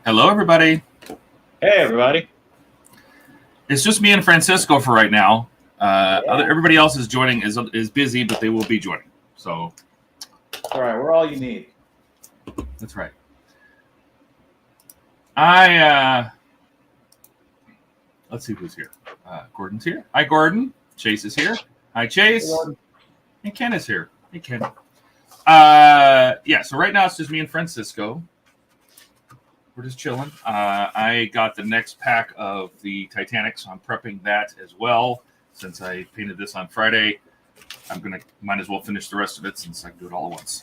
Hello, everybody. Hey, everybody. It's just me and Francisco for right now. Everybody else is joining, is busy, but they will be joining. So, all right, we're all you need. That's right. Let's see who's here. Gordon's here. Hi, Gordon. Chase is here. Hi, Chase. Hey, and Ken is here. Hey, Ken. So right now it's just me and Francisco. We're just chilling. I got the next pack of the Titanic, so I'm prepping that as well. Since I painted this on Friday, might as well finish the rest of it since I can do it all at once.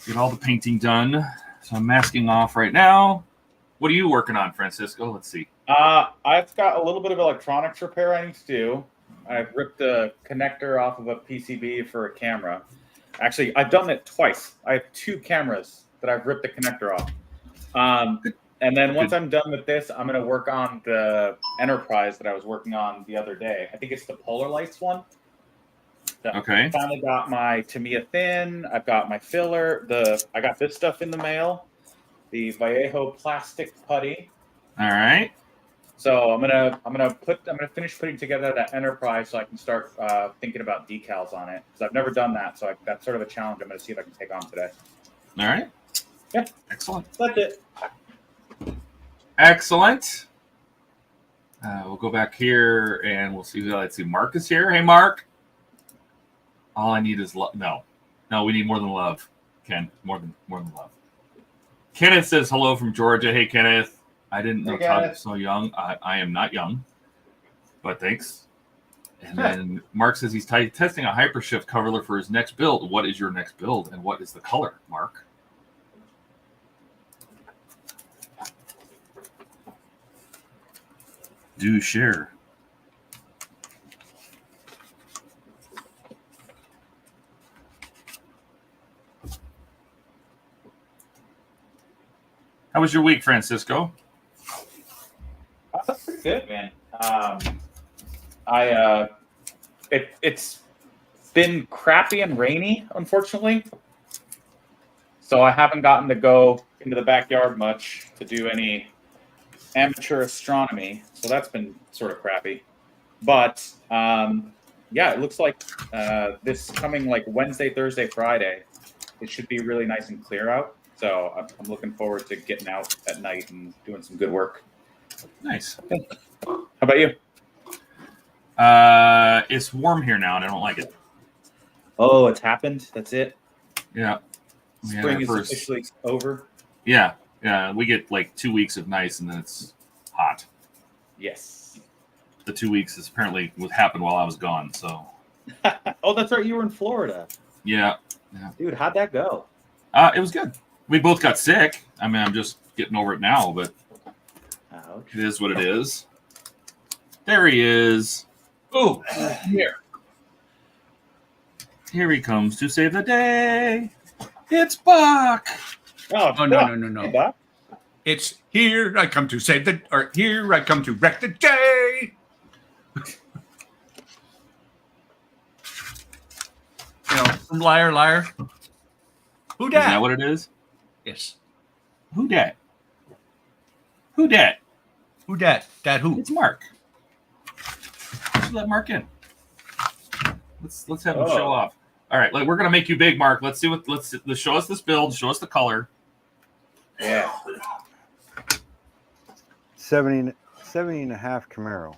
Get all the painting done. So I'm masking off right now. What are you working on, Francisco? Let's see. I've got a little bit of electronics repair I need to do. I've ripped a connector off of a PCB for a camera. Actually, I've done it twice. I have 2 cameras that I've ripped the connector off. And then once I'm done with this, I'm going to work on the Enterprise that I was working on the other day. I think it's the Polar Lights one. Okay. I finally got my Tamiya thin. I've got my filler. I got this stuff in the mail. The Vallejo plastic putty. All right. So I'm gonna finish putting together that Enterprise so I can start thinking about decals on it, because I've never done that. So that's sort of a challenge I'm gonna see if I can take on today. All right. Yeah. Excellent. That's it. Excellent. We'll go back here and we'll see. Let's see. Mark is here. Hey, Mark. All I need is love. No, we need more than love. Ken, more than love. Kenneth says hello from Georgia. Hey, Kenneth. I didn't know Todd was so young. I am not young, but thanks. And then Mark says he's testing a Hypershift coverler for his next build. What is your next build, and what is the color, Mark? Do share. How was your week, Francisco? That's pretty good, man. It's been crappy and rainy, unfortunately. So I haven't gotten to go into the backyard much to do any amateur astronomy. So that's been sort of crappy. But it looks like this coming Wednesday, Thursday, Friday, it should be really nice and clear out. So I'm looking forward to getting out at night and doing some good work. Nice. How about you? It's warm here now, and I don't like it. Oh, it's happened? That's it? Yeah. Spring is officially over? Yeah. We get 2 weeks of nice, and then it's hot. Yes. The 2 weeks is apparently what happened while I was gone, so. Oh, that's right. You were in Florida. Yeah. Dude, how'd that go? It was good. We both got sick. I mean, I'm just getting over it now, but Ouch. It is what it is. There he is. Oh, here. Here he comes to save the day. It's Buck. Oh, no. Hey, Buck. It's here I come to save here I come to wreck the day. From Liar, Liar. Who dat? Is that what it is? Yes. Who dat? Who dat? Who dat? Dat who? It's Mark. Let's let Mark in. Let's have him show off. All right, we're gonna make you big, Mark. Let's see let's show us this build. Show us the color. Yeah. 70 and a half Camaro.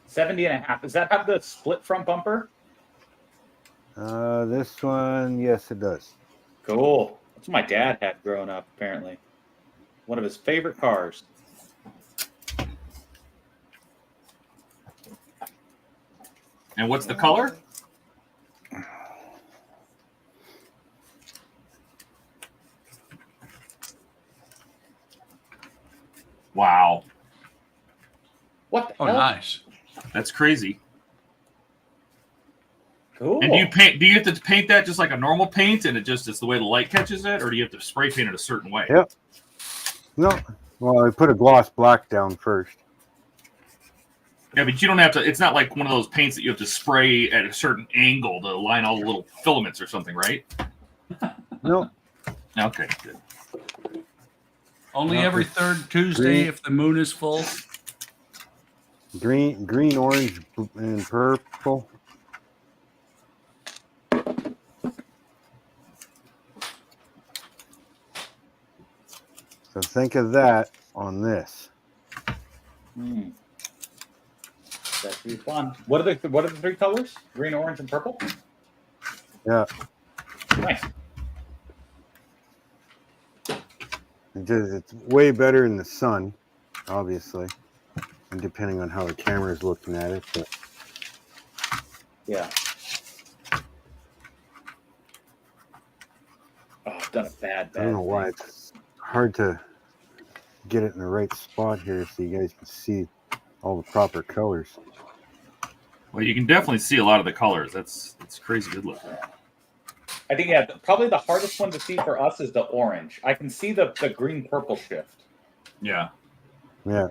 70 and a half. Does that have the split front bumper? This one, yes, it does. Cool. That's what my dad had growing up, apparently. One of his favorite cars. And what's the color? Wow. What the Oh, hell? nice. That's crazy. Cool. And do you have to paint that just like a normal paint and it's the way the light catches it, or do you have to spray paint it a certain way? Yep. No. Well, I put a gloss black down first. Yeah, but you don't have to. It's not like one of those paints that you have to spray at a certain angle to line all the little filaments or something, right? No. Okay, good. Only No, every it's third Tuesday green. if the moon is full. Green, orange, and purple. So think of that on this. That should be fun. What are the three colors? Green, orange, and purple. Yeah. Nice. It's way better in the sun, obviously, and depending on how the camera is looking at it. But Yeah. Oh, I've done a bad. I don't know why it's hard to get it in the right spot here so you guys can see all the proper colors. Well, you can definitely see a lot of the colors. It's crazy good looking. I think, yeah, probably the hardest one to see for us is the orange. I can see the green-purple shift. Yeah. Yeah.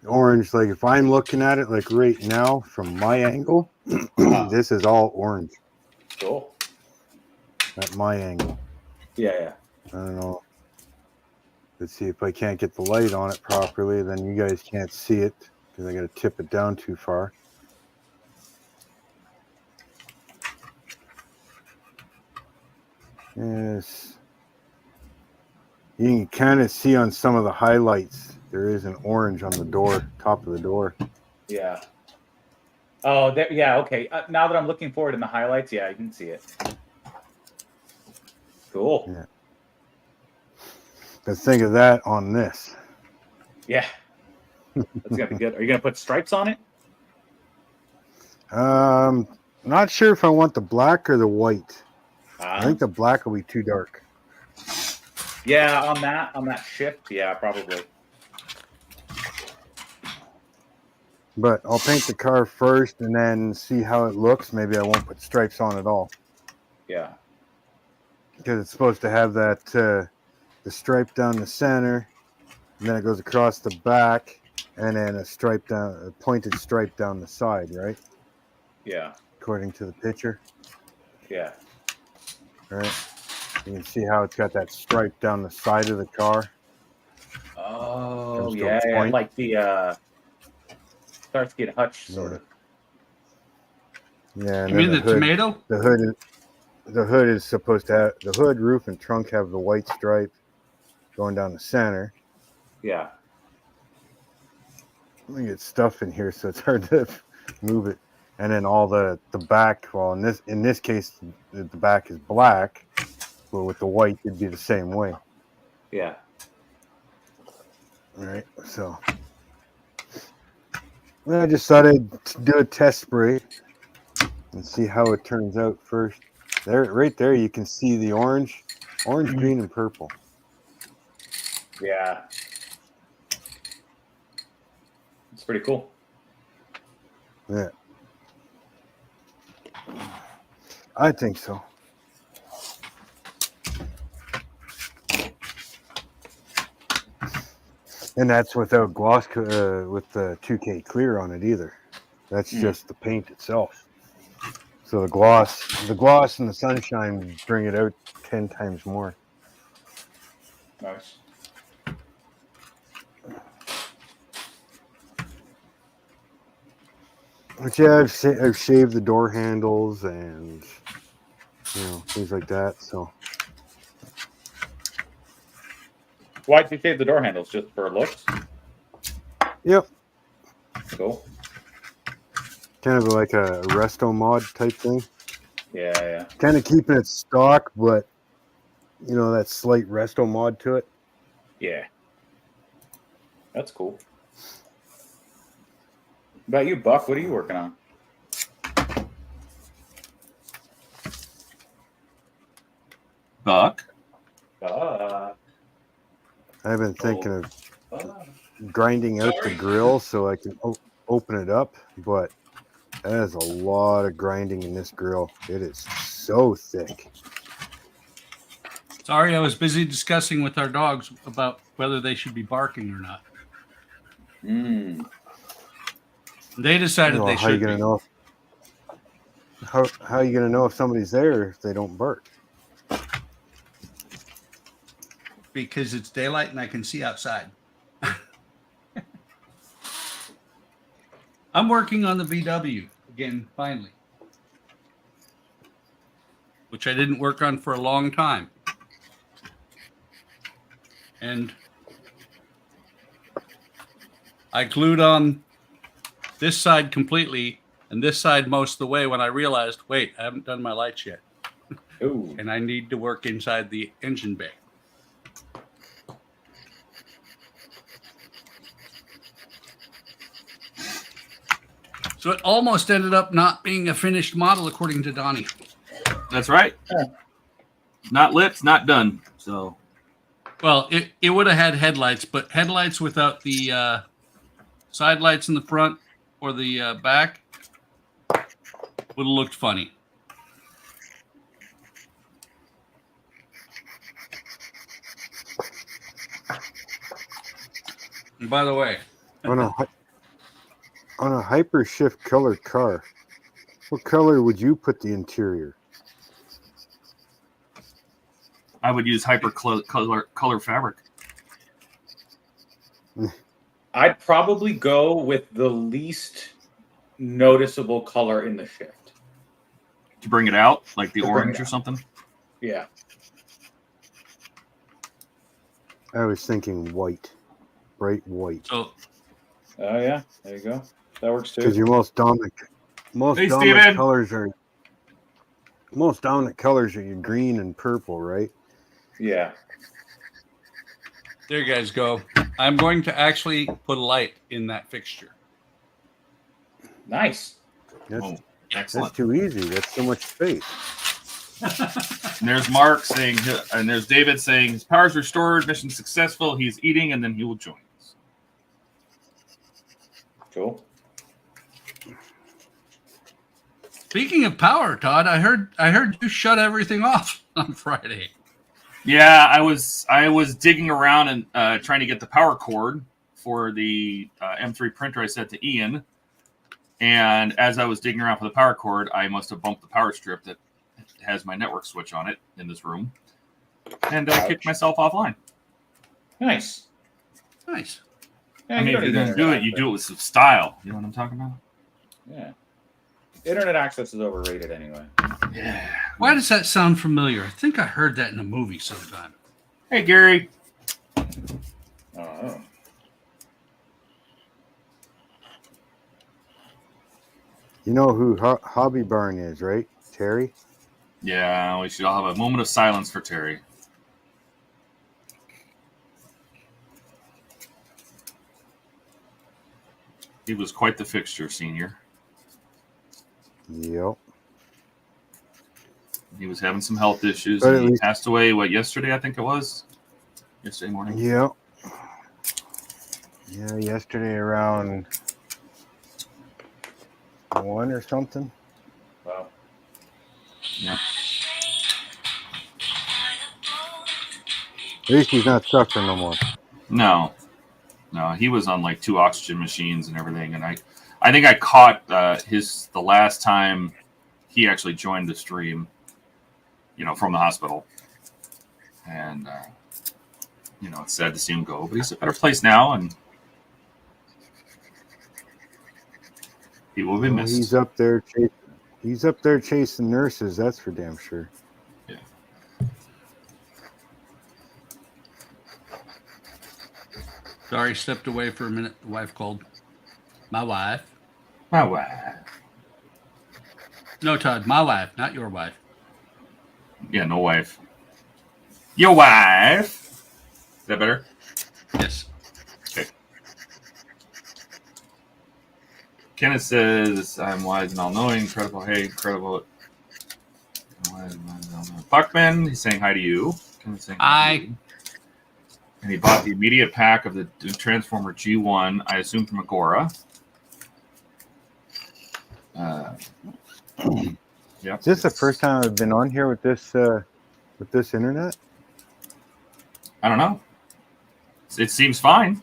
Orange, like if I'm looking at it like right now from my angle, this is all orange. Cool. At my angle. Yeah. I don't know. Let's see if I can't get the light on it properly, then you guys can't see it because I got to tip it down too far. Yes. You can kind of see on some of the highlights, there is an orange on the door, top of the door. Yeah. Oh, there, yeah, okay. Now that I'm looking forward in the highlights, yeah, you can see it. Cool. Yeah. But think of that on this. Yeah. That's going to be good. Are you going to put stripes on it? Not sure if I want the black or the white. I Uh, think the black will be too dark. yeah, on that shift, yeah, probably. But I'll paint the car first and then see how it looks. Maybe I won't put stripes on at all. Yeah. Because it's supposed to have that the stripe down the center, and then it goes across the back, and then a pointed stripe down the side, right? Yeah. According to the picture. Yeah. All right. You can see how it's got that stripe down the side of the car. Oh, Comes to a yeah, point. like the Starsky and Hutch sort of. Yeah. And You then mean the tomato? The hood is supposed to have the hood, roof, and trunk have the white stripe going down the center. Yeah. Let me get stuff in here, so it's hard to move it. And then all the back. Well, in this case, the back is black, but with the white, it'd be the same way. Yeah. All right. So I just thought I'd do a test spray and see how it turns out first. There, right there, you can see the orange, green, and purple. Yeah. It's pretty cool. Yeah. I think so. And that's without gloss with the 2K clear on it either. That's just the paint itself. So the gloss and the sunshine bring it out 10 times more. Nice. But yeah, I've shaved the door handles and things like that. So Why'd you shave the door handles? Just for looks? yep, Cool. kind of like a resto mod type thing. Yeah. Kind of keeping it stock, but that slight resto mod to it. Yeah. That's cool. What about you, Buck? What are you working on? Buck? I've been thinking of grinding out the grill so I can open it up, but that is a lot of grinding in this grill. It is so thick. Sorry, I was busy discussing with our dogs about whether they should be barking or not. They decided they How you should gonna be. know? How are you gonna know if somebody's there if they don't bark? because it's daylight and I can see outside. I'm working on the VW again, finally, which I didn't work on for a long time. And I glued on this side completely and this side most of the way when I realized, wait, I haven't done my lights yet. Ooh. And I need to work inside the engine bay. So it almost ended up not being a finished model, according to Donnie. That's right. Yeah. Not lips, not done. So, Well, it would have had headlights, but headlights without the side lights in the front or the back would have looked funny. And by the way, On a hyper shift colored car, what color would you put the interior? I would use hyper color fabric. I'd probably go with the least noticeable color in the shift. To bring it out, like the To bring orange it or out. something. Yeah. I was thinking white, bright white, so Oh yeah, there you go. That works too. because your most dominant Hey, Steven. colors are your green and purple, right? Yeah. there you guys go. I'm going to actually put a light in that fixture. Nice. That's, Oh, that's excellent. too easy. That's so much space. And there's Mark saying, and there's David saying his power's restored, mission successful. He's eating, and then he will join us. Cool. Speaking of power, Todd, I heard you shut everything off on Friday. Yeah, I was digging around and trying to get the power cord for the M3 printer I sent to Ian. And as I was digging around for the power cord, I must have bumped the power strip that has my network switch on it in this room, and kicked myself offline. Nice. Nice. Yeah, I mean, you if don't you're need going to do internet it, you access. do it with some style. You know what I'm talking about? Yeah. Internet access is overrated anyway. Yeah. Why does that sound familiar? I think I heard that in a movie sometime. Hey, Gary. Oh. You know who Hobby Barn is, right? Terry? Yeah, we should all have a moment of silence for Terry. He was quite the fixture, senior. Yep. He was having some health issues, But at and he least- passed away, yesterday, I think it was? Yesterday morning? Yep. Yeah, yesterday around 1 or something. Wow. Yeah. At least he's not suffering no more. No, he was on like 2 oxygen machines and everything, and I think I caught the last time he actually joined the stream, from the hospital, and it's sad to see him go, but he's a better place now, and he will be Well, missed. he's up there chasing nurses, that's for damn sure. Sorry, stepped away for a minute. The wife called. My wife. My wife. No, Todd, my wife, not your wife. Yeah, no wife. Your wife. Is that better? Yes. Okay. Kenneth says, I'm wise and all-knowing. Incredible. Hey, incredible. Wise and all-knowing. BUCKMAN, he's saying hi to you. Kenneth's saying hi to you. And he bought the immediate pack of the Transformer G1, I assume from Agora. Yep. Is this the first time I've been on here with this internet? I don't know. It seems fine.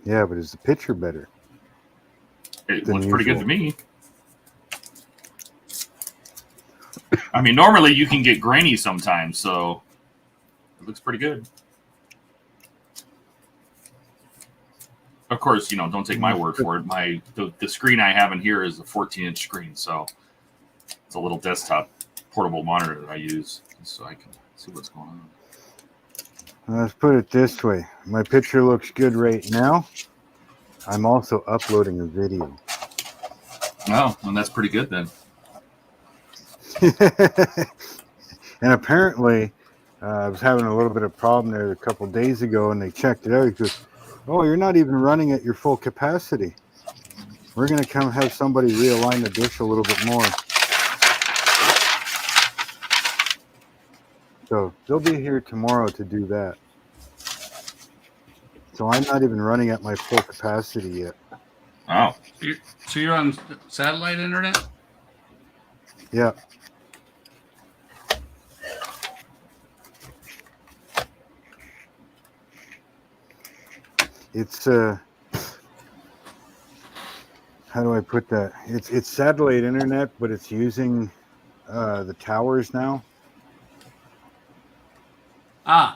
Yeah, but is the picture better? It Than looks pretty good to usual. me. I mean, normally you can get grainy sometimes, so it looks pretty good. Of course, don't take my word for it. The screen I have in here is a 14-inch screen, so it's a little desktop portable monitor that I use so I can see what's going on. Let's put it this way. My picture looks good right now. I'm also uploading a video. Oh, well, that's pretty good then. And apparently, I was having a little bit of problem there a couple of days ago, and they checked it out. He goes, "Oh, you're not even running at your full capacity. We're going to come have somebody realign the dish a little bit more." So they'll be here tomorrow to do that. So I'm not even running at my full capacity yet. Oh. So you're on satellite internet? Yeah. It's how do I put that? It's satellite internet, but it's using the towers now.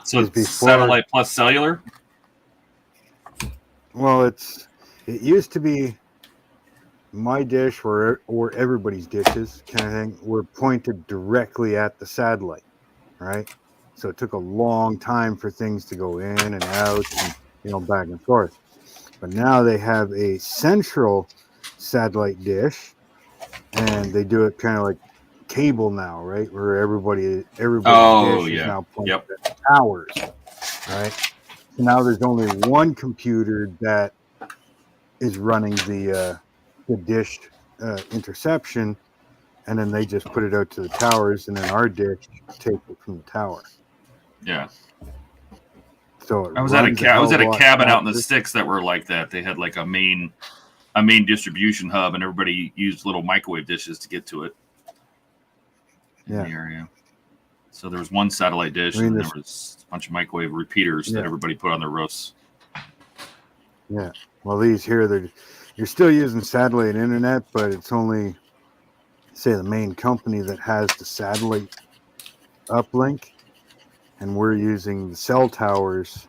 So it's satellite plus cellular? Well, it used to be my dish or everybody's dishes kind of thing were pointed directly at the satellite, right? So it took a long time for things to go in and out and back and forth. But now they have a central satellite dish, and they do it kind of like cable now, right? Where everybody's dish is now pointed at the towers, right? So now there's only one computer that is running the dish interception, and then they just put it out to the towers, and then our dish takes it from the tower. Yeah. So I was at a cabin out in the sticks that were like that. They had like a main distribution hub, and everybody used little microwave dishes to get to it in the area. So there was one satellite dish, and there was a bunch of microwave repeaters that everybody put on their roasts. Yeah. Well, these here, you're still using satellite internet, but it's only, say, the main company that has the satellite uplink, and we're using the cell towers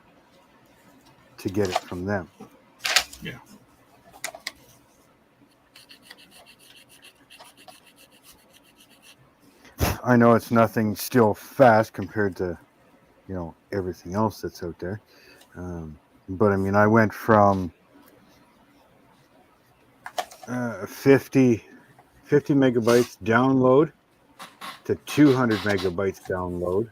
to get it from them. Yeah. I know it's nothing still fast compared to, everything else that's out there. But I mean, I went from 50 megabytes download to 200 megabytes download.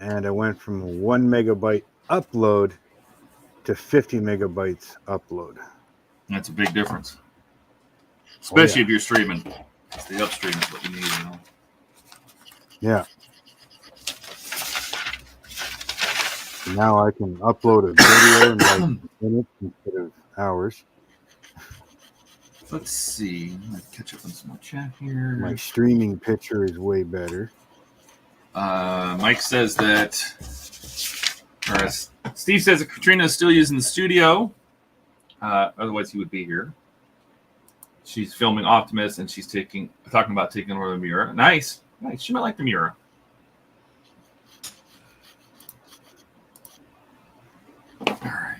And I went from 1 megabyte upload to 50 megabytes upload. That's a big difference. Especially if you're streaming. It's the upstream is what you need, Yeah. Now I can upload a video in like minutes instead of hours. Let's see. I'm going to catch up on some more chat here. My streaming picture is way better. Mike says that, Steve says that Katrina is still using the studio. Otherwise, he would be here. She's filming Optimus, and she's talking about taking over the Miura. Nice. She might like the Miura. All right.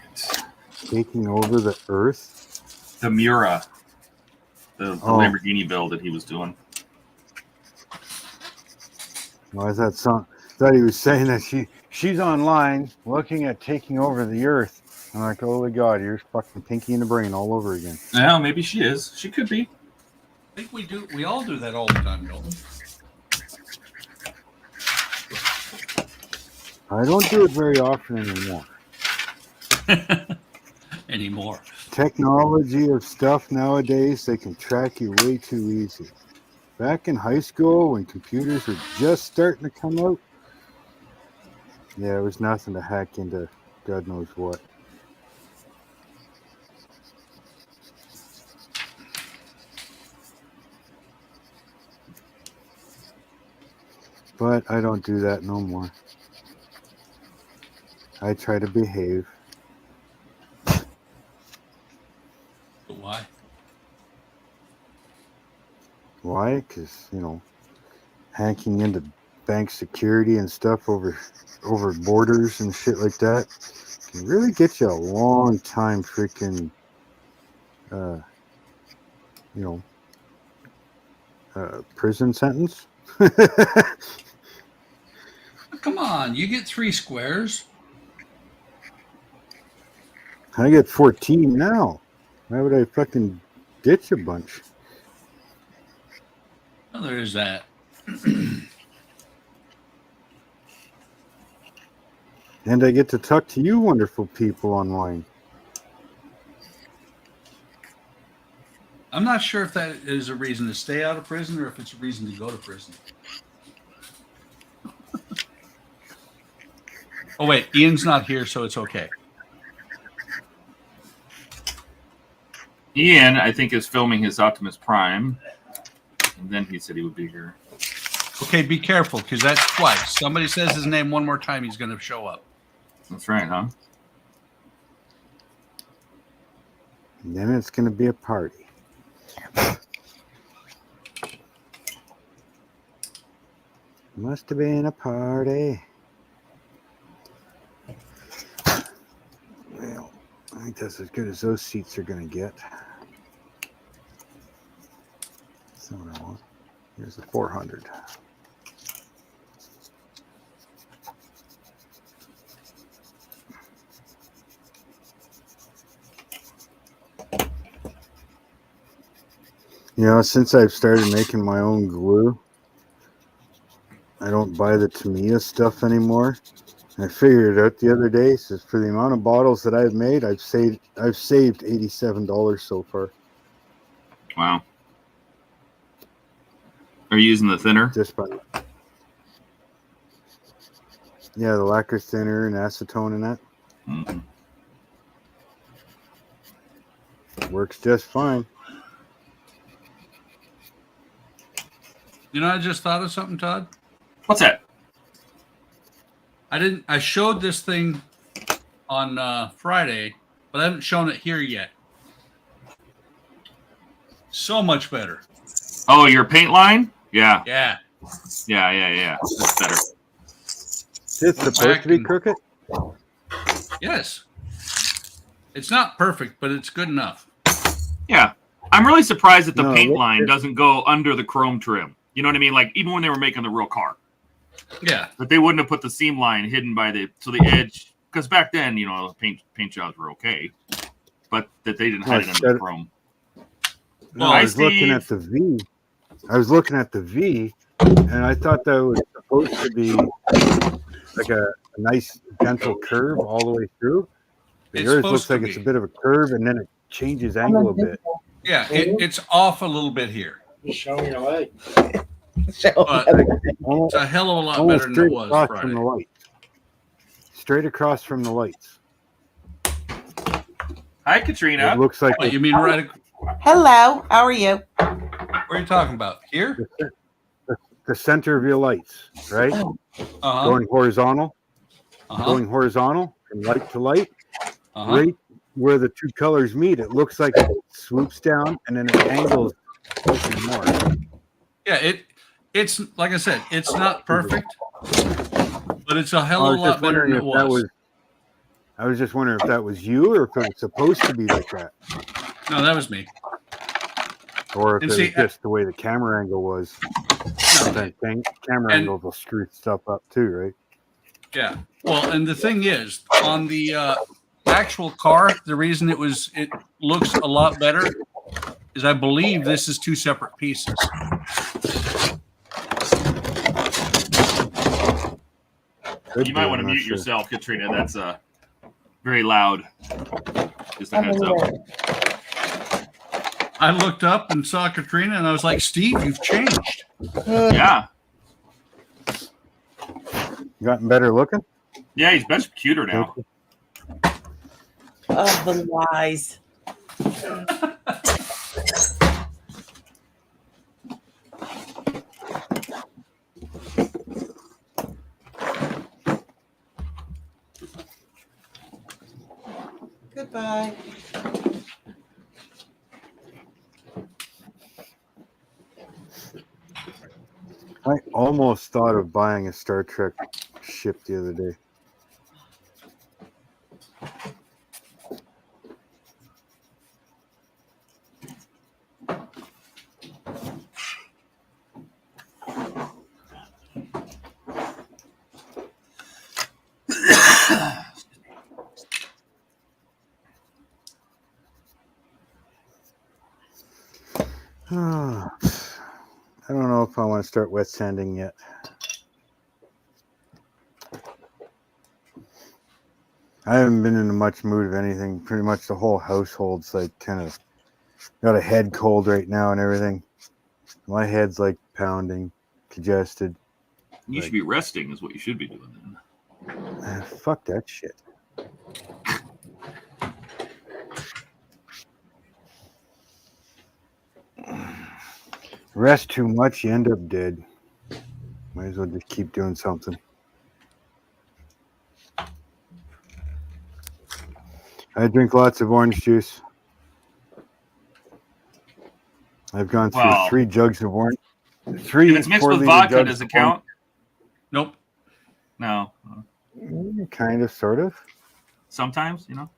Taking over the Earth? The Miura. The Lamborghini build that he was doing. Well, I thought he was saying that she's online looking at taking over the Earth. I'm like, holy God, you're fucking Pinky in the Brain all over again. Yeah, maybe she is. She could be. I think we do. We all do that all the time, Milton. I don't do it very often anymore. Technology of stuff nowadays, they can track you way too easy. Back in high school, when computers were just starting to come out, yeah, it was nothing to hack into God knows what. But I don't do that no more. I try to behave. Why? Why? Because, hacking into bank security and stuff over borders and shit like that can really get you a long time freaking prison sentence. Come on, you get 3 squares. I get 14 now. Why would I fucking ditch a bunch? Well, there is that. And I get to talk to you wonderful people online. I'm not sure if that is a reason to stay out of prison or if it's a reason to go to prison. Oh, wait. Ian's not here, so it's okay. Ian, I think, is filming his Optimus Prime. And then he said he would be here. Okay, be careful, because that's twice. Somebody says his name one more time, he's going to show up. That's right, huh? And then it's going to be a party. Must have been a party. Well, I think that's as good as those seats are going to get. So here's the 400. You know, since I've started making my own glue, I don't buy the Tamiya stuff anymore. I figured it out the other day. Says for the amount of bottles that I've made, I've saved $87 so far. Wow. Are you using the thinner? Just by the lacquer thinner and acetone and that. Mm-hmm. Works just fine. You know, I just thought of something, Todd. What's that? I showed this thing on Friday, but I haven't shown it here yet. So much better. Oh, your paint line? Yeah. Yeah. Yeah. That's better. It's supposed to be crooked? Yes. It's not perfect, but it's good enough. Yeah. I'm really surprised that the No, paint look, line doesn't go under the chrome trim. You know what I mean? Like, even when they were making the real car. Yeah. But they wouldn't have put the seam line hidden by the edge. Because back then, you know, paint jobs were okay. But that they didn't hide it under the chrome. No, I was looking at the V. And I thought that was supposed to be like a nice gentle curve all the way through. But yours looks like it's a bit of a curve, and then it changes angle a bit. Yeah, it's off a little bit here. Just show your leg. But it's a hell of a lot better than it was Friday. From the light. Straight across from the lights. Hi, Katrina. It looks like What, you mean right? Hello, how are you? What are you talking about? Here? the center of your lights, right? Uh-huh. Going horizontal. Uh-huh. Going horizontal from light to light. Uh-huh. Right where the two colors meet, it looks like it swoops down and then it angles even more. Yeah, it's like I said, it's not perfect, but it's a hell of a lot better than it was. I was just wondering if that was you or if it was supposed to be like that. No, that was me. Or if And it see, was just the way the camera angle was. Sometimes camera angles will screw stuff up too, right? Yeah. Well, and the thing is, on the actual car, the reason it looks a lot better is I believe this is 2 separate pieces. You might want to mute yourself, Katrina. That's very loud. Just a heads up. I looked up and saw Katrina, and I was like, Steve, you've changed. Yeah. Gotten better looking? Yeah, he's much cuter now. Oh, the lies. Goodbye. I almost thought of buying a Star Trek ship the other day. I don't know if I want to start wet sanding yet. I haven't been in a much mood of anything. Pretty much the whole household's like kind of got a head cold right now and everything. My head's like pounding, congested. You should be resting, is what you should be doing then. Fuck that shit. Rest too much, you end up dead. Might as well just keep doing something. I drink lots of orange juice. I've gone through 3 jugs of orange. If it's mixed with vodka, does it count? Nope. No. Kind of, sort of. Sometimes, you know.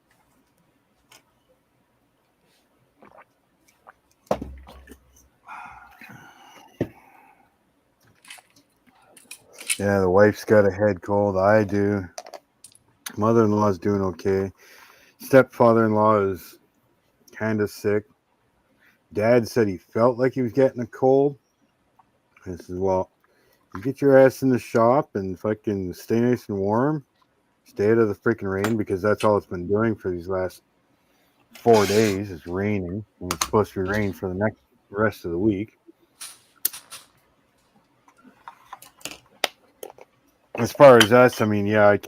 Yeah, the wife's got a head cold. I do. Mother-in-law's doing okay. Stepfather-in-law is kind of sick. Dad said he felt like he was getting a cold. I said, well, you get your ass in the shop and fucking stay nice and warm. Stay out of the freaking rain, because that's all it's been doing for these last 4 days is raining. And it's supposed to be rain for the rest of the week. As far as us, I mean, yeah, I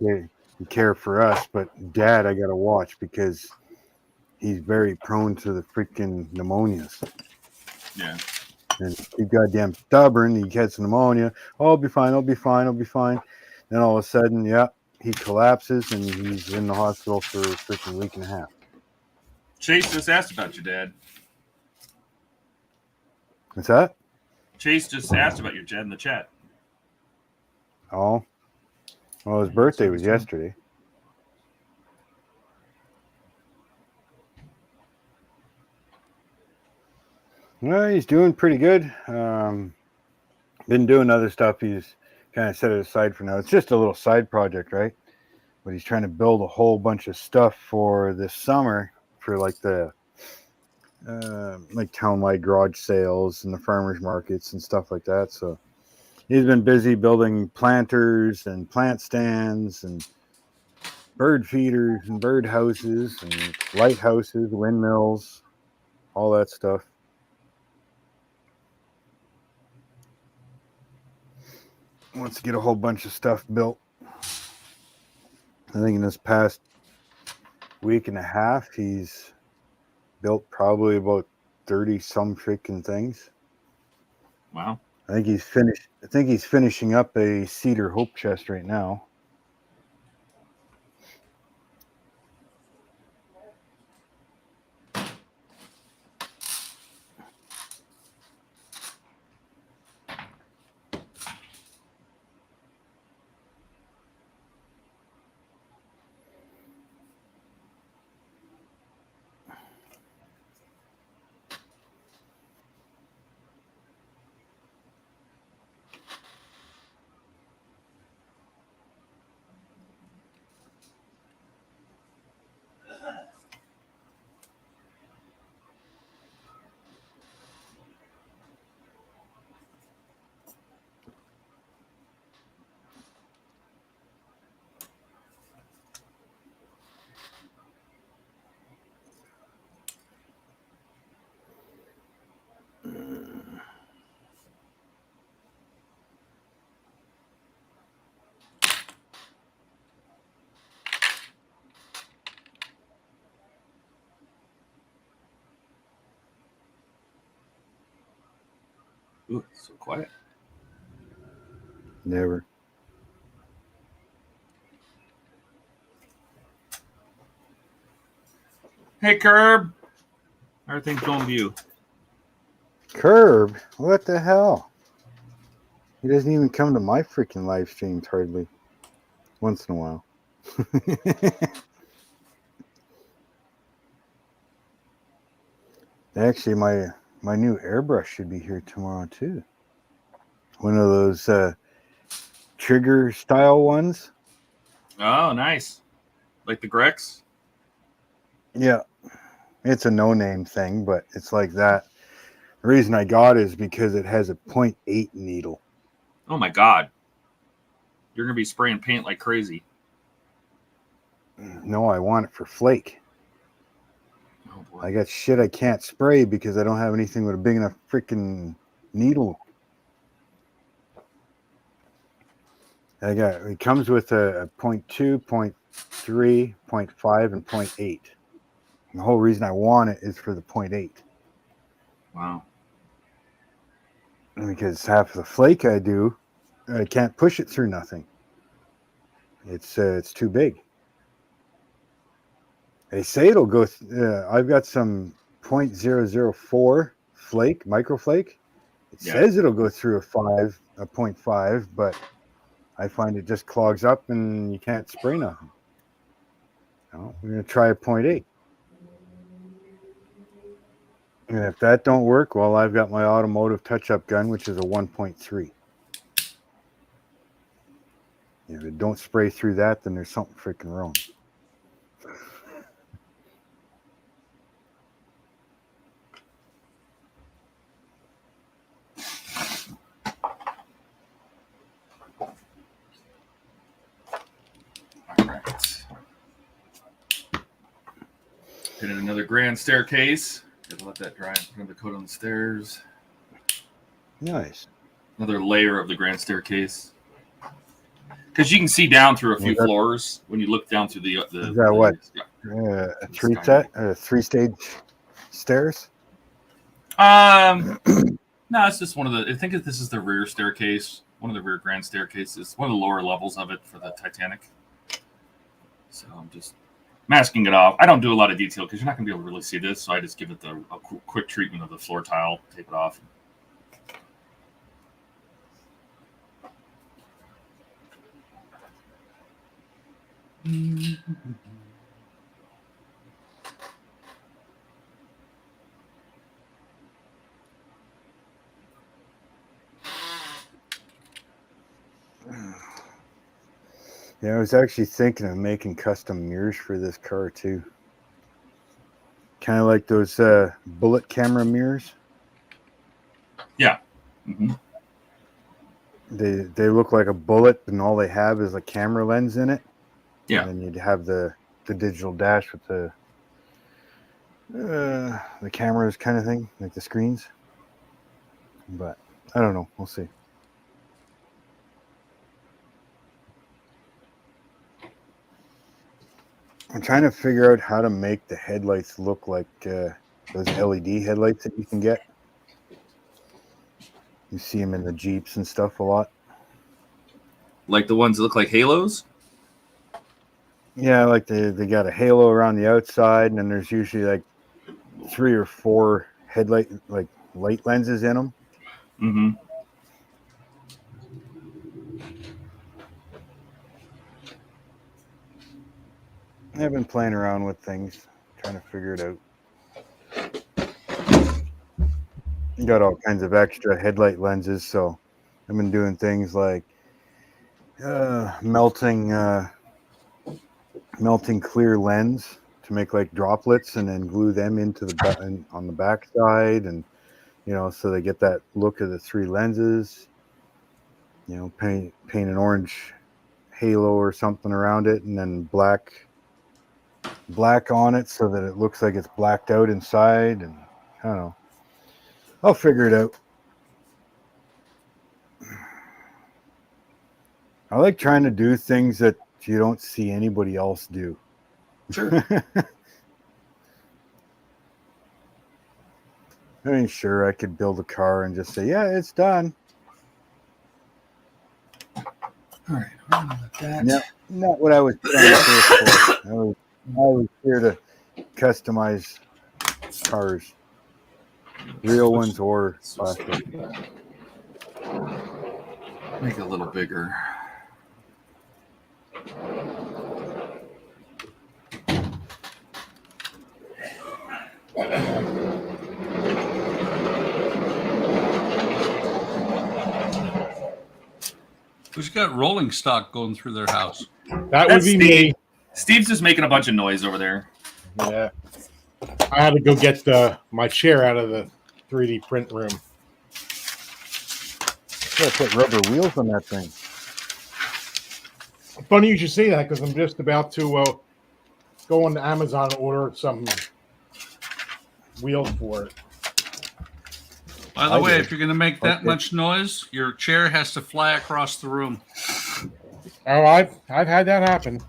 care for us, but Dad, I gotta watch because he's very prone to the freaking pneumonias. Yeah. And he's goddamn stubborn. He gets pneumonia. Oh, I'll be fine. I'll be fine. I'll be fine. Then all of a sudden, yeah, he collapses and he's in the hospital for a freaking week and a half. Chase just asked about your dad. What's that? Chase just asked about your dad in the chat. Oh. Well, his birthday was yesterday. Well, he's doing pretty good. Been doing other stuff. He's kind of set it aside for now. It's just a little side project, right? But he's trying to build a whole bunch of stuff for this summer for like the like townwide garage sales and the farmers markets and stuff like that. So he's been busy building planters and plant stands and bird feeders and bird houses and lighthouses, windmills, all that stuff. Wants to get a whole bunch of stuff built. I think in this past week and a half, he's built probably about 30 some freaking things. Wow. I think he's finishing up a cedar hope chest right now. Ooh, it's so quiet. Never. Hey, Curb. Everything's going to you. Curb? What the hell? He doesn't even come to my freaking live streams hardly. Once in a while. Actually, my new airbrush should be here tomorrow too. One of those trigger style ones. Oh, nice. Like the Grex? Yeah. It's a no-name thing, but it's like that. The reason I got it is because it has a 0.8 needle. Oh my God. You're going to be spraying paint like crazy. No, I want it for flake. Oh boy. I got shit I can't spray because I don't have anything with a big enough freaking needle. It comes with a 0.2, 0.3, 0.5, and 0.8. And the whole reason I want it is for the 0.8. Wow. Because half of the flake I do, I can't push it through nothing. It's too big. They say it'll go. I've got some 0.004 flake, microflake. It says it'll go through a 0.5, but I find it just clogs up and you can't spray nothing. No, we're gonna try a 0.8. And if that don't work, well, I've got my automotive touch-up gun, which is a 1.3. If it don't spray through that, then there's something freaking wrong. All right. Painted another grand staircase. Gotta let that dry and put another coat on the stairs. Nice. Another layer of the grand staircase. Because you can see down through a few floors when you look down through the Is that what? Yeah. A three-stage stairs? No, it's just one of the. I think this is the rear staircase, one of the rear grand staircases, one of the lower levels of it for the Titanic. So I'm just masking it off. I don't do a lot of detail because you're not going to be able to really see this, so I just give it a quick treatment of the floor tile, take it off. Yeah, I was actually thinking of making custom mirrors for this car too. Kind of like those bullet camera mirrors. Yeah. Mm-hmm. They look like a bullet, and all they have is a camera lens in it. Yeah. And then you'd have the digital dash with the cameras kind of thing, like the screens. But I don't know. We'll see. I'm trying to figure out how to make the headlights look like those LED headlights that you can get. You see them in the Jeeps and stuff a lot. Like the ones that look like halos? Yeah, like they got a halo around the outside, and then there's usually like 3 or 4 headlight light lenses in them. Mm-hmm. I've been playing around with things, trying to figure it out. You got all kinds of extra headlight lenses, so I've been doing things like melting clear lens to make like droplets, and then glue them into the button on the back side, and so they get that look of the 3 lenses. Paint an orange halo or something around it, and then black on it so that it looks like it's blacked out inside. And I don't know, I'll figure it out. I like trying to do things that you don't see anybody else do. Sure. I mean, sure, I could build a car and just say, yeah, it's done. All right. We're gonna let that. No, not what I was trying to for. I was here to customize cars, real ones or plastic. Make it a little bigger. Who's got rolling stock going through their house? That would be me. Steve's just making a bunch of noise over there. Yeah. I had to go get my chair out of the 3D print room. Gotta put rubber wheels on that thing. Funny you should say that because I'm just about to go on to Amazon and order some wheels for it. By the I way, did. if you're going to make that Okay. much noise, your chair has to fly across the room. Oh, I've had that happen.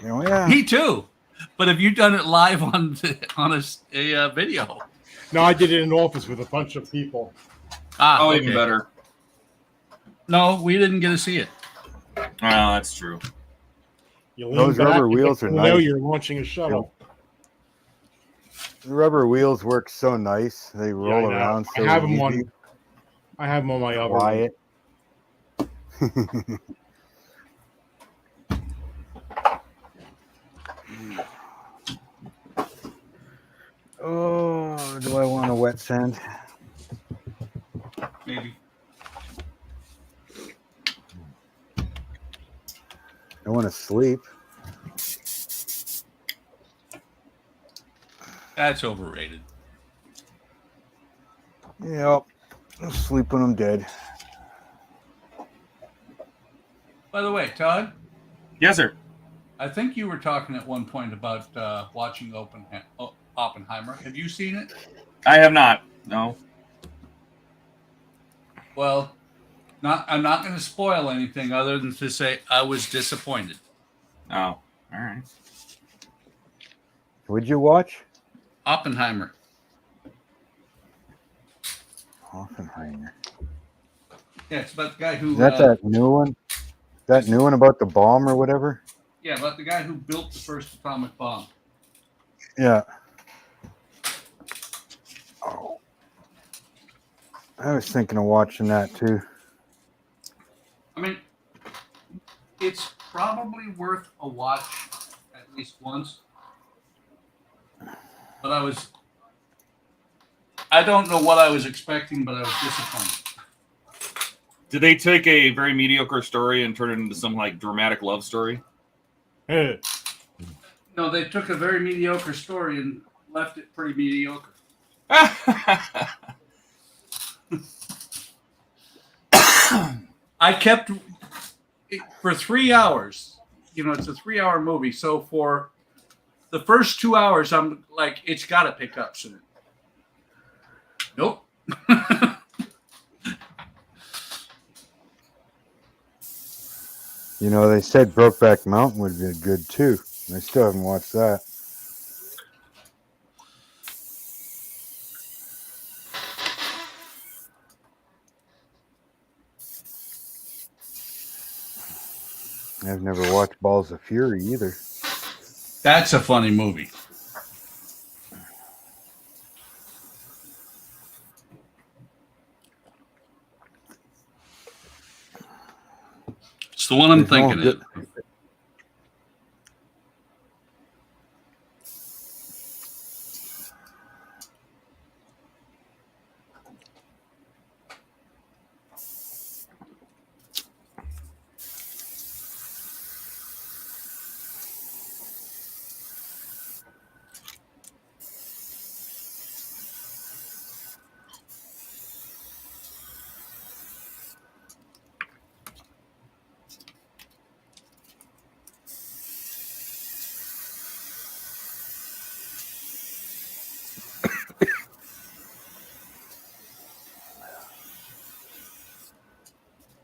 Oh, yeah. Me too. But have you done it live on a video? No, I did it in an office with a bunch of people. Ah, Oh, okay. even better. No, we didn't get to see it. Oh, that's true. You lean Those back, rubber you wheels get are to know nice. you're launching a shuttle. The rubber wheels work so nice. They Yeah, roll I know. around so I have them easy. on. I have them on my other one. Quiet. Oh, do I want a wet sand? Maybe. I want to sleep. That's overrated. Yep. I'll sleep when I'm dead. By the way, Todd, Yes, sir. I think you were talking at one point about watching Oppenheimer. Have you seen it? I have not. No. Well, I'm not going to spoil anything other than to say I was disappointed. Oh, all right. Would you watch? Oppenheimer. Oppenheimer. Yeah, it's about the guy who. Is that that new one? That new one about the bomb or whatever? Yeah, about the guy who built the first atomic bomb. Yeah. Oh. I was thinking of watching that too. I mean, it's probably worth a watch at least once. But I don't know what I was expecting, but I was disappointed. Did they take a very mediocre story and turn it into some like dramatic love story? Eh, No, they took a very mediocre story and left it pretty mediocre. I kept for 3 hours. You know, it's a 3-hour movie. So for the first 2 hours, I'm like, it's got to pick up soon. Nope. You know, they said Brokeback Mountain would be good too. I still haven't watched that. I've never watched Balls of Fury either. That's a funny movie. It's the one I'm There's no thinking good- of.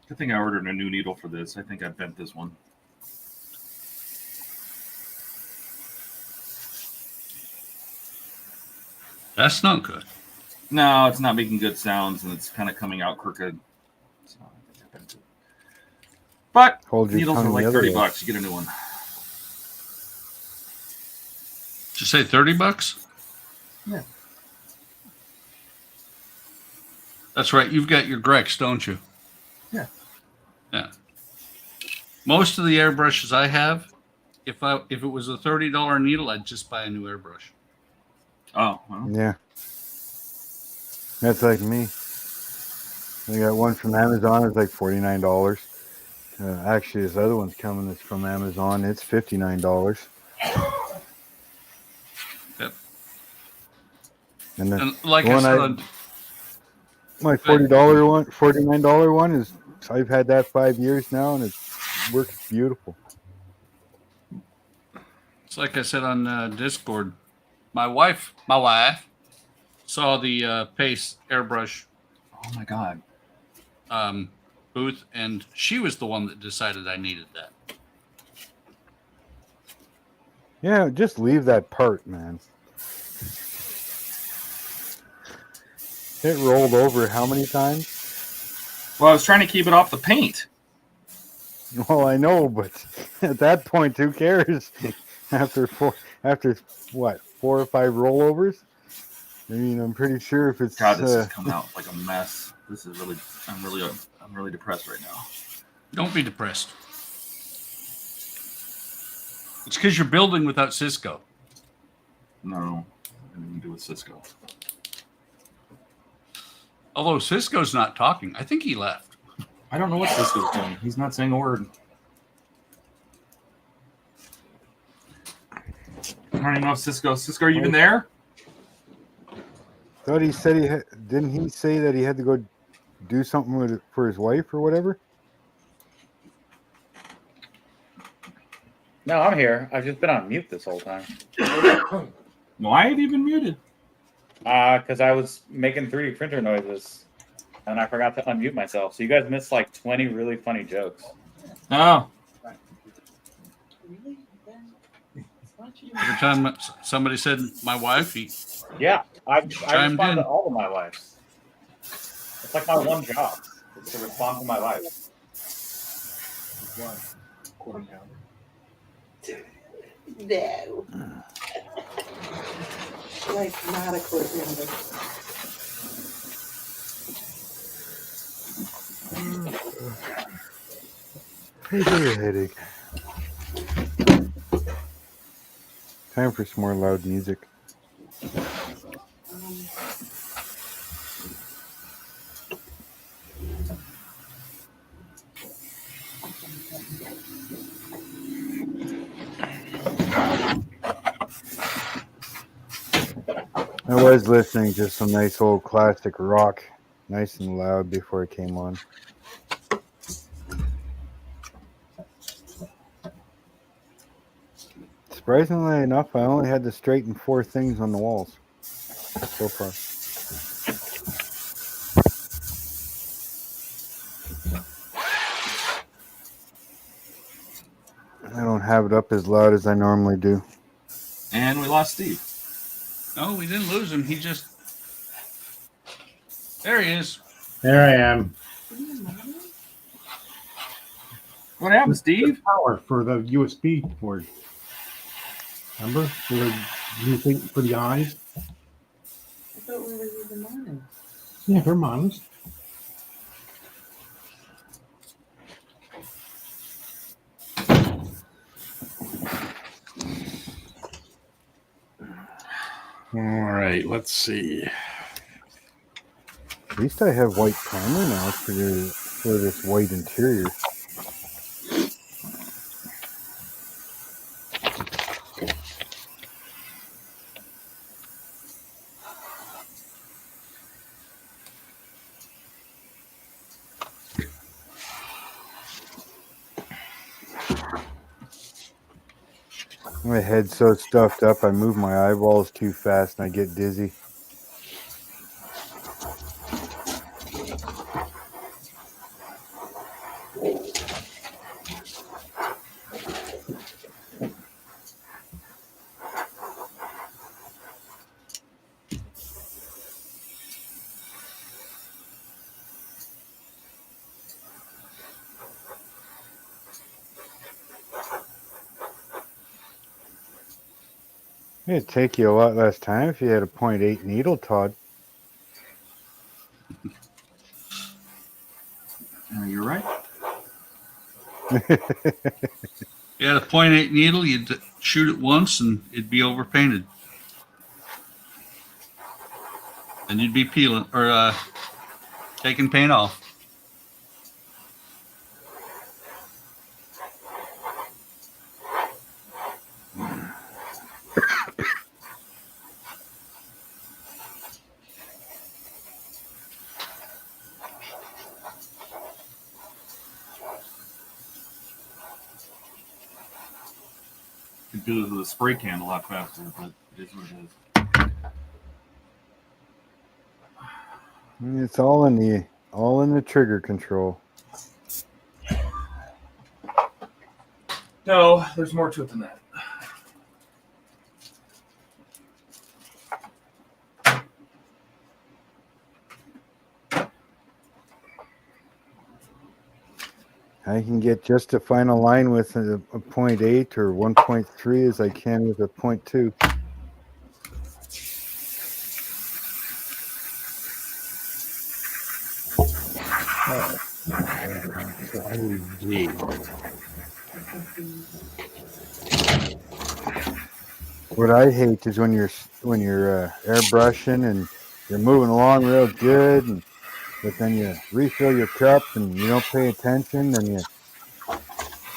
Good thing I ordered a new needle for this. I think I bent this one. That's not good. No, it's not making good sounds, and it's kind of coming out crooked. So I think I bent it. But Hold your needles are tongue like the other way. $30. You get a new one. Did you say $30? Yeah. That's right. You've got your Grex, don't you? Yeah. Yeah. Most of the airbrushes I have, if it was a $30 needle, I'd just buy a new airbrush. Oh, well. Yeah. That's like me. I got one from Amazon. It's like $49. Actually, this other one's coming. It's from Amazon. It's $59. Yep. And the And like I one said, my $49 one is, I've had that 5 years now, and it works beautiful. it's like I said on Discord. My wife saw the Pace airbrush Oh my God. booth, and she was the one that decided I needed that. Yeah, just leave that part, man. It rolled over how many times? Well, I was trying to keep it off the paint. Well, I know, but at that point, who cares? after what, 4 or 5 rollovers? I mean, I'm pretty sure if it's God, this is coming out like a mess. This is really, I'm really depressed right now. Don't be depressed. It's because you're building without Cisco. No, nothing to do with Cisco. Although Cisco's not talking. I think he left. I don't know what Cisco's doing. He's not saying a word. I don't even know if Cisco, are you even there? Thought he said didn't he say that he had to go do something for his wife or whatever? No, I'm here. I've just been on mute this whole time. Why have you been muted? Because I was making 3D printer noises, and I forgot to unmute myself. So you guys missed like 20 really funny jokes. Oh, Every time somebody said my wife, he Yeah, I Chimed respond in. to all of my wives. It's like my one job, is to respond to my wife. No. Like, not a quarter pounder. Hey, get a headache. Time for some more loud music. I was listening to some nice old classic rock, nice and loud before it came on. Surprisingly enough, I only had to straighten 4 things on the walls so far. I don't have it up as loud as I normally do. and we lost Steve. no, we didn't lose him. He just there he is. There I am. What happened, Steve? Power for the USB port. Remember? For the new thing for the eyes? I thought we were using mine. Yeah, they're modest. All right, let's see. At least I have white primer now for this white interior. My head's so stuffed up, I move my eyeballs too fast and I get dizzy. It'd take you a lot less time if you had a 0.8 needle, Todd. You're right. You had a .8 needle, you'd shoot it once and it'd be overpainted. And you'd be peeling or taking paint off. You could do this with a spray can a lot faster, but it is what it is. It's all in the trigger control. No, there's more to it than that. I can get just a final line with a 0.8 or 1.3 as I can with a 0.2. What I hate is when you're airbrushing and you're moving along real good, but then you refill your cup and you don't pay attention, and you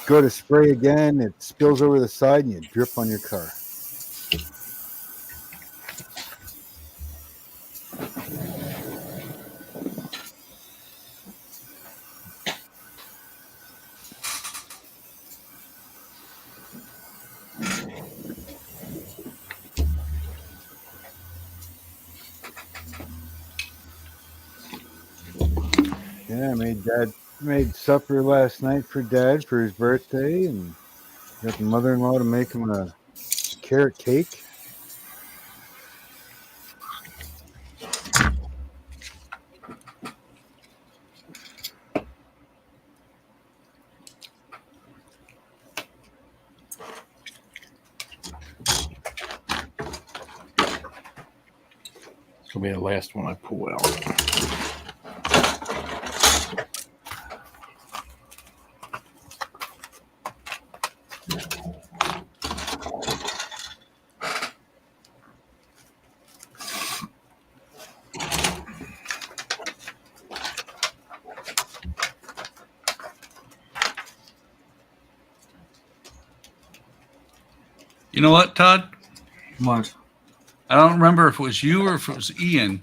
go to spray again, it spills over the side and you drip on your car. Yeah, I made supper last night for Dad for his birthday, and got the mother-in-law to make him a carrot cake. This will be the last one I pull out. You know what, Todd? What? I don't remember if it was you or if it was Ian.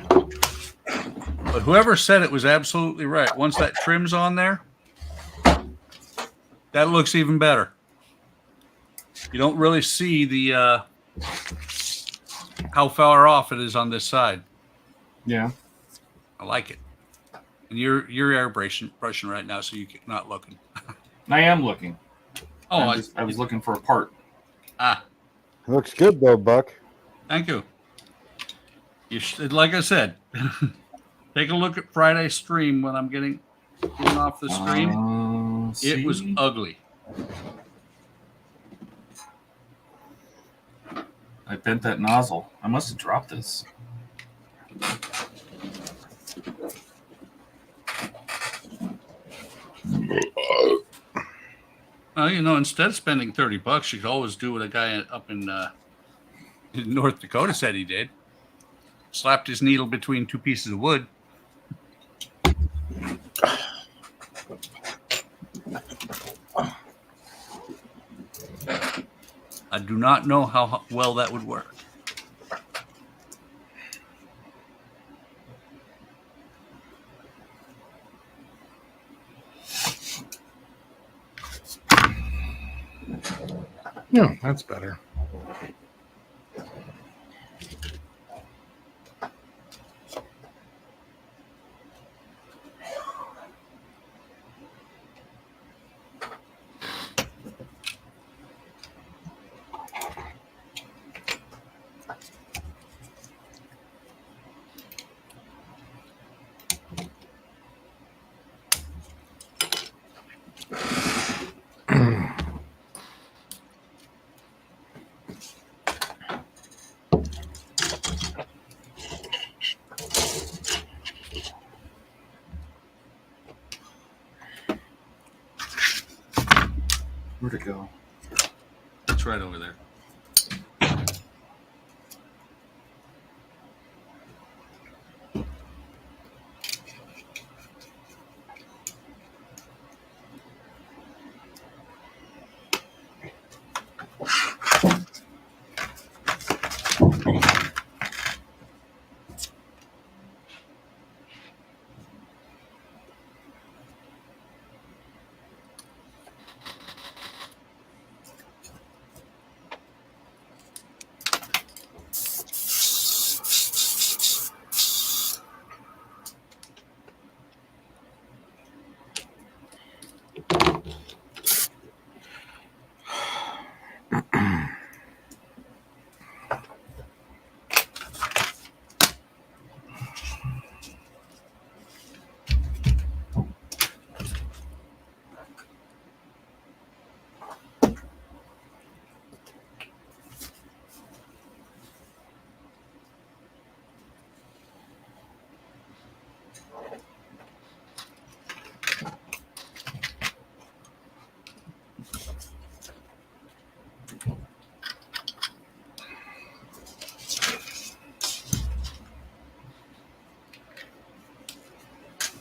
But whoever said it was absolutely right. Once that trim's on there, that looks even better. You don't really see the how far off it is on this side. Yeah. I like it. And you're airbrushing right now, so you're not looking. I am looking. Oh, I was looking for a part. Looks good though, Buck. Thank you. You should, like I said, take a look at Friday's stream when I'm getting off the stream. It was ugly. I bent that nozzle. I must have dropped this. Well, you know, instead of spending $30, you could always do what a guy up in North Dakota said he did. Slapped his needle between two pieces of wood. I do not know how well that would work. Yeah, that's better. Where'd it go? It's right over there.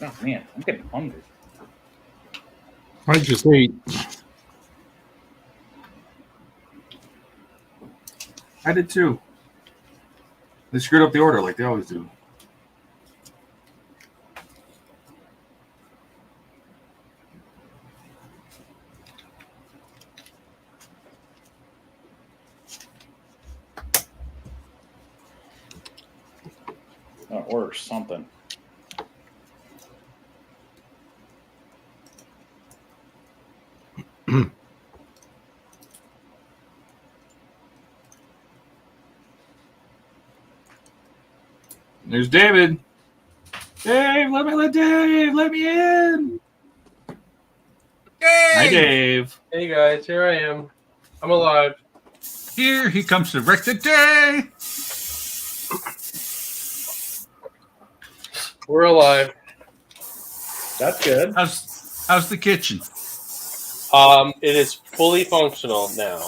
Oh man, I'm getting hungry. I just ate. I did too. They screwed up the order like they always do. Or something. There's David. Dave, let Dave let me in. Hi, Yay! Dave. Hey guys, here I am. I'm alive. Here he comes to wreck the day. We're alive. That's good. How's the kitchen? It is fully functional now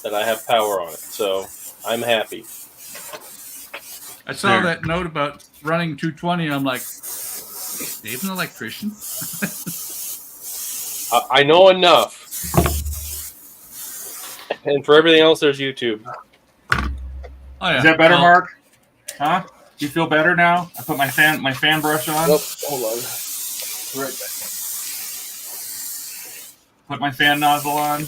that I have power on it, so I'm happy. I saw that note about running 220, and I'm like, Dave's an electrician? I know enough. And for everything else, there's YouTube. Oh, yeah. Is that better, Well, Mark? Huh? Do you feel better now? I put my fan brush on. Nope, hold on. Right back. Put my fan nozzle on.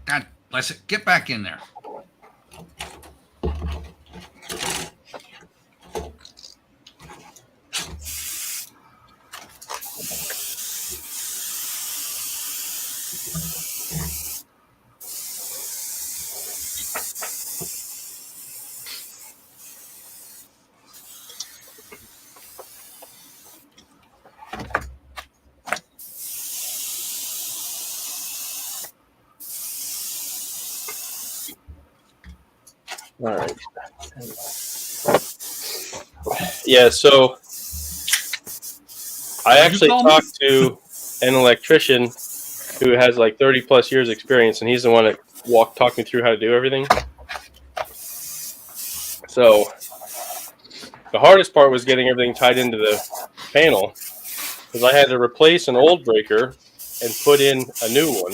God bless it. Get back in there. All right. Yeah, so I actually talked to an electrician who has like 30 plus years experience, and he's the one that talked me through how to do everything. So the hardest part was getting everything tied into the panel, because I had to replace an old breaker and put in a new one.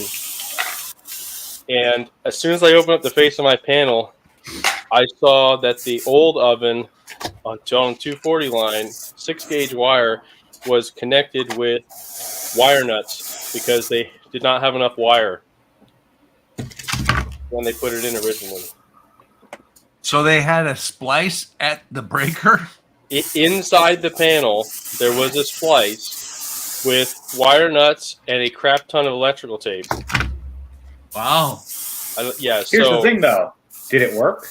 And as soon as I opened up the face of my panel, I saw that the old oven on 240 line, 6-gauge wire, was connected with wire nuts because they did not have enough wire when they put it in originally. So they had a splice at the breaker? Inside the panel, there was a splice with wire nuts and a crap ton of electrical tape. Wow. Yeah. Here's the thing, though. Did it work?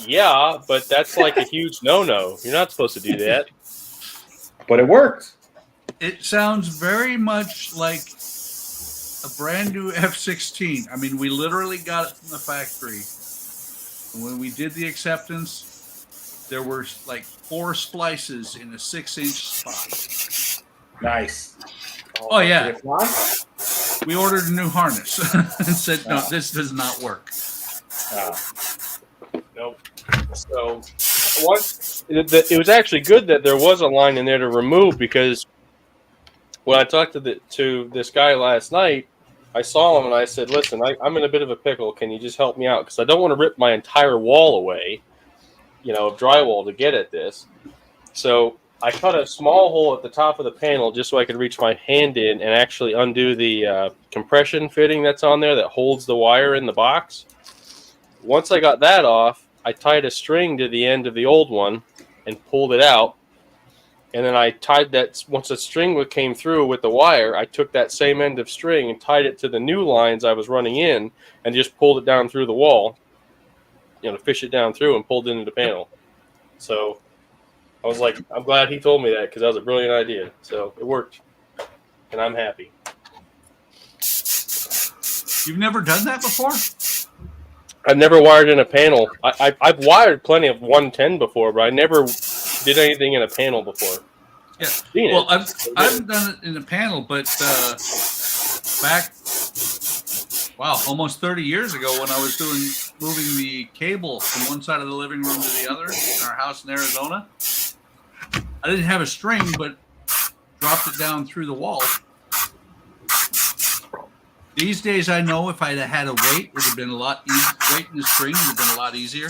Yeah, but that's like a huge no-no. You're not supposed to do that. But it worked. It sounds very much like a brand new F-16. I mean, we literally got it from the factory. And when we did the acceptance, there were like 4 splices in a 6-inch spot. Nice. Oh, yeah. Did it fly? We ordered a new harness and said, no, this does not work. Nope. So it was actually good that there was a line in there to remove, because when I talked to this guy last night, I saw him and I said, listen, I'm in a bit of a pickle. Can you just help me out? Because I don't want to rip my entire wall away, of drywall to get at this. So I cut a small hole at the top of the panel just so I could reach my hand in and actually undo the compression fitting that's on there that holds the wire in the box. Once I got that off, I tied a string to the end of the old one and pulled it out. And then I tied that, once the string came through with the wire, I took that same end of string and tied it to the new lines I was running in and just pulled it down through the wall, to fish it down through and pulled it into the panel. So I was like, I'm glad he told me that, because that was a brilliant idea. So it worked, and I'm happy. You've never done that before? I've never wired in a panel. I've wired plenty of 110 before, but I never did anything in a panel before. Yeah. Well, I've done it in a panel, but back, almost 30 years ago, when I was moving the cable from one side of the living room to the other in our house in Arizona, I didn't have a string, but dropped it down through the wall. These days, I know if I'd had a weight, it would have been a lot easier. Weight in the string would have been a lot easier.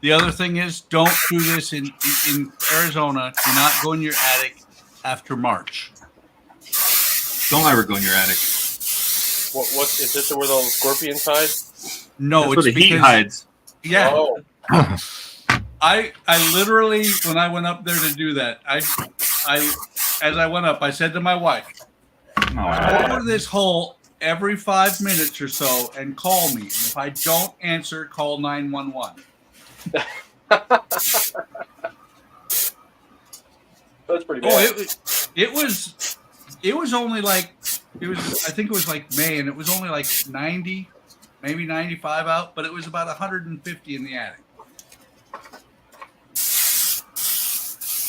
The other thing is, don't do this in Arizona. Do not go in your attic after March. Don't ever go in your attic. What is this where the scorpions hide? No, That's it's where the heat because, hides. Yeah. Oh. I literally, when I went up there to do that, as I went up, I said to my wife, "Over this hole every 5 minutes or so and call me. And if I don't answer, call 911." That's pretty bad. Oh, it was only like, I think it was like May, and it was only like 90, maybe 95 out, but it was about 150 in the attic.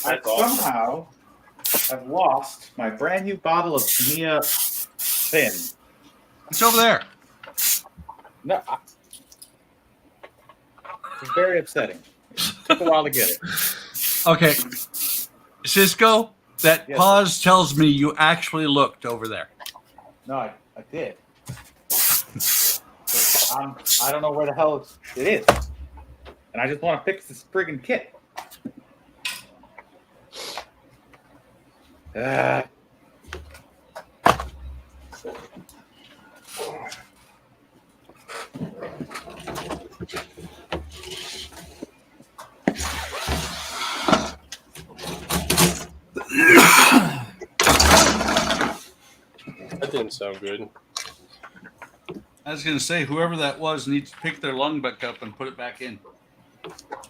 I somehow have lost my brand new bottle of Mia Thin. It's over there. No, it's very upsetting. It took a while to get it. Okay. Cisco, that Yes, pause tells me you actually looked over there. No, I did. But I don't know where the hell it is. And I just want to fix this friggin' kit. That didn't sound good. I was going to say, whoever that was needs to pick their lung back up and put it back in.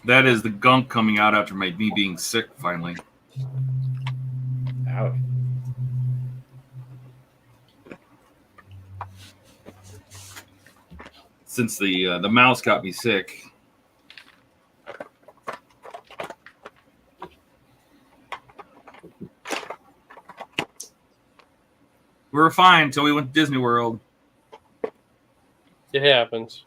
That is the gunk coming out after me being sick finally. Ouch. Since the mouse got me sick. We were fine until we went to Disney World. It happens.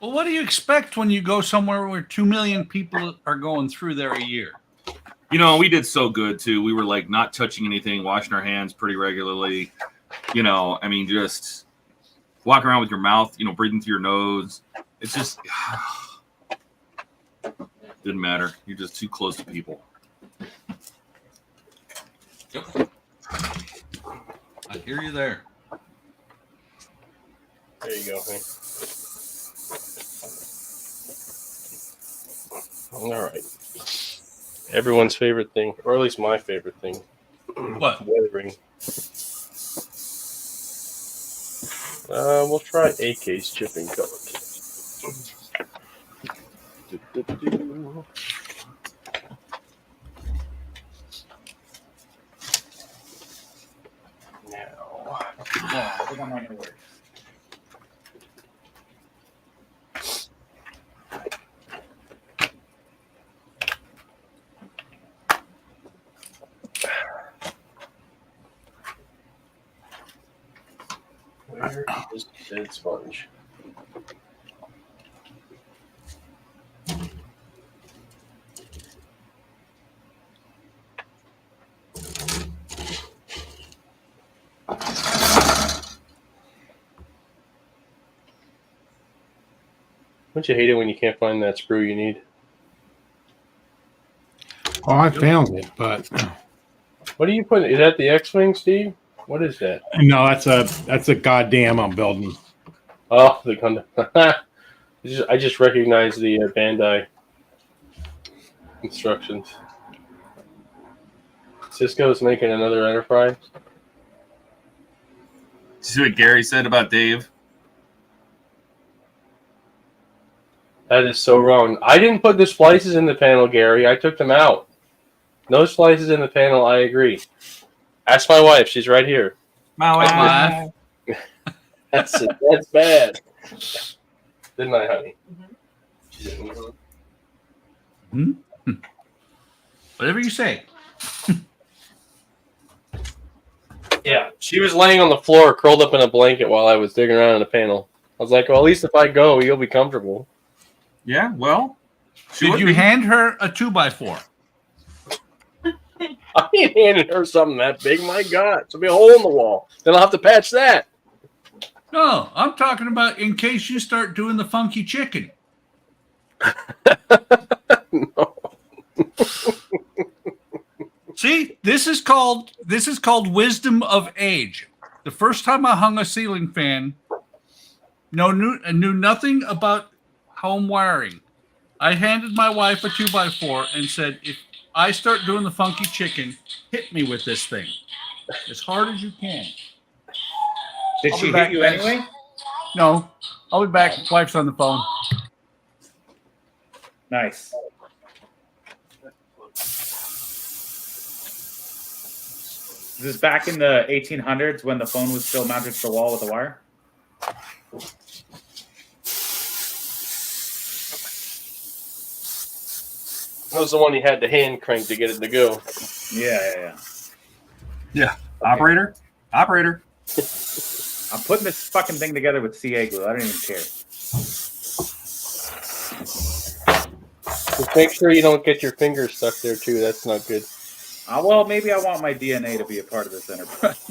Well, what do you expect when you go somewhere where 2 million people are going through there a year? We did so good too. We were like not touching anything, washing our hands pretty regularly. Just walking around with your mouth, breathing through your nose. It's just didn't matter. You're just too close to people. Yep. I hear you there. There you go. Hey. All right. Everyone's favorite thing, or at least my favorite thing. What? Weathering. We'll try AK's chipping color kit. Now, I think I'm on your word. where is the dead sponge? Don't you hate it when you can't find that screw you need? Oh, I found it, but What are you putting? Is that the X-Wing, Steve? What is that? no, that's a goddamn I'm building. Oh, the Gundam. I just recognize the Bandai instructions. Cisco's making another Enterprise. Did you see what Gary said about Dave? That is so wrong. I didn't put the splices in the panel, Gary. I took them out. No splices in the panel. I agree. Ask my wife. She's right here. My wife. That's bad. Didn't I, honey? She didn't. Whatever you say. Yeah, she was laying on the floor, curled up in a blanket while I was digging around in the panel. I was like, well, at least if I go, you'll be comfortable. Yeah, well. Did you hand her a 2x4? I ain't handing her something that big. My God, there'll be a hole in the wall. Then I'll have to patch that. No, I'm talking about in case you start doing the funky chicken. No. See, this is called wisdom of age. The first time I hung a ceiling fan, knew nothing about home wiring. I handed my wife a 2x4 and said, if I start doing the funky chicken, hit me with this thing as hard as you can. Did I'll she be back, hit you guys. anyway? No, I'll be back. Wife's on the phone. Nice. This is back in the 1800s when the phone was still mounted to the wall with a wire. That was the one you had to hand crank to get it to go. Yeah. Yeah. Operator? Operator. I'm putting this fucking thing together with CA glue. I don't even care. Just make sure you don't get your fingers stuck there, too. That's not good. Well, maybe I want my DNA to be a part of this enterprise.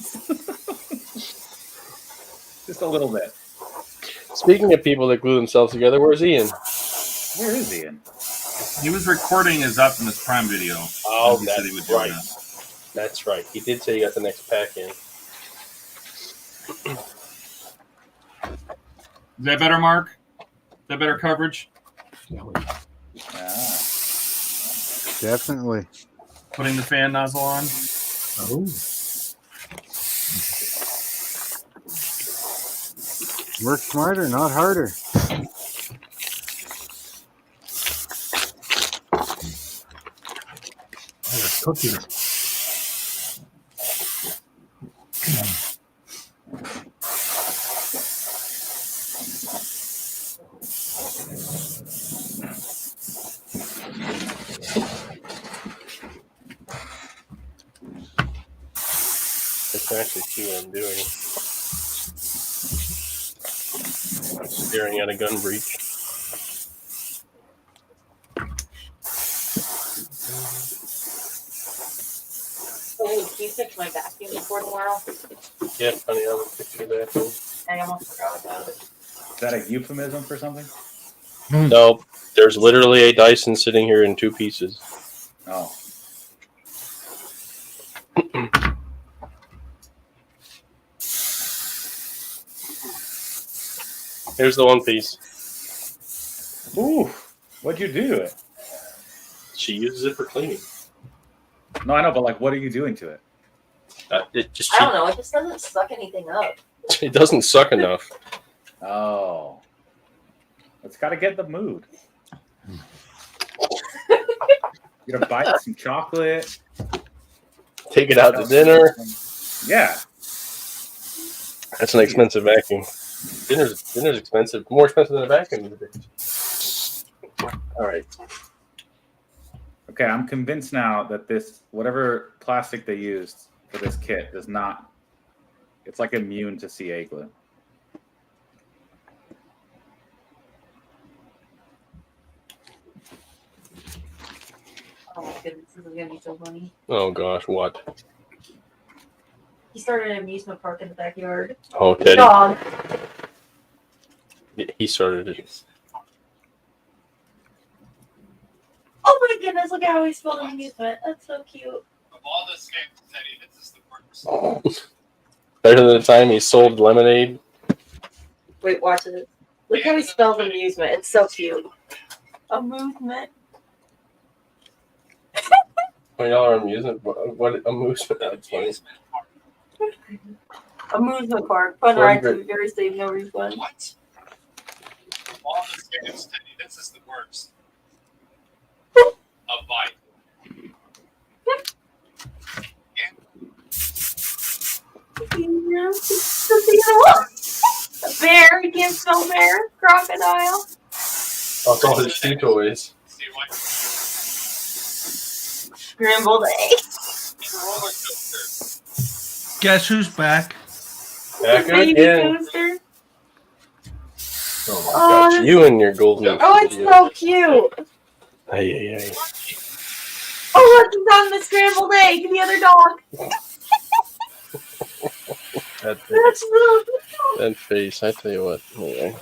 Just a little bit. Speaking of people that glue themselves together, where's Ian? Where is Ian? He was recording his Optimus Prime video. Oh, He said he would that's join right. us. That's right. He did say he got the next pack in. Is that better, Mark? Is that better coverage? Ah. Definitely. Putting the fan nozzle on? Oh, Work smarter, not harder. cooking. I can actually see what I'm doing. Staring at a gun breech. So, can you fix my vacuum before tomorrow? Yeah, honey, I'm gonna fix your bathroom. I almost forgot about it. Is that a euphemism for something? No, there's literally a Dyson sitting here in two pieces. Oh. Here's the one piece. Ooh. What'd you do to it? She uses it for cleaning. No, I know, but like, what are you doing to it? It just I don't know. It just doesn't suck anything up. It doesn't suck enough. Oh. It's got to get the mood. You're going to bite some chocolate. Take it out to dinner. Yeah. That's an expensive vacuum. Dinner's expensive. More expensive than a vacuum. All right. Okay, I'm convinced now that this, whatever plastic they used for this kit does not, it's like immune to CA glue. Oh my goodness, this is gonna be so funny. Oh gosh, what? He started an amusement park in the backyard. Oh, Teddy. Dog. He started it. Oh my goodness, look at how he spelled amusement. That's so cute. Of all the games, Teddy, this is the worst. Better than the time he sold lemonade. Wait, watch this. Look how he spells amusement. It's so cute. Amusement. $20 amusement. What amusement? That's funny. Amusement park. Fun ride to very safe, no refund. What? Of all the games, Teddy, this is the worst. A bite. A bear. He can't spell bear. Crocodile. That's all his shoe toys. See what? Scrambled eggs. Roller coaster. Guess who's back? Back Baby again. coaster. Oh my Oh, gosh, you and your golden. Oh, it's so cute. Hey. Oh, look, he's on the scrambled egg. The other dog. That's really That face, I tell you what. Anyway.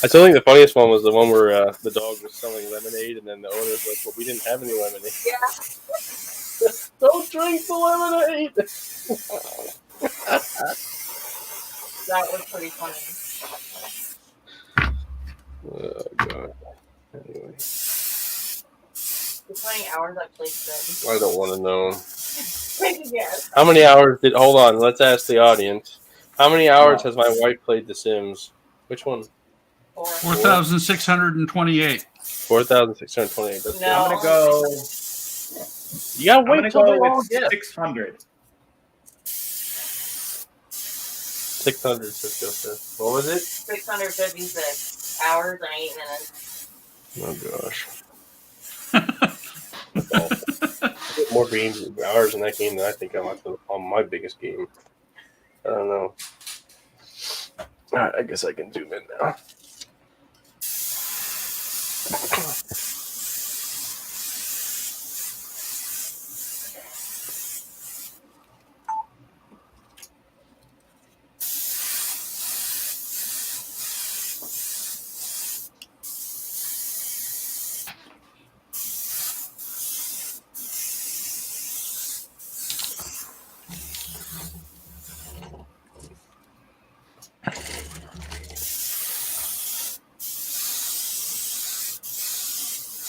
I still think the funniest one was the one where the dog was selling lemonade, and then the owner was like, "Well, we didn't have any lemonade." Yeah. Don't drink the lemonade. That was pretty funny. Oh god. Anyway, How many hours I played today? I don't want to know. Take a guess. How many hours did? Hold on, let's ask the audience. How many hours has my wife played The Sims? Which one? 4,628. 4,628. That's No. I'm going to go. You gotta I'm wait going to till go they all with get 600. 600. What was it? 656 hours and 8 minutes. Oh gosh. More games, hours in that game than I think I'm on my biggest game. I don't know. All right, I guess I can zoom in now.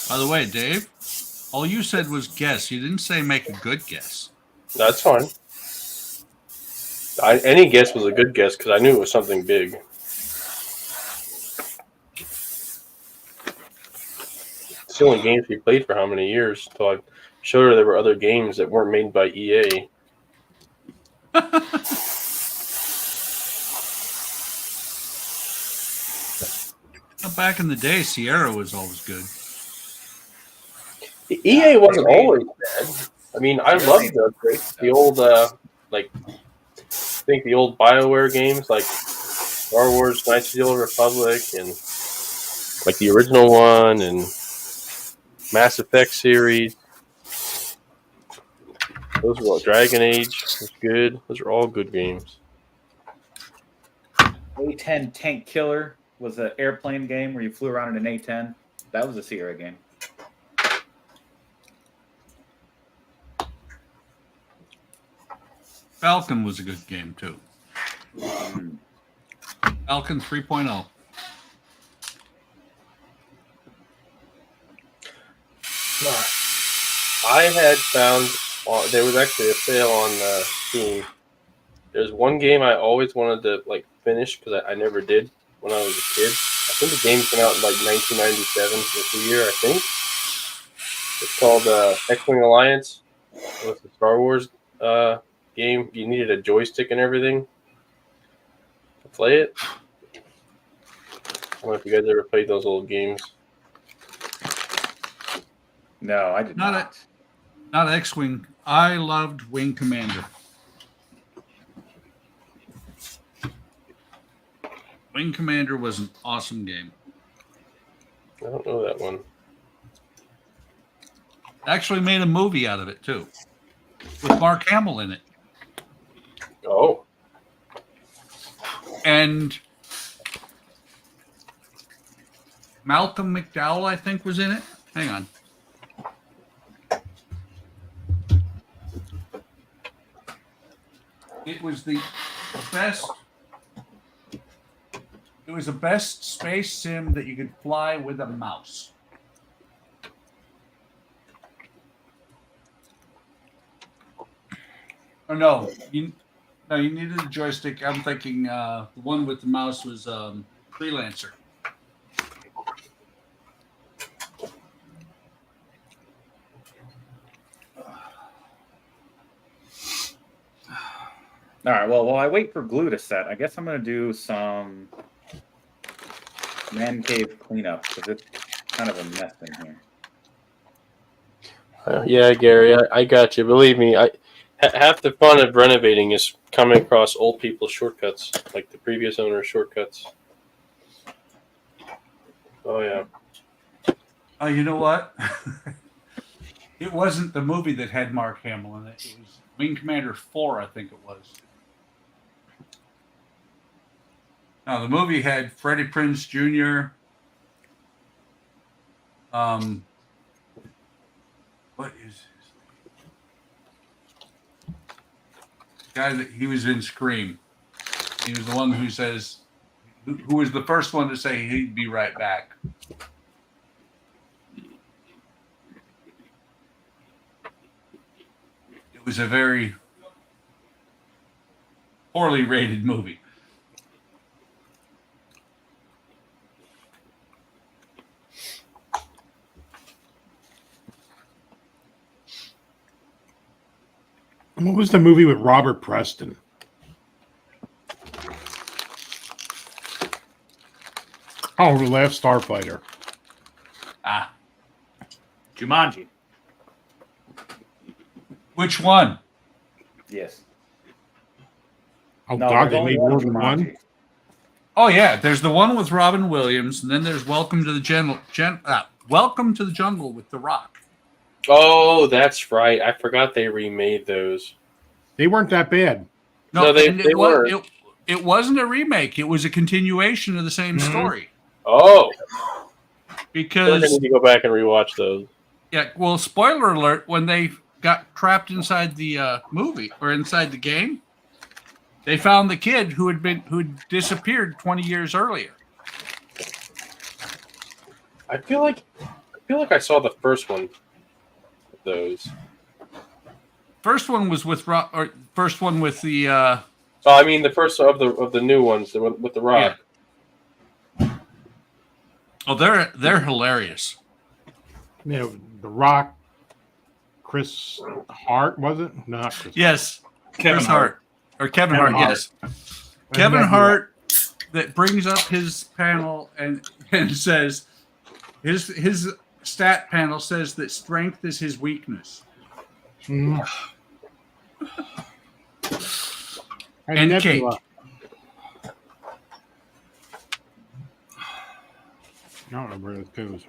By the way, Dave, all you said was guess. You didn't say make a good guess. That's fine. Any guess was a good guess because I knew it was something big. It's the only games we played for how many years? Until I showed her there were other games that weren't made by EA. Back in the day, Sierra was always good. EA wasn't always bad. I mean, I loved the old, like, I think the old BioWare games, like Star Wars Knights of the Old Republic, and like the original one, and Mass Effect series. Those were all Dragon Age was good. Those are all good games. A10 Tank Killer was an airplane game where you flew around in an A10. That was a Sierra game. Falcon was a good game, too. Falcon 3.0. I had found there was actually a sale on Steam There's one game I always wanted to like finish because I never did when I was a kid. I think the game came out in like 1997, was the year I think. It's called X-Wing Alliance. It was the Star Wars game. You needed a joystick and everything to play it. I don't know if you guys ever played those old games. No, I did not. Not X-Wing. I loved Wing Commander. Wing Commander was an awesome game. I don't know that one. Actually made a movie out of it, too. With Mark Hamill in it. Oh. And Malcolm McDowell, I think, was in it. Hang on. It was the best. It was the best space sim that you could fly with a mouse. Oh no, you needed a joystick. I'm thinking the one with the mouse was Freelancer. All right. Well, while I wait for glue to set, I guess I'm going to do some man cave cleanup because it's kind of a mess in here. Yeah, Gary, I got you. Believe me, half the fun of renovating is coming across old people's shortcuts, like the previous owner's shortcuts. Oh, yeah. Oh, you know what? It wasn't the movie that had Mark Hamill in it. It was Wing Commander 4, I think it was. Now, the movie had Freddie Prinze Jr. What is his name? Guy that he was in Scream. He was the one who says, who was the first one to say he'd be right back. It was a very poorly rated movie. What was the movie with Robert Preston? Oh, The Last Starfighter. Ah, Jumanji. which one? Yes. Oh, No, God, there's they only made one more than Jumanji. one? Oh yeah, there's the one with Robin Williams, and then there's Welcome to the Welcome to the Jungle with The Rock. Oh, that's right. I forgot they remade those. They weren't that bad. No, they were. It wasn't a remake. It was a continuation of the same story. Oh, I Because need to go back and rewatch those. yeah, well, spoiler alert: when they got trapped inside the movie or inside the game, they found the kid who'd disappeared 20 years earlier. I feel like I saw the first one of those. First one was with first one with the. Oh, I mean the first of the new ones with the Rock. Yeah. Oh, they're hilarious. You know, The Rock, Chris Hart, was it? Not Chris. Yes, Kevin Chris Hart or Kevin Hart. Yes, Kevin Hart that brings up his panel and says his stat panel says that strength is his weakness. Mhm. And cake. Nebula. I don't remember where it goes.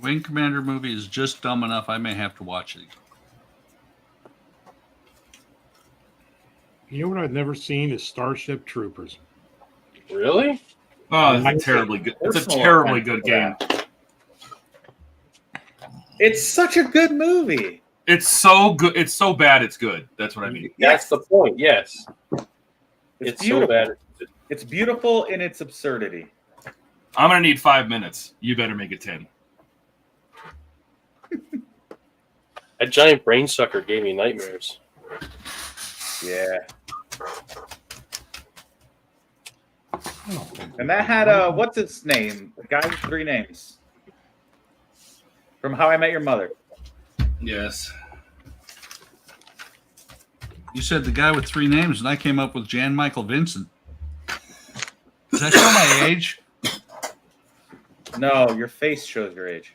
Wing Commander movie is just dumb enough. I may have to watch it. You know what I've never seen is Starship Troopers. Really? Oh, it's terribly good. It's a Personal terribly offense good for game. that. It's such a good movie. It's so good. It's so bad. It's good. That's what I mean. That's the point. Yes. It's so beautiful. bad. It's beautiful in its absurdity. I'm gonna need 5 minutes. You better make it 10. That giant brain sucker gave me nightmares. Yeah. And that had what's its name? The guy with 3 names. From How I Met Your Mother. Yes. You said the guy with 3 names, and I came up with Jan Michael Vincent. Does that show my age? No, your face shows your age.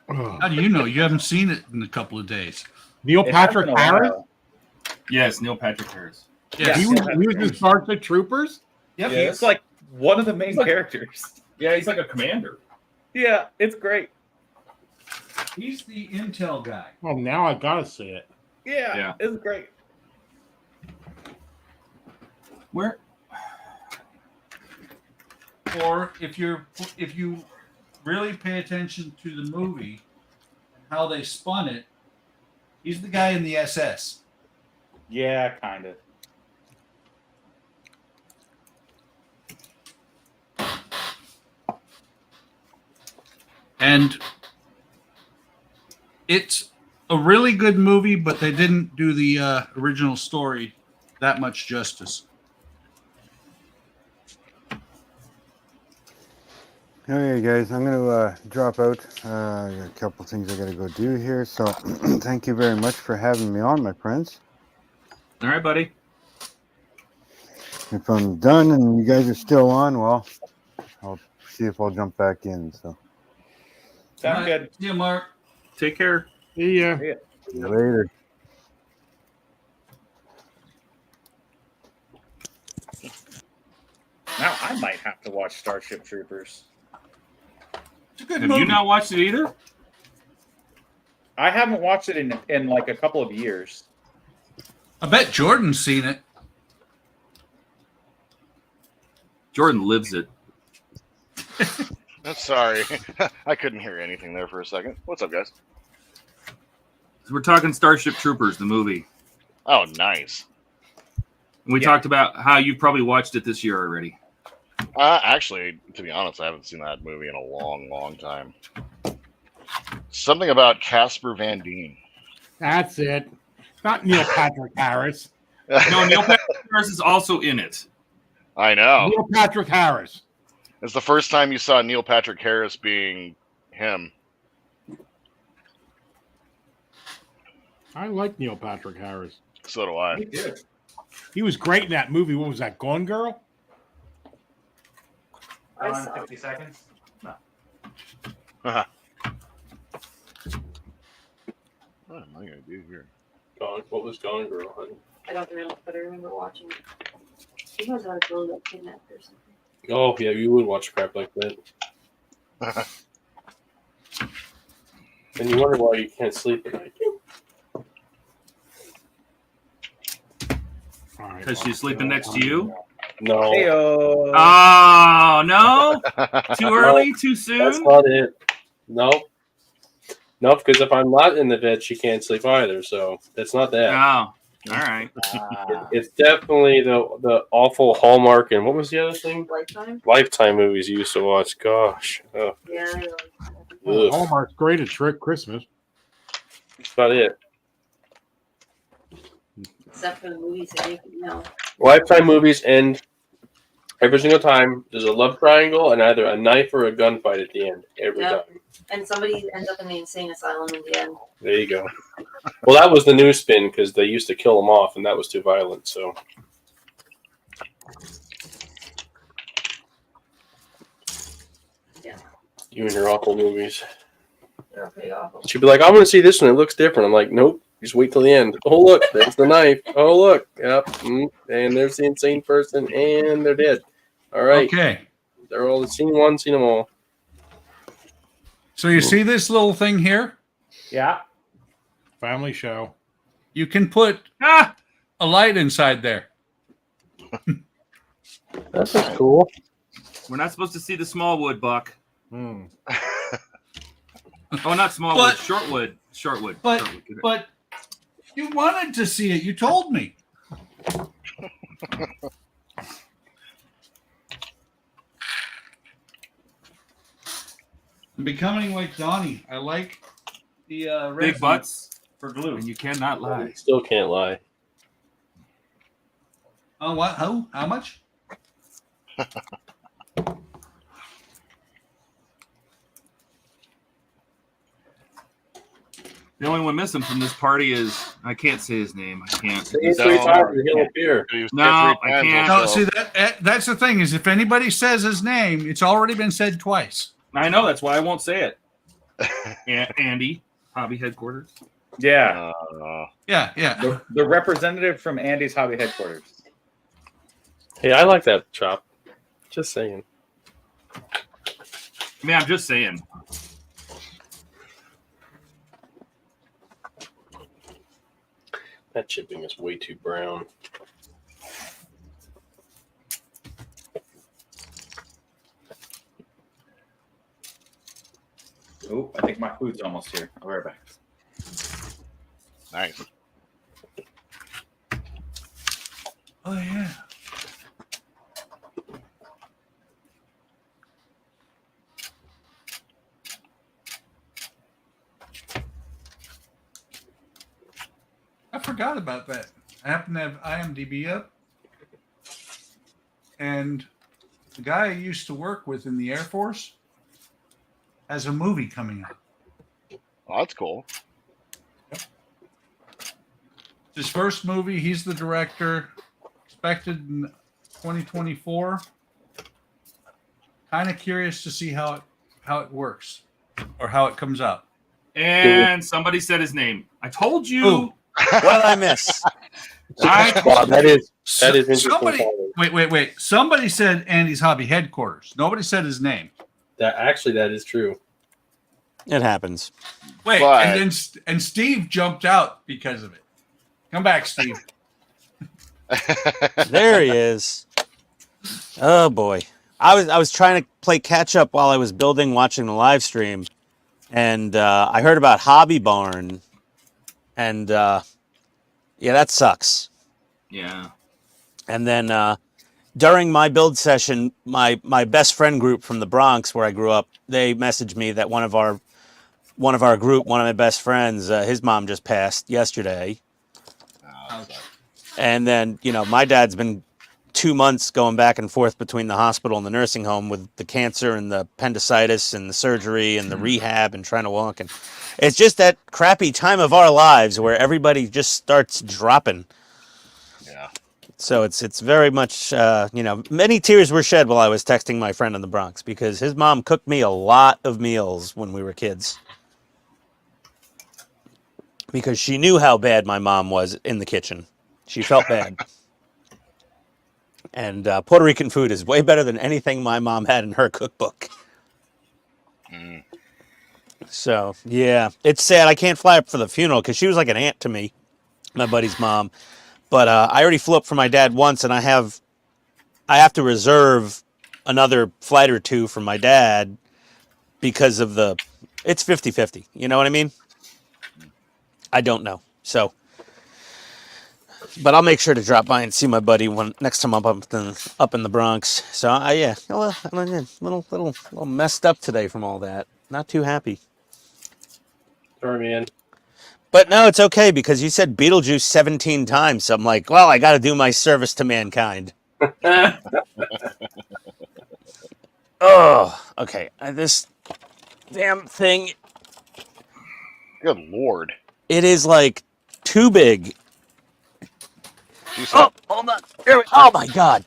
How do you know? You haven't seen it in a couple of days. Neil It has Patrick been a Harris? while. Yes, Neil Patrick Harris. Yes. He was in Starship Troopers? Yep, Yes. he's like one of the main He's like- characters. Yeah, he's like a commander. Yeah, it's great. He's the intel guy. Well, now I gotta see it. Yeah, it's great. Where? Or if you really pay attention to the movie and how they spun it, he's the guy in the SS. Yeah, kind of. And it's a really good movie, but they didn't do the original story that much justice. Okay, guys, I'm going to drop out. I got a couple things I got to go do here. So thank you very much for having me on, my friends. All right, buddy. If I'm done and you guys are still on, well, I'll see if I'll jump back in. So Sounds good. See you, Mark. Take care. See ya. see you later. Now I might have to watch Starship Troopers. It's a good Have movie. you not watched it either? I haven't watched it in like a couple of years. I bet Jordan's seen it. Jordan lives it. I'm sorry. I couldn't hear anything there for a second. What's up, guys? We're talking Starship Troopers, the movie. Oh, nice. And we talked about how you probably watched it this year already. Actually, to be honest, I haven't seen that movie in a long, long time. Something about Casper Van Dien. That's it. Not Neil Patrick Harris. No, Neil Patrick Harris is also in it. I know. Neil Patrick Harris. It's the first time you saw Neil Patrick Harris being him. I like Neil Patrick Harris. So do I. He was great in that movie. What was that, Gone Girl? I saw it. 50 seconds? What am I going to do here? What was Gone Girl, honey? I don't remember, but I remember watching it. He knows how to build up kidnapped or something. Oh, yeah, you would watch crap like that. And you wonder why you can't sleep at night. All right, Because she's sleeping next to you? No, Heyo. Oh, no? Too early? Too that's soon? not it. Nope. Nope, because if I'm not in the bed, she can't sleep either, so that's not that. Oh, all right. It's definitely the awful Hallmark and what was the other thing? Lifetime? Lifetime movies you used to watch. Gosh. Oh, Yeah, I know. Well, ugh. Hallmark's great at Trick Christmas. That's about it. Except for the movies that make you know. Lifetime movies end every single time. There's a love triangle and either a knife or a gunfight at the end. Every Yep. time. And somebody ends up in the insane asylum in the end. There you go. Well, that was the new spin because they used to kill them off, and that was too violent. So, Yeah. you and your awful movies. They're pretty awful. She'd be like, "I want to see this one. It looks different." I'm like, "Nope. Just wait till the end." Oh look, there's the knife. Oh look, yep. And there's the insane person, and they're dead. All right, Okay. they're all seen one, seen them all. So you see this little thing here? Yeah. Family show. You can put a light inside there. That's cool. We're not supposed to see the small wood, Buck. Hmm. Oh, not small wood, short wood. Short wood. But Short wood. but you wanted to see it. You told me. I'm becoming like Donnie. I like the Big resin butts, for glue. and you cannot lie. Still can't lie. Oh, what? How much? The only one missing from this party is I can't say his name. I can't. Say it 3 times and he'll appear. No, I can't. No, see that's the thing is if anybody says his name, it's already been said twice. I know that's why I won't say it. Andy, hobby headquarters. Yeah. Yeah. The representative from Andy's hobby headquarters. Hey, I like that chop. Just saying. I mean, I'm just saying. That chipping is way too brown. Oh, I think my food's almost here. I'll be right back. Nice. Oh yeah. I forgot about that. I happen to have IMDb up, and the guy I used to work with in the Air Force has a movie coming out. Oh, that's cool. His first movie, he's the director, expected in 2024. Kind of curious to see how it works or how it comes out. And somebody said his name. I told you. Ooh. What did I miss? That is interesting. Somebody, wait. Somebody said Andy's hobby headquarters. Nobody said his name. That is true. It happens. Wait, But- and Steve jumped out because of it. Come back, Steve. There he is. Oh boy. I was trying to play catch up while I was building, watching the live stream, and I heard about Hobby Barn, and yeah, that sucks. Yeah. And then during my build session, my best friend group from the Bronx, where I grew up, they messaged me that one of our group, one of my best friends, his mom just passed yesterday. And then, my dad's been 2 months going back and forth between the hospital and the nursing home with the cancer and the appendicitis and the surgery and the rehab and trying to walk. And it's just that crappy time of our lives where everybody just starts dropping. Yeah. So it's very much, many tears were shed while I was texting my friend in the Bronx because his mom cooked me a lot of meals when we were kids. Because she knew how bad my mom was in the kitchen. She felt bad. And Puerto Rican food is way better than anything my mom had in her cookbook. Mm. So, yeah, it's sad. I can't fly up for the funeral because she was like an aunt to me, my buddy's mom. But I already flew up for my dad once, and I have to reserve another flight or two for my dad because of it's 50-50. You know what I mean? I don't know. So, but I'll make sure to drop by and see my buddy next time I'm up in the Bronx. So, yeah, well, I'm a little messed up today from all that. Not too happy. Sorry, man. But no, it's okay because you said Beetlejuice 17 times. So I'm like, well, I got to do my service to mankind. Oh, okay. This damn thing. Good Lord. It is like too big. You Oh, hold on. Oh my God.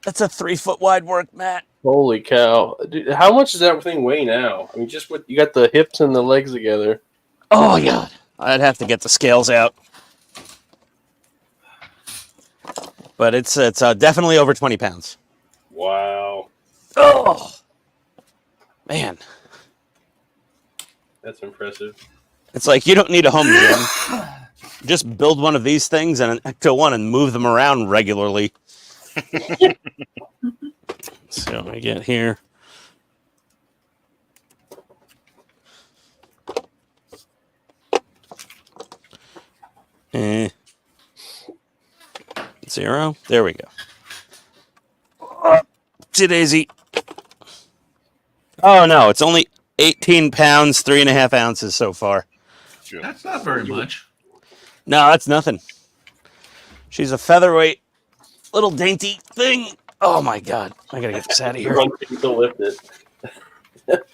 That's a 3-foot wide work mat. Holy cow. Dude, how much does that thing weigh now? I mean, just what you got the hips and the legs together. Oh my God. I'd have to get the scales out. But it's definitely over 20 pounds. Wow. Oh. Man, That's impressive. it's like you don't need a home gym. Just build one of these things and an Ecto One and move them around regularly. So I get here. Zero. There we go. Oopsie daisy. Oh no, it's only 18 pounds, 3.5 ounces so far. That's not very much. No, that's nothing. She's a featherweight, little dainty thing. Oh my god, I gotta get this out of here. Run to lift it.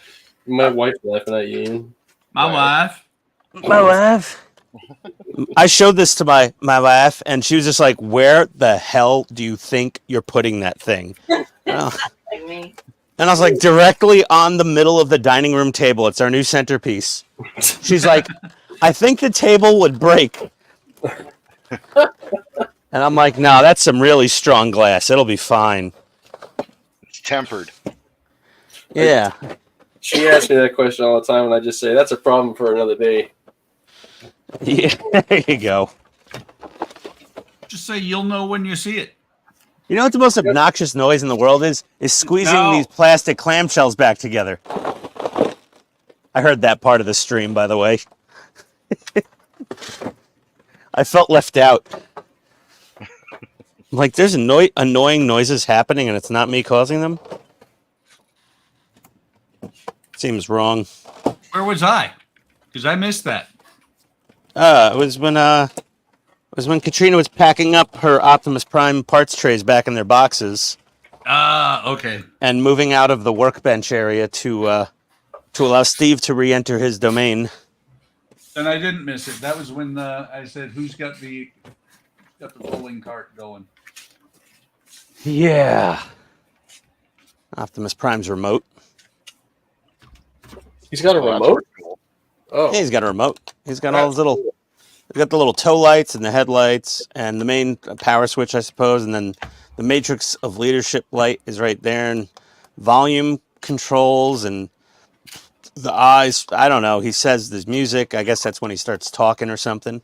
My wife laughing at you. Ian. My wife. My wife. I showed this to my wife, and she was just like, "Where the hell do you think you're putting that thing?" Oh. Like me. And I was like, directly on the middle of the dining room table. It's our new centerpiece. She's like, I think the table would break. And I'm like, no, that's some really strong glass. It'll be fine. It's tempered. Yeah. She asks me that question all the time, and I just say, that's a problem for another day. Yeah, there you go. Just say you'll know when you see it. You know what the most obnoxious noise in the world is? Is squeezing these plastic clamshells back together. I heard that part of the stream, by the way. I felt left out. Like, there's annoying noises happening, and it's not me causing them? Seems wrong. Where was I? Because I missed that. It was when Katrina was packing up her Optimus Prime parts trays back in their boxes. Okay. And moving out of the workbench area to allow Steve to re-enter his domain. And I didn't miss it. That was when I said, "Who's got the bowling cart going?" Yeah. Optimus Prime's remote. He's got a remote? Oh. Yeah, he's got a remote. He's got all his little... He's got the little tow lights and the headlights and the main power switch, I suppose, and then the matrix of leadership light is right there, and volume controls and the eyes. I don't know. He says there's music. I guess that's when he starts talking or something.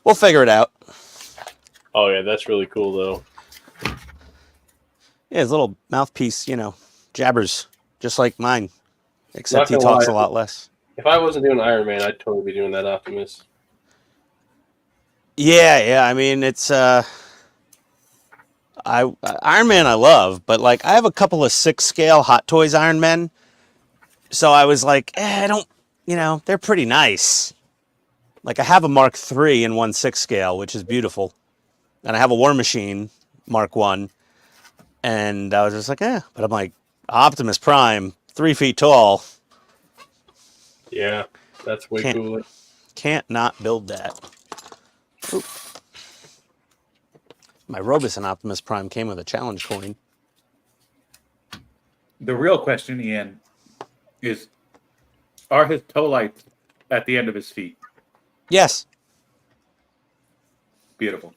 We'll figure it out. Oh, yeah, that's really cool, though. Yeah, his little mouthpiece, jabbers, just like mine, except he talks a lot less. If I wasn't doing Iron Man, I'd totally be doing that Optimus. Yeah. I mean, it's Iron Man I love, but like I have a couple of 6-scale Hot Toys Iron Men, so I was like, I don't, they're pretty nice. Like I have a Mark III in 1 6-scale, which is beautiful, and I have a War Machine Mark I, and I was just like, but I'm like Optimus Prime, 3 feet tall. Yeah, that's way cooler. Can't not build that. Oop. My Roboson Optimus Prime came with a challenge coin. The real question, Ian, is: are his toe lights at the end of his feet? Yes. Beautiful.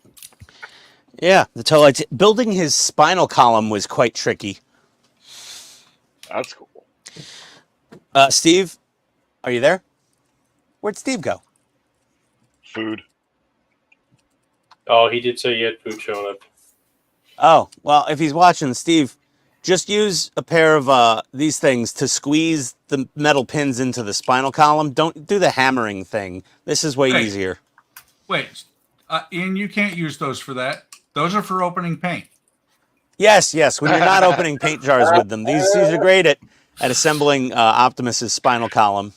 Yeah, the toe lights. Building his spinal column was quite tricky. That's cool. Steve, are you there? Where'd Steve go? Food. Oh, he did say you had food showing up. Oh, well, if he's watching, Steve, just use a pair of these things to squeeze the metal pins into the spinal column. Don't do the hammering thing. This is way easier. Wait, Ian, you can't use those for that. Those are for opening paint. Yes. When you're not opening paint jars with them, these are great at assembling Optimus's spinal column,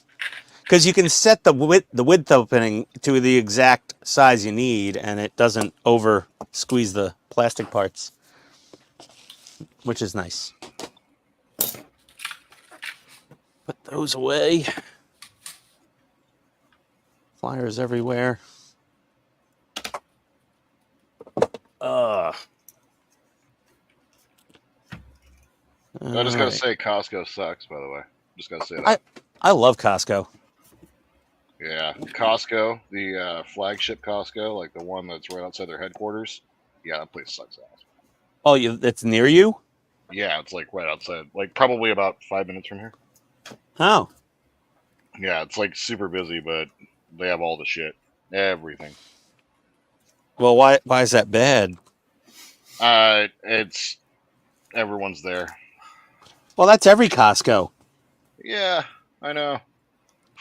because you can set the width opening to the exact size you need, and it doesn't over squeeze the plastic parts, which is nice. Put those away. Flyers everywhere. I just gotta say, Costco sucks. By the way, just gotta say that. I love Costco. Yeah, Costco, the flagship Costco, like the one that's right outside their headquarters. Yeah, that place sucks ass. Oh, it's near you? Yeah, it's like right outside, like probably about 5 minutes from here. Oh, Yeah, it's like super busy, but they have all the shit, everything. well, why is that bad? It's everyone's there. Well, that's every Costco. Yeah, I know.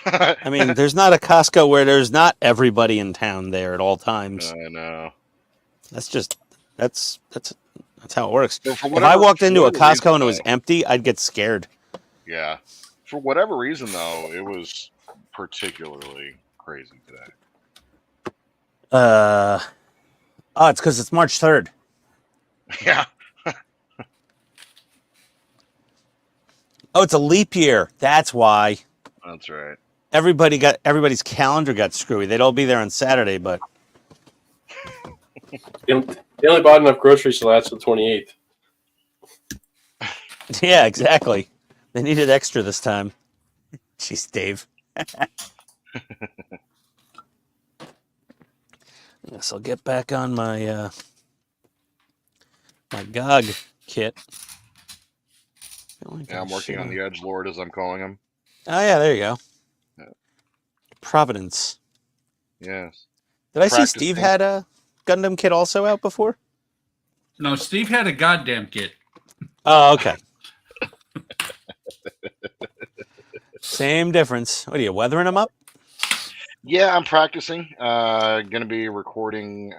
I mean, there's not a Costco where there's not everybody in town there at all times. I know. That's how it works. So for If I walked for into a whatever Costco reason, and it was though- empty, I'd get scared. yeah, for whatever reason though, it was particularly crazy today. Oh, it's because it's March 3rd. Yeah, Oh, it's a leap year. That's why. that's right. Everybody's calendar got screwy. They'd all be there on Saturday, but They only bought enough groceries to last till the 28th. yeah, exactly. They needed extra this time. Jeez, Dave. Guess I'll get back on my my GOG kit. Yeah, I'm working on the Edgelord, as I'm calling him. Oh yeah, there you go. Yeah. Providence. Yes. Did I see Practicing. Steve had a Gundam kit also out before? No, Steve had a goddamn kit. Oh, okay. Same difference. What are you, weathering them up? Yeah, I'm practicing. Gonna be recording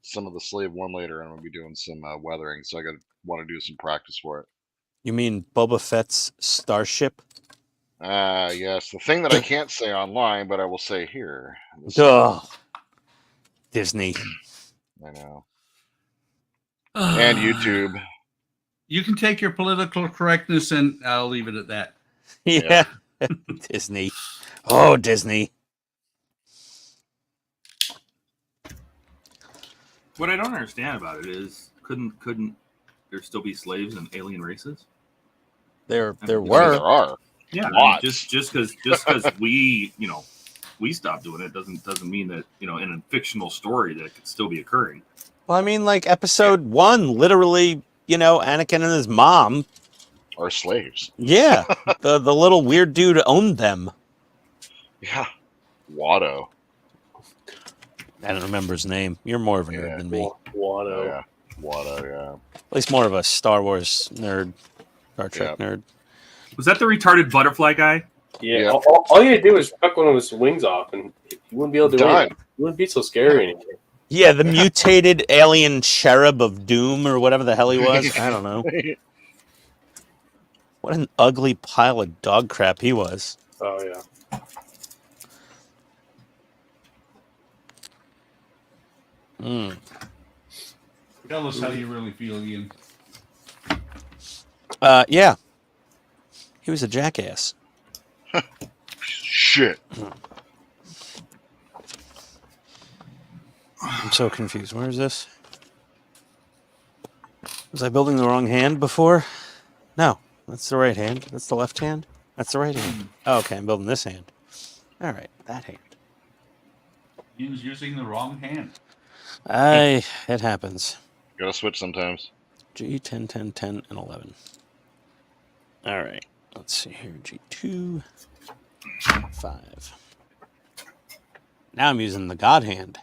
some of the Slave 1 later, and I'm gonna be doing some weathering, so I want to do some practice for it. You mean Boba Fett's starship? Yes, the thing that I can't say online, but I will say here. Ugh. Disney. I know. And YouTube. You can take your political correctness, and I'll leave it at that. Yeah. Disney. Oh, Disney. What I don't understand about it is, couldn't there still be slaves in alien races? There I mean, were. there are. Yeah, I mean, Lots. just because we we stopped doing it doesn't mean that in a fictional story that it could still be occurring. Well, I mean, like episode 1, literally, Anakin and his mom. Are slaves. Yeah. the little weird dude owned them. Yeah. Watto. I don't remember his name. You're more of a nerd than me. Watto. Yeah. Watto, yeah. At least more of a Star Wars nerd. Star Trek nerd. Was that the retarded butterfly guy? Yeah. Yeah. All you had to do was cut one of his wings off, and you wouldn't be able to do Done. anything. You wouldn't be so scary anymore. Yeah, the mutated alien cherub of doom or whatever the hell he was. I don't know. What an ugly pile of dog crap he was. Oh yeah. Mm. Tell us how you really feel, Ian. Yeah. He was a jackass. Shit. I'm so confused. Where is this? Was I building the wrong hand before? No, that's the right hand. That's the left hand. That's the right hand. Oh, okay, I'm building this hand. All right, that hand. Ian's using the wrong hand. It happens. Gotta switch sometimes. G, 10, 10, 10, and 11. All right, let's see here. G2, 5. Now I'm using the God hand.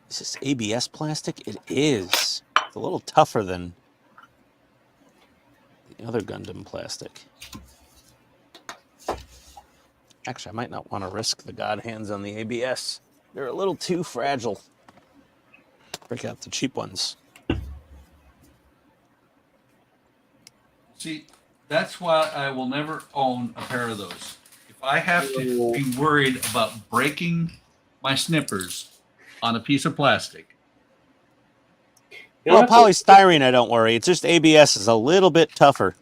Is this ABS plastic? It is. It's a little tougher than the other Gundam plastic. Actually, I might not want to risk the God hands on the ABS. They're a little too fragile. Break out the cheap ones. See, that's why I will never own a pair of those. If I have to be worried about breaking my snippers on a piece of plastic. Well, polystyrene, I don't worry. It's just ABS is a little bit tougher.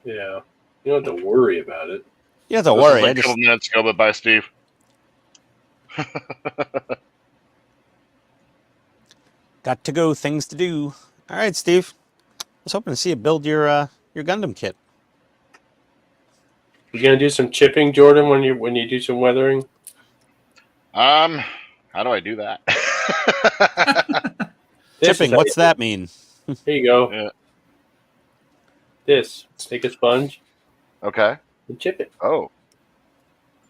Yeah. You don't have to worry about it. You don't have to This worry. is like I a just couple minutes ago, but bye, Steve. got to go. Things to do. All right, Steve. I was hoping to see you build your Gundam kit. You gonna do some chipping, Jordan, when you do some weathering? How do I do that? Chipping. What's that mean? There you go. Yeah. This. Take a sponge Okay. and chip it. Oh,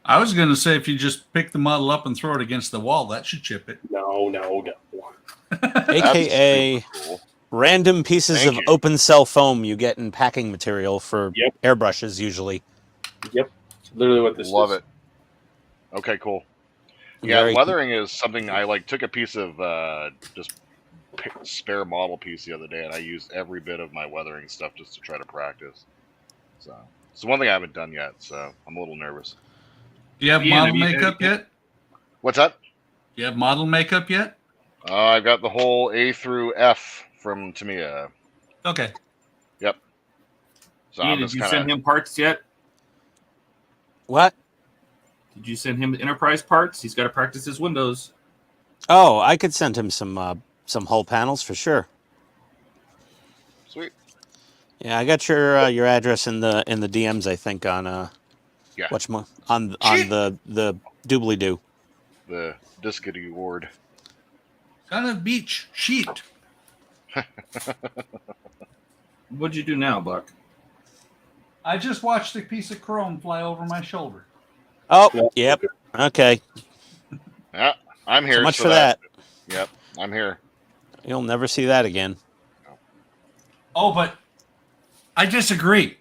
I was going to say if you just pick the model up and throw it against the wall, that should chip it. No. AKA super cool. random pieces Thank of you. open cell foam you get in packing material for Yep. airbrushes usually. Yep. Literally what this Love is. it. Okay, cool. Yeah, Very- weathering is something I like. Took a piece of just spare model piece the other day, and I used every bit of my weathering stuff just to try to practice. So it's one thing I haven't done yet, so I'm a little nervous. Do you have Ian, model have you- makeup yet? What's that? Do you have model makeup yet? I've got the whole A through F from Tamiya. Okay. Yep. So Ian, I'm did just you kind send of. him parts yet? What? Did you send him enterprise parts? He's got to practice his windows. Oh, I could send him some hull panels for sure. Sweet. Yeah, I got your address in the DMs. I think on Yeah. on the doobly doo. The Discity Ward. Kind of beach sheet. What'd you do now, Buck? I just watched a piece of chrome fly over my shoulder. Oh, yep. Okay. Yeah, I'm here. So much for that. Yep, I'm here. You'll never see that again. Oh, but I disagree.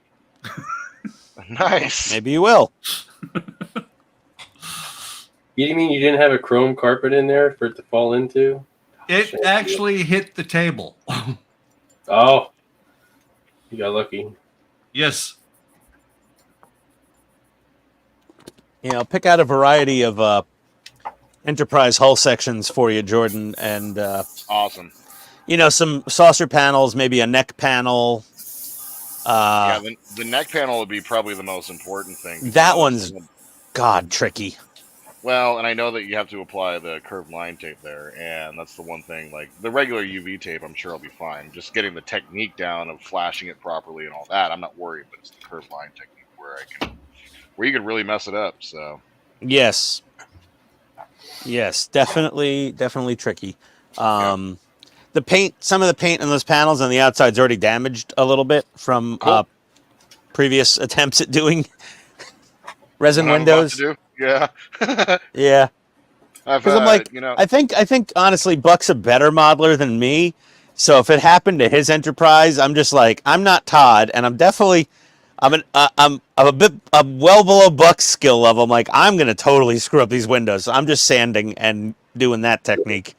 Nice. Maybe you will. You mean you didn't have a chrome carpet in there for it to fall into? It actually hit the table. Oh. You got lucky. Yes. You know, pick out a variety of enterprise hull sections for you, Jordan, and Awesome. you know, some saucer panels, maybe a neck panel. Yeah, the neck panel would be probably the most important thing. That one's God tricky. Well, and I know that you have to apply the curved line tape there, and that's the one thing. Like the regular UV tape, I'm sure I'll be fine. Just getting the technique down of flashing it properly and all that, I'm not worried. But it's the curved line technique where you could really mess it up. So Yes, definitely tricky. The paint, some of the paint in those panels on the outside is already damaged a little bit from Cool. previous attempts at doing resin what I'm about windows. to do. Yeah. Yeah, Because I'm like, you know, I think honestly, Buck's a better modeler than me. So if it happened to his enterprise, I'm just like, I'm not Todd, and I'm well below Buck's skill level. I'm like, I'm gonna totally screw up these windows. So I'm just sanding and doing that technique.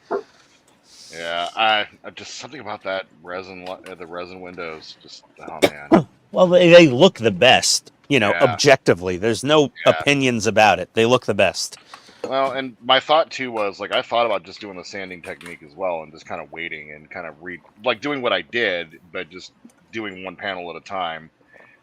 yeah, I just something about that resin, the resin windows. Just oh man. Well, they look the best, you know, Yeah. objectively. There's no opinions about it. They look the best. Well, and my thought too was like I thought about just doing the sanding technique as well, and just kind of waiting and kind of like doing what I did, but just doing one panel at a time.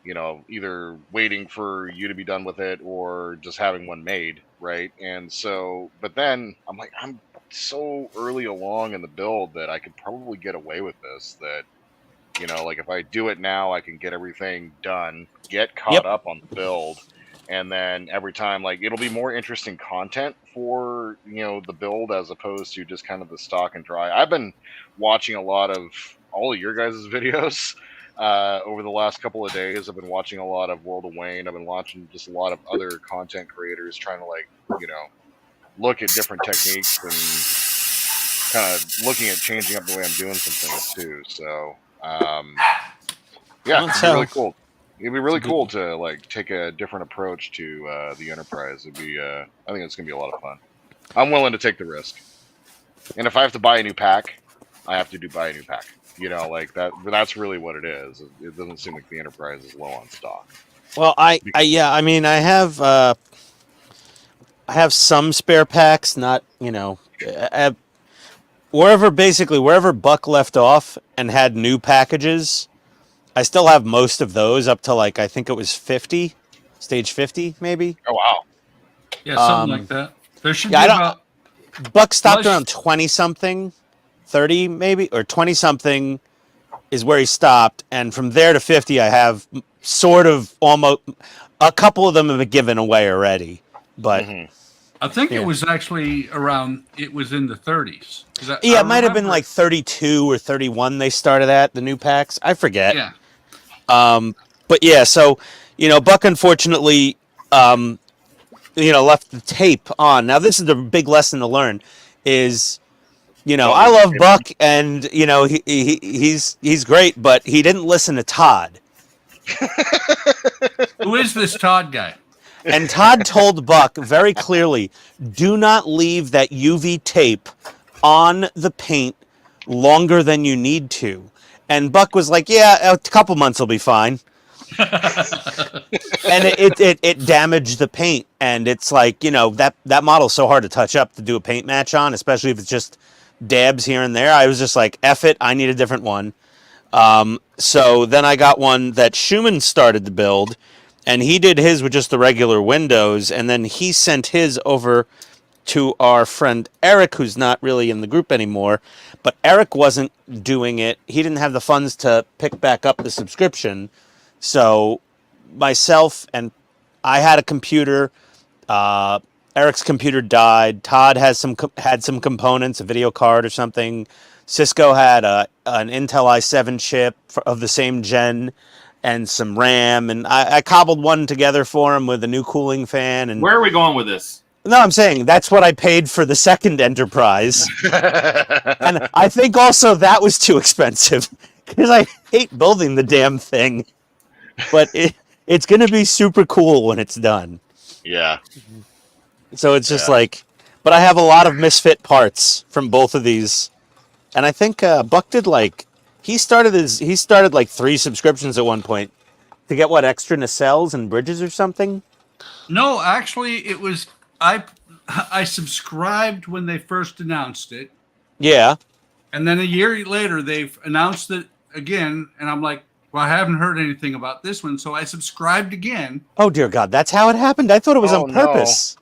You know, either waiting for you to be done with it or just having one made, right? And so, but then I'm like, I'm so early along in the build that I could probably get away with this. That, you know, like if I do it now, I can get everything done, get caught up on the build, and then every time, like, it'll be more interesting content for, you know, the build as opposed to just kind of the stock and dry. I've been watching a lot of all of your guys' videos over the last couple of days. I've been watching a lot of World of Wayne. I've been watching just a lot of other content creators trying to, like, you know, look at different techniques and kind of looking at changing up the way I'm doing some things too. So, yeah, it'd be really cool. It'd be really cool to like take a different approach to the Enterprise. It'd be, I think it's gonna be a lot of fun. I'm willing to take the risk, and if I have to buy a new pack, I have to buy a new pack. You know, like that. That's really what it is. It doesn't seem like the Enterprise is low on stock. Well, I mean, I have some spare packs. Not, you know, wherever Buck left off and had new packages. I still have most of those up to, like, I think it was 50, stage 50, maybe. Oh wow! Yeah, something like that. There should be I don't- about. Buck stopped Unless- around 20 something, 30 maybe, or 20 something is where he stopped, and from there to 50, I have sort of almost a couple of them have been given away already, but. I think Yeah. it was actually around. It was in the 30s. Yeah, it might have been remember- like 32 or 31 they started at, the new packs. I forget. Yeah. But yeah, so Buck unfortunately, left the tape on. Now this is the big lesson to learn: is I love Buck, and he's great, but he didn't listen to Todd. Who is this Todd guy? And Todd told Buck very clearly, do not leave that UV tape on the paint longer than you need to. And Buck was like, yeah, a couple months will be fine. And it damaged the paint. And it's like, that model's so hard to touch up to do a paint match on, especially if it's just dabs here and there. I was just like, F it, I need a different one. So then I got one that Schumann started to build, and he did his with just the regular windows, and then he sent his over to our friend Eric, who's not really in the group anymore. But Eric wasn't doing it. He didn't have the funds to pick back up the subscription. So myself and I had a computer. Eric's computer died. Todd had some components, a video card or something. Cisco had an Intel i7 chip of the same gen and some RAM, and I cobbled one together for him with a new cooling fan. And where are we going with this? No, I'm saying that's what I paid for the second Enterprise. And I think also that was too expensive because I hate building the damn thing. But it's going to be super cool when it's done. Yeah. So it's just but I have a lot of misfit parts from both of these. And I think Buck did he started 3 subscriptions at one point to get extra nacelles and bridges or something. No, actually, it was I subscribed when they first announced it. Yeah. And then a year later, they've announced it again, and I'm like, well, I haven't heard anything about this one, so I subscribed again. Oh dear God, that's how it happened. I thought it was on purpose.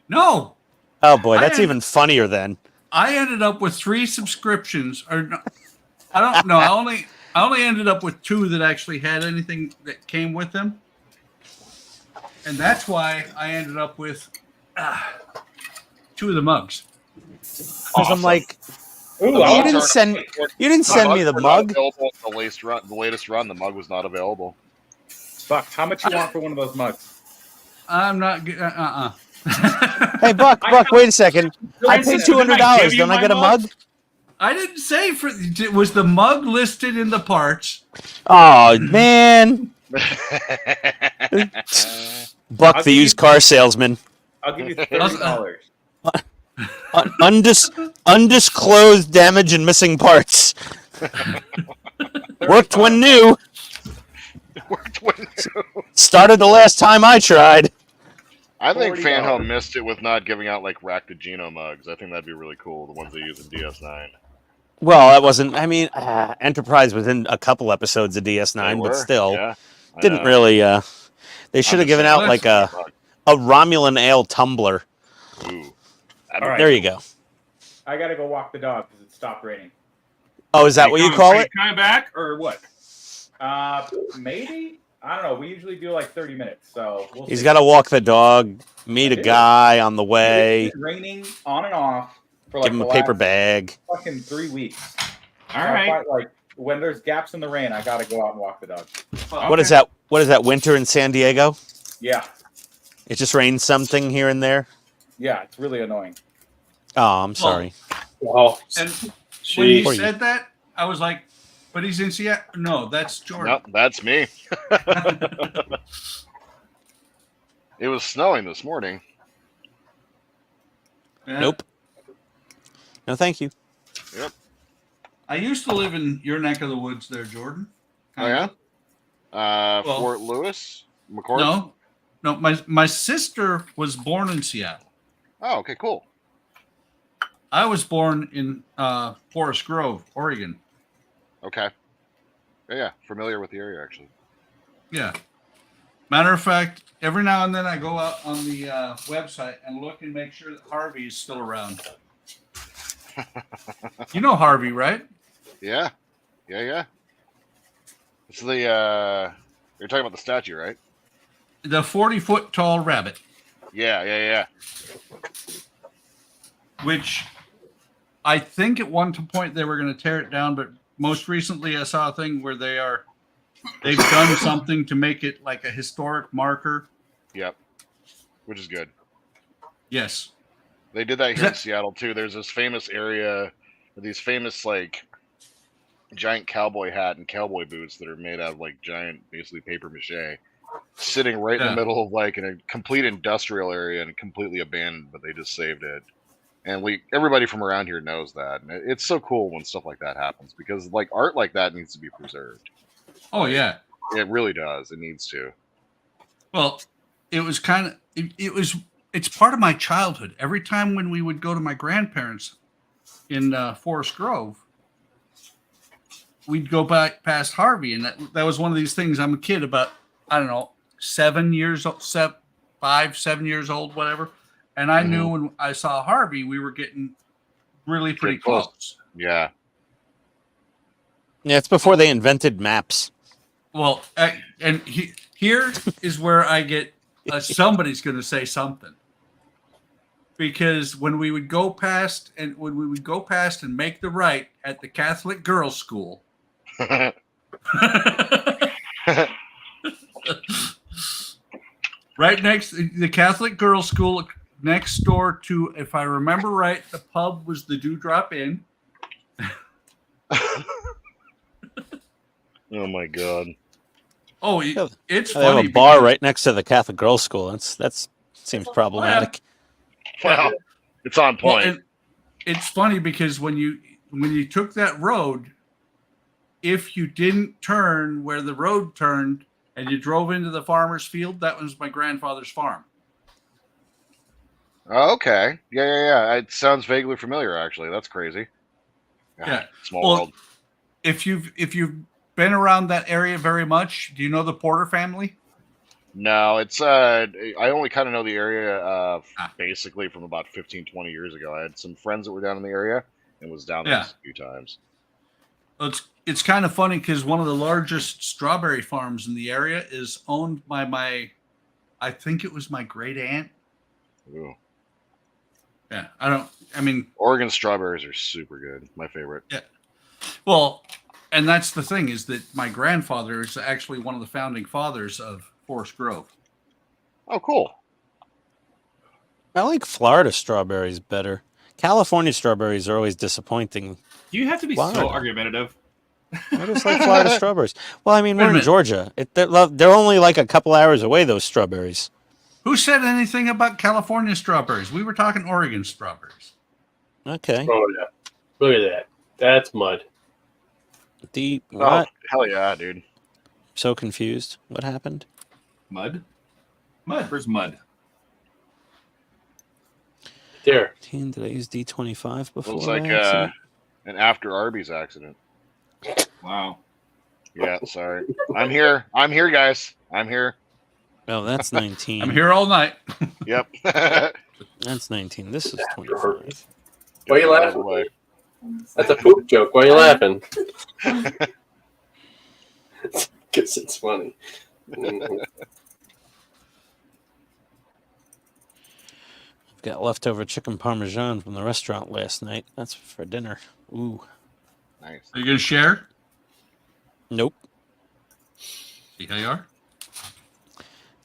No. Oh boy, that's even funnier then. I ended up with 3 subscriptions, or I don't know. I only ended up with 2 that actually had anything that came with them, and that's why I ended up with 2 of the mugs. Because I'm like, Ooh, you didn't send me the mug. The latest run, the mug was not available. Buck, how much you want for one of those mugs? I'm not. Hey, Buck, wait a second. I paid $200. Don't I get a mug? I didn't say was the mug listed in the parts. Oh man, Buck, the used car salesman. I'll give you $30. Undisclosed damage and missing parts. Worked when new. Started the last time I tried. I think FanHome missed it with not giving out Rack to Geno mugs. I think that'd be really cool. The ones they use in DS9. Well, that wasn't. I mean, Enterprise was in a couple episodes of DS9, but still, didn't really. They should have given out a Romulan ale tumbler. Ooh. Right. There you go. I gotta go walk the dog because it stopped raining. Oh, is that what you call it? Coming back or what? Maybe. I don't know. We usually do 30 minutes, so we'll He's got to walk the dog, meet a guy on the way. It's been raining on and off for give him a paper bag. Fucking 3 weeks. All right. When there's gaps in the rain, I got to go out and walk the dog. Okay. What is that? What is that? Winter in San Diego? Yeah. It just rains something here and there. Yeah, it's really annoying. Oh, I'm sorry. Well, And when you Jeez. said that, I was like, but he's in Seattle. No, that's Jordan. Nope, that's me. It was snowing this morning. Yeah. Nope. No, thank you. Yep. I used to live in your neck of the woods there, Jordan. Oh, yeah? Well, Fort Lewis? McCord? No, my sister was born in Seattle. Oh, okay, cool. I was born in Forest Grove, Oregon. Okay. Yeah, familiar with the area, actually. Yeah. Matter of fact, every now and then I go out on the website and look and make sure that Harvey is still around. You know Harvey, right? Yeah. Yeah. It's the, you're talking about the statue, right? The 40-foot tall rabbit. Yeah. Which I think at one point they were going to tear it down, but most recently I saw a thing where they are They've done something to make it like a historic marker. Yep, which is good. Yes. They did that Is here in that- Seattle too. There's this famous area, these famous like giant cowboy hat and cowboy boots that are made out of like giant, basically paper mache, sitting right in Yeah. the middle of like in a complete industrial area and completely abandoned, but they just saved it. And everybody from around here knows that. And it's so cool when stuff like that happens because like art like that needs to be preserved. Oh yeah. It really does. It needs to. Well, it was kind of it's part of my childhood. Every time when we would go to my grandparents in Forest Grove, we'd go back past Harvey, and that was one of these things. I'm a kid, about I don't know, 7 years old, 5, 7 years old, whatever. And I knew when I saw Harvey, we were getting really pretty close. Yeah. Yeah, it's before they invented maps. Well, and here is where I get somebody's going to say something. Because when we would go past and make the right at the Catholic girls' school, right next to the Catholic girls' school, next door to, if I remember right, the pub was the Dewdrop Inn. Oh my god. Oh, it's They have funny. a bar right next to the Catholic girls' school. That seems problematic. Well, it's on point. Well, it's funny because when you took that road, if you didn't turn where the road turned and you drove into the farmer's field, that was my grandfather's farm. Okay. Yeah. It sounds vaguely familiar, actually. That's crazy. Yeah. Small Well, world. If you've been around that area very much, do you know the Porter family? No, it's I only kind of know the area basically from about 15, 20 years ago. I had some friends that were down in the area and was down there a few times. Well, it's kind of funny because one of the largest strawberry farms in the area is owned by I think it was my great aunt. Ooh. Yeah, I mean, Oregon strawberries are super good. My favorite. Yeah. Well, and that's the thing is that my grandfather is actually one of the founding fathers of Forest Grove. Oh, cool. I like Florida strawberries better. California strawberries are always disappointing. Do you have to be so argumentative? I just like Florida strawberries. Well, I mean, Wait a we're in minute. Georgia. They're only like a couple hours away, those strawberries. Who said anything about California strawberries? We were talking Oregon strawberries. Okay. Oh yeah, look at that. That's mud. What? Oh, hell yeah, dude. So confused. What happened? Mud? Where's mud? There. Did I use D25 before? Looks like accident? an after Arby's accident. Wow. Yeah, sorry. I'm here. I'm here, guys. I'm here. Oh, that's 19. I'm here all night. Yep. That's 19. This is 25. Why are you laughing? That's a poop joke. Why are you laughing? Because it's funny. I've got leftover chicken parmesan from the restaurant last night. That's for dinner. Ooh. Nice. Are you going to share? Nope. See how you are?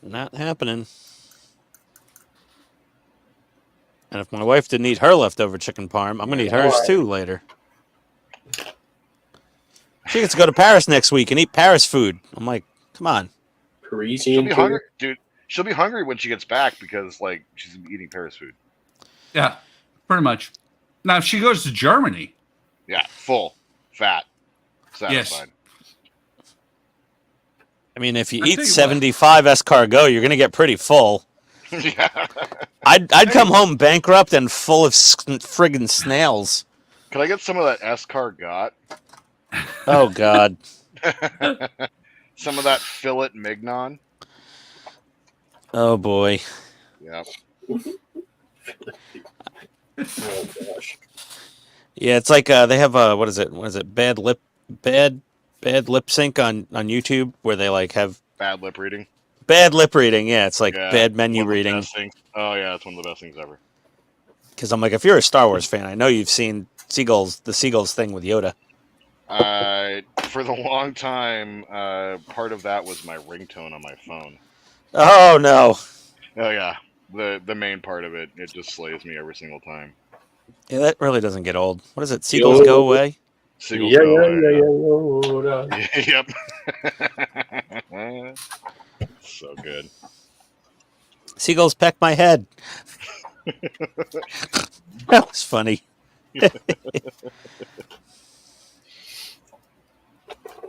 Not happening. And if my wife didn't eat her leftover chicken parm, I'm going to eat hers too later. She gets to go to Paris next week and eat Paris food. I'm like, come on. She'll Parisian be food? hungry, dude. She'll be hungry when she gets back because, like, she's eating Paris food. Yeah, pretty much. Now, if she goes to Germany. Yeah, full, fat, satisfied. I mean, if you I eat tell you 75 escargot, you're going to get pretty full. Yeah. I'd come home bankrupt and full of friggin' snails. Can I get some of that escargot? Oh, God. Some of that fillet mignon? Oh, boy. Yeah. Oh, gosh. Yeah, it's like they have what is it? Bad lip sync on YouTube where they like have Bad lip reading. bad lip reading. Yeah, it's like Yeah, bad menu one of the reading. best things. Oh yeah, it's one of the best things ever. Because I'm like, if you're a Star Wars fan, I know you've seen the Seagulls thing with Yoda. for the long time, part of that was my ringtone on my phone. Oh no. Oh yeah, the main part of it. It just slays me every single time. Yeah, that really doesn't get old. What is it? Seagulls go away. Seagulls Yeah, go yeah, away. yeah, Yep. So good. Seagulls peck my head. That was funny.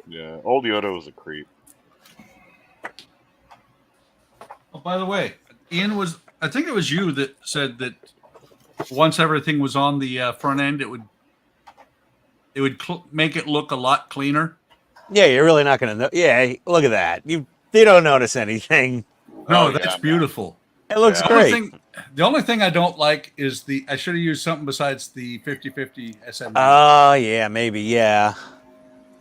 Yeah, old Yoda was a creep. Oh, by the way, Ian I think it was you that said that once everything was on the front end, it would make it look a lot cleaner. Yeah, you're really not going to know. Yeah, look at that. You don't notice anything. No, Oh, that's yeah, man. beautiful. It looks Yeah. great. The only thing I don't like is I should have used something besides the 50/50 SMD. Oh, yeah, maybe, yeah.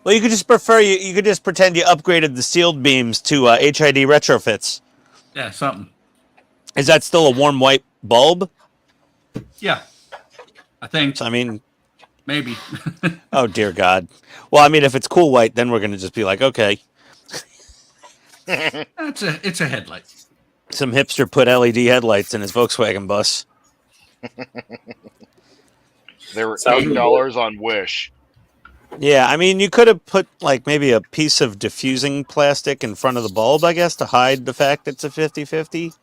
Well, you could just you could just pretend you upgraded the sealed beams to HID retrofits. Yeah, something. Is that still a warm white bulb? Yeah, I think. So, I mean, Maybe. oh, dear God. Well, I mean, if it's cool white, then we're going to just be like, okay. It's a headlight. Some hipster put LED headlights in his Volkswagen bus. They were Sounds $8 on Wish. Yeah, I mean, you could have put like maybe a piece of diffusing plastic in front of the bulb, I guess, to hide the fact it's a 50/50.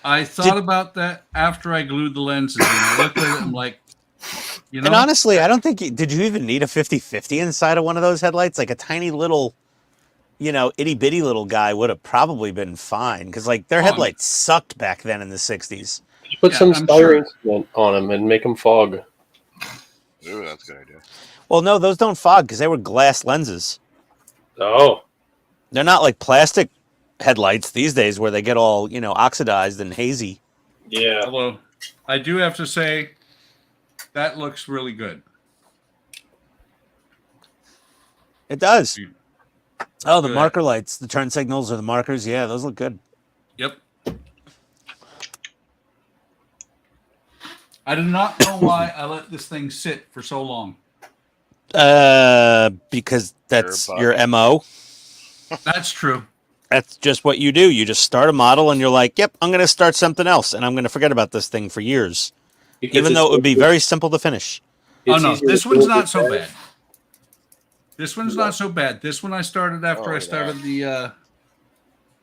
I thought about that after I glued the lenses, and I looked at it and I'm like, And honestly, I don't think did you even need a 50/50 inside of one of those headlights? Like a tiny little, itty bitty little guy would have probably been fine because like their headlights sucked back then in the 60s. Just put some I'm styrene cement on them and make them fog. Ooh, that's a good idea. Well, no, those don't fog because they were glass lenses. Oh, They're not like plastic headlights these days where they get all, oxidized and hazy. yeah. Although I do have to say that looks really good. It does. Oh, the Good. marker lights, the turn signals or the markers. Yeah, those look good. Yep. I do not know why I let this thing sit for so long. Because that's You're a your MO. That's true. That's just what you do. You just start a model and you're like, yep, I'm going to start something else. And I'm going to forget about this thing for years. Because Even though it would be very simple to finish. Oh no, easier this to one's build not with so that. bad. This one's not so bad. This one I started after Oh, I yeah. started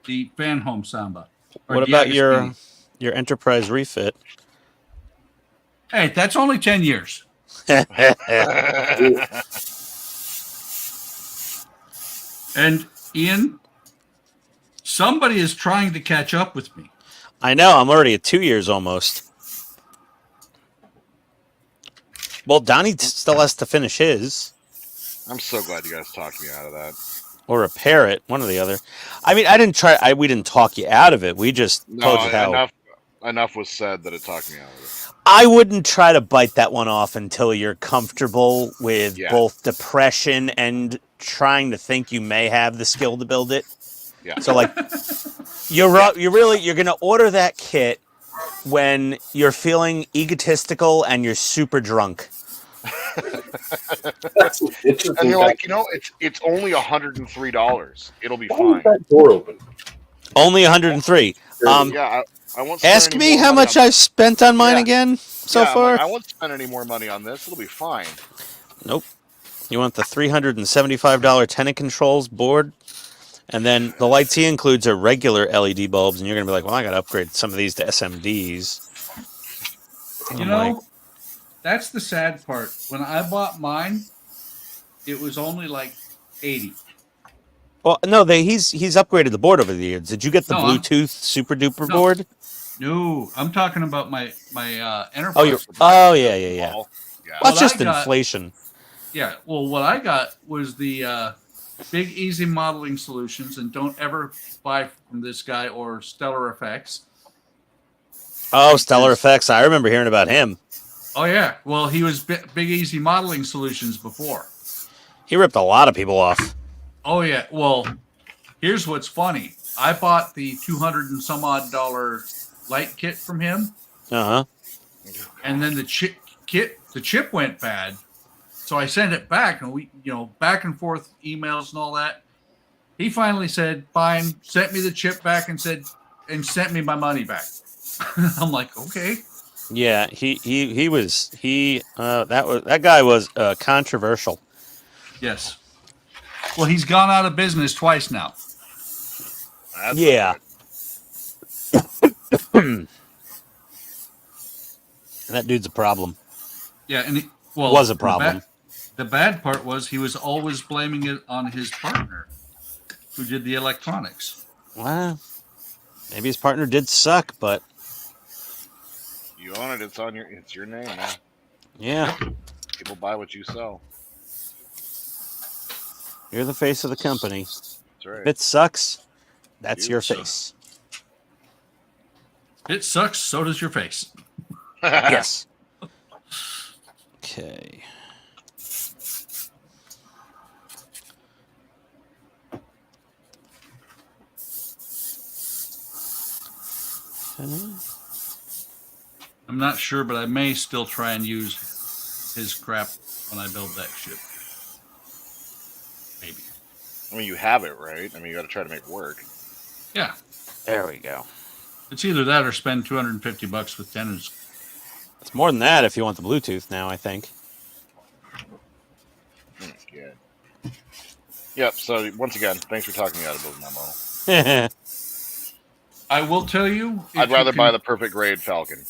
the fan home Samba. Or What the about Yagaspi. your Enterprise refit? Hey, that's only 10 years. And Ian, somebody is trying to catch up with me. I know. I'm already at 2 years almost. Well, Donnie still has to finish his I'm so glad you guys talked me out of that. or repair it, one or the other. I mean, we didn't talk you out of it. We just No, told you how. enough was said that it talked me out of it. I wouldn't try to bite that one off until you're comfortable with Yeah. both depression and trying to think you may have the skill to build it. Yeah. So like you're going to order that kit when you're feeling egotistical and you're super drunk. That's interesting. And you're like, it's only $103. It'll be Why was fine. that door open? Only 103. Yeah, I won't spend Ask any me more how money much on I've spent on mine Yeah. again so Yeah, I'm far. like, I won't spend any more money on this. It'll be fine. Nope. You want the $375 tenant controls board, and then the lights he includes are regular LED bulbs, and you're gonna be like, well, I gotta upgrade some of these to SMDs. You know, that's the sad part. When I bought mine, it was only like 80. Well, no, he's upgraded the board over the years. Did you get the No, I'm- Bluetooth super duper No. board? No, I'm talking about my Enterprise. Oh, yeah. Yeah. Well, What that's just I got- inflation. Yeah, well, what I got was the Big Easy Modeling Solutions, and don't ever buy from this guy or Stellar Effects. Oh, Stellar Effects. I remember hearing about him. Oh yeah, well, he was Big Easy Modeling Solutions before. He ripped a lot of people off. Oh yeah, well, here's what's funny. I bought the $200 and some odd light kit from him, Uh huh. and then the chip went bad, So I sent it back, and we, back and forth emails and all that. He finally said, "Fine," sent me the chip back and sent me my money back. I'm like, okay. Yeah, that guy was controversial. Yes. Well, he's gone out of business twice now. That's Yeah. That dude's a problem. Yeah, and Was a problem. The bad part was he was always blaming it on his partner, who did the electronics. Well, maybe his partner did suck, but You own it. It's your name, man. yeah, People buy what you sell. you're the face of the company. That's right. If it sucks, that's You your suck. face. It sucks, so does your face. Yes. Okay. I'm not sure, but I may still try and use his crap when I build that ship. Maybe. I mean, you have it, right? I mean, you got to try to make it work. Yeah. There we go. It's either that or spend $250 with tenants. It's more than that if you want the Bluetooth now, I think. Good. Yep. So once again, thanks for talking me out of those memo. I will tell you. I'd rather buy the perfect grade Falcon.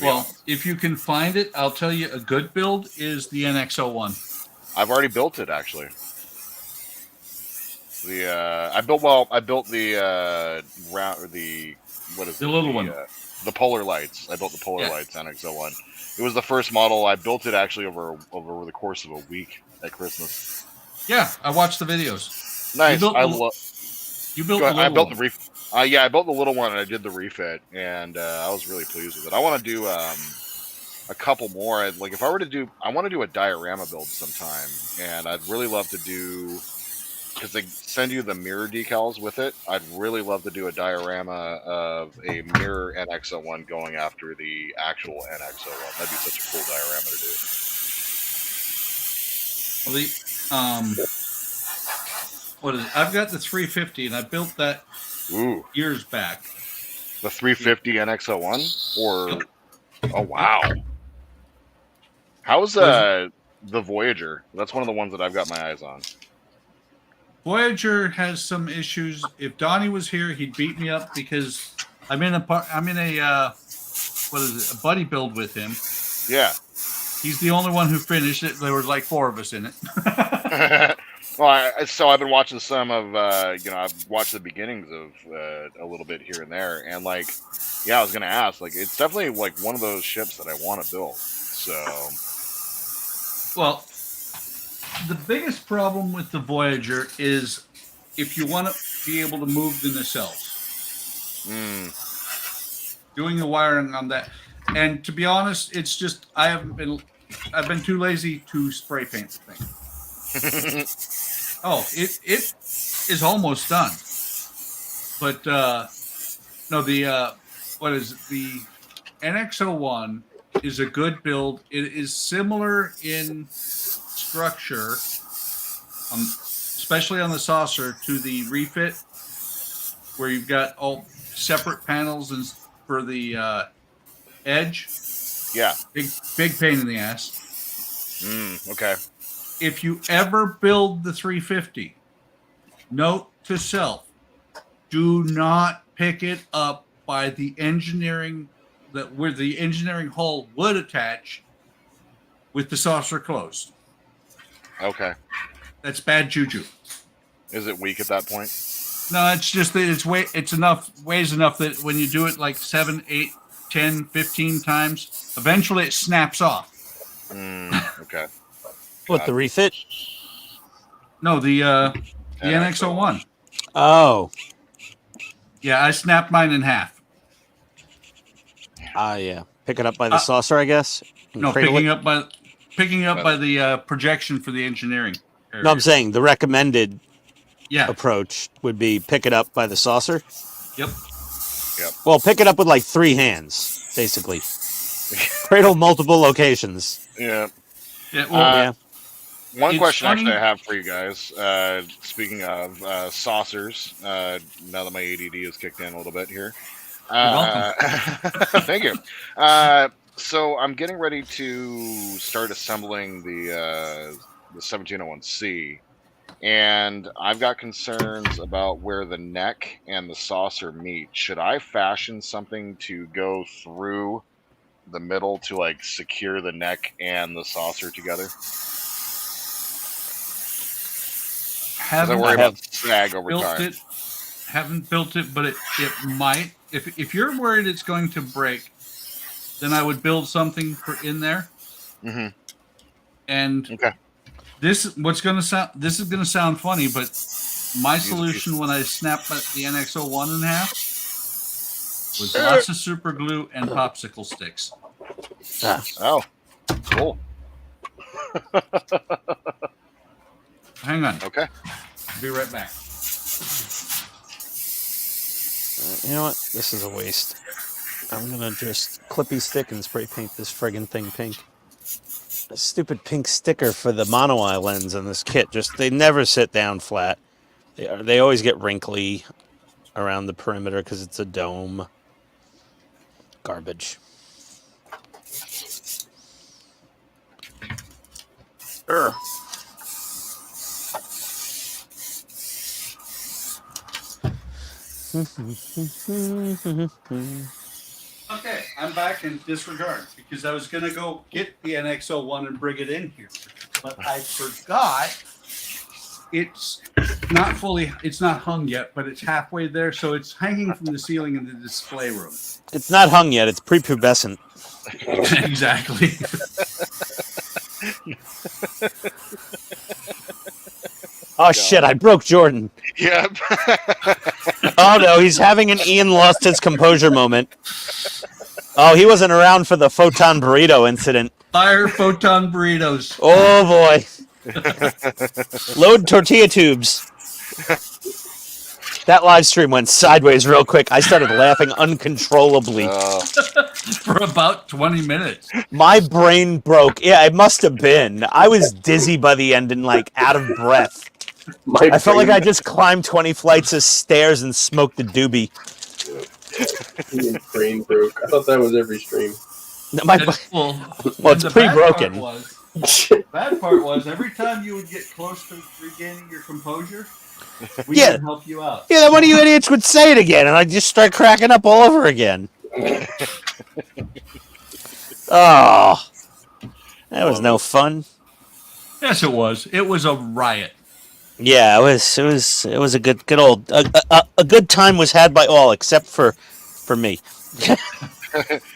Well, if you can find it, I'll tell you a good build is the NX-01. I've already built it actually. I built the The little one. The Polar Lights. I built the Polar Lights NX-01. It was the first model. I built it actually over the course of a week at Christmas. Yeah, I watched the videos. Nice. You built the little I built one. the I built the little one and I did the refit, and I was really pleased with it. I want to do a couple more. Like if I were to do, I want to do a diorama build sometime, and I'd really love to do, because they send you the mirror decals with it. I'd really love to do a diorama of a mirror NX-01 going after the actual NX-01. That'd be such a cool diorama to do. Well, what is it? I've got the 350, and I built that years back. The 350 NX-01, or oh wow, how's the Voyager? That's one of the ones that I've got my eyes on. Voyager has some issues. If Donnie was here, he'd beat me up because I'm in a buddy build with him. Yeah. He's the only one who finished it. There were like 4 of us in it. Well, so I've been watching some of, I've watched the beginnings of a little bit here and there, and I was gonna ask, it's definitely one of those ships that I want to build. So, well, the biggest problem with the Voyager is if you want to be able to move the nacelles. Doing the wiring on that, and to be honest, it's just I've been too lazy to spray paint the thing. Oh, it is almost done, but no, what is it? The NX-01 is a good build. It is similar in structure, especially on the saucer, to the refit, where you've got all separate panels and for the edge. Yeah, big pain in the ass. Okay. If you ever build the 350, note to self: do not pick it up by the engineering where the engineering hull would attach with the saucer closed. Okay. That's bad juju. Is it weak at that point? No, it's just that weighs enough that when you do it 7, 8, 10, 15 times, eventually it snaps off. Okay. What, the refit? No, the NX-01. Oh. Yeah, I snapped mine in half. Yeah. Pick it up by the saucer, I guess. No, picking up by the projection for the engineering area. No, I'm saying the recommended approach would be pick it up by the saucer. Yep. Well, pick it up with 3 hands, basically. Cradle multiple locations. Yeah. Yeah. Well, It's question funny- actually I have for you guys. Speaking of saucers, now that my ADD is kicked in a little bit here. Thank you. So I'm getting ready to start assembling the 1701C, and I've got concerns about where the neck and the saucer meet. Should I fashion something to go through the middle to like secure the neck and the saucer together? Because I worry about sag over time. Haven't built it, but it might. If you're worried it's going to break, then I would build something for in there. Mm-hmm. And Okay. this is going to sound funny, but my solution when I snapped the NX-01 in half was lots of super glue and popsicle sticks. Oh, cool. Hang on. Okay. Be right back. You know what? This is a waste. I'm gonna just clippy stick and spray paint this friggin' thing pink. A stupid pink sticker for the mono eye lens in this kit. They never sit down flat. They always get wrinkly around the perimeter because it's a dome. Garbage. Urgh. Okay, I'm back in disregard because I was going to go get the NX-01 and bring it in here. But I forgot it's not hung yet, but it's halfway there. So it's hanging from the ceiling in the display room. It's not hung yet. It's prepubescent. Exactly. Oh, shit. I broke Jordan. Yep. Oh, no. He's having an Ian lost his composure moment. Oh, he wasn't around for the photon burrito incident. Fire photon burritos. Oh, boy. Load tortilla tubes. That live stream went sideways real quick. I started laughing uncontrollably. For about 20 minutes. My brain broke. Yeah, it must have been. I was dizzy by the end and like out of breath. I felt like I just climbed 20 flights of stairs and smoked a doobie. Your brain broke. I thought that was every stream. No, Well, it's pre-broken. Bad part was every time you would get close to regaining your composure, we Yeah. would help you out. Yeah, then one of you idiots would say it again, and I'd just start cracking up all over again. Oh, that was no fun. Yes, it was. It was a riot. Yeah, it was a good old a good time was had by all except for me.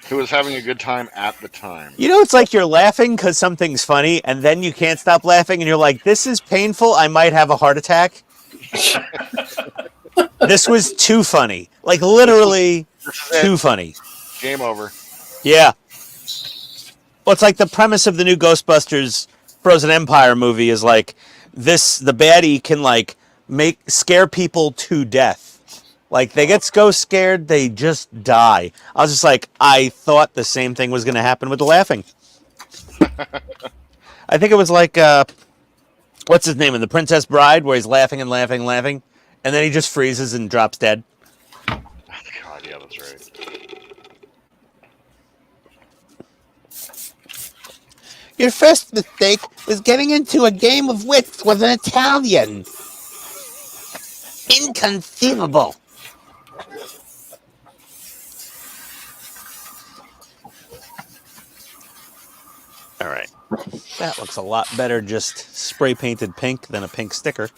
Who was having a good time at the time. You know, it's like you're laughing because something's funny, and then you can't stop laughing, and you're like, "This is painful. I might have a heart attack." This was too funny, like literally too funny. Game over. Yeah. Well, it's like the premise of the new Ghostbusters Frozen Empire movie is like the baddie can like scare people to death. Like they get ghost scared, they just die. I was just like, I thought the same thing was going to happen with the laughing. I think it was like, what's his name in The Princess Bride, where he's laughing and laughing and laughing, and then he just freezes and drops dead. God, yeah, that's right. Your first mistake was getting into a game of wits with an Italian. Inconceivable. All right. That looks a lot better just spray painted pink than a pink sticker.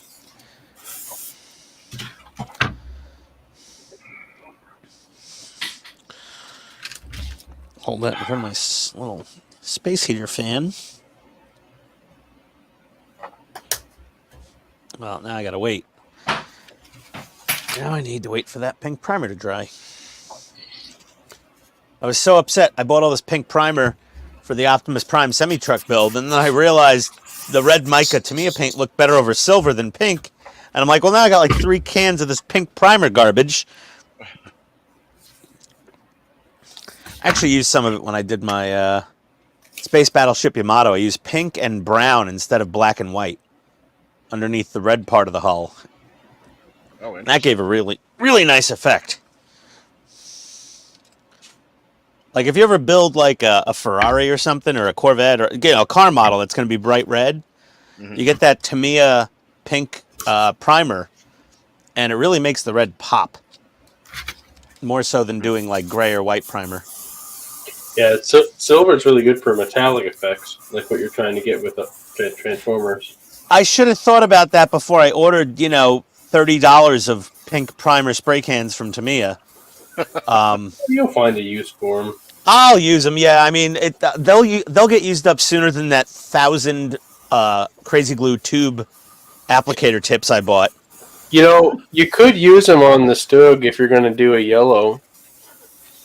Hold that in front of my little space heater fan. Well, now I gotta wait. Now I need to wait for that pink primer to dry. I was so upset. I bought all this pink primer for the Optimus Prime semi-truck build, and then I realized the red mica Tamiya paint looked better over silver than pink. And I'm like, well, now I got like 3 cans of this pink primer garbage. I actually used some of it when I did my Space Battleship Yamato, I used pink and brown instead of black and white underneath the red part of the hull. Oh, interesting. That gave a really, really nice effect. Like if you ever build like a Ferrari or something, or a Corvette, or a car model that's going to be bright red, you get that Tamiya pink primer, and it really makes the red pop. More so than doing like gray or white primer. Yeah, silver is really good for metallic effects, like what you're trying to get with Transformers. I should have thought about that before I ordered, $30 of pink primer spray cans from Tamiya. You'll find a use for them. I'll use them. Yeah, I mean, they'll get used up sooner than that 1,000 Crazy Glue tube applicator tips I bought. You could use them on the Stug if you're going to do a yellow,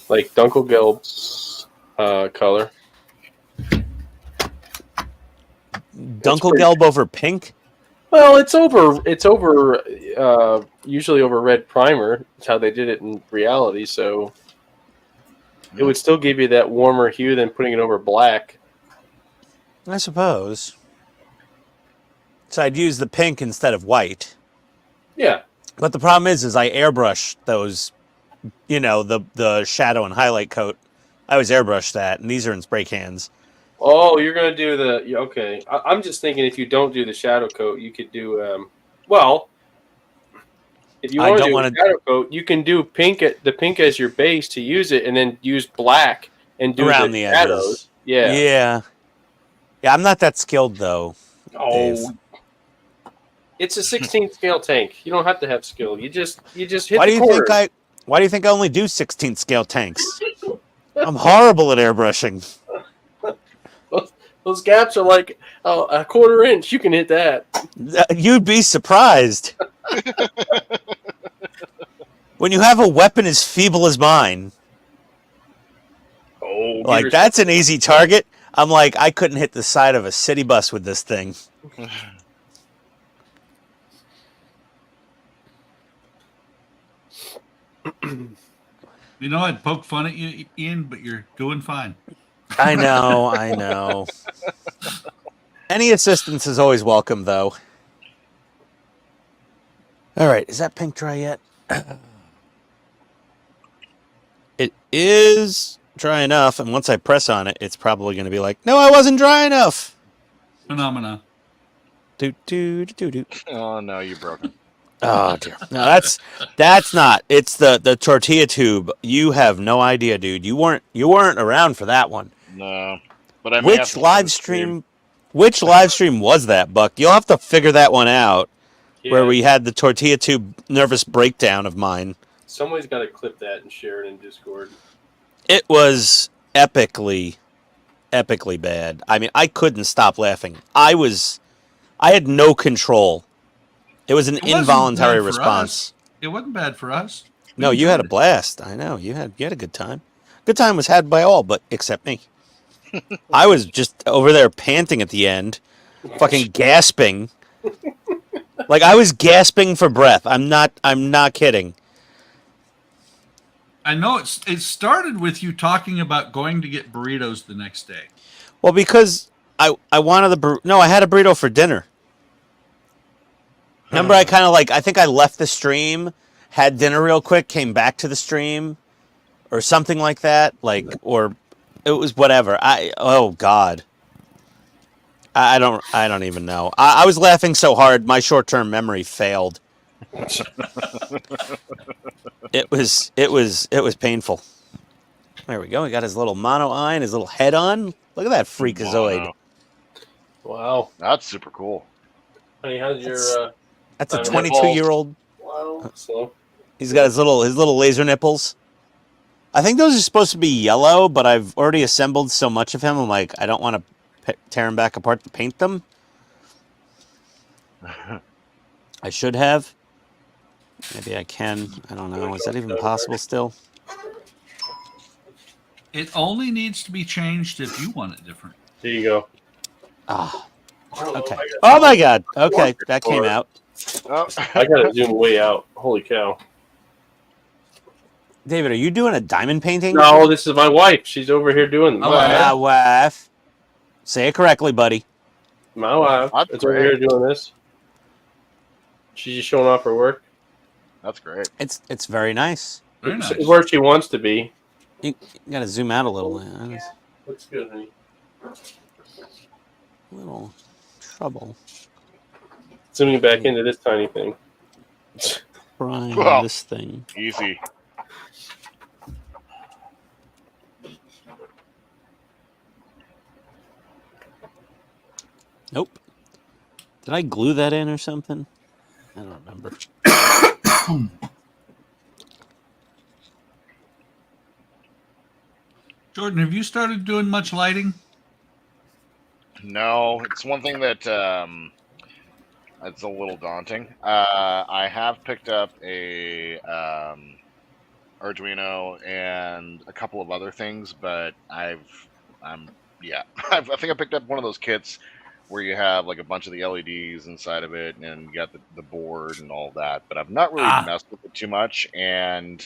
like Dunkelgelb color. Dunkelgelb over pink? Well, it's over usually over red primer. That's how they did it in reality. So it would still give you that warmer hue than putting it over black. I suppose. So I'd use the pink instead of white. Yeah. But the problem is I airbrush those, the shadow and highlight coat. I always airbrush that, and these are in spray cans. Oh, you're going to do the... Okay. I'm just thinking if you don't do the shadow coat, you could do... if you want to do a shadow coat, you can do the pink as your base to use it, and then use black and do around the shadows. Edges. Yeah. Yeah, I'm not that skilled, though. Oh, Dave. It's a 16 scale tank. You don't have to have skill. You just hit Why the corner. Why do you think I only do 16 scale tanks? I'm horrible at airbrushing. Those gaps are like a quarter inch. You can hit that. You'd be surprised. When you have a weapon as feeble as mine, like that's an easy target. I'm like, I couldn't hit the side of a city bus with this thing. I'd poke fun at you, Ian, but you're doing fine. I know. Any assistance is always welcome, though. All right, is that pink dry yet? It is dry enough, and once I press on it, it's probably going to be like, no, I wasn't dry enough. Phenomena. Oh, no, you're broken. Oh, dear. No, that's not. It's the tortilla tube. You have no idea, dude. You weren't around for that one. No. But I may have to Which live stream was that, Buck? You'll have to figure that one out. Yeah. Where we had the tortilla tube nervous breakdown of mine. Somebody's got to clip that and share it in Discord. It was epically bad. I mean, I couldn't stop laughing. I had no control. It was an involuntary response. It wasn't bad for us. No, you had a blast. I know. You had a good time. Good time was had by all, but except me. I was just over there panting at the end, fucking gasping. Like I was gasping for breath. I'm not kidding. I know it started with you talking about going to get burritos the next day. Well, because I wanted I had a burrito for dinner. Remember, I think I left the stream, had dinner real quick, came back to the stream, or something like that. Or it was whatever. Oh God, I don't even know. I was laughing so hard, my short-term memory failed. It was painful. There we go. He got his little mono eye and his little head on. Look at that freakazoid. Wow, that's super cool. Honey, how's your? That's a 22-year-old. Wow, slow. He's got his little laser nipples. I think those are supposed to be yellow, but I've already assembled so much of him. I'm like, I don't want to tear him back apart to paint them. I should have. Maybe I can. I don't know. Is that even possible still? It only needs to be changed if you want it different. There you go. Ah. Okay. Oh my God. Okay, that came out. Oh. I got to zoom way out. Holy cow. David, are you doing a diamond painting? No, this is my wife. She's over here doing Oh, my wife. Say it correctly, buddy. My wife. That's It's over great. here doing this. She's just showing off her work. That's great. It's very nice. Very nice. It's where she wants to be. You gotta zoom out a little. Man. Looks good, honey. Little trouble Zooming back into this tiny thing. trying Well. this thing. Easy. Nope. Did I glue that in or something? I don't remember. Jordan, have you started doing much lighting? No, it's one thing that it's a little daunting. I have picked up a Arduino and a couple of other things, but I think I picked up one of those kits where you have like a bunch of the LEDs inside of it, and you got the board and all that. But I've not really messed with it too much, and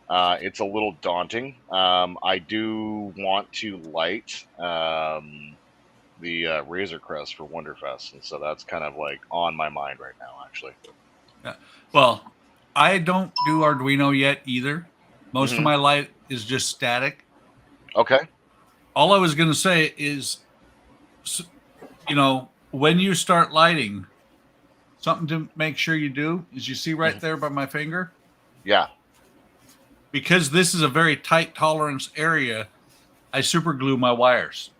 it's a little daunting. I do want to light the Razor Crest for Wonderfest, and so that's kind of like on my mind right now, actually. Well, I don't do Arduino yet either. Most of my light is just static. Okay. All I was going to say is, when you start lighting, something to make sure you do is you see right there by my finger, Yeah. because this is a very tight tolerance area, I super glue my wires.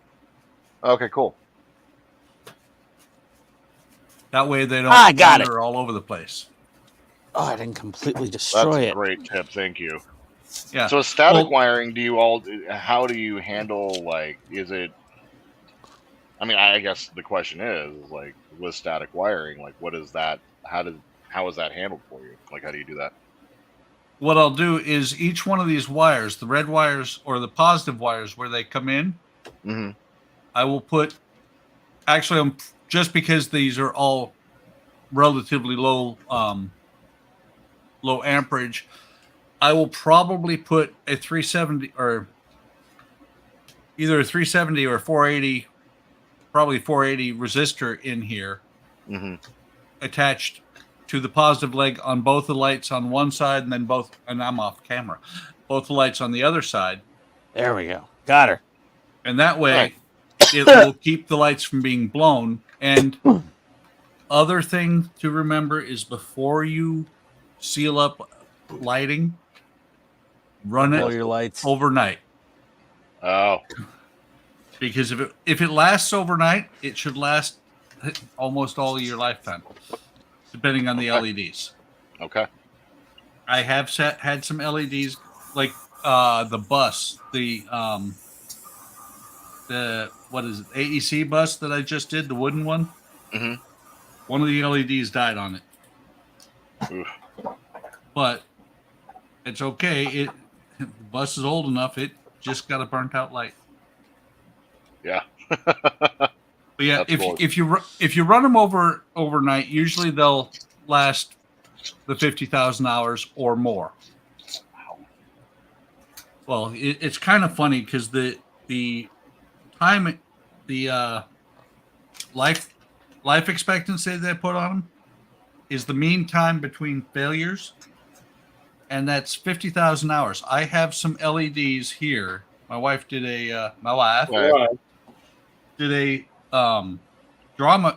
Okay, cool. That way they don't I got wander all over the place. Oh, I didn't completely That's destroy a it. great tip. Thank you. Yeah. So static Well- wiring, how do you handle, like, is it, I mean, I guess the question is, like, with static wiring, like, what is that, how is that handled for you? Like, how do you do that? What I'll do is each one of these wires, the red wires or the positive wires where they come in, Mm-hmm. I will put, actually, just because these are all relatively low amperage, I will probably put a 370 or either a 370 or 480, probably 480 resistor in here, attached to the positive leg on both the lights on one side, and then and I'm off camera, both the lights on the other side. There we go. Got her. And that way it will keep the lights from being blown. And other thing to remember is before you seal up lighting, run Blow it your lights. overnight. Oh, Because if it lasts overnight, it should last almost all of your lifetime, depending on the LEDs. okay. I have had some LEDs like the bus, the what is it, AEC bus that I just did, the wooden one. Mhm. One of the LEDs died on it. Oof. But it's okay. The bus is old enough. It just got a burnt out light. Yeah. But yeah, That's cool. if you run them overnight, usually they'll last the 50,000 hours or more. Well, it's kind of funny because the time, the life expectancy they put on them is the mean time between failures, and that's 50,000 hours. I have some LEDs here. My wife did a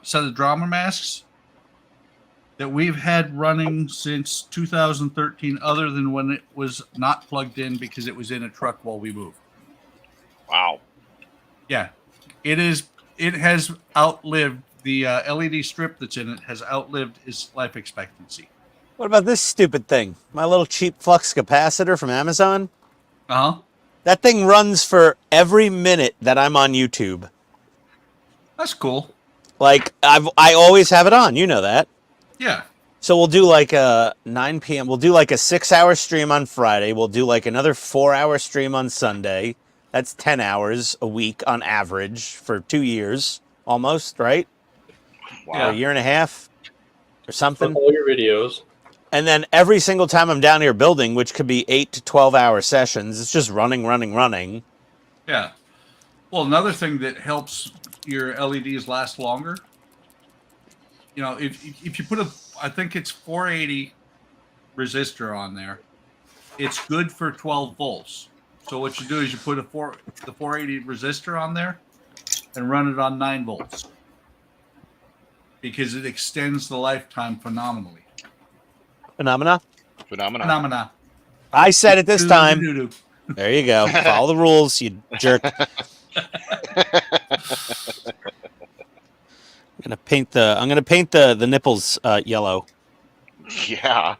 set of drama masks that we've had running since 2013, other than when it was not plugged in because it was in a truck while we moved. Wow. Yeah, it has outlived the LED strip that's in it, has outlived its life expectancy. What about this stupid thing? My little cheap flux capacitor from Amazon? Uh-huh. That thing runs for every minute that I'm on YouTube. That's cool. Like, I always have it on. You know that. Yeah. So we'll do like a 9 p.m. We'll do like a 6-hour stream on Friday. We'll do like another 4-hour stream on Sunday. That's 10 hours a week on average for 2 years almost, right? Wow. Or a year and a half or something. For all your videos. And then every single time I'm down here building, which could be 8 to 12-hour sessions, it's just running. Yeah. Well, another thing that helps, your LEDs last longer. You know, if you put I think it's 480 resistor on there, it's good for 12 volts. So what you do is you put the 480 resistor on there and run it on 9 volts because it extends the lifetime phenomenally. Phenomena. Phenomena. I said it this time. Doo-doo-doo-doo. There you go. Follow the rules, you jerk. I'm gonna paint the nipples yellow. Yeah.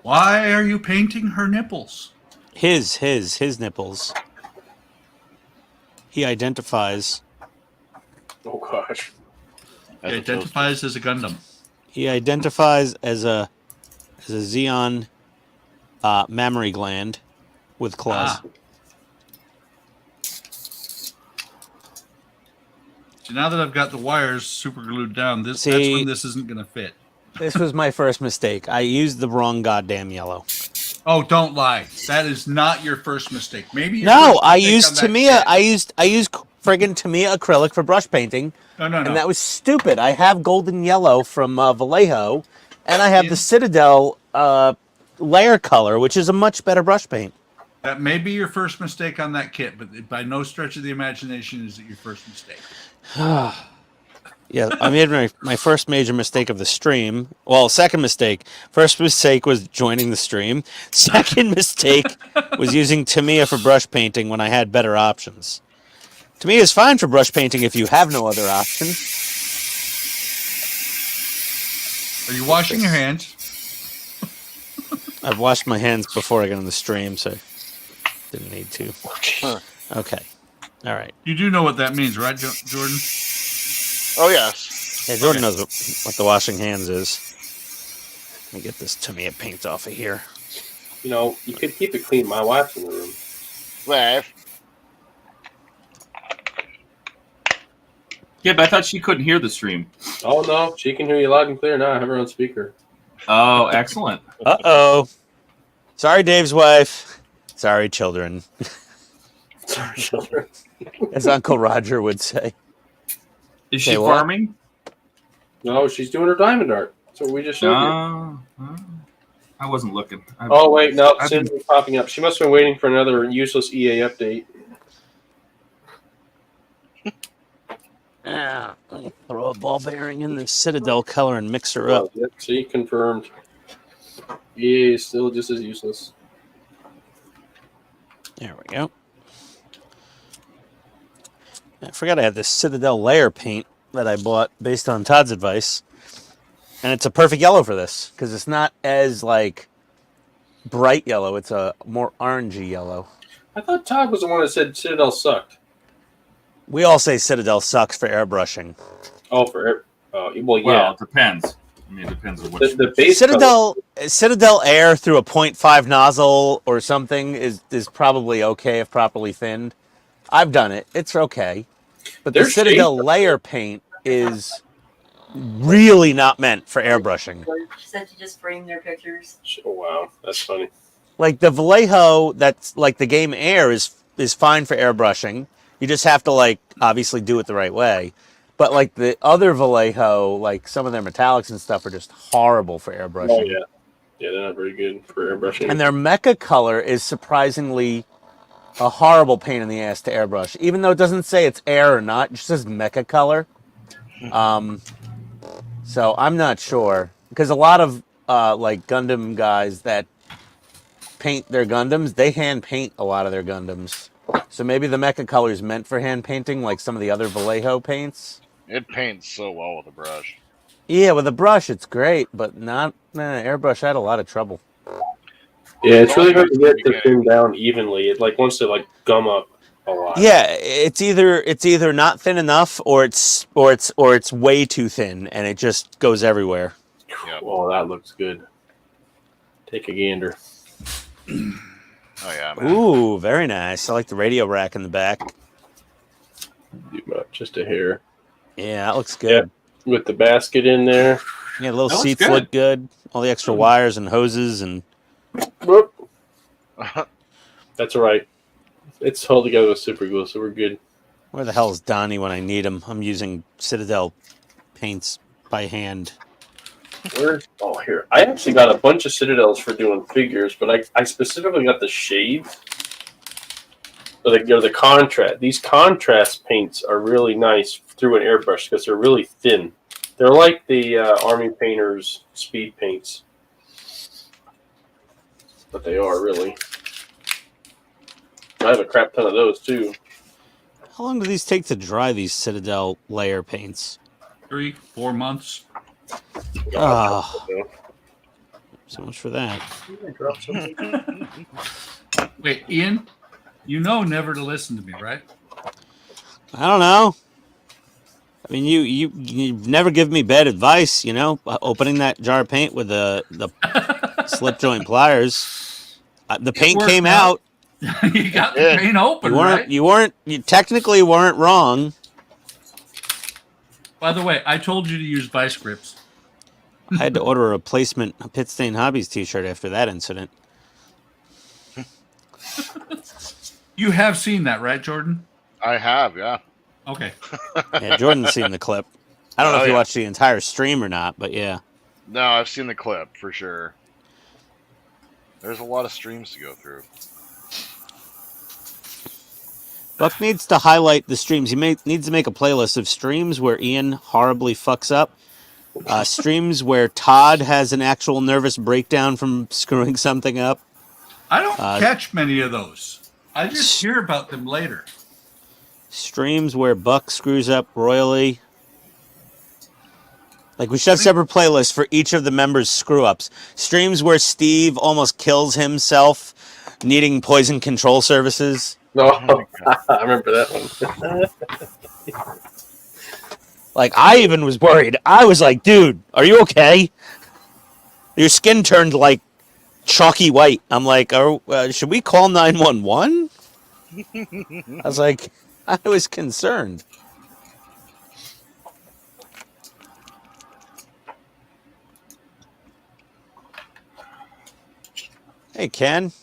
Why are you painting her nipples? His nipples. He identifies. Oh gosh. He identifies as a Gundam. He identifies as a Xeon mammary gland with claws. So now that I've got the wires super glued down, that's when this isn't going to fit. This was my first mistake. I used the wrong goddamn yellow. Oh, don't lie. That is not your first mistake. Maybe your No, first I mistake used on that Tamiya. kit. I used friggin' Tamiya acrylic for brush painting. No. And that was stupid. I have golden yellow from Vallejo, and I have the Citadel layer color, which is a much better brush paint. That may be your first mistake on that kit, but by no stretch of the imagination is it your first mistake. Yeah, I made my first major mistake of the stream. Well, second mistake. First mistake was joining the stream. Second mistake was using Tamiya for brush painting when I had better options. Tamiya is fine for brush painting if you have no other option. Are you washing your hands? I've washed my hands before I got on the stream, so didn't need to. Okay. All right. You do know what that means, right, Jordan? Oh, yes. Yeah, Jordan knows what the washing hands is. Let me get this Tamiya paint off of here. You know, you could keep it clean. My wife's in the room. Live. Yeah, but I thought she couldn't hear the stream. Oh no, she can hear you loud and clear now. I have her on speaker. Oh, excellent. Uh-oh. Sorry, Dave's wife. Sorry, children. Sorry, children. As Uncle Roger would say. Is she Say what? farming? No, she's doing her diamond art. That's what we just showed you. I wasn't looking. Oh wait, no, I've been- Cindy's popping up. She must have been waiting for another useless EA update. Let me throw a ball bearing in the Citadel color and mix her up. Yep, see, confirmed. EA is still just as useless. There we go. I forgot I had this Citadel layer paint that I bought based on Todd's advice. And it's a perfect yellow for this because it's not as like bright yellow. It's a more orangey yellow. I thought Todd was the one that said Citadel sucked. We all say Citadel sucks for airbrushing. Oh, well, yeah. Well, it depends. I mean, it depends on which. The base Citadel air through a 0.5 nozzle or something is probably okay if properly thinned. I've done it. It's okay. But the There's Citadel shade. layer paint is really not meant for airbrushing. She said she just framed their pictures. Oh, wow. That's funny. Like the Vallejo, that's like the game air is fine for airbrushing. You just have to like obviously do it the right way. But like the other Vallejo, like some of their metallics and stuff are just horrible for airbrushing. Oh, yeah. Yeah, they're not very good for airbrushing. And their mecha color is surprisingly a horrible pain in the ass to airbrush. Even though it doesn't say it's air or not, it just says mecha color. So I'm not sure. Because a lot of like Gundam guys that paint their Gundams, they hand paint a lot of their Gundams. So maybe the mecha color is meant for hand painting like some of the other Vallejo paints. It paints so well with a brush. Yeah, with a brush it's great, but not airbrush. I had a lot of trouble. Yeah, it's really hard to get the thin down evenly. It like wants to like gum up a lot. Yeah, it's either not thin enough or it's way too thin and it just goes everywhere. Yep. Oh, that looks good. Take a gander. Oh yeah, man. Ooh, very nice. I like the radio rack in the back. Just a hair. Yeah, that looks good. Yeah, with the basket in there. Yeah, the little That looks seats good. look good. All the extra wires and hoses and Whoop. That's all right. It's held together with super glue, so we're good. Where the hell is Donnie when I need him? I'm using Citadel paints by hand. Where's here? I actually got a bunch of Citadels for doing figures, but I specifically got the shade. So the contrast. These contrast paints are really nice through an airbrush because they're really thin. They're like the Army Painter's speed paints, but they are really. I have a crap ton of those too. How long do these take to dry, these Citadel layer paints? 3-4 months. Ah, so much for that. Wait, Ian, you know never to listen to me, right? I don't know. I mean, you've never given me bad advice, you know. Opening that jar of paint with the slip joint pliers, the paint came out. You got the paint open, right? You technically weren't wrong. By the way, I told you to use vice grips. I had to order a replacement PITSTAIN Hobbies t-shirt after that incident. You have seen that, right, Jordan? I have, yeah. Okay. Yeah, Jordan's seen the clip. I don't know if you watched the entire stream or not, but yeah. No, I've seen the clip for sure. There's a lot of streams to go through. Buck needs to highlight the streams. He needs to make a playlist of streams where Ian horribly fucks up, streams where Todd has an actual nervous breakdown from screwing something up. I don't catch many of those. I just hear about them later. Streams where Buck screws up royally. Like, we should have separate playlists for each of the members' screw-ups. Streams where Steve almost kills himself needing poison control services. No, I remember that one. Like, I even was worried. I was like, dude, are you okay? Your skin turned, like, chalky white. I'm like, should we call 911? I was like, I was concerned. Hey, Ken.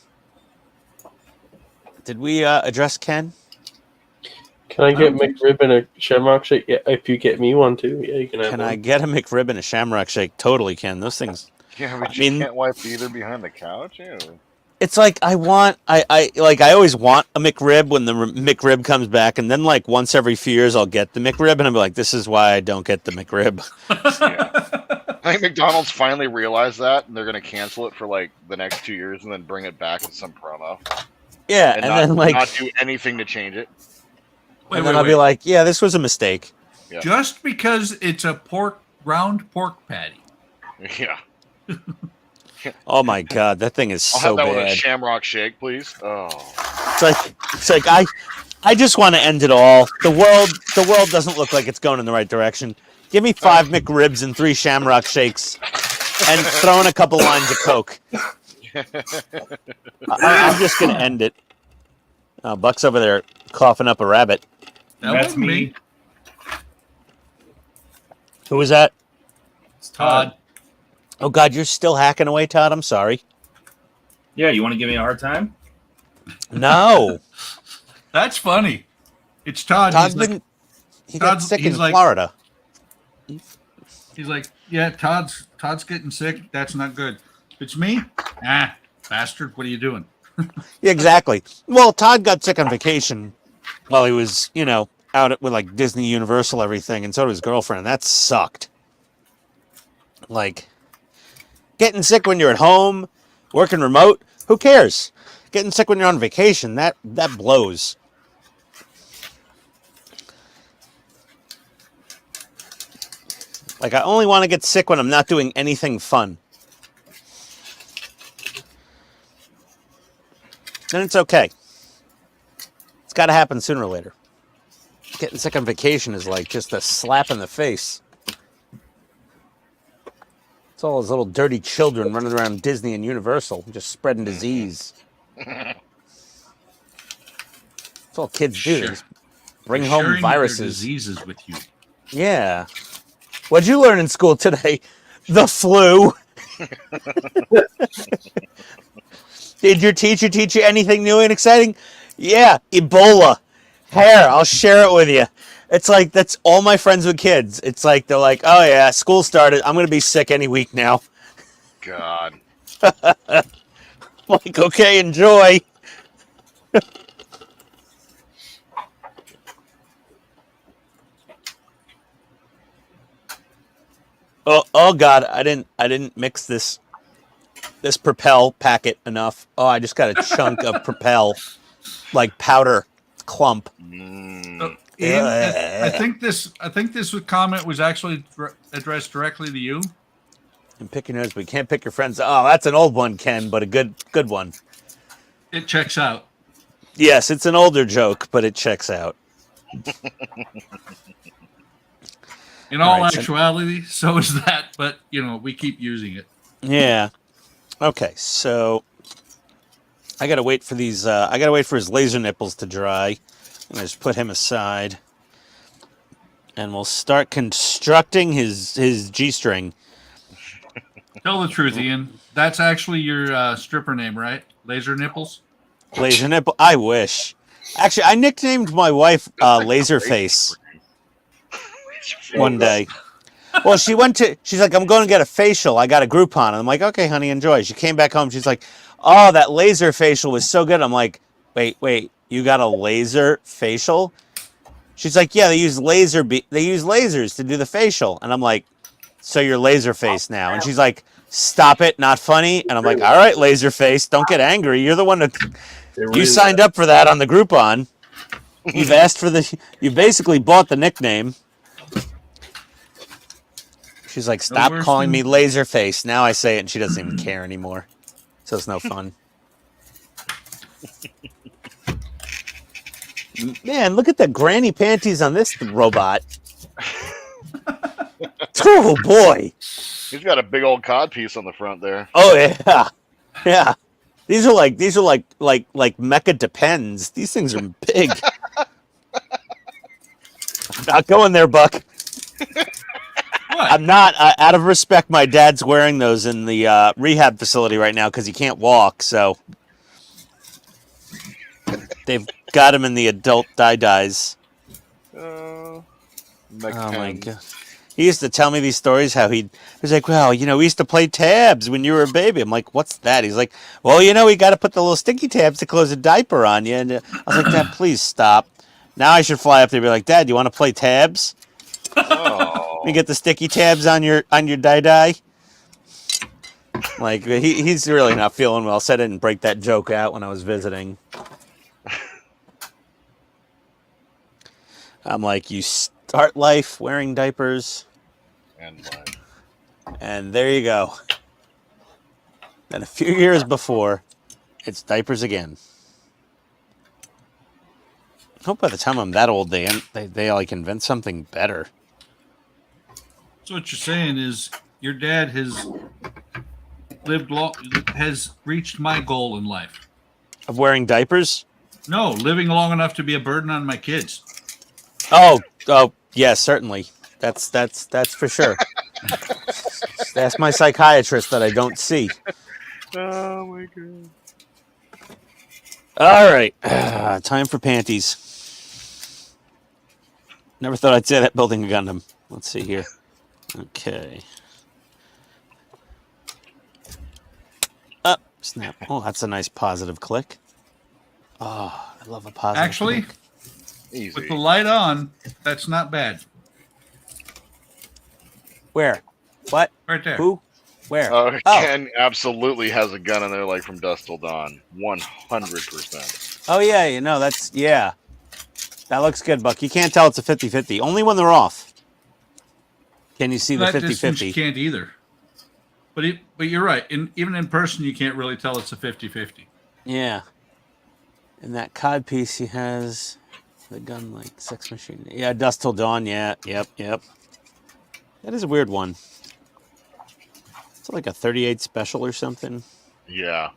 Did we address Ken? Can I get McRib and a Shamrock Shake? Yeah, if you get me one too, yeah, you can have Can one. I get a McRib and a Shamrock Shake? Totally can. Those things. Yeah, but you can't wipe either behind the couch. Ew. It's like I always want a McRib when the McRib comes back, and then like once every few years I'll get the McRib, and I'm like, this is why I don't get the McRib. Yeah. I think McDonald's finally realized that, and they're going to cancel it for like the next 2 years, and then bring it back with some promo. Yeah, and then like not do anything to change it. And then I'll be like, yeah, this was a mistake. Yeah. Just because it's a round pork patty. Yeah. Oh my god, that thing is I'll so have that bad. with a Shamrock Shake, please. Oh. It's like I just want to end it all. The world doesn't look like it's going in the right direction. Give me 5 McRibs and 3 Shamrock Shakes, and throw in a couple lines of Coke. I'm just gonna end it. Buck's over there coughing up a rabbit. That's me. Who was that? It's Todd. Oh God, you're still hacking away, Todd. I'm sorry. Yeah, you want to give me a hard time? No. That's funny. It's Todd. He got sick in Florida. He's like, yeah, Todd's getting sick. That's not good. It's me? Ah, bastard. What are you doing? Yeah, exactly. Well, Todd got sick on vacation while he was, out with like Disney, Universal, everything, and so did his girlfriend. That sucked. Like, getting sick when you're at home, working remote, who cares? Getting sick when you're on vacation, that blows. Like, I only want to get sick when I'm not doing anything fun. Then it's okay. It's got to happen sooner or later. Getting sick on vacation is like just a slap in the face. It's all those little dirty children running around Disney and Universal, just spreading disease. That's all kids do. They just bring home viruses. Diseases with you. Yeah. What'd you learn in school today? The flu. Did your teacher teach you anything new and exciting? Yeah, Ebola. Here, I'll share it with you. It's like, that's all my friends with kids. It's like, they're like, oh yeah, school started. I'm going to be sick any week now. God. I'm like, okay, enjoy. Oh God, I didn't mix this Propel packet enough. Oh, I just got a chunk of Propel, like powder clump. Mm. Ian, I think this comment was actually addressed directly to you. And pick your nose, but you can't pick your friends. Oh, that's an old one, Ken, but a good one. It checks out. Yes, it's an older joke, but it checks out. In all actuality, so is that, but we keep using it. Yeah. Okay, so I gotta wait for these. I gotta wait for his laser nipples to dry. I'm gonna just put him aside, and we'll start constructing his G-string. Tell the truth, Ian. That's actually your stripper name, right? Laser Nipples? Laser nipple. I wish. Actually, I nicknamed my wife Laserface one day. Well, she's like, I'm going to get a facial. I got a Groupon. And I'm like, okay, honey, enjoy. She came back home. She's like, oh, that laser facial was so good. I'm like, wait, you got a laser facial? She's like, yeah, they use lasers to do the facial. And I'm like, so you're Laserface now? And she's like, stop it, not funny. And I'm like, all right, Laserface, don't get angry. You're the one that you signed up for that on the Groupon. You basically bought the nickname. She's like, stop calling me Laserface. Now I say it and she doesn't even care anymore. So it's no fun. Man, look at the granny panties on this robot. Oh boy. He's got a big old cod piece on the front there. Oh yeah. Yeah. These are like Mecha Depends. These things are big. I'm not going there, Buck. I'm not. Out of respect, my dad's wearing those in the rehab facility right now because he can't walk. So they've got him in the adult dyes. Oh my God. He used to tell me these stories how he was like, well, we used to play tabs when you were a baby. I'm like, what's that? He's like, well, we got to put the little sticky tabs to close a diaper on you. And I was like, Dad, please stop. Now I should fly up there and be like, Dad, you want to play tabs? Oh. You get the sticky tabs on your dye. Like he's really not feeling well. So I didn't break that joke out when I was visiting. I'm like, you start life wearing diapers, and there you go. Then a few years before, it's diapers again. I hope by the time I'm that old, they like invent something better. So what you're saying is your dad has has reached my goal in life of wearing diapers. No, living long enough to be a burden on my kids. Oh, yeah, certainly. That's for sure. That's my psychiatrist that I don't see. Oh my God. All right, time for panties. Never thought I'd say that building a Gundam. Let's see here. Okay. Up, snap. Oh, that's a nice positive click. Oh, I love a positive Actually, click. Easy. With the light on, that's not bad. Where? What? Right there. Who? Where? Ken absolutely has a gun in there, like from Dusk Till Dawn. 100%. Oh, yeah, that's, yeah. That looks good, Buck. You can't tell it's a 50-50. Only when they're off. Can you see the 50-50? You can't either. But you're right. Even in person, you can't really tell it's a 50-50. Yeah. In that COD piece, he has the gun like Sex Machine. Yeah, Dusk Till Dawn. Yeah, yep. That is a weird one. It's like a 38 special or something. Yeah.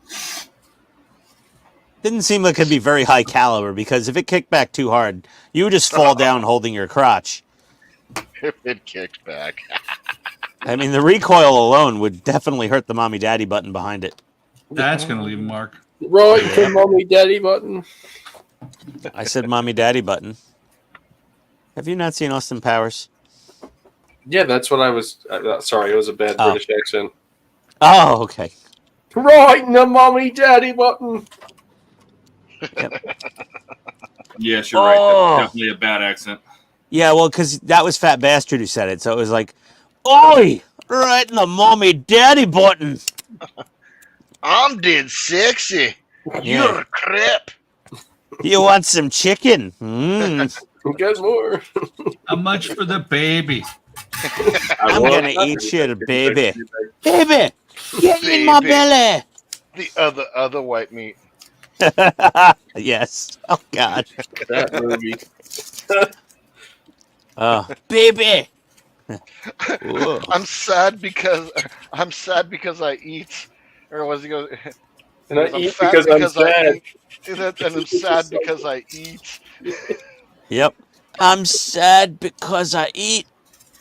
Didn't seem like it'd be very high caliber because if it kicked back too hard, you would just fall down holding your crotch. If it kicked back. I mean, the recoil alone would definitely hurt the mommy daddy button behind it. That's going to leave a mark. Right, the mommy daddy button. I said mommy daddy button. Have you not seen Austin Powers? Yeah, that's what I was. Sorry, it was a bad Oh. British accent. Oh, okay. Right in the mommy daddy button. Yes, you're right. That was Oh. definitely a bad accent. Yeah, well, because that was Fat Bastard who said it, so it was like, "Oi, right in the mommy daddy button." I'm dead sexy. Yeah. You're a crap. You want some chicken? Mm. Guys, more. How much for the baby? I'm gonna eat your baby. Baby, get in my Baby. belly. The other white meat. Yes. Oh God. That movie. Baby. Ooh. I'm sad because I eat. Or was he go? And I I'm eat fat because I'm because I sad. eat. And I'm sad because I eat. Yep. I'm sad because I eat,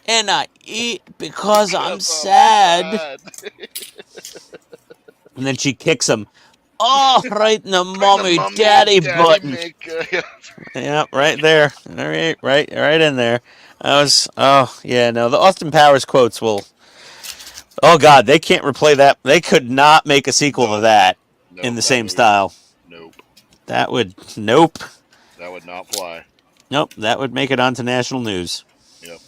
and I eat because I'm sad. And then she kicks him. Oh, right in the mommy daddy button. Maker. Yeah, right there. All right, right in there. I was. Oh, yeah. No, the Austin Powers quotes will. Oh God, they can't replay that. They could not make a sequel to that in the same style. Nope. That would. Nope. That would not fly. Nope. That would make it onto national news. Yep.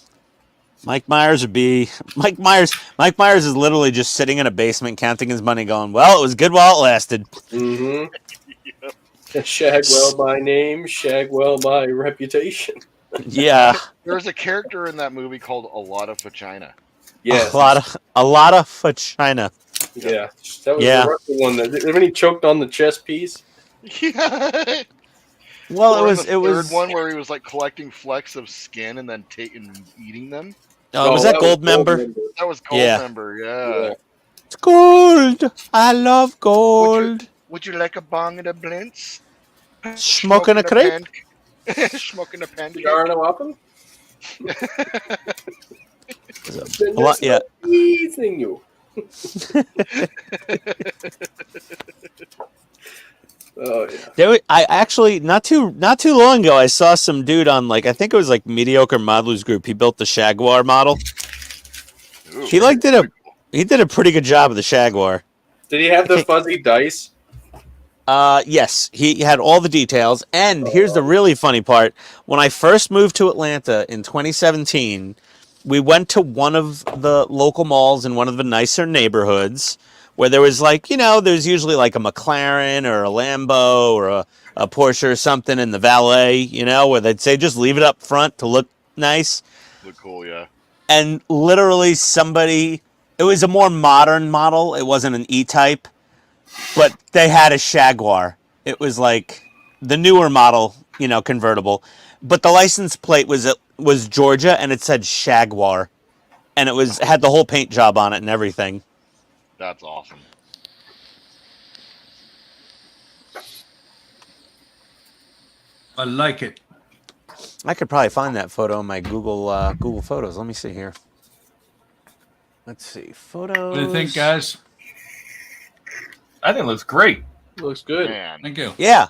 Mike Myers would be Mike Myers. Mike Myers is literally just sitting in a basement counting his money, going, "Well, it was good while it lasted." Mm-hmm. Shagwell by name, Shagwell by reputation. Yeah. There's a character in that movie called A Lot of Vagina. Yeah, a lot of vagina. Yeah, that was Yeah. the Russian one. That when he choked on the chess piece. Yeah. Well, Or it the was. third one where he was like collecting flecks of skin and then eating them. Oh, was that Goldmember? That was Yeah. Goldmember. Yeah. It's gold. I love gold. Would you like a bong and a blintz? Smoking a crepe. Smoking a pancake. Cigar open? A lot, yeah. Teasing you. Oh yeah. I actually not too long ago I saw some dude on like I think it was like Mediocre Modelers Group. He built the Jaguar model. Ooh, He did a pretty good job of the Jaguar. Did he have the fuzzy dice? Yes, he had all the details. And here's the really funny part. When I first moved to Atlanta in 2017, we went to one of the local malls in one of the nicer neighborhoods where there was like, there's usually like a McLaren or a Lambo or a Porsche or something in the valet, where they'd say just leave it up front to look nice. Look cool, yeah. And literally it was a more modern model. It wasn't an E-Type. But they had a Jaguar. It was like the newer model, convertible. But the license plate was Georgia, and it said Jaguar, and it had the whole paint job on it and everything. That's awesome. I like it. I could probably find that photo in my Google Photos. Let me see here. Let's see photos. What do you think, guys? I think it looks great. Looks good. Man. Thank you. Yeah.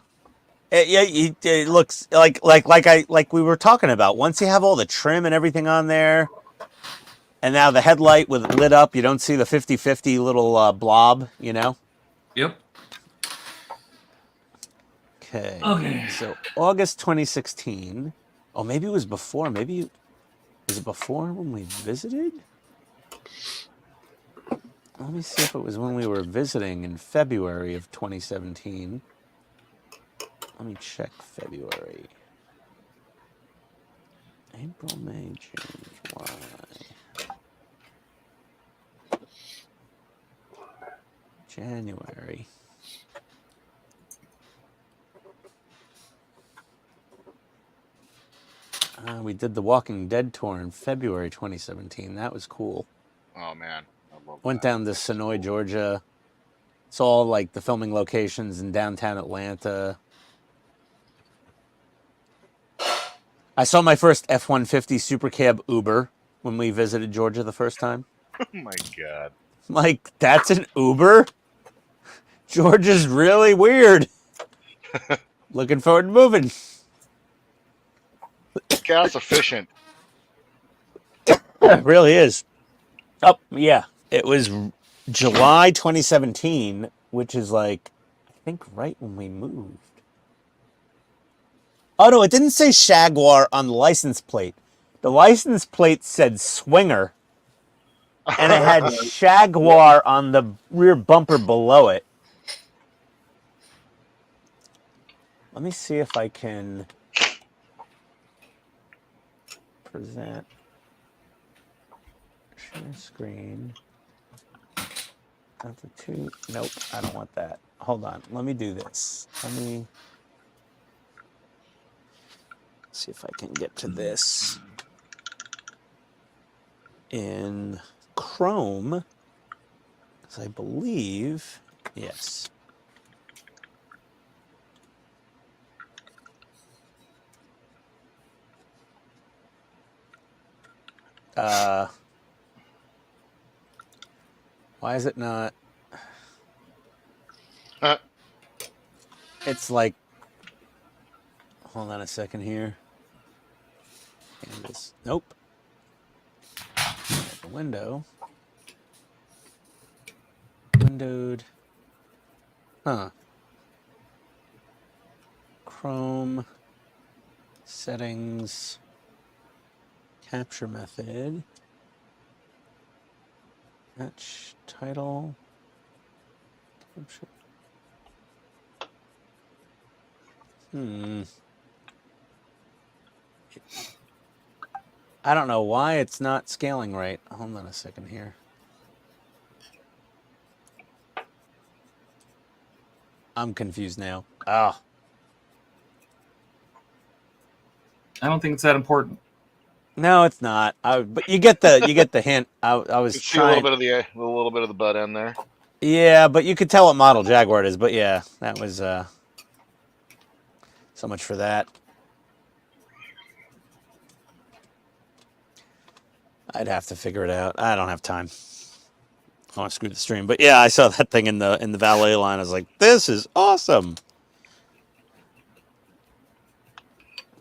It looks like we were talking about. Once you have all the trim and everything on there, and now the headlight with it lit up, you don't see the 50-50 little blob, Yep. Okay. So August 2016. Oh, maybe it was before. Maybe was it before when we visited? Let me see if it was when we were visiting in February of 2017. Let me check February. April, May, June, July. January. We did the Walking Dead tour in February 2017. That was cool. Oh man. I love Went that. down to Sonoy, Georgia. Saw like the filming locations in downtown Atlanta. I saw my first F-150 Super Cab Uber when we visited Georgia the first time. Oh my god. Like, that's an Uber? Georgia's really weird. Looking forward to moving. Gas efficient. It really is. Oh, yeah. It was July 2017, which is like, I think right when we moved. Oh, no, it didn't say Jaguar on the license plate. The license plate said Swinger, and it had Jaguar on the rear bumper below it. Let me see if I can present. Share screen. That's a 2. Nope, I don't want that. Hold on. Let me do this. Let me see if I can get to this in Chrome. Because I believe, yes. Why is it not? It's like, hold on a second here. Canvas. Nope. Window. Windowed. Huh. Chrome. Settings. Capture method. Match title. Capture. I don't know why it's not scaling right. Hold on a second here. I'm confused now. Ah. I don't think it's that important. No, it's not. But you get the hint. I was You see a little bit of the butt end there. Yeah, but you could tell what model Jaguar it is. But yeah, that was so much for that. I'd have to figure it out. I don't have time. I want to screw the stream. But yeah, I saw that thing in the valet line. I was like, this is awesome.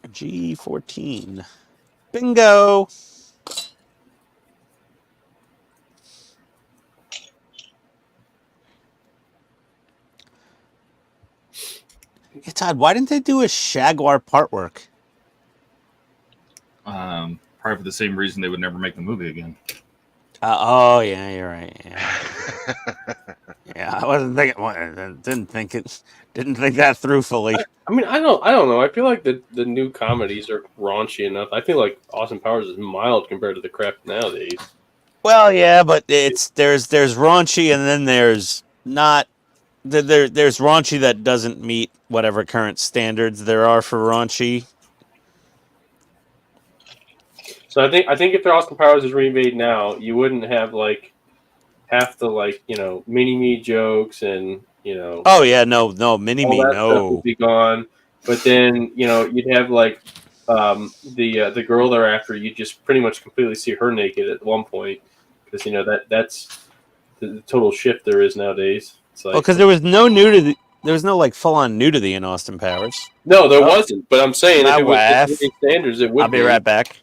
G14. Bingo. Hey, Todd, why didn't they do a Jaguar part work? Probably for the same reason they would never make the movie again. Oh yeah, you're right. Yeah, yeah. I wasn't thinking. Didn't think that through fully. I mean, I don't know. I feel like the new comedies are raunchy enough. I feel like Austin Powers is mild compared to the crap nowadays. Well, yeah, but there's raunchy, and then there's not. There's raunchy that doesn't meet whatever current standards there are for raunchy. So I think if the Austin Powers is remade now, you wouldn't have like half the mini me jokes and Oh yeah, no, mini me, all that stuff no. would be gone. But then you'd have like the girl they're after. You just pretty much completely see her naked at one point because that's the total shift there is nowadays. It's like, Well, because there was no nudity. There was no like full on nudity in Austin Powers. no, there wasn't. But I'm saying if it was Laugh. just standards, it would. I'll be right back.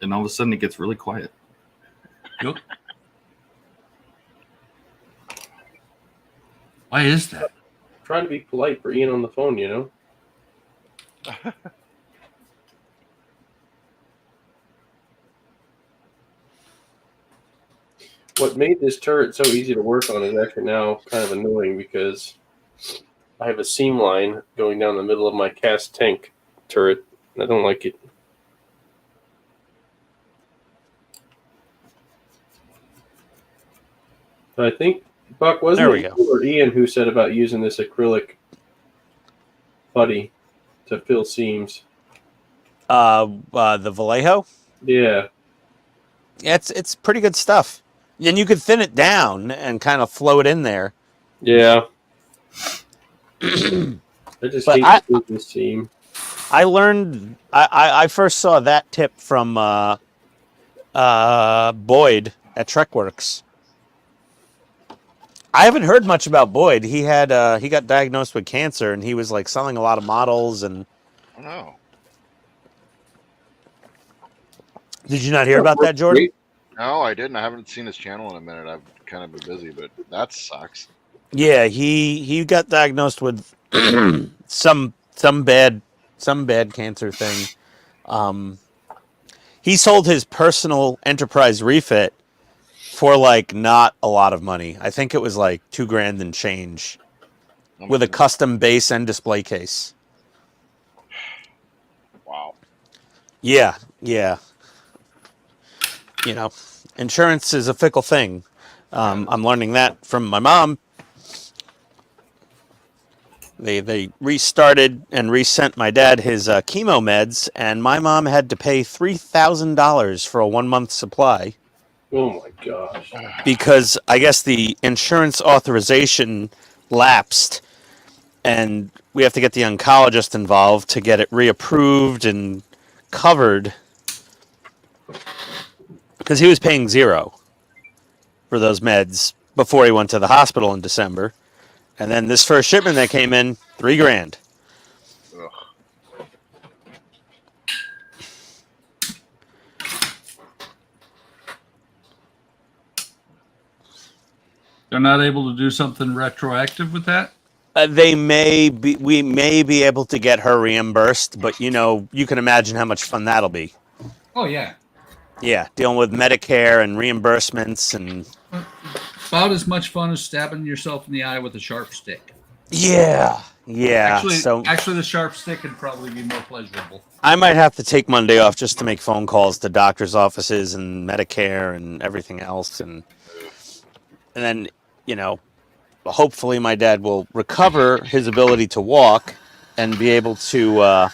And all of a sudden, it gets really quiet. Yep. Why is that? Trying to be polite for Ian on the phone, What made this turret so easy to work on is actually now kind of annoying because I have a seam line going down the middle of my cast tank turret, and I don't like it. So I think, Buck, wasn't There we it go. you or Ian who said about using this acrylic putty to fill seams? The Vallejo. Yeah. Yeah, it's pretty good stuff. And you could thin it down and kind of flow it in there. Yeah. I just But hate this seam. I learned. I first saw that tip from Boyd at Trekworks. I haven't heard much about Boyd. He got diagnosed with cancer, and he was like selling a lot of models. And Oh no. did you not hear about that, Jordan? No, I didn't. I haven't seen his channel in a minute. I've kind of been busy, but that sucks. Yeah, he got diagnosed with some bad cancer thing. He sold his personal enterprise refit for like not a lot of money. I think it was like $2,000 and change with a custom base and display case. Wow. Yeah. You know, insurance is a fickle thing. I'm learning that from my mom. They restarted and resent my dad his chemo meds, and my mom had to pay $3,000 for a 1-month supply. Oh my gosh. Because I guess the insurance authorization lapsed, and we have to get the oncologist involved to get it reapproved and covered. Because he was paying $0 for those meds before he went to the hospital in December. And then this first shipment that came in, $3,000. Ugh. They're not able to do something retroactive with that? We may be able to get her reimbursed, but you know, you can imagine how much fun that'll be. Oh, yeah. Yeah, dealing with Medicare and reimbursements and... About as much fun as stabbing yourself in the eye with a sharp stick. Yeah. Actually, the sharp stick would probably be more pleasurable. I might have to take Monday off just to make phone calls to doctors' offices and Medicare and everything else, and then, you know, hopefully my dad will recover his ability to walk and be able to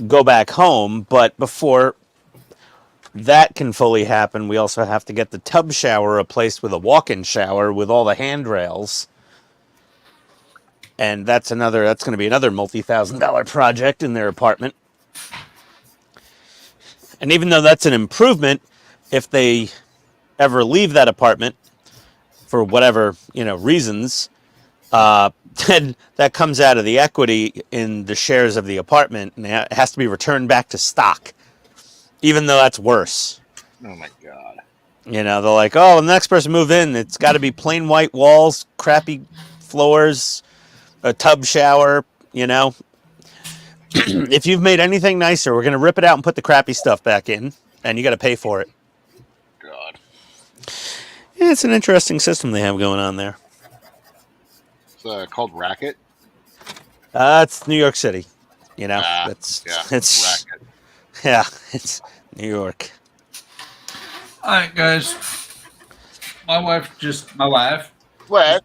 go back home. But before that can fully happen, we also have to get the tub shower replaced with a walk-in shower with all the handrails. And that's going to be another multi-$1,000 project in their apartment. And even though that's an improvement, if they ever leave that apartment for whatever, you know, reasons, then that comes out of the equity in the shares of the apartment, and it has to be returned back to stock, even though that's worse. Oh my god. You know, they're like, oh, when the next person move in, it's got to be plain white walls, crappy floors, a tub shower, you know. If you've made anything nicer, we're going to rip it out and put the crappy stuff back in, and you got to pay for it. God. Yeah, it's an interesting system they have going on there. It's called Racket. It's New York City, you know. It's Racket. Yeah, it's New York. All right, guys. My wife just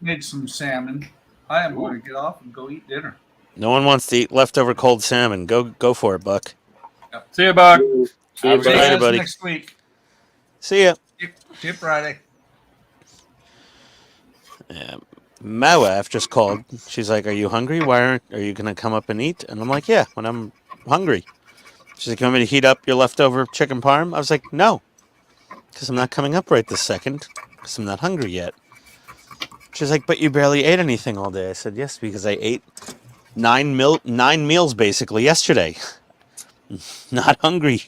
made some salmon. I am going to get off and go eat dinner. No one wants to eat leftover cold salmon. Go for it, Buck. Yep. See you, Buck. See you, See you later, guys buddy. next week. See ya. See you Friday. My wife just called. She's like, "Are you hungry? Are you gonna come up and eat?" And I'm like, "Yeah, when I'm hungry." She's like, "You want me to heat up your leftover chicken parm?" I was like, "No, because I'm not coming up right this second, because I'm not hungry yet." She's like, "But you barely ate anything all day." I said, "Yes, because I ate 9 meals basically yesterday. Not hungry."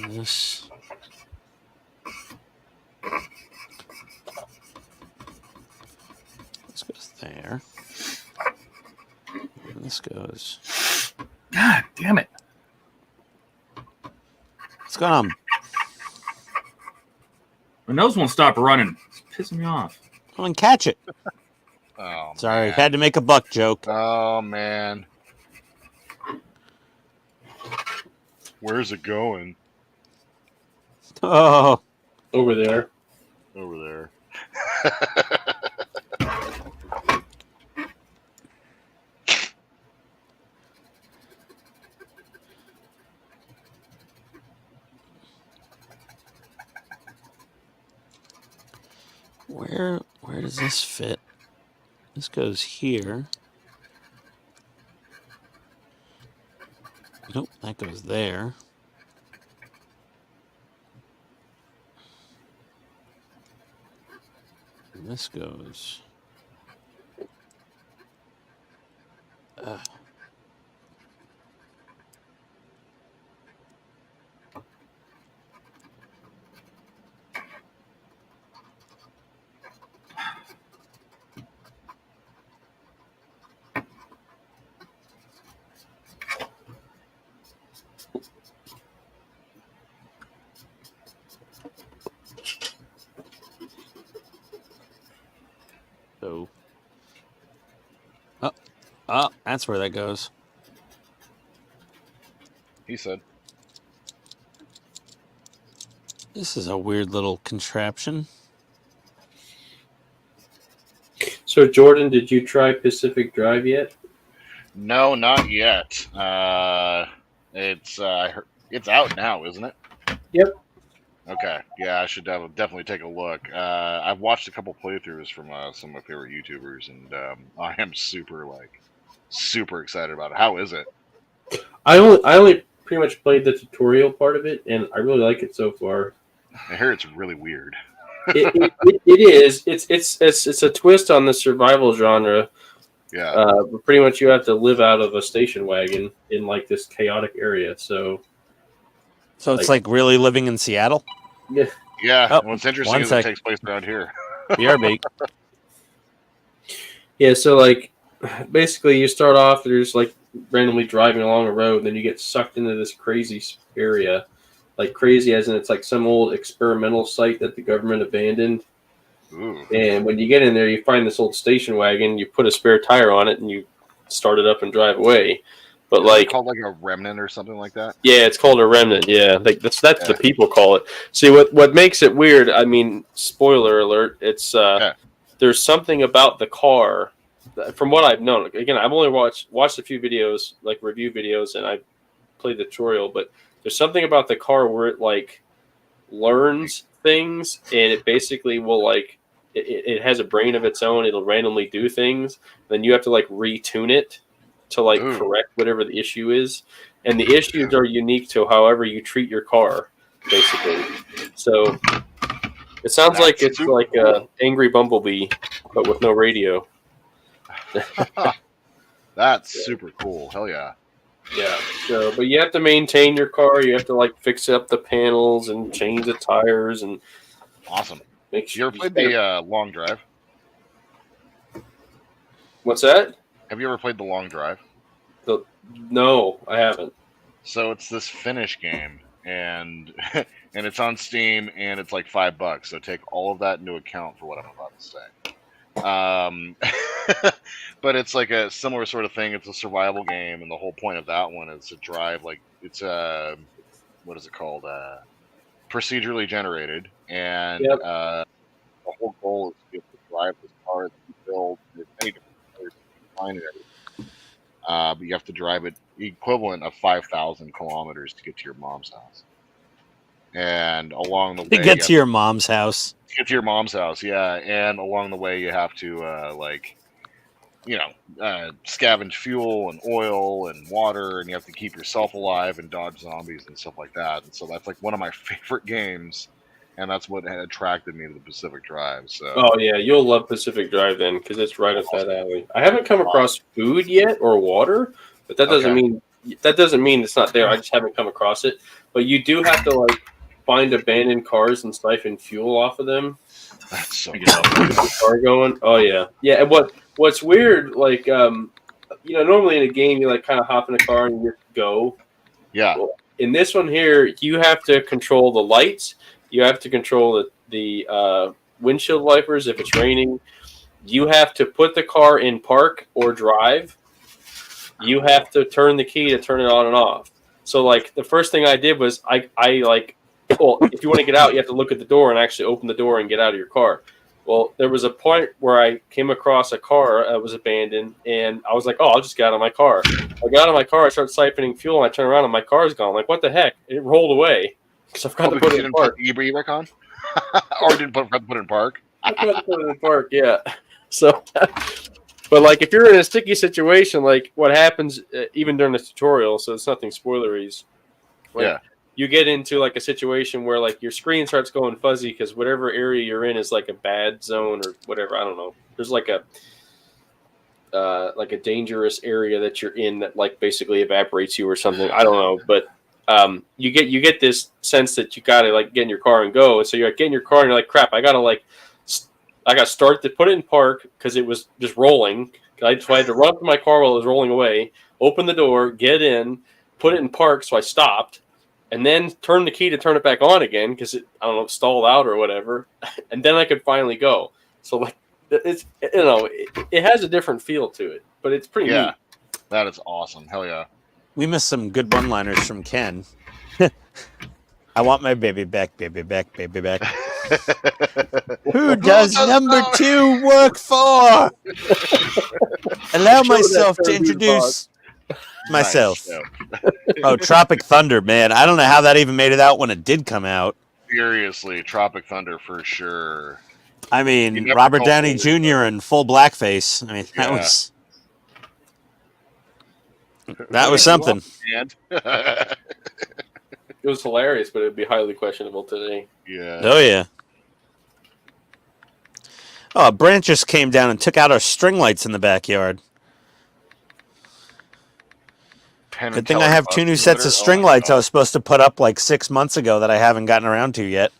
This. This goes there. And this goes. God damn it. What's going on? My nose won't stop running. It's pissing me off. Come on, catch it. Oh, Sorry, man. had to make a Buck joke. Oh man. Where's it going? Oh, Over there. Over there. where does this fit? This goes here. Nope, that goes there. And this goes. So. Oh, that's where that goes. He said. This is a weird little contraption. So, Jordan, did you try Pacific Drive yet? No, not yet. It's out now, isn't it? Yep. Okay. Yeah, I should definitely take a look. I've watched a couple playthroughs from some of my favorite YouTubers, and I am super excited about it. How is it? I only pretty much played the tutorial part of it, and I really like it so far. I hear it's really weird. It is. It's a twist on the survival genre. Yeah. But pretty much you have to live out of a station wagon in like this chaotic area. So it's like really living in Seattle? Yeah. Yeah. Oh, What's interesting one is sec. it takes place around here. BRB. Yeah, so like basically you start off, you're just like randomly driving along a road, and then you get sucked into this crazy area. Like crazy as in it's like some old experimental site that the government abandoned. Ooh. And when you get in there, you find this old station wagon, you put a spare tire on it, and you start it up and drive away. But Is it like called like a remnant or something like that? yeah, it's called a remnant. Yeah, like that's the people call it. See what makes it weird. I mean, spoiler alert. It's there's something about the car. From what I've known, again, I've only watched a few videos, like review videos, and I played the tutorial. But there's something about the car where it like learns things, and it basically will like it has a brain of its own. It'll randomly do things. Then you have to like retune it to like correct whatever the issue is, and the issues are unique to however you treat your car, basically. So it sounds like it's like a angry bumblebee, but with no radio. That's super cool. Hell yeah. Yeah. So, but you have to maintain your car. You have to like fix up the panels and change the tires and. Awesome. Make sure you ever played the Long Drive? What's that? Have you ever played the Long Drive? No, I haven't. So it's this Finnish game, and and it's on Steam, and it's like $5. So take all of that into account for what I'm about to say. But it's like a similar sort of thing. It's a survival game, and the whole point of that one is to drive like it's what is it called? Procedurally generated, and the whole goal is to be able to drive this car that you build. There's many different colors you can find and everything. But you have to drive it equivalent of 5,000 kilometers to get to your mom's house. And along the way, to get to your mom's house. Get to your mom's house, yeah. And along the way, you have to scavenge fuel and oil and water, and you have to keep yourself alive and dodge zombies and stuff like that. And so that's like one of my favorite games, and that's what had attracted me to the Pacific Drive. So oh yeah, you'll love Pacific Drive then, because it's right up that alley. I haven't come across food yet or water, but that doesn't mean it's not there. I just haven't come across it. But you do have to like find abandoned cars and siphon fuel off of them. That's so good. Car going. Oh yeah, yeah. And what's weird, like normally in a game you like kind of hop in a car and you just go. Yeah. Well, in this one here, you have to control the lights. You have to control the windshield wipers if it's raining. You have to put the car in park or drive. You have to turn the key to turn it on and off. So like the first thing I did was if you want to get out, you have to look at the door and actually open the door and get out of your car. Well, there was a point where I came across a car that was abandoned, and I was like, oh, I'll just get out of my car. I got out of my car, I started siphoning fuel, and I turned around and my car's gone. I'm like, what the heck? It rolled away. So I've got to put it in park. Put the e-brake on? Or didn't put it in park? I forgot to put it in park, yeah. So But like if you're in a sticky situation, like what happens even during the tutorial, so it's nothing spoileries. Like, Yeah. you get into like a situation where like your screen starts going fuzzy because whatever area you're in is like a bad zone or whatever. I don't know. There's like a dangerous area that you're in that like basically evaporates you or something. I don't know, but you get this sense that you gotta like get in your car and go. And so you're like, get in your car and you're like, crap, I gotta start to put it in park because it was just rolling. I had to run up to my car while it was rolling away, open the door, get in, put it in park. So I stopped. And then turn the key to turn it back on again because it, I don't know, stalled out or whatever. And then I could finally go. So like, it's it has a different feel to it, but it's pretty neat. That is awesome. Hell yeah. We missed some good one-liners from Ken. I want my baby back, baby back, baby back. Who does number 2 work for? Allow myself to introduce myself. Oh, Tropic Thunder, man. I don't know how that even made it out when it did come out. Seriously, Tropic Thunder for sure. I mean, Robert Downey Jr. in full blackface. I mean, that was something. It was hilarious, but it would be highly questionable today. Yeah. Oh, yeah. Oh, a branch just came down and took out our string lights in the backyard. Good thing I have 2 new sets of string lights I was supposed to put up like 6 months ago that I haven't gotten around to yet.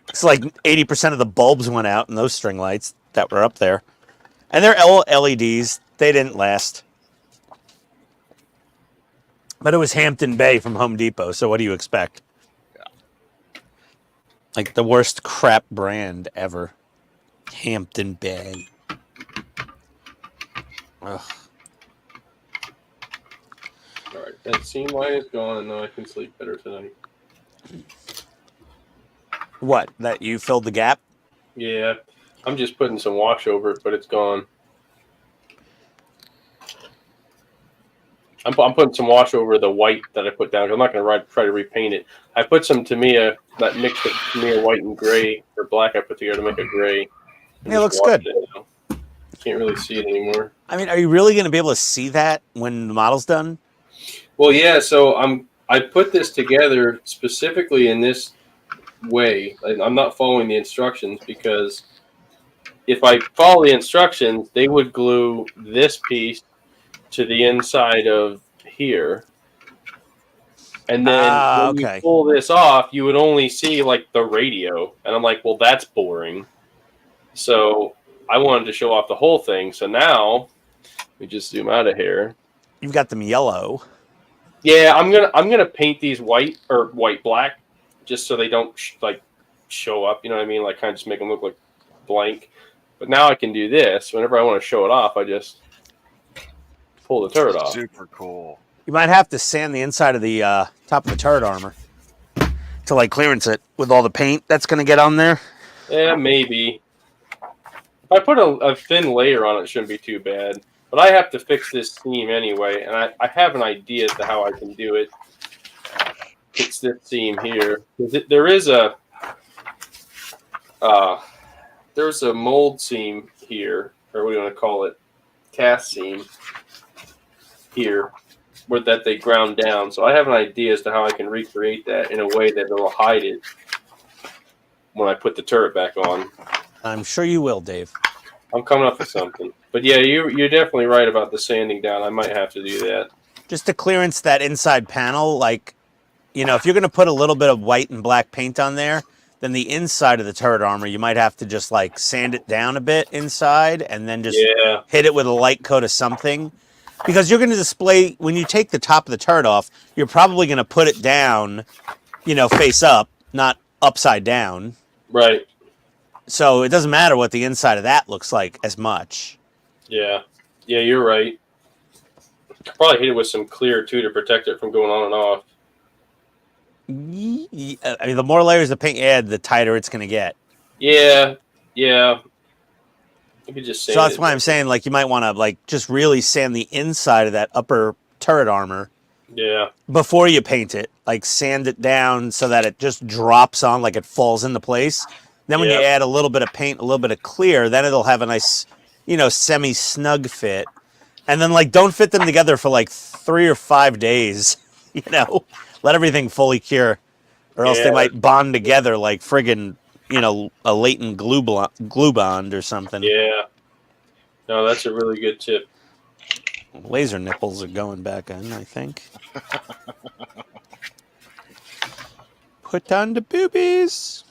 It's like 80% of the bulbs went out in those string lights that were up there. And they're LEDs. They didn't last. But it was Hampton Bay from Home Depot, so what do you expect? Like the worst crap brand ever. Hampton Bay. Ugh. All right, that seam line is gone, and now I can sleep better tonight. What? That you filled the gap? Yeah, I'm just putting some wash over it, but it's gone. I'm putting some wash over the white that I put down. I'm not going to try to repaint it. I put some Tamiya, that mix of Tamiya white and gray, or black I put together to make a gray. Yeah, it looks good. You can't really see it anymore. I mean, are you really going to be able to see that when the model's done? Well, yeah, so I put this together specifically in this way. I'm not following the instructions because if I follow the instructions, they would glue this piece to the inside of here. And then when you pull this off, you would only see like the radio. And I'm like, well, that's boring. So I wanted to show off the whole thing. So now we just zoom out of here. You've got them yellow. Yeah, I'm gonna paint these white or white black, just so they don't show up. You know what I mean? Like kind of just make them look like blank. But now I can do this. Whenever I want to show it off, I just pull the turret off. Super cool. You might have to sand the inside of the top of the turret armor to like clearance it with all the paint that's going to get on there. Yeah, maybe. If I put a thin layer on it, it shouldn't be too bad. But I have to fix this seam anyway, and I have an idea as to how I can do it. Fix this seam here. There's a mold seam here, or what do you want to call it? Cast seam here, where that they ground down. So I have an idea as to how I can recreate that in a way that it'll hide it when I put the turret back on. I'm sure you will, Dave. I'm coming up with something. But yeah, you're definitely right about the sanding down. I might have to do that. Just to clearance that inside panel, like, you know, if you're going to put a little bit of white and black paint on there, then the inside of the turret armor, you might have to just like sand it down a bit inside and then just hit it with a light coat of something. Because you're going to display, when you take the top of the turret off, you're probably going to put it down, you know, face up, not upside down. Right. So it doesn't matter what the inside of that looks like as much. Yeah. Yeah, you're right. Probably hit it with some clear, too, to protect it from going on and off. I mean, the more layers of paint you add, the tighter it's going to get. Yeah. Yeah. You could just sand so that's why I'm saying, like, you might want to, like, just really sand the inside of that upper turret armor. Yeah. Before you paint it. Like, sand it down so that it just drops on, like it falls into place. Then when you add a little bit of paint, a little bit of clear, then it'll have a nice, semi snug fit, and then like don't fit them together for like 3 or 5 days. Let everything fully cure, or else they Yeah. might bond together like friggin' a latent glue bond or something. Yeah. No, that's a really good tip. Laser nipples are going back in, I think. Put on the boobies.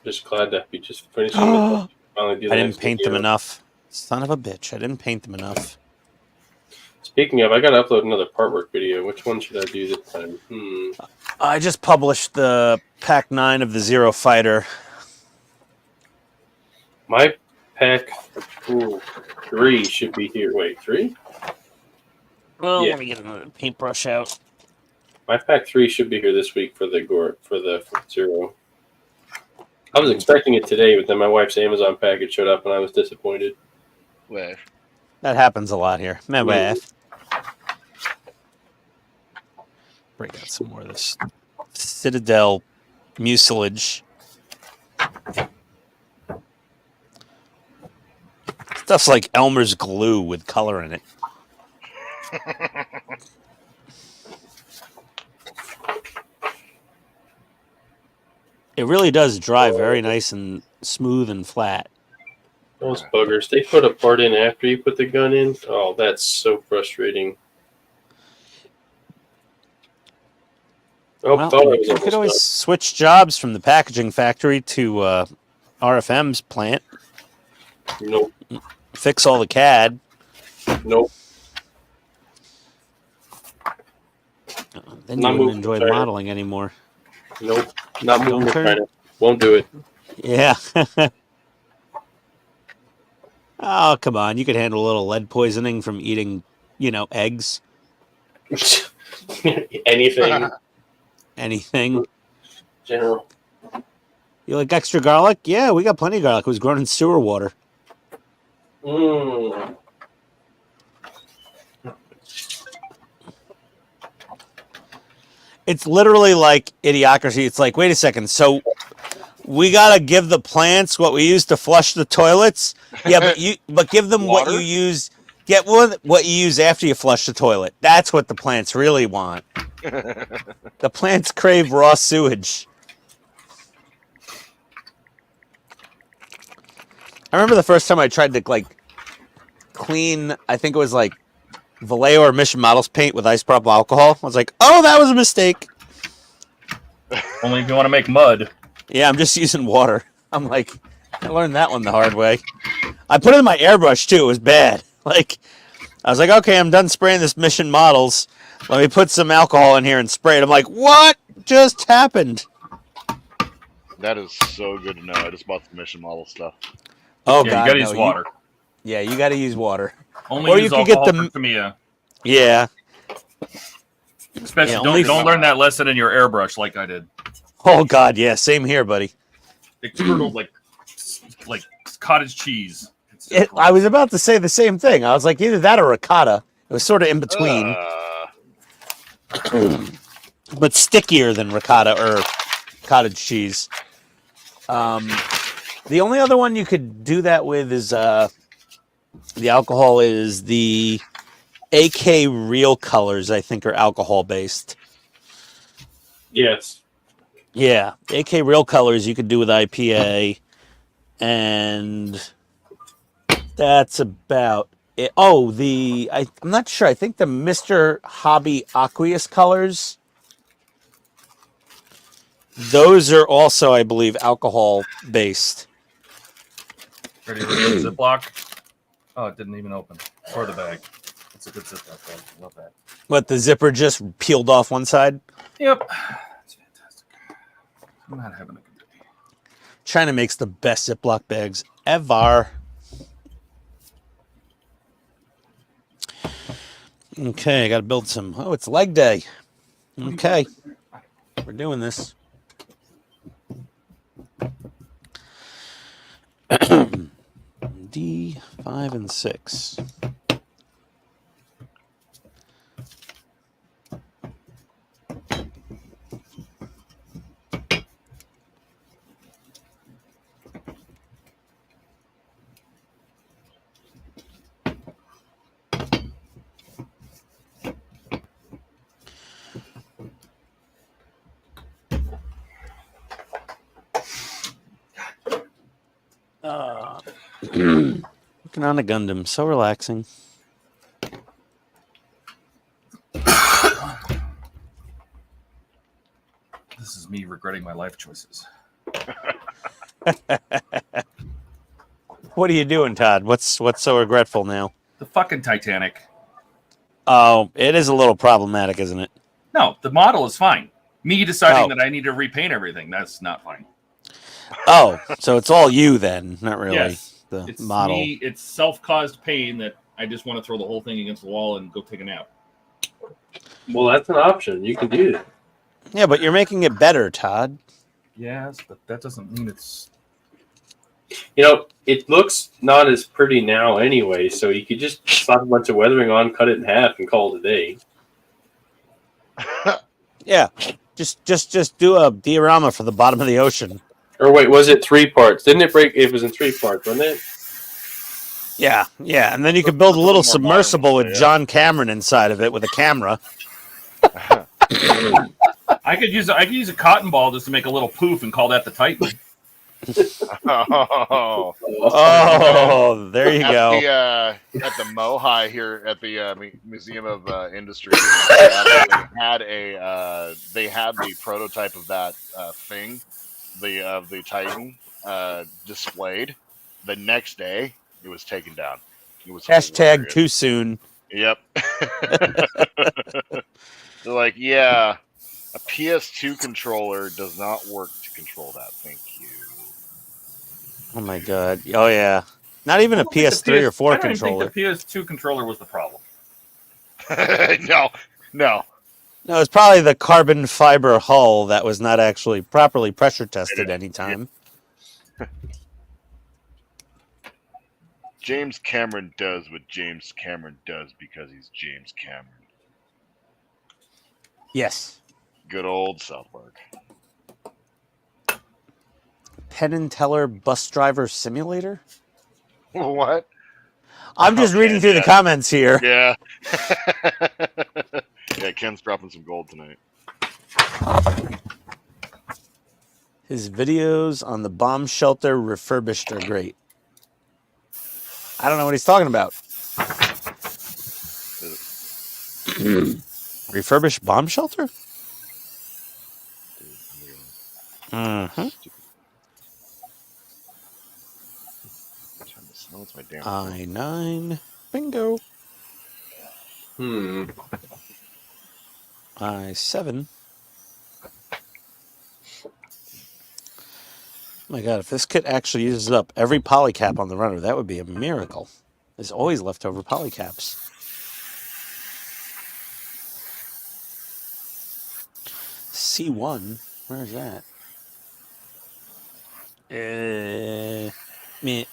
Just glad that we just finishing with finally do the I didn't next paint them video. enough. Son of a bitch! I didn't paint them enough. Speaking of, I gotta upload another part work video. Which one should I do this time? I just published the pack 9 of the Zero Fighter. My pack 3 should be here. Wait, 3? Well, Yeah. let me get another paintbrush out. My pack 3 should be here this week for the Zero. I was expecting it today, but then my wife's Amazon package showed up and I was disappointed. Well, That happens a lot here. My wife. Break out some more of this Citadel mucilage. Stuff's like Elmer's glue with color in it. It really does dry very nice and smooth and flat. Those buggers. They put a part in after you put the gun in. Oh, that's so frustrating. Oh, Well, thought I was you could almost always done. switch jobs from the packaging factory to RFM's plant. Nope. Fix all the CAD. Nope. Then you Not wouldn't moving enjoy China. modeling anymore. Nope. Not moving to turn. China. Won't do it. Yeah. Oh, come on. You could handle a little lead poisoning from eating, eggs. Anything. Anything. General. You like extra garlic? Yeah, we got plenty of garlic. It was grown in sewer water. Mmm. It's literally like idiocracy. It's like, wait a second. So we got to give the plants what we use to flush the toilets? Yeah, but give them what Water? you use. Get what you use after you flush the toilet. That's what the plants really want. The plants crave raw sewage. I remember the first time I tried to clean, I think it was like Vallejo or Mission Models paint with isopropyl alcohol. I was like, oh, that was a mistake. Only if you want to make mud. Yeah, I'm just using water. I'm like, I learned that one the hard way. I put it in my airbrush too. It was bad. I was like, okay, I'm done spraying this Mission Models. Let me put some alcohol in here and spray it. I'm like, what just happened? that is so good to know. I just bought the mission model stuff. Oh, Yeah, God, you gotta no, use water. Yeah, you got to use water. Only Or use you could get alcohol the- for Tamiya. Yeah. Especially Yeah, only- don't learn that lesson in your airbrush like I did. Oh, God, yeah. Same here, buddy. It curdled like cottage cheese. It's just I was about to say the same thing. I was like, either that or ricotta. It was sort of in between, but stickier than ricotta or cottage cheese. The only other one you could do that with is the alcohol is the AK Real Colors, I think, are alcohol based. Yes. Yeah, AK Real Colors you could do with IPA, and that's about it. Oh, I'm not sure. I think the Mr. Hobby Aqueous Colors, those are also, I believe, alcohol based. ready to read the Ziploc. Oh, it didn't even open. Or the bag. It's a good Ziploc bag. Love that. What, the zipper just peeled off one side? Yep. It's fantastic. I'm not having a good day. China makes the best Ziploc bags ever. Okay, I got to build some. Oh, it's leg day. Okay, we're doing this. D5 and 6. Working on a Gundam, so relaxing. This is me regretting my life choices. What are you doing, Todd? What's so regretful now? The fucking Titanic. Oh, it is a little problematic, isn't it? No, the model is fine. Me deciding Oh. that I need to repaint everything, that's not fine. Oh, so it's all you then, not really Yes. the It's model. me, it's self-caused pain that I just want to throw the whole thing against the wall and go take a nap. Well, that's an option. You can do that. Yeah, but you're making it better, Todd. Yes, but that doesn't mean it's... You know, it looks not as pretty now anyway, so you could just slap a bunch of weathering on, cut it in half, and call it a day. Yeah, just do a diorama for the bottom of the ocean. Or wait, was it 3 parts? Didn't it break? It was in 3 parts, wasn't it? Yeah, and then you could build a little more submersible modern, with yeah. John Cameron inside of it with a camera. I could use a cotton ball just to make a little poof and call that the Titan. Oh, Oh, there you go. at the Mohai here at the Museum of Industry, they had the prototype of that thing, the Titan, displayed. The next day, it was taken down. It was Hashtag hilarious. too soon. Yep. They're like, yeah, a PS2 controller does not work to control that. Thank you. Oh my god. Oh yeah. Not even a PS3 or 4 I don't controller. even think the PS2 controller was the problem. No. No, it's probably the carbon fiber hull that was not actually properly pressure tested anytime. James Cameron does what James Cameron does because he's James Cameron. Yes. Good old South Park. Penn and Teller bus driver simulator? What? I'm just Okay, reading through the comments here. Yeah. Yeah, Ken's dropping some gold tonight. His videos on the bomb shelter refurbished are great. I don't know what he's talking about. Refurbished bomb shelter? Mm-hmm. What's my damn I-9. Bingo. I-7. Oh my god, if this kit actually uses up every polycap on the runner, that would be a miracle. There's always leftover polycaps. C1? Where's that?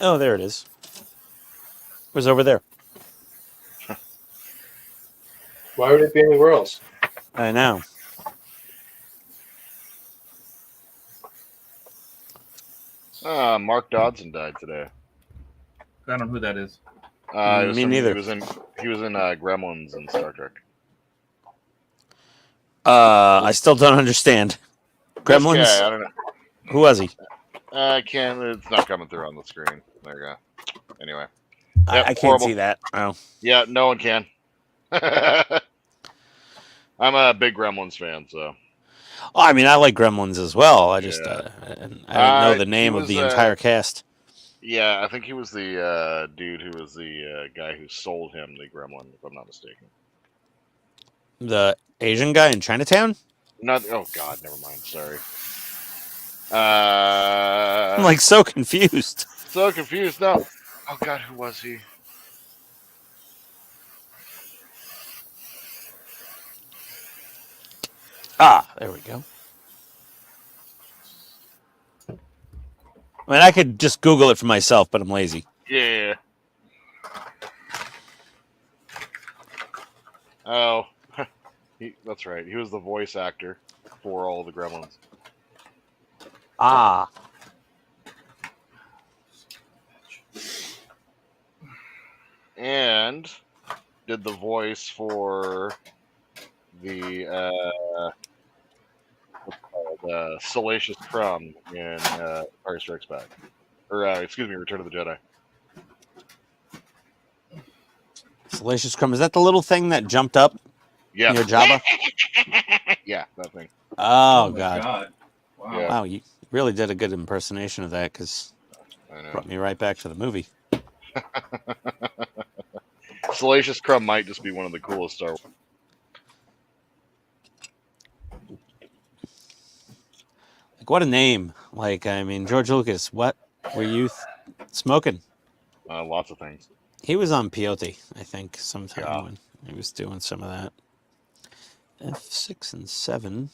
Oh, there it is. Where's over there? Why would it be anywhere else? I know. Mark Dodson died today. I don't know who that is. Me neither. He was in Gremlins and Star Trek. I still don't understand. Gremlins? This guy, I don't know. Who was he? I can't. It's not coming through on the screen. There you go. Anyway. I Yep, can't horrible. see that. Oh. Yeah, no one can. I'm a big Gremlins fan, so. Oh, I mean, I like Gremlins as well. I just I don't know the He name of was, the entire cast. Yeah, I think he was the dude who was the guy who sold him the Gremlin, if I'm not mistaken. The Asian guy in Chinatown? Not. Oh God, never mind. Sorry. I'm like so confused. So confused. No. Oh God, who was he? Ah, there we go. I mean, I could just Google it for myself, but I'm lazy. Yeah. Oh, that's right. He was the voice actor for all the Gremlins. Ah. And did the voice for the what's it called, Salacious Crumb in Empire Strikes Back, or excuse me, Return of the Jedi. Salacious Crumb. Is that the little thing that jumped up Yeah. near Java? Yeah, that thing. Oh, my God. Wow. Yeah. Wow, you really did a good impersonation of that because I know. brought me right back to the movie. Salacious Crumb might just be one of the coolest Star Wars. Like, what a name. Like, I mean, George Lucas, what were you smoking? Lots of things. He was on peyote, I think, sometime Yeah. when he was doing some of that. F6 and 7.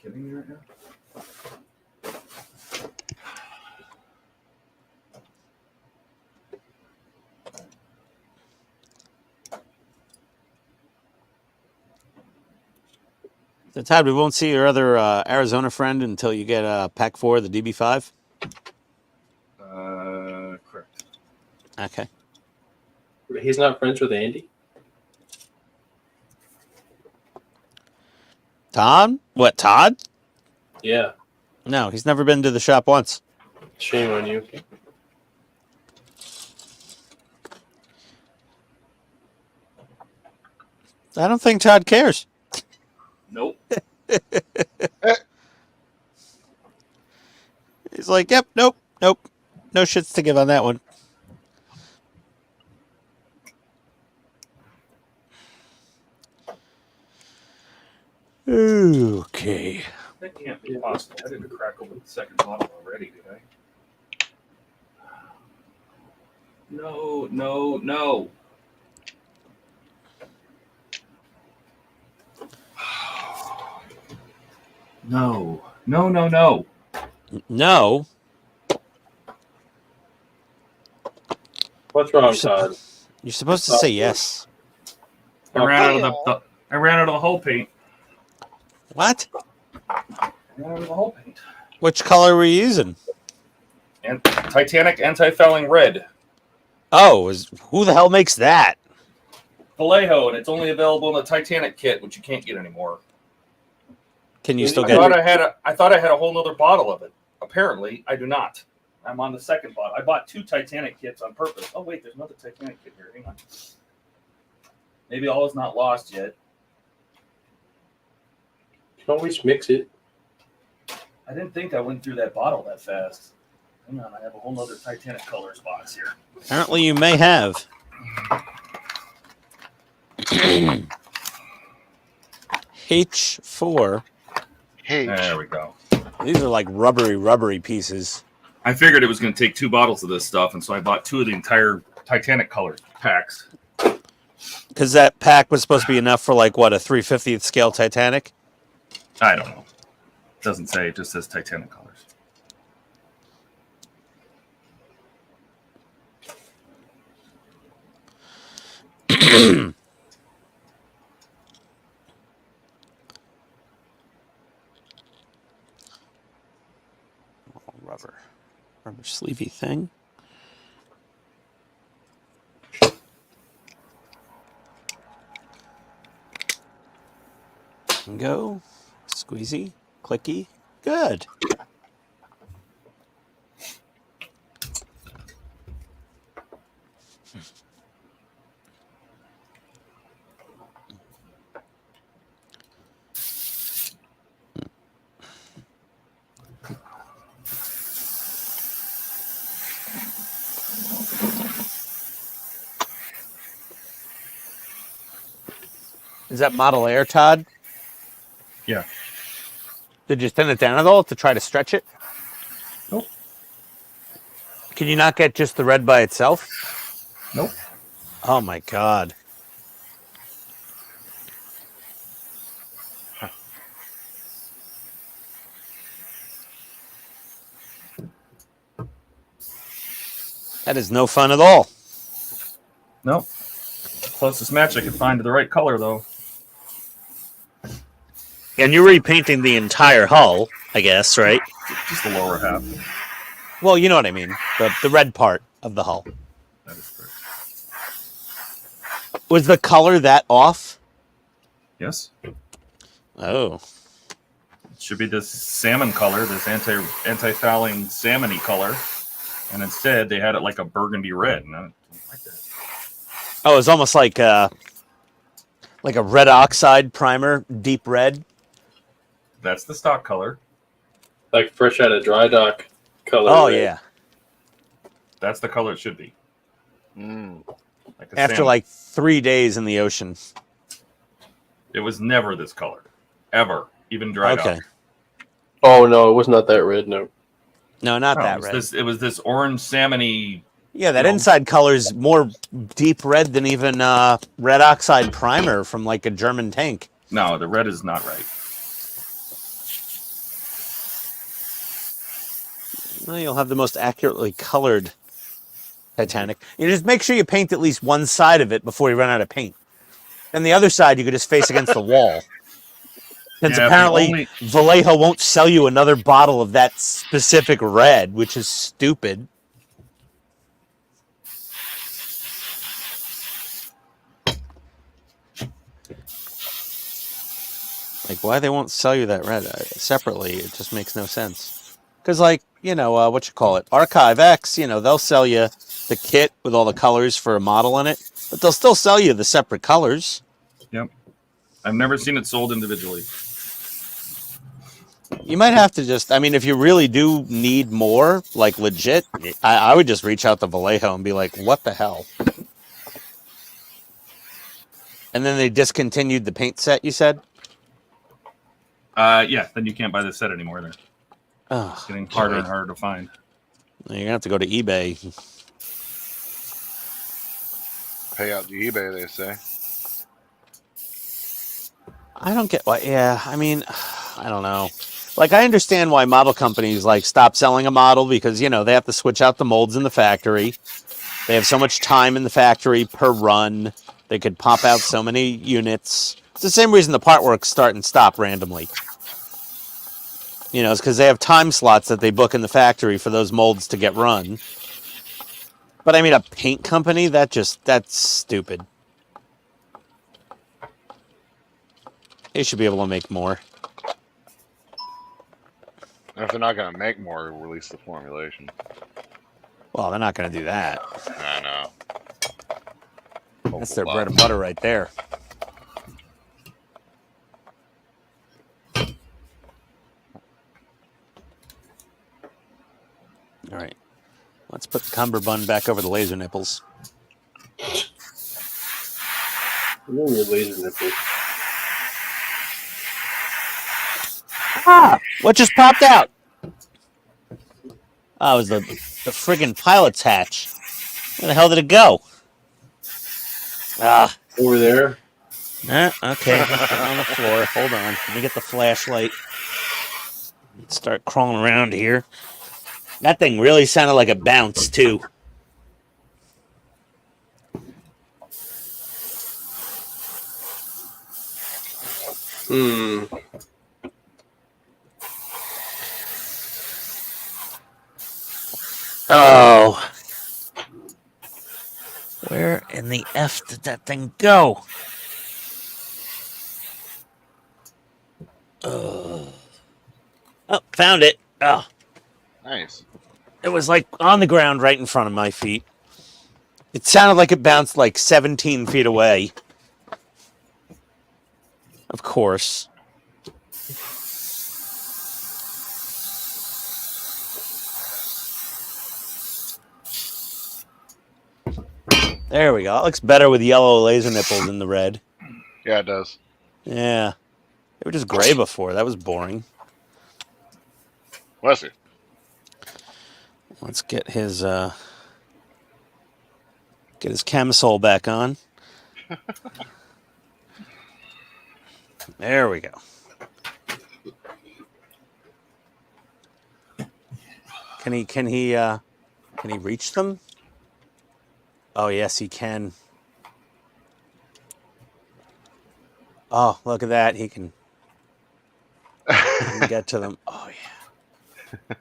Kidding me right now? So, Todd, we won't see your other Arizona friend until you get Pack 4 of the DB5? Correct. Okay. He's not friends with Andy? Todd? What, Todd? Yeah. No, he's never been to the shop once. Shame on you. I don't think Todd cares. Nope. He's like, yep, nope. No shits to give on that one. Okay. That can't be possible. I didn't crack open the second bottle already, did I? No. No. No. What's wrong, Todd? You're supposed to say yes. I ran out of the whole paint. What? I ran out of the whole paint. Which color were you using? And Titanic anti-fouling red. Oh, who the hell makes that? Vallejo, and it's only available in the Titanic kit, which you can't get anymore. Can you still I get thought it? I thought I had a whole nother bottle of it. Apparently, I do not. I'm on the second bottle. I bought 2 Titanic kits on purpose. Oh wait, there's another Titanic kit here. Hang on. Maybe all is not lost yet. You can always mix it. I didn't think I went through that bottle that fast. Hang on, I have a whole other Titanic colors box here. Apparently, you may have. H4. Hey, There we go. These are like rubbery pieces. I figured it was going to take 2 bottles of this stuff, and so I bought 2 of the entire Titanic color packs. Because that pack was supposed to be enough for like, what, a 3/50th scale Titanic? I don't know. It doesn't say. It just says Titanic colors. Rubber sleevey thing. And go. Squeezy. Clicky. Good. Is that Model Air, Todd? Yeah. Did you thin it down at all to try to stretch it? Nope. Can you not get just the red by itself? Nope. Oh my God. That is no fun at all. Nope. Closest match I could find to the right color, though. And you're repainting the entire hull, I guess, right? Just the lower half. Well, you know what I mean. The red part of the hull. That is correct. Was the color that off? Yes. Oh. It should be this salmon color, this anti-fouling salmony color. And instead, they had it like a burgundy red. And I don't like that. Oh, it's almost like a red oxide primer, deep red. That's the stock color. Like fresh out of dry dock color. Oh, right? yeah. That's the color it should be. Like a After salmon. like 3 days in the ocean. It was never this color. Ever. Even dried Okay. out. Oh no, it was not that red. No. No, not No, that it was red. It was this orange salmon-y. Yeah, that you know. inside color is more deep red than even red oxide primer from like a German tank. No, the red is not right. Well, you'll have the most accurately colored Titanic. You just make sure you paint at least one side of it before you run out of paint. And the other side you could just face against the wall. Since Yeah, apparently Vallejo won't sell you another bottle of that specific red, which is stupid. Like, why they won't sell you that red separately, it just makes no sense. Because, like, you know, what you call it, Archive X, you know, they'll sell you the kit with all the colors for a model in it, but they'll still sell you the separate colors. Yep. I've never seen it sold individually. You might have to just, I mean, if you really do need more, like legit, I would just reach out to Vallejo and be like, what the hell? And then they discontinued the paint set, you said? Yeah, then you can't buy this set anymore. They're Oh, getting harder and harder to find. You're going to have to go to eBay. Pay out to eBay, they say. I don't get why. Yeah, I mean, I don't know. Like, I understand why model companies like stop selling a model because, you know, they have to switch out the molds in the factory. They have so much time in the factory per run. They could pop out so many units. It's the same reason the part works start and stop randomly. You know, it's because they have time slots that they book in the factory for those molds to get run. But I mean, a paint company, that's stupid. They should be able to make more. If they're not going to make more, release the formulation. Well, they're not going to do that. I know. That's their bread and butter right there. All right. Let's put the cummerbund back over the laser nipples. Your laser nipple. Ah! What just popped out? Oh, it was the friggin' pilot's hatch. Where the hell did it go? Ah. Over there. Okay. On the floor. Hold on. Let me get the flashlight. Let's start crawling around here. That thing really sounded like a bounce, too. Oh. Where in the F did that thing go? Oh, found it. Oh. Nice. It was like on the ground right in front of my feet. It sounded like it bounced like 17 feet away. Of course. There we go. It looks better with yellow laser nipples than the red. Yeah, it does. Yeah. They were just gray before. That was boring. Bless you. Let's get his camisole back on. There we go. Can he reach them? Oh yes, he can. Oh, look at that. He can get to them. Oh yeah.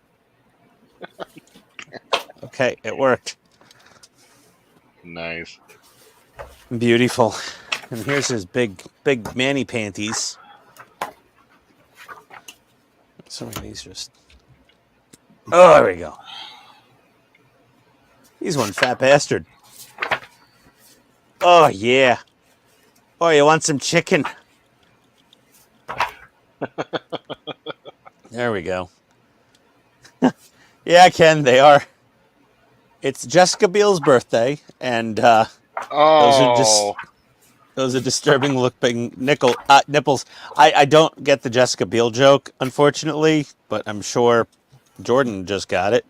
Okay, it worked. Nice. Beautiful. And here's his big manny panties. Some of these just... Oh, there we go. He's one fat bastard. Oh, yeah. Oh, you want some chicken? There we go. Yeah, Ken, they are. It's Jessica Biel's birthday, and Oh, those are disturbing looking nipples. I don't get the Jessica Biel joke, unfortunately, but I'm sure Jordan just got it.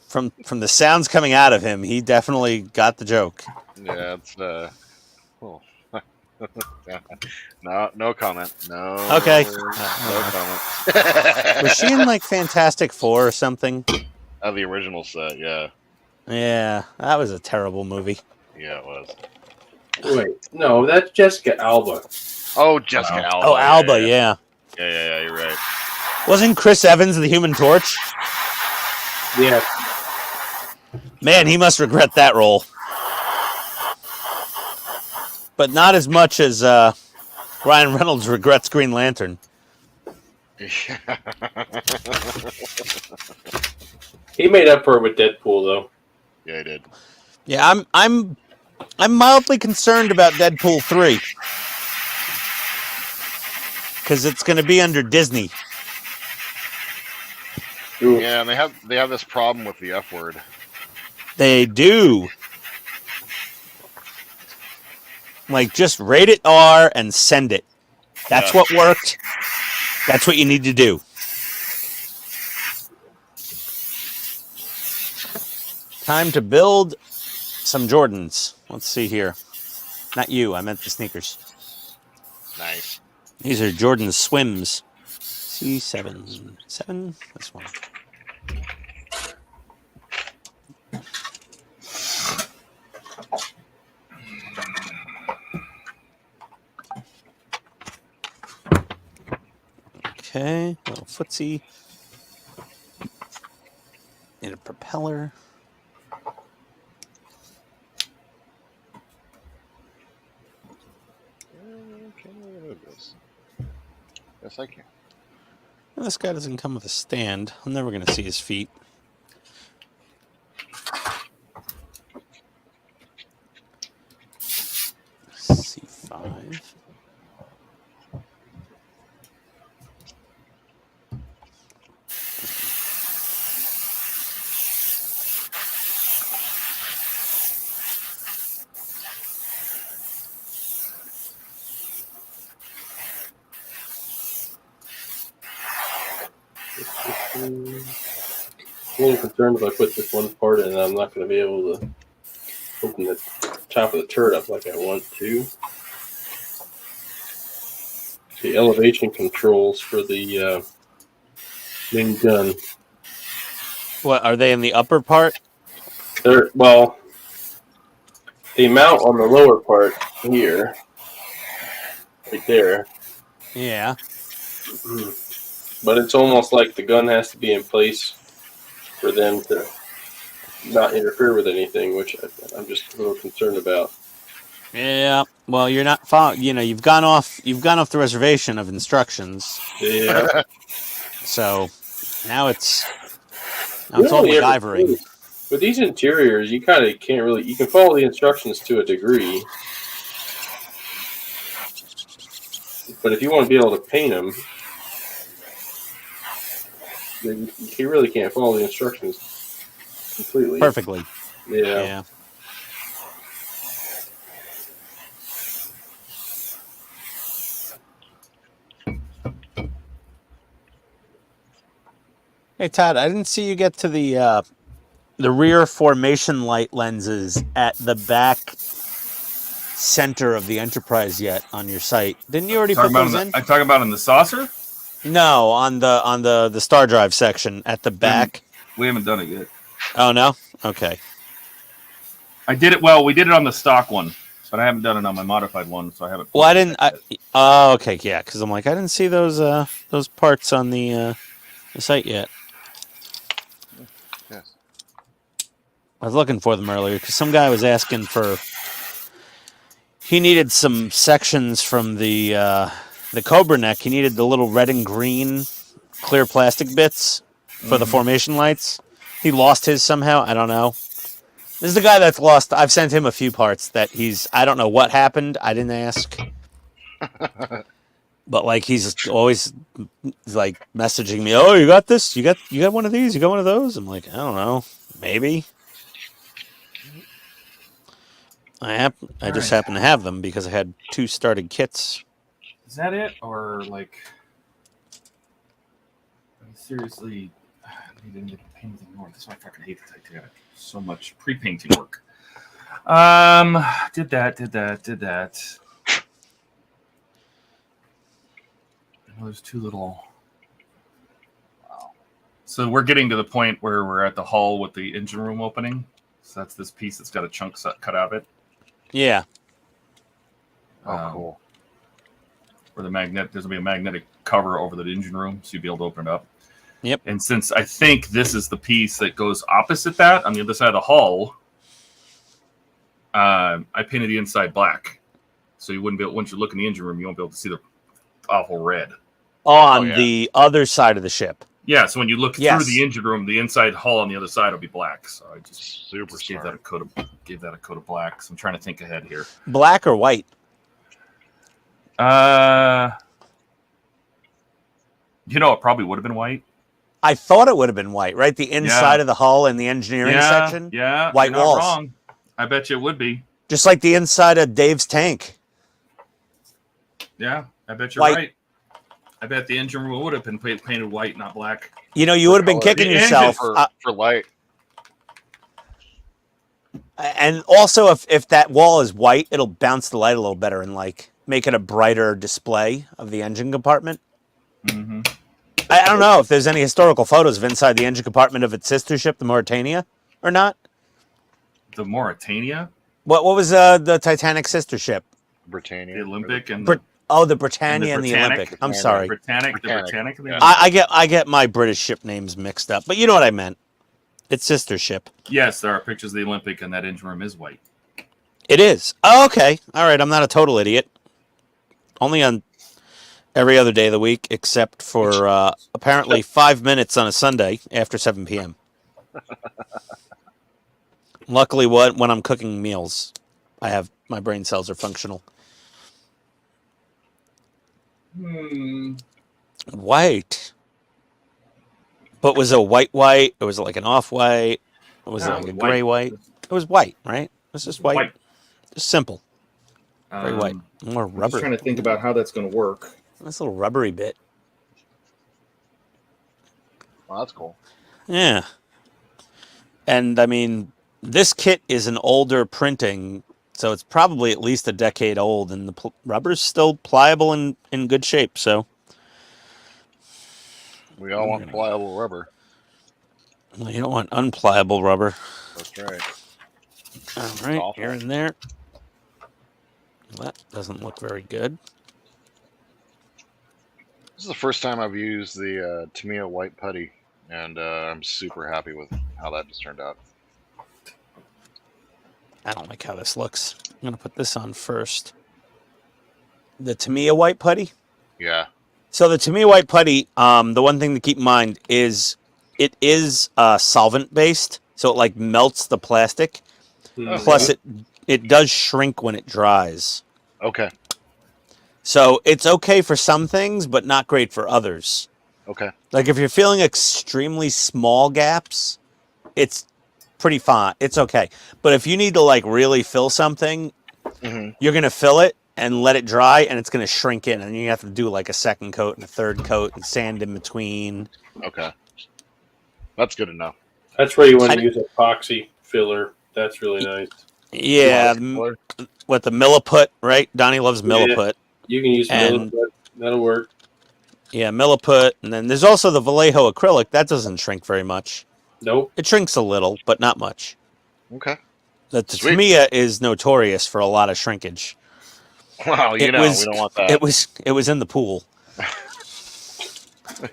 From the sounds coming out of him, he definitely got the joke. yeah, it's cool. No comment. No. Okay. No comment. Was she in like Fantastic Four or something? The original set, yeah. Yeah, that was a terrible movie. Yeah, it was. Wait, no, that's Jessica Alba. Oh, Jessica Alba. Oh, Alba, yeah. Yeah, you're right. Wasn't Chris Evans the Human Torch? Yeah. Man, he must regret that role. But not as much as Ryan Reynolds regrets Green Lantern. He made up for it with Deadpool, though. Yeah, he did. Yeah, I'm mildly concerned about Deadpool 3. Because it's going to be under Disney. Ooh. Yeah, and they have this problem with the F word. They do. Like, just rate it R and send it. That's what worked. That's what you need to do. Time to build some Jordans. Let's see here. Not you, I meant the sneakers. Nice. These are Jordan Swims. C7. 7? This one. Okay, little footsie. Need a propeller. Okay, look at this. Yes, I can. Well, this guy doesn't come with a stand. I'm never going to see his feet. C5. I'm a little concerned if I put this one part in, I'm not going to be able to open the top of the turret up like I want to. The elevation controls for the main gun. What, are they in the upper part? Well, they mount on the lower part here. Right there. Yeah. But it's almost like the gun has to be in place for them to not interfere with anything, which I'm just a little concerned about. Yeah. Well, you're not following. You know, you've gone off the reservation of instructions. Yeah. So now it's all MacGyvering. With these interiors, you kind of can't really. You can follow the instructions to a degree, but if you want to be able to paint them, you really can't follow the instructions completely. Perfectly. Yeah. Hey Todd, I didn't see you get to the rear formation light lenses at the back center of the Enterprise yet on your site. Didn't you already put those in? I talk about in the saucer? No, on the star drive section at the back. We haven't done it yet. Oh no? Okay. I did it. Well, we did it on the stock one, but I haven't done it on my modified one, so I haven't. Well, I didn't. Oh, okay, yeah, because I'm like, I didn't see those parts on the site yet. Yes. I was looking for them earlier because some guy was asking for. He needed some sections from the Cobra neck. He needed the little red and green clear plastic bits for the formation lights. He lost his somehow. I don't know. This is the guy that's lost. I've sent him a few parts that he's. I don't know what happened. I didn't ask. But like he's always like messaging me. Oh, you got this? You got one of these? You got one of those? I'm like, I don't know. Maybe. I just happen to have them because I had 2 started kits. Is that it, or like? I seriously need to paint anymore. That's why I fucking hate the Titanic. So much pre-painting work. Did that. There's 2 little. Wow. So we're getting to the point where we're at the hull with the engine room opening. So that's this piece that's got a chunk cut out of it. Yeah. Oh, cool. Where there's gonna be a magnetic cover over the engine room, so you'll be able to open it up. Yep. And since I think this is the piece that goes opposite that on the other side of the hull, I painted the inside black, so you wouldn't be able, once you look in the engine room, you won't be able to see the awful red. On the other side of the ship. Yeah, so when you look through the engine room, the inside hull on the other side will be black. So I just gave that a coat of black. So I'm trying to think ahead here. Black or white? It probably would have been white. I thought it would have been white, right? The inside of the hull and the engineering section. Yeah, white you're walls. not wrong. I bet you it would be. Just like the inside of Dave's tank. Yeah, I bet you're White. right. I bet the engine room would have been painted white, not black. You would have been kicking yourself. For light. And also, if that wall is white, it'll bounce the light a little better and like make it a brighter display of the engine compartment. Mm-hmm. I don't know if there's any historical photos of inside the engine compartment of its sister ship, the Mauritania, or not. The Mauritania? What was the Titanic sister ship? Britannia. The Olympic and the Britannia and the Olympic. I'm sorry. Britannic. I get my British ship names mixed up, but you know what I meant. It's sister ship. Yes, there are pictures of the Olympic, and that engine room is white. It is. Oh, okay. All right. I'm not a total idiot. Only on every other day of the week, except for apparently 5 minutes on a Sunday after 7 p.m. Luckily, when I'm cooking meals, my brain cells are functional. White. But was it a white? It was like an off-white? Was it like a gray white? It was white, right? It was just white. Just simple. Very white. More rubber. I'm just trying to think about how that's going to work. This little rubbery bit. Well, that's cool. Yeah. And, I mean, this kit is an older printing, so it's probably at least a decade old, and the rubber's still pliable and in good shape, so. We all want pliable rubber. Well, you don't want unpliable rubber. That's right. All right, here and there. That doesn't look very good. This is the first time I've used the Tamiya white putty, and I'm super happy with how that just turned out. I don't like how this looks. I'm going to put this on first. The Tamiya white putty? Yeah. So the Tamiya white putty, the one thing to keep in mind is it is solvent-based, so it like melts the plastic. Oh, Plus, it does shrink when it dries. Okay. So it's okay for some things, but not great for others. Okay. Like if you're feeling extremely small gaps, it's pretty fine. It's okay. But if you need to like really fill something, you're going to fill it and let it dry, and it's going to shrink in. And you have to do like a second coat and a third coat and sand in between. Okay. That's good enough. That's where you want to use epoxy filler. That's really nice. Yeah. With the Milliput, right? Donnie loves Milliput. You can use Milliput. That'll work. Yeah, Milliput. And then there's also the Vallejo acrylic. That doesn't shrink very much. Nope. It shrinks a little, but not much. Okay. The Tamiya is notorious for a lot of shrinkage. Wow, we don't want that. It was in the pool.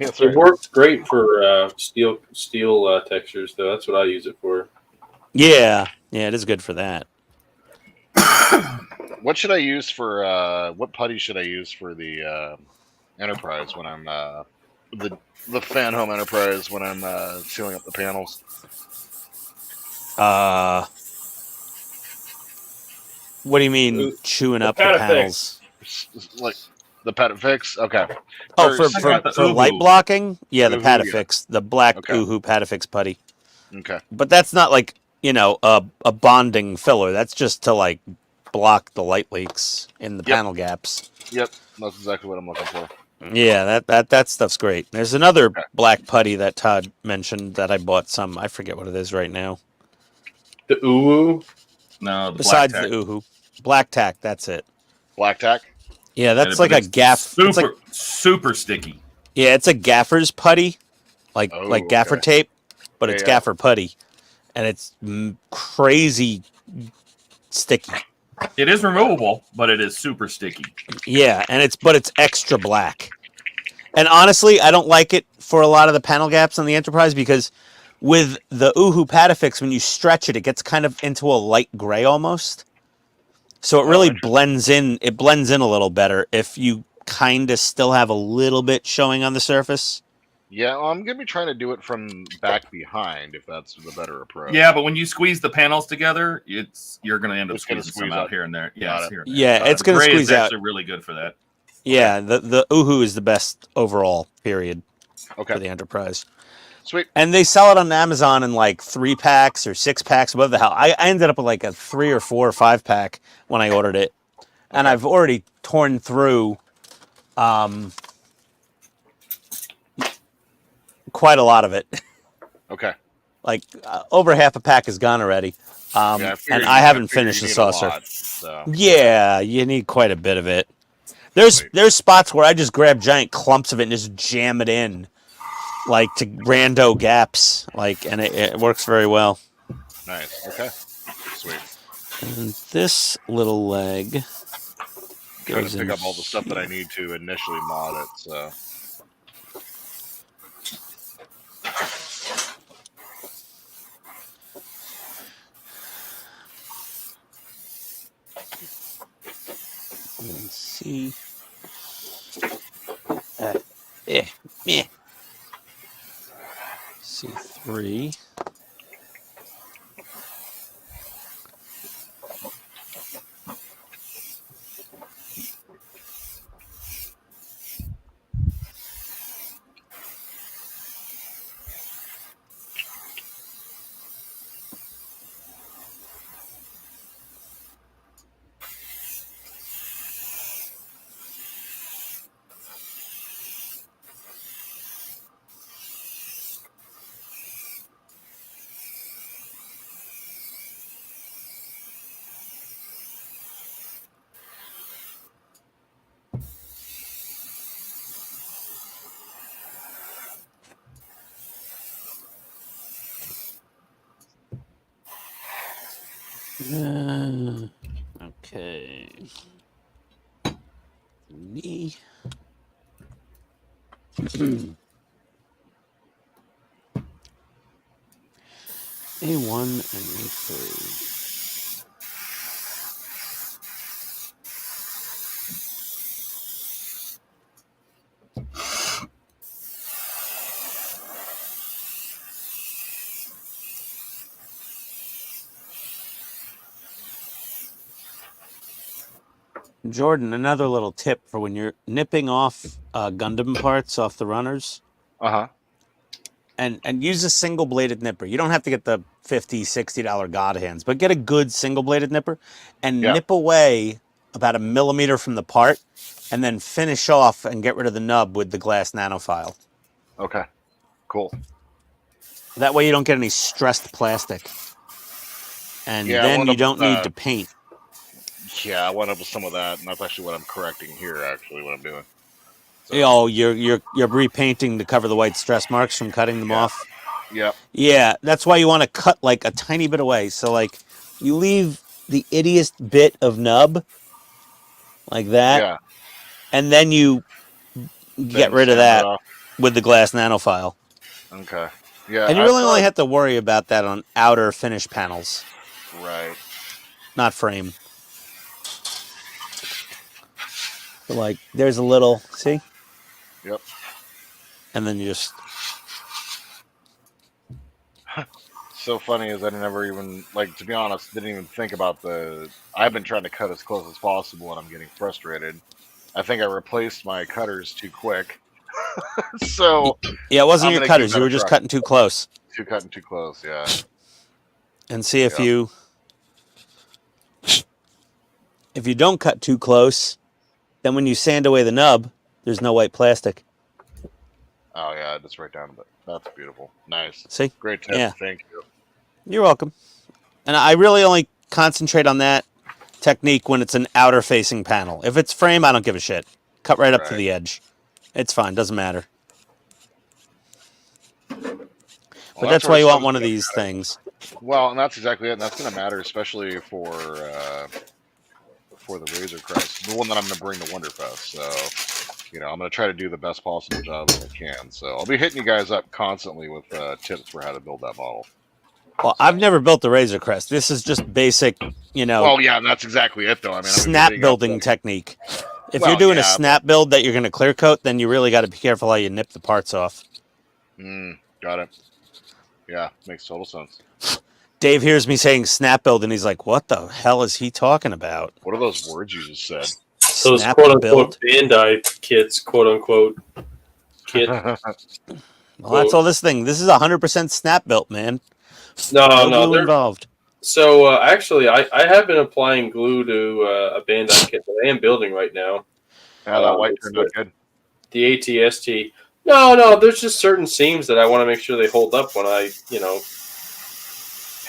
It works great for steel textures, though. That's what I use it for. Yeah, it is good for that. What should I use for what putty should I use for the Enterprise when I'm the Fan Home Enterprise when I'm sealing up the panels. What do you mean chewing up the PITSTAIN. panels? Like the PITSTAIN. Okay. Oh, Or for see, for, the for light Uhu. blocking? Yeah, the Uhu, yeah. PITSTAIN, the black Okay. Uhu PITSTAIN putty. Okay. But that's not like, a bonding filler. That's just to like block the light leaks in the Yep. panel gaps. Yep. That's exactly what I'm looking for. Yeah, that stuff's great. There's another Okay. black putty that Todd mentioned that I bought some. I forget what it is right now. The uwu. No, the Besides black the tack. Uhu. Black tack, that's it. Black tack. Yeah, that's But like a it's gaff. It's like, super sticky. yeah, it's a gaffer's putty, like Oh, gaffer okay. tape, but Yeah, it's yeah. gaffer putty, and it's crazy sticky. It is removable, but it is super sticky. Yeah, and it's extra black. And honestly, I don't like it for a lot of the panel gaps on the Enterprise because with the Uhu PITSTAIN, when you stretch it, it gets kind of into a light gray almost. So it really blends in. It blends in a little better if you kind of still have a little bit showing on the surface. Yeah, well, I'm gonna be trying to do it from back behind if that's the better approach. Yeah, but when you squeeze the panels together, you're going to end up It's gonna squeezing squeeze some out out. here and there. Got Yes, it. here and there. Yeah, it's The going to gray squeeze is out. actually really good for that. Yeah, the Uhu is the best overall, period, Okay. for the Enterprise. Sweet. And they sell it on Amazon in like 3-packs or 6-packs, whatever the hell. I ended up with like a 3 or 4 or 5-pack when I ordered it. And Okay. I've already torn through quite a lot of it. Okay. Like over half a pack is gone already. Yeah, And I haven't finished the saucer. Yeah, you need quite a bit of it. There's spots where I just grab giant clumps of it and just jam it in, like to rando gaps, and it works very well. Nice. Okay. Sweet. And this little leg Trying goes to pick in up all the stuff that I need to initially mod it. So. Let's see. Yeah. C3. Okay. Knee. A1 and A3. Jordan, another little tip for when you're nipping off Gundam parts off the runners. Uh-huh. And use a single-bladed nipper. You don't have to get the $50, $60 God hands, but get a good single-bladed nipper and nip away about 1 millimeter from the part and then finish off and get rid of the nub with the glass nanofile. Okay. Cool. That way you don't get any stressed plastic. And Yeah, then you don't need to paint. Yeah, I went up with some of that, and that's actually what I'm correcting here, actually, what I'm doing. So, Oh, you're repainting to cover the white stress marks from cutting them off? Yep. Yeah, that's why you want to cut like a tiny bit away. So like you leave the ittiest bit of nub like that. Yeah. And then you get rid of that with the glass nanofile. Okay. Yeah. And you really only have to worry about that on outer finish panels. Right. Not frame. So like there's a little, see? Yep. and then you just So funny is I never even, like, to be honest, didn't even think about I've been trying to cut as close as possible and I'm getting frustrated. I think I replaced my cutters too quick. So yeah, it wasn't I'm your gonna cutters. give You that were a just try. cutting too close. Cutting too close, yeah. And see if Yeah. if you don't cut too close, then when you sand away the nub, there's no white plastic. Oh yeah, just right down a bit. That's beautiful. Nice. See? Great tip. Yeah. Thank you. You're welcome. And I really only concentrate on that technique when it's an outer facing panel. If it's frame, I don't give a shit. Cut right up to Right. the edge. It's fine, doesn't matter. But that's why you want one of these things. Well, and that's exactly it. And that's going to matter, especially for the Razor Crest, the one that I'm going to bring to Wonderfest. So, you know, I'm going to try to do the best possible job as I can. So I'll be hitting you guys up constantly with tips for how to build that model. Well, I've never built the Razor Crest. This is just basic, you know, Well, yeah, that's exactly it, though. I mean, snap building technique. If you're doing a snap build that you're going to clear coat, then you really got to be careful how you nip the parts off. Got it. Yeah, makes total sense. Dave hears me saying snap build, and he's like, "What the hell is he talking about?" What are those words you just said? Those Snap quote build. unquote Bandai kits, quote unquote kit. Well, that's all this thing. This is 100% snap built, man. No, glue they're involved. So actually, I have been applying glue to a Bandai kit that I am building right now. Yeah, that white turned out good. The ATST. No, there's just certain seams that I want to make sure they hold up when I,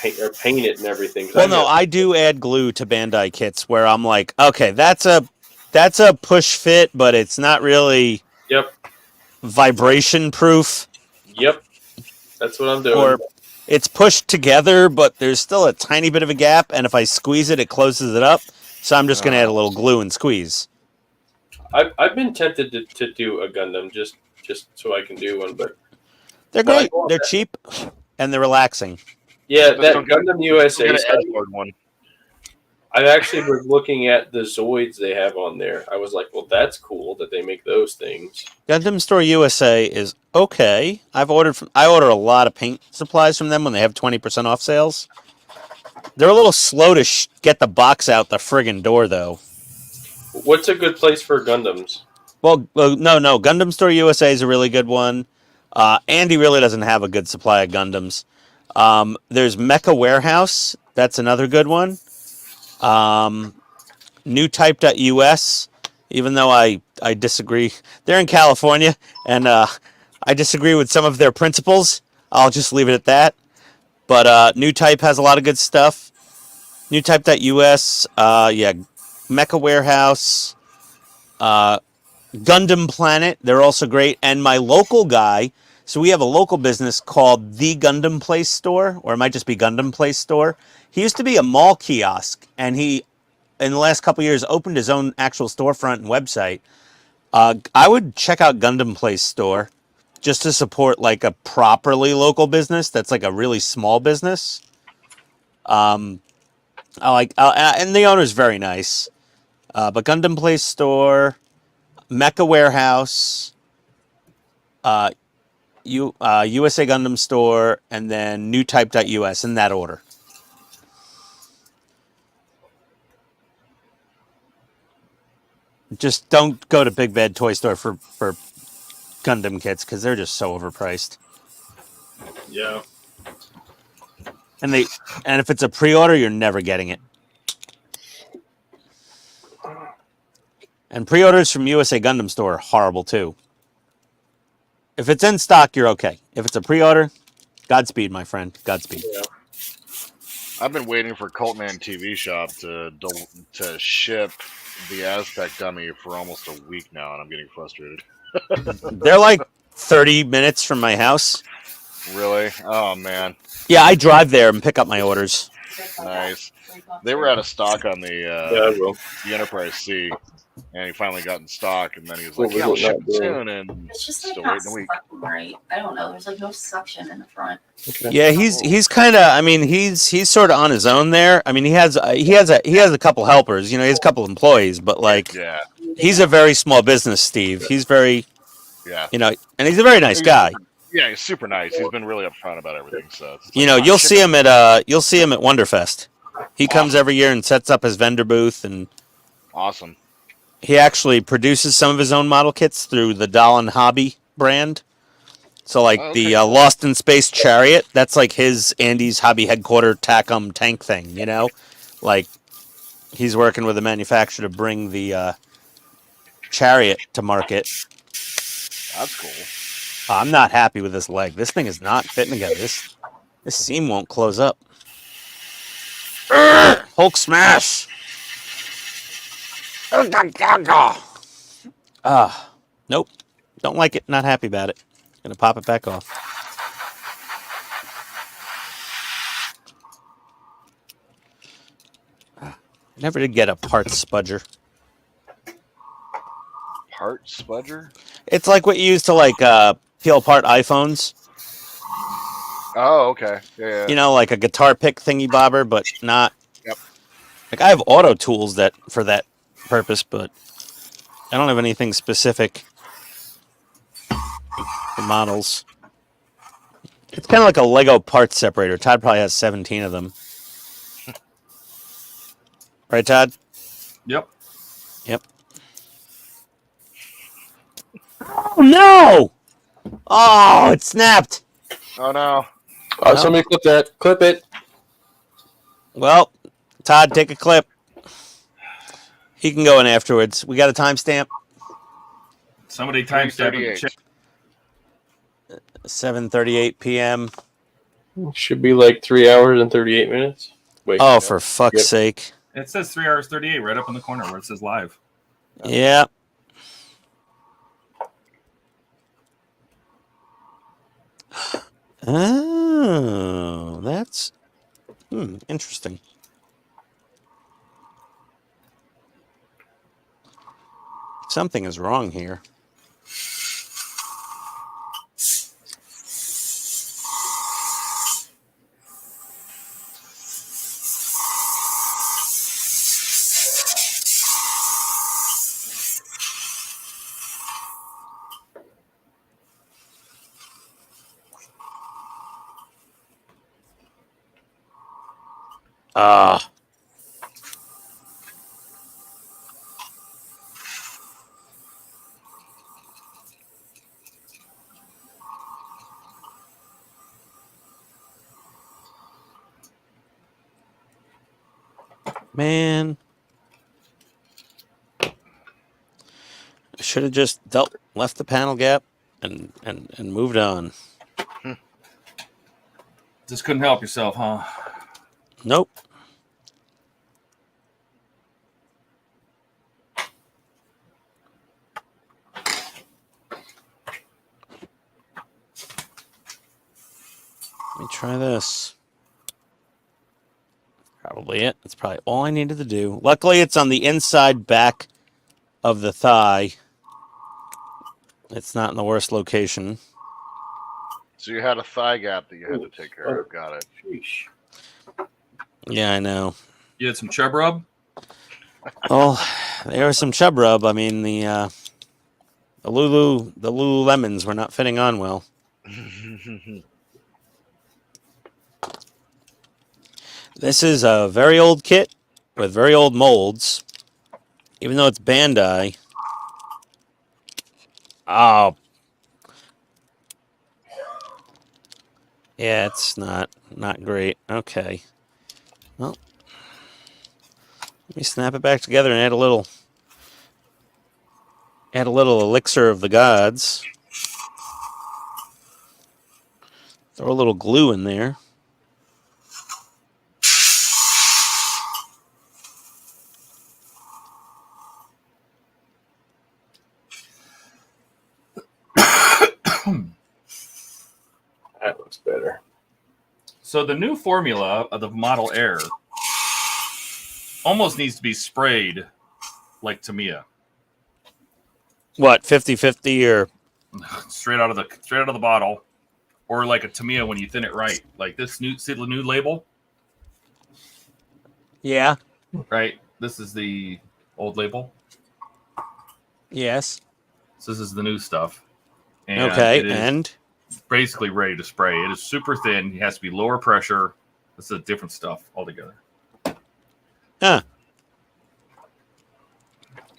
paint it and everything. Well, no, I do add glue to Bandai kits where I'm like, okay, that's a push fit, but it's not really vibration proof. Yep, that's what I'm doing. Or it's pushed together, but there's still a tiny bit of a gap, and if I squeeze it, it closes it up. So I'm just going to add a little glue and squeeze. I've been tempted to do a Gundam just so I can do one, but they're great. They're cheap and they're relaxing. Yeah, that Gundam USA. One. I actually was looking at the Zoids they have on there. I was like, well, that's cool that they make those things. Gundam Store USA is okay. I order a lot of paint supplies from them when they have 20% off sales. They're a little slow to get the box out the friggin' door, though. What's a good place for Gundams? Well, no. Gundam Store USA is a really good one. Andy really doesn't have a good supply of Gundams. There's Mecha Warehouse. That's another good one. Newtype.us, even though I disagree. They're in California, and I disagree with some of their principles. I'll just leave it at that. But Newtype has a lot of good stuff. Newtype.us, Mecha Warehouse, Gundam Planet, they're also great. And my local guy, so we have a local business called The Gundam Place Store, or it might just be Gundam Place Store. He used to be a mall kiosk, and he, in the last couple of years, opened his own actual storefront and website. I would check out Gundam Place Store just to support like a properly local business that's like a really small business. And the owner's very nice. But Gundam Place Store, Mecha Warehouse, USA Gundam Store, and then Newtype.us in that order. Just don't go to Big Bad Toy Store for Gundam kits because they're just so overpriced. Yeah. And if it's a pre-order, you're never getting it. And pre-orders from USA Gundam Store are horrible too. If it's in stock, you're okay. If it's a pre-order, Godspeed, my friend. Godspeed. Yeah. I've been waiting for Cultman TV Shop to ship the Aztec dummy for almost a week now, and I'm getting frustrated. They're like 30 minutes from my house. Really? Oh, man. Yeah, I drive there and pick up my orders. Nice. They were out of stock on the Enterprise C, and he finally got in stock, and then he was like, yeah, I'll ship it soon, and It's just still like waiting a week. not right. I don't know. There's like no suction in the front. Okay. Yeah, he's kind of. I mean, he's sort of on his own there. I mean, he has a couple helpers. You know, he has a couple employees, but like, Yeah. he's a very small business, Steve. He's very. Yeah. You know, and he's a very nice guy. Yeah, he's super nice. He's been really upfront about everything. So it's You like, know, you'll see him at Wonderfest. He comes every year and sets up his vendor booth, and awesome. he actually produces some of his own model kits through the Doll Hobby brand. So, like the Lost in Space Chariot, that's like his Andy's Hobby Headquarter Tacom tank thing. You know, like he's working with a manufacturer to bring the Chariot to market. That's cool. I'm not happy with this leg. This thing is not fitting together. This seam won't close up. Hulk smash. Nope. Don't like it. Not happy about it. Gonna pop it back off. Never did get a part spudger. Part spudger? It's like what you use to like peel apart iPhones. Oh, okay. Yeah. You know, like a guitar pick thingy bobber, but not. Yep. Like I have auto tools that for that purpose, but I don't have anything specific for models. It's kind of like a Lego part separator. Todd probably has 17 of them. Right, Todd? Yep. Yep. Oh, no! Oh, it snapped. Oh, no. Oh, somebody clip that. Clip it. Well, Todd, take a clip. He can go in afterwards. We got a timestamp. Somebody timestamp it. 7:38 p.m. Should be like 3 hours and 38 minutes. Wait. Oh, for fuck's sake. It says 3 hours 38 right up in the corner where it says live. Yeah. Oh, that's interesting. Something is wrong here. Ah. Man. I should have just left the panel gap and moved on. Just couldn't help yourself, huh? Nope. Let me try this. Probably it. That's probably all I needed to do. Luckily, it's on the inside back of the thigh. It's not in the worst location. So you had a thigh gap that you had to take care of. Got it. Sheesh. Yeah, I know. You had some chub rub? Well, there was some chub rub. I mean, the Lululemons were not fitting on well. This is a very old kit with very old molds. Even though it's Bandai. Oh. Yeah, it's not great. Okay. Well, let me snap it back together and add a little elixir of the gods. Throw a little glue in there. That looks better. So the new formula of the Model Air almost needs to be sprayed like Tamiya. What, 50-50 or straight out of the bottle, or like a Tamiya when you thin it right. Like this new, see the new label? Yeah. Right. This is the old label. Yes. So this is the new stuff. And Okay, it is and basically ready to spray. It is super thin. It has to be lower pressure. This is different stuff altogether.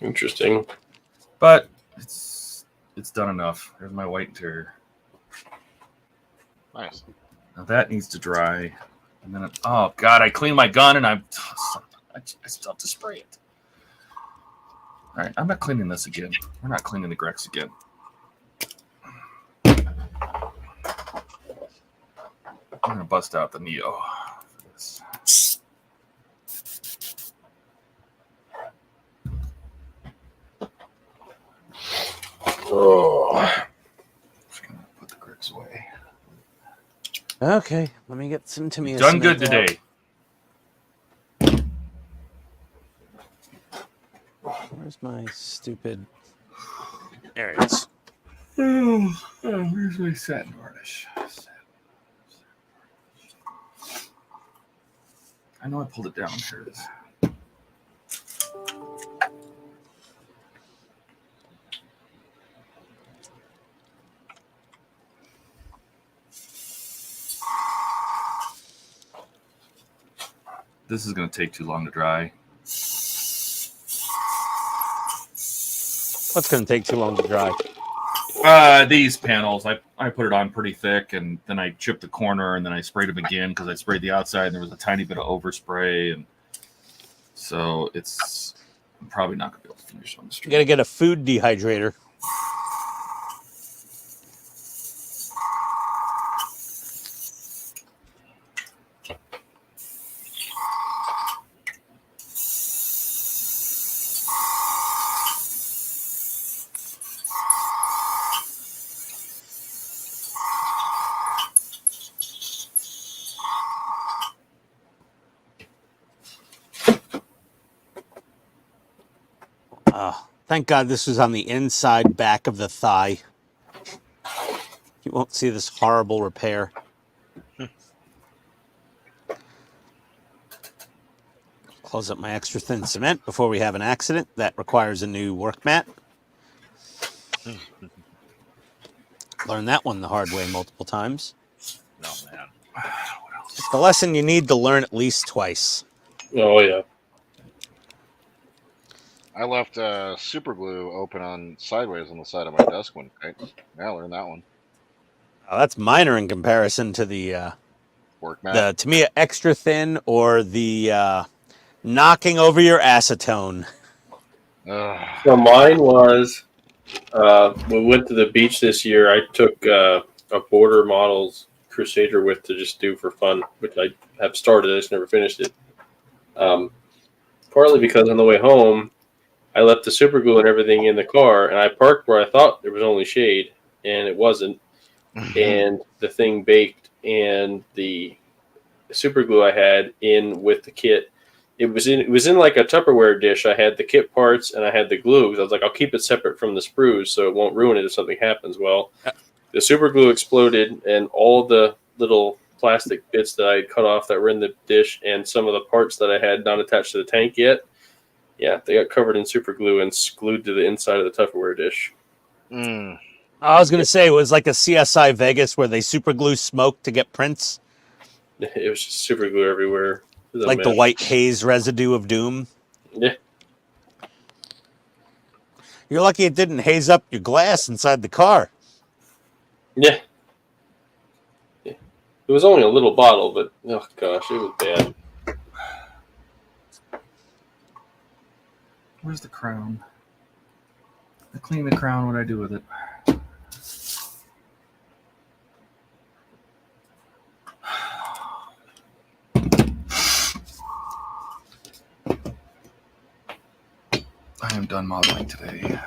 Interesting. But it's done enough. There's my white interior. Nice. Now that needs to dry. And then, oh God, I cleaned my gun and I still have to spray it. All right, I'm not cleaning this again. We're not cleaning the Grex again. I'm gonna bust out the Neo for this. Oh. Just gonna put the Grex away. okay, let me get some Tamiya. Done good cement out. today. Where's my stupid? There it is. Where's my satin varnish? I know I pulled it down. Here it is. This is going to take too long to dry. What's going to take too long to dry? These panels, I put it on pretty thick, and then I chipped the corner, and then I sprayed them again because I sprayed the outside, and there was a tiny bit of overspray, and so it's I'm probably not going to be able to finish on the You street. got to get a food dehydrator. Thank God this was on the inside back of the thigh. You won't see this horrible repair. Close up my extra thin cement before we have an accident. That requires a new work mat. Learned that one the hard way multiple times. Oh man. It's the lesson you need to learn at least twice. Oh yeah. I left super glue open on sideways on the side of my desk one night. Yeah, I learned that one. Oh, that's minor in comparison to the Work mat. the Tamiya extra thin or the knocking over your acetone. So mine was, we went to the beach this year. I took a Border Models Crusader width to just do for fun, which I have started. I just never finished it. Partly because on the way home, I left the super glue and everything in the car, and I parked where I thought there was only shade, and it wasn't. And the thing baked, and the super glue I had in with the kit, it was in like a Tupperware dish. I had the kit parts and I had the glue. I was like, I'll keep it separate from the sprues so it won't ruin it if something happens. Well, the super glue exploded, and all the little plastic bits that I had cut off that were in the dish, and some of the parts that I had not attached to the tank yet, yeah, they got covered in super glue and glued to the inside of the Tupperware dish. I was going to say it was like a CSI Vegas where they super glue smoke to get prints. It was just super glue everywhere. Like the white haze residue of doom. Yeah. You're lucky it didn't haze up your glass inside the car. Yeah. It was only a little bottle, but oh gosh, it was bad. Where's the crown? I clean the crown. What do I do with it? I am done modeling today. I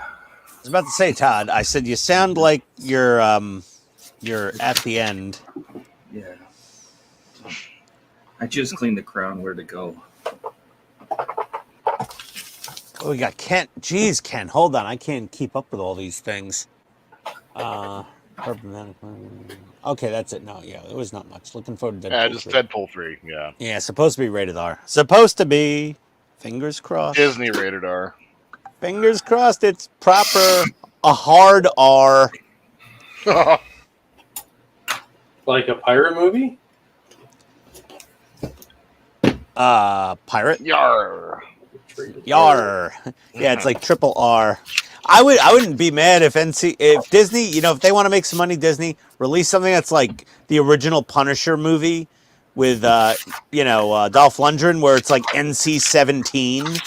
was about to say, Todd, I said you sound like you're at the end. Yeah. I just cleaned the crown. Where'd it go? Oh, we got Ken. Jeez, Ken, hold on. I can't keep up with all these things. Okay, that's it. No, yeah, it was not much. Looking forward to Deadpool. Yeah, just 3. Deadpool 3. Yeah. Yeah, supposed to be rated R. Supposed to be. Fingers crossed. Disney rated R. Fingers crossed. It's proper. A hard R. Like a pirate movie? Pirate. Yar. Yar. Yeah, it's like triple R. I wouldn't be mad if Disney, if they want to make some money, Disney release something that's like the original Punisher movie with Dolph Lundgren, where it's like NC-17.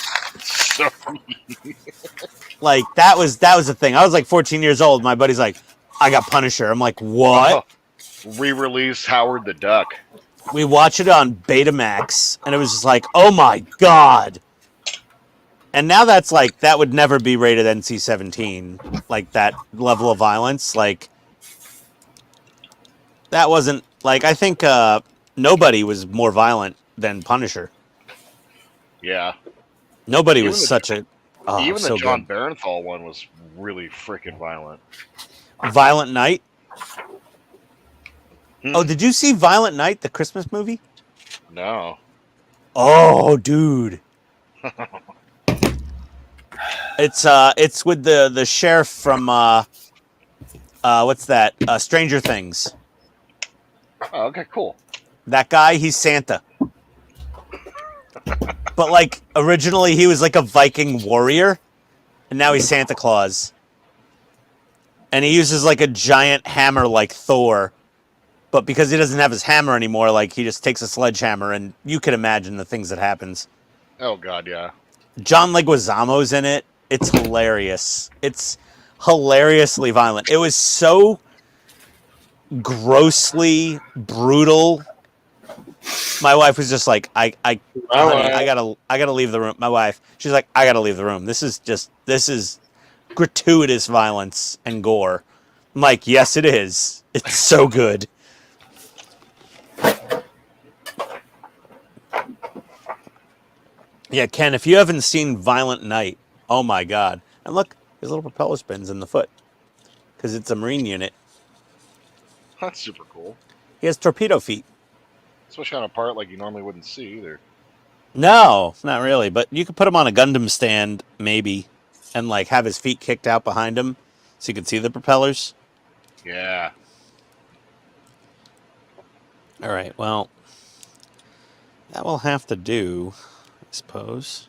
Like that was the thing. I was like 14 years old. My buddy's like, I got Punisher. I'm like, what? Re-release Howard the Duck. We watched it on Betamax, and it was just like, oh my god. And now that would never be rated NC-17, like that level of violence. Like, that wasn't, like, I think nobody was more violent than Punisher. Yeah. Nobody was such a... Oh, even so the John good. Barenthal one was really freaking violent. Violent Night? Oh, did you see Violent Night, the Christmas movie? No. Oh, dude. It's with the sheriff from what's that? Stranger Things. Oh, okay, cool. That guy, he's Santa. But like originally he was like a Viking warrior, and now he's Santa Claus. And he uses like a giant hammer like Thor. But because he doesn't have his hammer anymore, like he just takes a sledgehammer, and you can imagine the things that happens. Oh god, yeah. John Leguizamo's in it. It's hilarious. It's hilariously violent. It was so grossly brutal. My wife was just like, honey, I gotta leave the room. My wife, she's like, I gotta leave the room. This is gratuitous violence and gore. I'm like, yes, it is. It's so good. Yeah, Ken, if you haven't seen Violent Night, oh my god. And look, there's little propeller spins in the foot. Because it's a Marine unit. That's super cool. He has torpedo feet. Especially on a part like you normally wouldn't see either. No, not really. But you could put him on a Gundam stand, maybe. And like have his feet kicked out behind him. So you can see the propellers. Yeah. Alright, well. That will have to do, I suppose.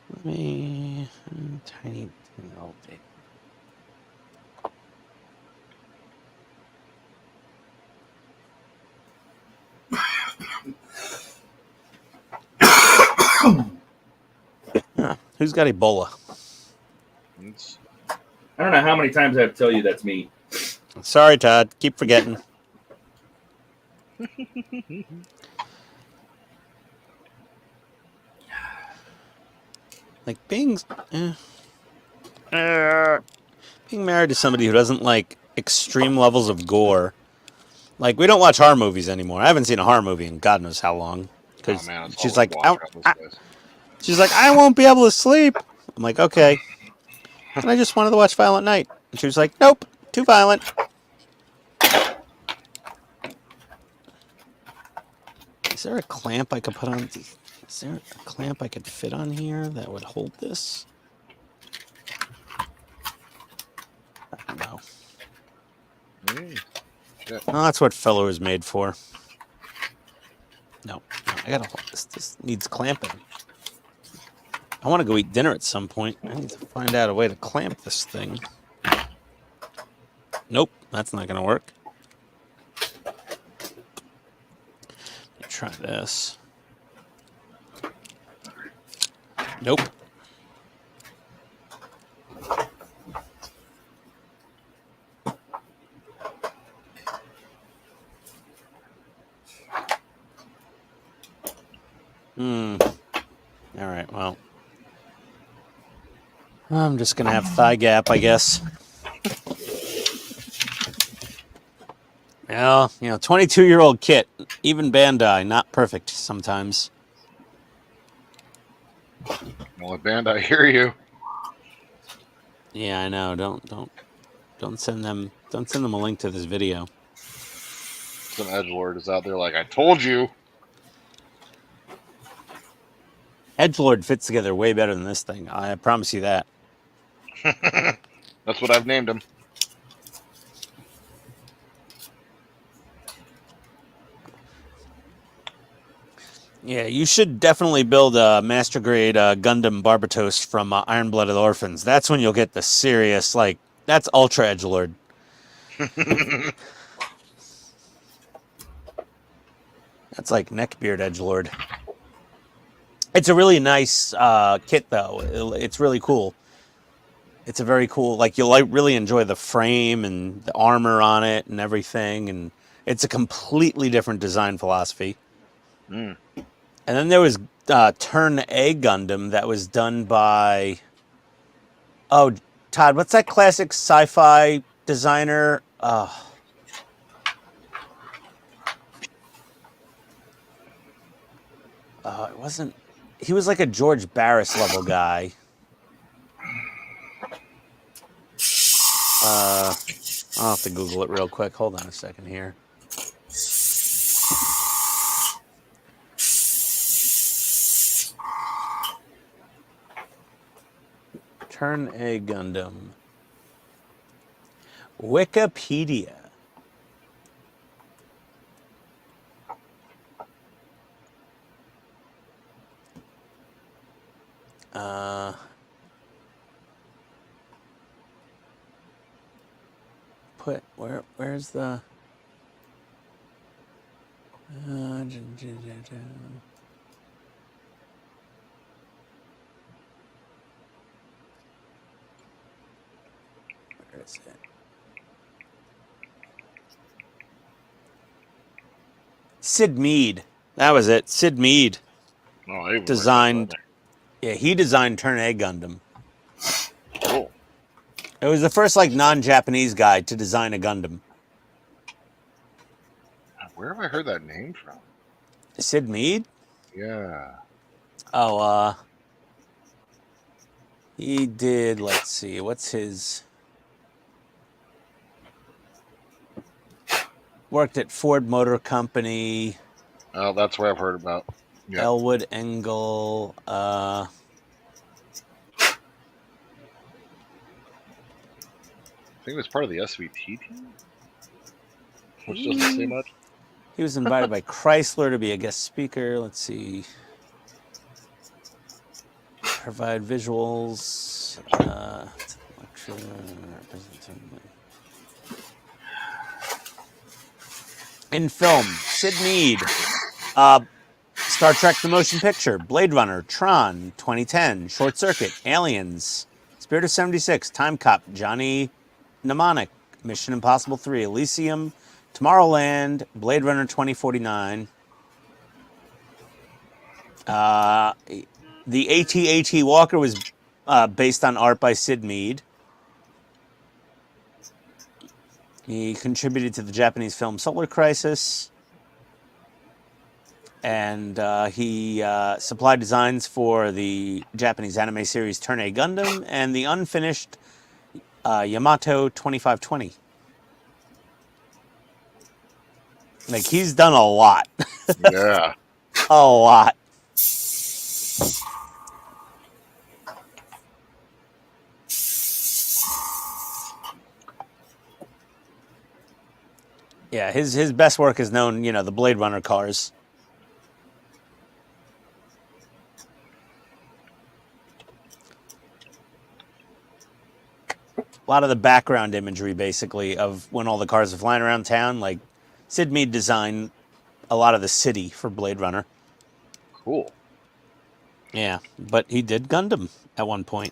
Let me... Tiny all day. Who's got Ebola? I don't know how many times I have to tell you that's me. Sorry, Todd. Keep forgetting. Like being married to somebody who doesn't like extreme levels of gore. Like we don't watch horror movies anymore. I haven't seen a horror movie in God knows how long. Because she's like, she's like, I won't be able to sleep. I'm like, okay. And I just wanted to watch Violent Night. And she was like, nope, too violent. Is there a clamp I could put on? Is there a clamp I could fit on here that would hold this? I don't know. Oh, that's what filler is made for. No, I gotta hold this. This needs clamping. I want to go eat dinner at some point. I need to find out a way to clamp this thing. Nope, that's not gonna work. Try this. Nope. All right, well. I'm just going to have thigh gap, I guess. Well, 22-year-old Kit, even Bandai, not perfect sometimes. Well, Bandai, I hear you. Yeah, I know. Don't send them a link to this video. Some edgelord is out there like, I told you. Edgelord fits together way better than this thing. I promise you that. That's what I've named him. Yeah, you should definitely build a master grade Gundam Barbatos from Iron Blooded Orphans. That's when you'll get the serious, like, that's Ultra Edgelord. That's like Neckbeard Edgelord. It's a really nice kit, though. It's really cool. It's a very cool, like, you'll really enjoy the frame and the armor on it and everything. And it's a completely different design philosophy. Mm. And then there was Turn A Gundam that was done by... Oh, Todd, what's that classic sci-fi designer? It wasn't... He was like a George Barris level guy. I'll have to Google it real quick. Hold on a second here. Turn A Gundam. Wikipedia. Where's the where is it? Sid Mead. That was it. Sid Mead. Oh, Designed. Yeah, he designed Turn A Gundam. Cool. It was the first like non-Japanese guy to design a Gundam. Where have I heard that name from? Sid Mead? Yeah. Oh, he did, let's see, what's his... Worked at Ford Motor Company. Oh, that's where I've heard about. Yep. Elwood Engel. I think it was part of the SVT team, which doesn't say much. He was invited by Chrysler to be a guest speaker. Let's see. Provide visuals. In film, Sid Mead. Star Trek The Motion Picture, Blade Runner, Tron, 2010, Short Circuit, Aliens, Spirit of 76, Time Cop, Johnny Mnemonic, Mission Impossible 3, Elysium, Tomorrowland, Blade Runner 2049. The AT-AT Walker was based on art by Sid Mead. He contributed to the Japanese film Solar Crisis. And he supplied designs for the Japanese anime series Turn A Gundam and the unfinished Yamato 2520. Like, he's done a lot. Yeah. A lot. Yeah, his best work is known, you know, the Blade Runner cars. A lot of the background imagery, basically, of when all the cars are flying around town. Like, Sid Mead designed a lot of the city for Blade Runner. Cool. Yeah, but he did Gundam at one point.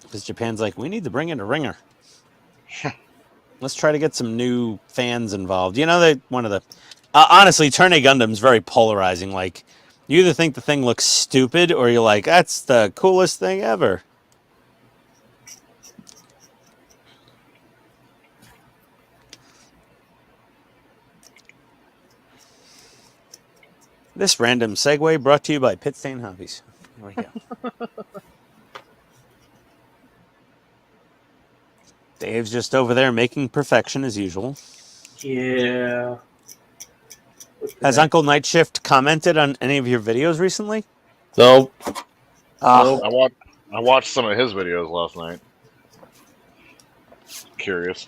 Because Japan's like, we need to bring in a ringer. Let's try to get some new fans involved. You know, one of the... honestly, Turn A Gundam's very polarizing. Like, you either think the thing looks stupid, or you're like, that's the coolest thing ever. This random segue brought to you by PITSTAIN Hobbies. Here we go. Dave's just over there making perfection as usual. Yeah. Has Uncle Nightshift commented on any of your videos recently? No. I watched some of his videos last night. Curious.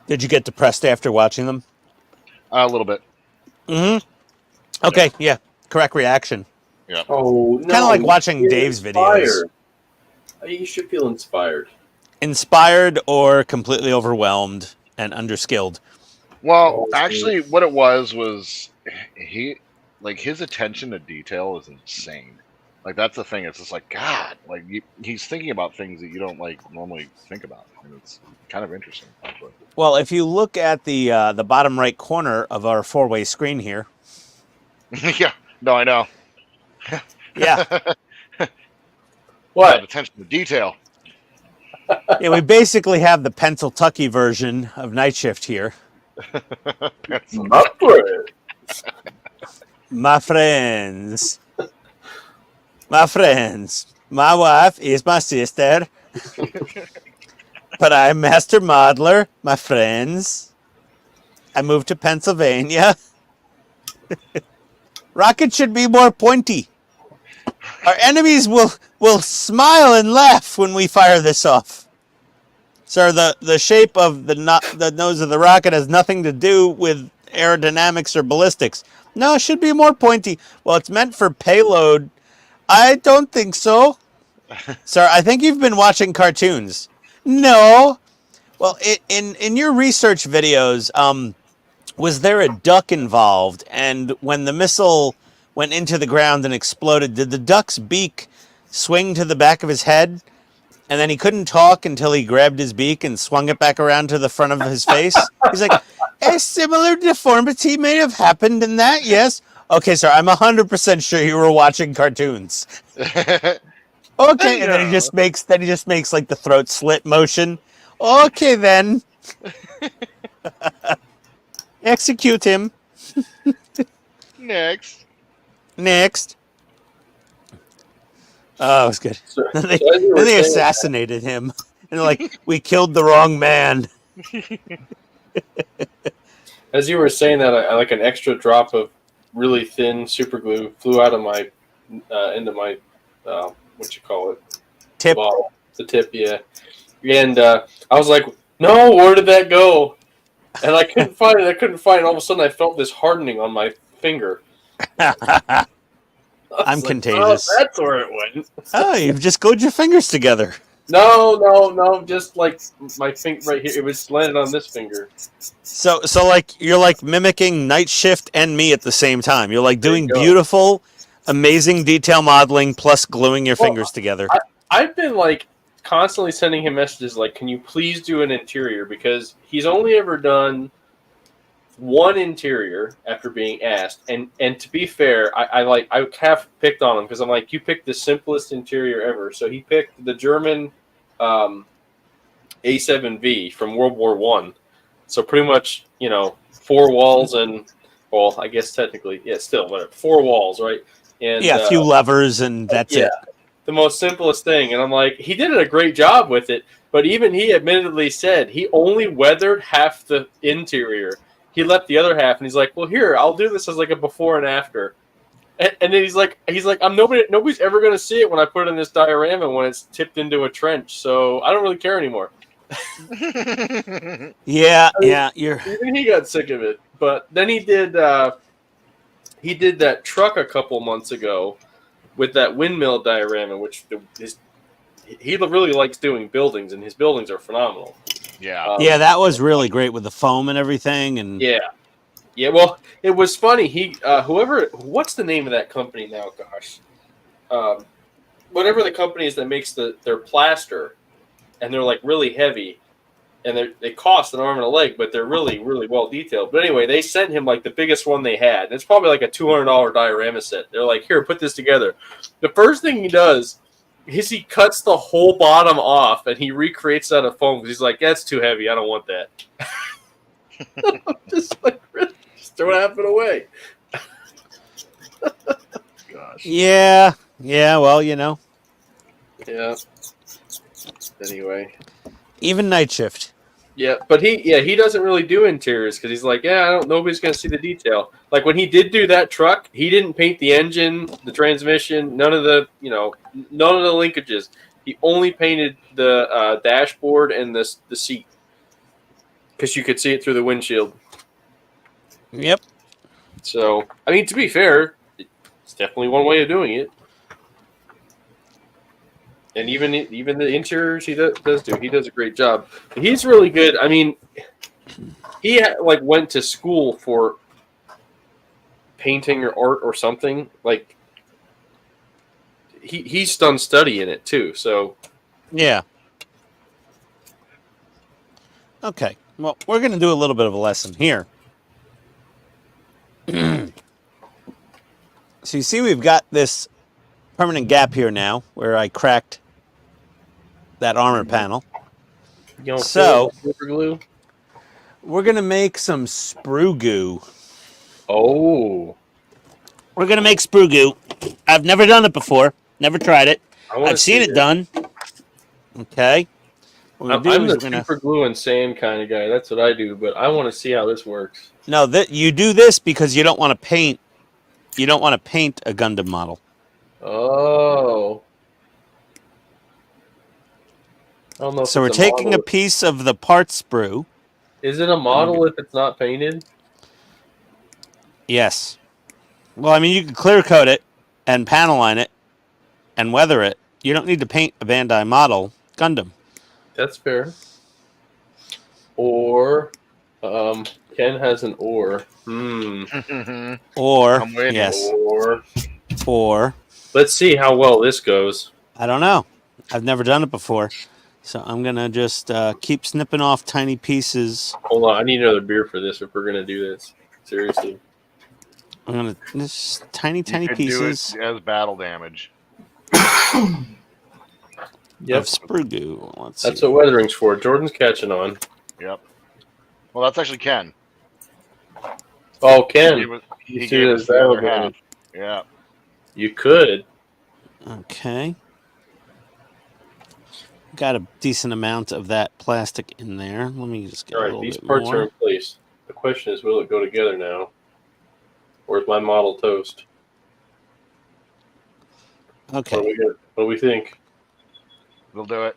Did you get depressed after watching them? A little bit. Mm-hmm. Okay, yeah. Correct reaction. Yeah. Oh, no. Kind of like watching Feel Dave's inspired. videos. You should feel inspired. Inspired or completely overwhelmed and underskilled. Well, actually, what it was he, like, his attention to detail is insane. Like, that's the thing. It's just like, God, like, he's thinking about things that you don't, like, normally think about. And it's kind of interesting, actually. Well, if you look at the bottom right corner of our 4-way screen here. Yeah. No, I know. Yeah. What? Attention to detail. Yeah, we basically have the Pennsyltucky version of Night Shift here. My friends. My friends. My wife is my sister. But I'm Master Modeler, my friends. I moved to Pennsylvania. Rockets should be more pointy. Our enemies will smile and laugh when we fire this off. Sir, the shape of the nose of the rocket has nothing to do with aerodynamics or ballistics. No, it should be more pointy. Well, it's meant for payload. I don't think so. Sir, I think you've been watching cartoons. No. Well, in your research videos, was there a duck involved? And when the missile went into the ground and exploded, did the duck's beak swing to the back of his head? And then he couldn't talk until he grabbed his beak and swung it back around to the front of his face? He's like, a similar deformity may have happened in that, yes. Okay, sir, I'm 100% sure you were watching cartoons. Okay, and then he just makes like the throat slit motion. Okay, then. Execute him. Next. Oh, it was good. So, then they assassinated him. And they're like, we killed the wrong man. As you were saying that, I like an extra drop of really thin super glue flew out of my into my what you call it, tip. The tip, yeah. And I was like, no, where did that go? And I couldn't find it. All of a sudden, I felt this hardening on my finger. I'm contagious. Oh, that's where it went. Oh, you've just glued your fingers together. No, just like my finger right here. It was landed on this finger. So like you're like mimicking Night Shift and me at the same time. You're like doing beautiful, amazing detail modeling plus gluing your fingers together. I've been like constantly sending him messages like, "Can you please do an interior?" Because he's only ever done one interior after being asked. And to be fair, I half picked on him because I'm like, you picked the simplest interior ever. So he picked the German A7V from World War I. So pretty much, 4 walls and, well, I guess technically, yeah, still, whatever, 4 walls, right? And yeah, a few levers and that's it. The most simplest thing. And I'm like, he did a great job with it. But even he admittedly said he only weathered half the interior. He left the other half, and he's like, "Well, here, I'll do this as like a before and after." And then he's like, nobody's ever gonna see it when I put it in this diorama when it's tipped into a trench. So I don't really care anymore. Yeah. Even he got sick of it. But then he did that truck a couple months ago with that windmill diorama, which he really likes doing buildings, and his buildings are phenomenal. Yeah. Yeah, that was really great with the foam and everything. And yeah. Well, it was funny. He what's the name of that company now? Gosh, whatever the company is that makes their plaster, and they're like really heavy, and they cost an arm and a leg, but they're really, really well detailed. But anyway, they sent him like the biggest one they had. It's probably like a $200 diorama set. They're like, here, put this together. The first thing he does is he cuts the whole bottom off and he recreates that out of foam because he's like, that's too heavy. I don't want that. Just like, just throw half it away. Gosh. Yeah. Well, Yeah. Anyway. Even Night Shift. Yeah, but he doesn't really do interiors because he's like, nobody's gonna see the detail. Like when he did do that truck, he didn't paint the engine, the transmission, none of the linkages. He only painted the dashboard and the seat because you could see it through the windshield. Yep. So I mean, to be fair, it's definitely one way of doing it. And even the interiors he does do. He does a great job. He's really good. I mean, he went to school for painting or art or something. Like he's done study in it too. So yeah. Okay. Well, we're going to do a little bit of a lesson here. So you see, we've got this permanent gap here now where I cracked that armor panel. So super glue. We're going to make some sprue goo. Oh. We're going to make sprue goo. I've never done it before. Never tried it. I've seen it done. Okay. I'm the super glue and sand kind of guy. That's what I do, but I want to see how this works. No, you do this because you don't want to paint. You don't want to paint a Gundam model. Oh. I don't know. So we're taking a piece of the part sprue. Is it a model if it's not painted? Yes. Well, I mean, you can clear coat it and panel line it and weather it. You don't need to paint a Bandai model Gundam. That's fair. Or, Ken has an or. Or, yes. Or. Let's see how well this goes. I don't know. I've never done it before. So I'm going to just keep snipping off tiny pieces. Hold on. I need another beer for this if we're going to do this. Seriously. I'm going to just tiny pieces. Do it as battle damage. Yep. Of sprue goo. That's what weathering's for. Jordan's catching on. Yep. Well, that's actually Ken. Oh, Ken. He gave us the other half. Yeah. You could. Okay. Got a decent amount of that plastic in there. Let me just get a little these bit parts more. are in place. The question is, will it go together now? Or is my model toast? Okay. What do we think? We'll do it.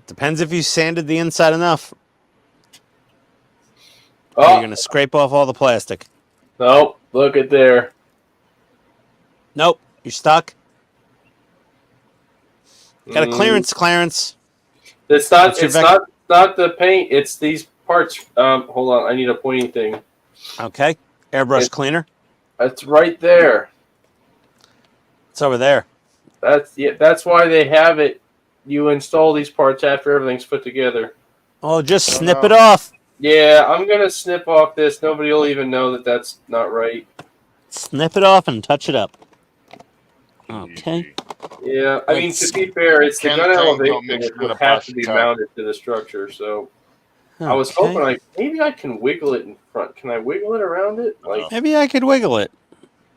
Depends if you sanded the inside enough. Oh. You're going to scrape off all the plastic. Nope. Look at there. Nope. You're stuck. Got a clearance, Clarence. It's not the paint. It's these parts. Hold on. I need a pointing thing. Okay. Airbrush cleaner. It's right there. It's over there. That's why they have it. You install these parts after everything's put together. Oh, just snip it off. Yeah, I'm going to snip off this. Nobody will even know that that's not right. Snip it off and touch it up. Okay. Yeah, I mean, to be fair, it's the gun elevation that would have to be mounted to the structure, so I was hoping maybe I can wiggle it in front. Can I wiggle it around it? Like maybe I could wiggle it.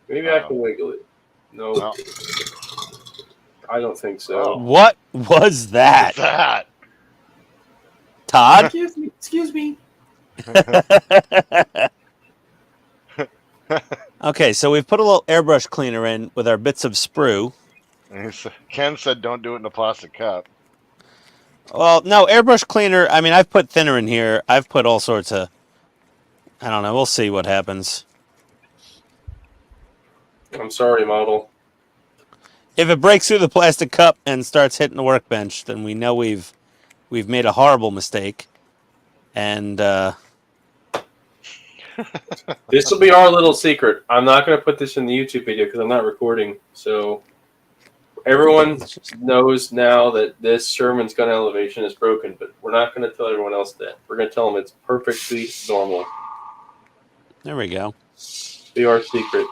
Maybe I can wiggle it. No. I don't think so. What was that? What's that? Todd? Excuse me. Okay, so we've put a little airbrush cleaner in with our bits of sprue. Ken said don't do it in a plastic cup. Well, no, airbrush cleaner, I mean, I've put thinner in here. I've put all sorts of, I don't know, we'll see what happens. I'm sorry, model. If it breaks through the plastic cup and starts hitting the workbench, then we know we've made a horrible mistake. And this will be our little secret. I'm not going to put this in the YouTube video because I'm not recording. So everyone knows now that this Sherman's gun elevation is broken, but we're not going to tell everyone else that. We're going to tell them it's perfectly normal. There we go. Be our secret.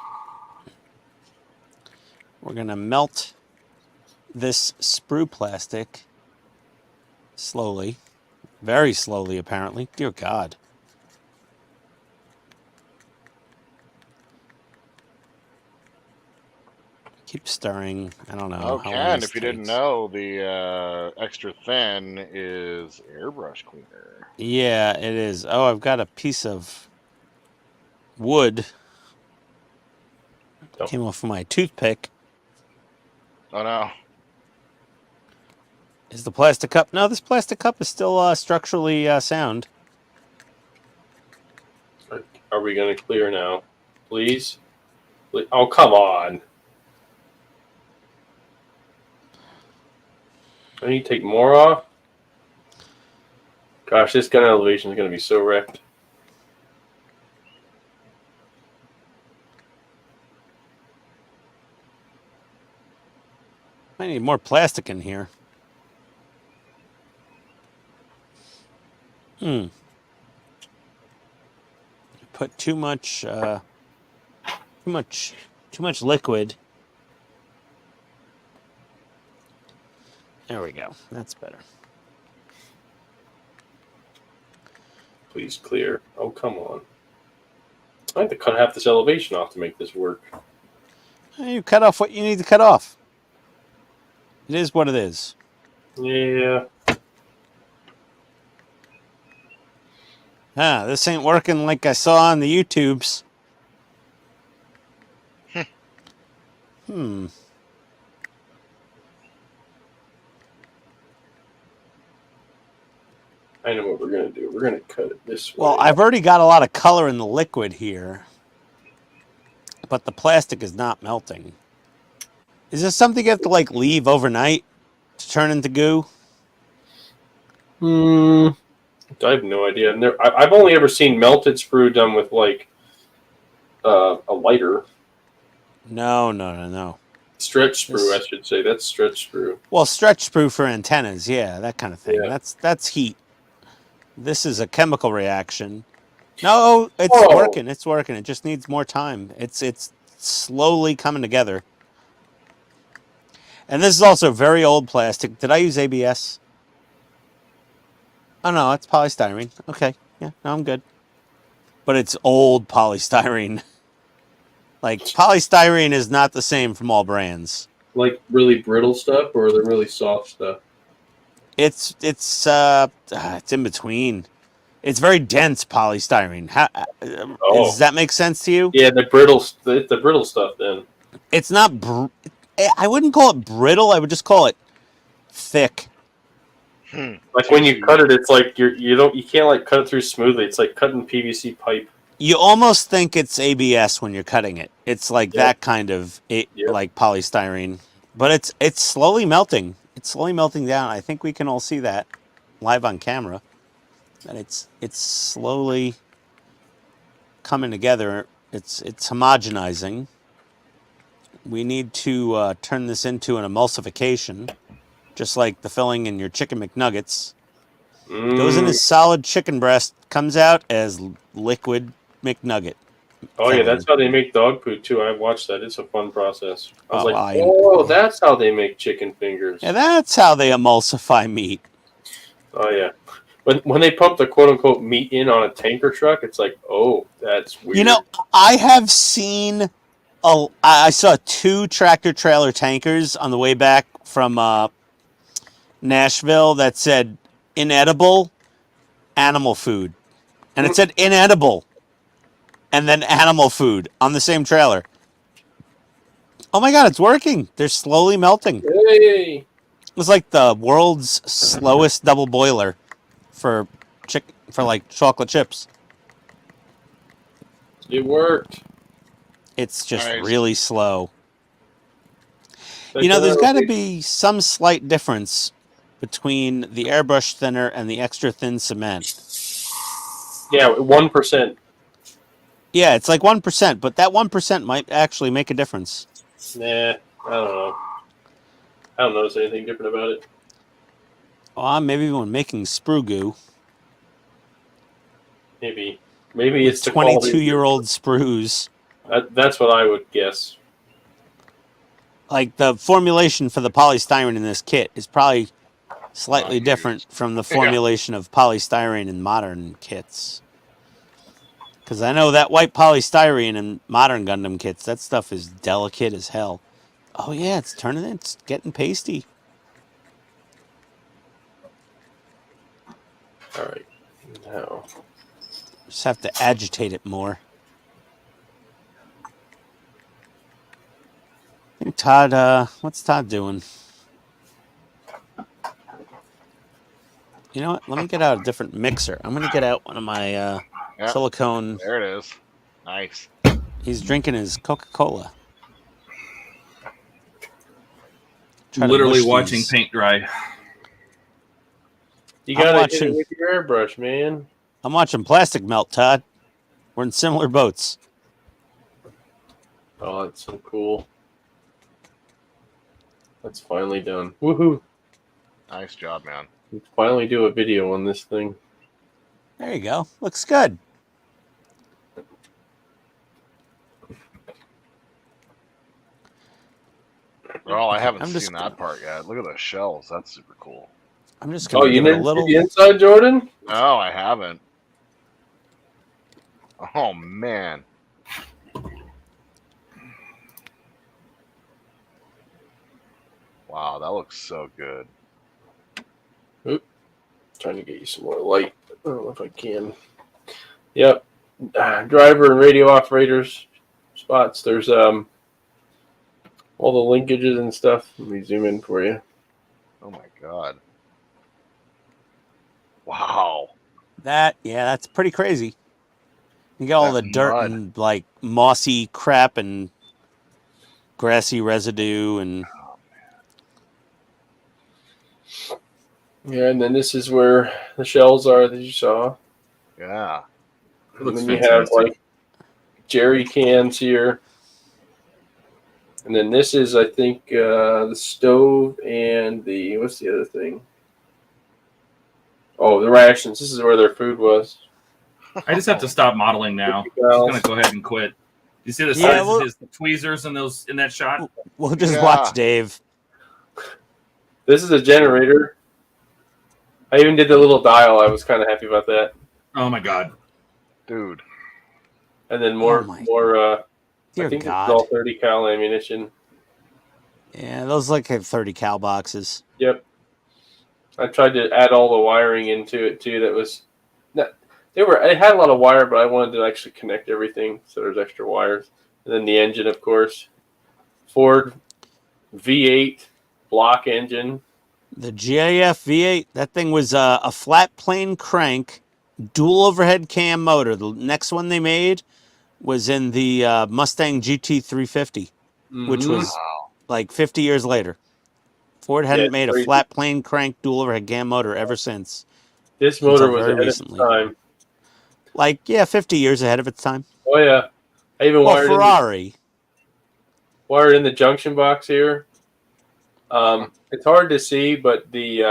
We're going to melt this sprue plastic slowly. Very slowly, apparently. Dear God. Keep stirring. I don't know. Oh, how long Ken, this if you didn't takes. know, the extra thin is airbrush cleaner. Yeah, it is. Oh, I've got a piece of wood. Oh. Came off of my toothpick. Oh no. Is the plastic cup? No, this plastic cup is still structurally sound. Are we going to clear now? Please? Oh, come on. I need to take more off? Gosh, this gun elevation is going to be so wrecked. I need more plastic in here. Put too much liquid. There we go. That's better. Please clear. Oh, come on. I have to cut half this elevation off to make this work. You cut off what you need to cut off. It is what it is. Yeah. This ain't working like I saw on the YouTubes. I know what we're going to do. We're going to cut it this way. Well, I've already got a lot of color in the liquid here, but the plastic is not melting. Is this something you have to like leave overnight to turn into goo? I have no idea. I've only ever seen melted sprue done with like a lighter. No. Stretch sprue, I should say. That's stretch sprue. Well, stretch sprue for antennas, yeah, that kind of thing. Yeah. That's heat. This is a chemical reaction. No, it's working. It's working. It just needs more time. It's slowly coming together. And this is also very old plastic. Did I use ABS? Oh no, it's polystyrene. Okay, yeah, no, I'm good. But it's old polystyrene. Like polystyrene is not the same from all brands. Like really brittle stuff, or the really soft stuff? It's in between. It's very dense polystyrene. Does that make sense to you? Yeah, the brittle stuff. Then it's not. I wouldn't call it brittle. I would just call it thick. Like when you cut it, it's like you can't like cut it through smoothly. It's like cutting PVC pipe. You almost think it's ABS when you're cutting it. It's like that kind of like polystyrene, but it's slowly melting. It's slowly melting down. I think we can all see that live on camera. And it's slowly coming together. It's homogenizing. We need to turn this into an emulsification, just like the filling in your chicken McNuggets. Goes in as solid chicken breast, comes out as liquid McNugget. Oh yeah, that's how they make dog food too. I've watched that. It's a fun process. I was that's how they make chicken fingers. Yeah, that's how they emulsify meat. Oh yeah. When they pump the quote unquote meat in on a tanker truck, it's like, oh, that's weird. You know, I have seen I saw 2 tractor trailer tankers on the way back from Nashville that said inedible animal food. And it said inedible and then animal food on the same trailer. Oh my God, it's working. They're slowly melting. Hey. It's like the world's slowest double boiler for like chocolate chips. It worked. It's just really slow. Like you know, there's got to be some slight difference between the airbrush thinner and the extra thin cement. Yeah, 1%. Yeah, it's like 1%, but that 1% might actually make a difference. Nah, I don't know. I don't notice anything different about it. Oh, maybe when making sprue goo. Maybe it's the 22-year-old sprues. That's what I would guess. Like the formulation for the polystyrene in this kit is probably slightly different from the formulation of polystyrene in modern kits. Because I know that white polystyrene in modern Gundam kits, that stuff is delicate as hell. Oh yeah, it's turning. It's getting pasty. All right. Now, Just have to agitate it more. I think Todd, what's Todd doing? You know what? Let me get out a different mixer. I'm going to get out one of my Yeah, silicone. there it is. Nice. He's drinking his Coca-Cola. Try to Literally mush watching these. paint dry. you I'm gotta hit watching- it with your airbrush, man. I'm watching plastic melt, Todd. We're in similar boats. Oh, that's so cool. That's finally done. Woohoo! Nice job, man. We can finally do a video on this thing. There you go. Looks good. Well, I haven't I'm just seen that part yet. Look at the shells. That's super cool. I'm just Oh, going to you give it a didn't little. see the inside, Jordan? No, I haven't. Oh, man. Wow, that looks so good. Trying to get you some more light. I don't know if I can. Yep. Driver and radio operators spots. There's all the linkages and stuff. Let me zoom in for you. Oh, my God. Wow. That's pretty crazy. You got all That the dirt mud. and like mossy crap and grassy residue and Yeah, and then this is where the shells are that you saw. Yeah. It And looks then you have fantastic. like jerry cans here. And then this is, I think, the stove and the, what's the other thing? Oh, the rations. This is where their food was. I just have to stop modeling now. I'm just gonna go ahead and quit. You see the Yeah, size well- of his tweezers in that shot? we'll just Yeah. watch Dave. This is a generator. I even did the little dial. I was kind of happy about that. Oh my God. Dude. And then more. I Dear think God. it's all 30 cal ammunition. Yeah, those like have 30 cal boxes. Yep. I tried to add all the wiring into it too. That was, it had a lot of wire, but I wanted to actually connect everything, so there's extra wires. And then the engine, of course, Ford V8 block engine. The GAF V8, that thing was a flat plane crank, dual overhead cam motor. The next one they made was in the Mustang GT350, which Mhm. was like 50 years later. Ford hadn't it's made a crazy. flat plane crank dual overhead cam motor ever since. This motor Until was very ahead recently. of its time. Like, yeah, 50 years ahead of its time. Oh yeah, I even Well, wired Ferrari. wired in the junction box here. It's hard to see, but the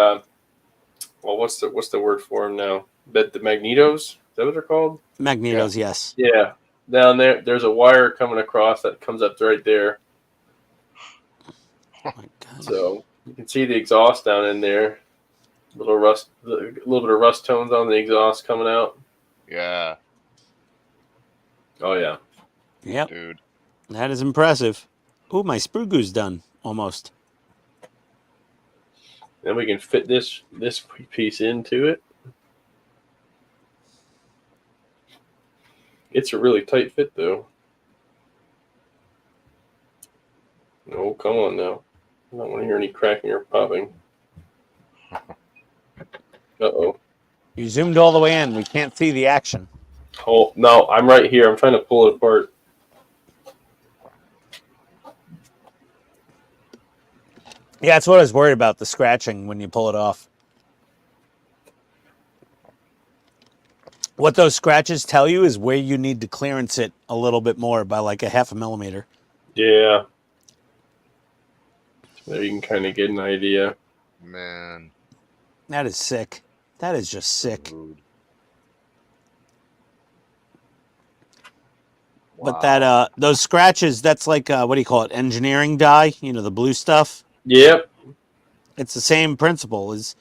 well, what's the word for them now? But the magnetos, is that what they're called? Magnetos, yes. Yeah, down there. There's a wire coming across that comes up right there. Oh my God. So you can see the exhaust down in there. A little bit of rust tones on the exhaust coming out. Yeah. Oh yeah. Yep, Dude. that is impressive. Ooh, my sprue goo's done almost. Then we can fit this piece into it. It's a really tight fit though. Oh, come on now. I don't want to hear any cracking or popping. Uh-oh. You zoomed all the way in. We can't see the action. Oh, no, I'm right here. I'm trying to pull it apart. Yeah, that's what I was worried about, the scratching when you pull it off. What those scratches tell you is where you need to clearance it a little bit more by like a half a millimeter. Yeah. There you can kind of get an idea. Man. That is sick. That is just sick. Dude. But that those scratches, that's like what do you call it? Engineering dye, you know, the blue stuff. Yep. It's the same principle. Is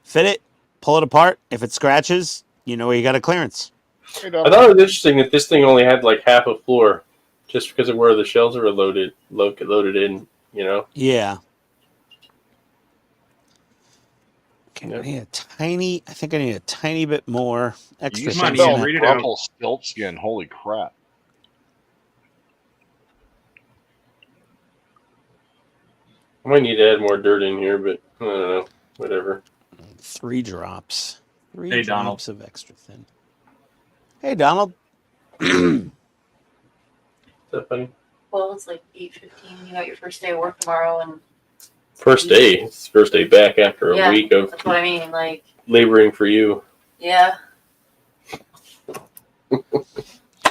fit it, pull it apart. If it scratches, you know where you got a clearance. Hey, I thought it was interesting that this thing only had like half a floor, just because of where the shells are loaded in. You know. Yeah. Okay, Yep. I need a tiny. I think I need a tiny bit more extra You Come on, spelled Ian, cement. read it out. Rumpelstiltskin. Holy crap. I might need to add more dirt in here, but I don't know. Whatever. 3 drops. 3 Hey, Donald. drops of extra thin. Hey, Donald. Is that funny? Well, it's like 8:15. You got your first day of work tomorrow, and First day. It's first day back after a Yeah. week of that's what I mean. Like, laboring for you. yeah.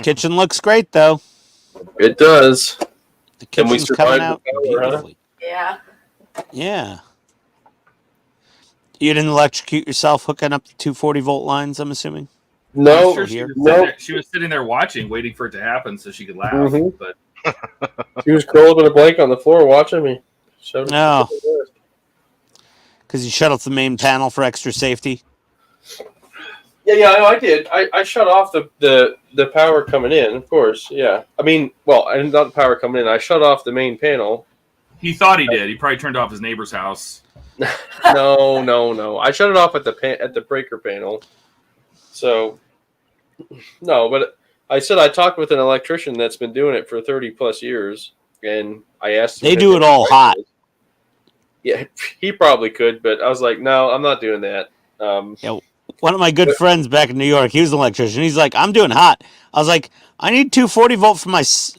Kitchen looks great, though. It does. The And we kitchen's coming survived the out power, huh? beautifully. Yeah. Yeah. You didn't electrocute yourself hooking up the 240-volt lines, I'm assuming? I'm No, sure here. she was sitting there watching, waiting for it to happen so she could laugh. Mhm. But she was curled up in a blanket on the floor watching me. Showed No. Because you shut off the main panel for extra safety? Yeah, I did. I shut off the power coming in, of course. Yeah. I mean, well, I didn't not the power coming in. I shut off the main panel. he thought he did. He probably turned off his neighbor's house. No. I shut it off at the breaker panel. So, no, but I said I talked with an electrician that's been doing it for 30 plus years, and I asked him. They do it all hot. Yeah, he probably could, but I was like, no, I'm not doing that. One of my good friends back in New York, he was an electrician. He's like, I'm doing hot. I was like, I need 240-volt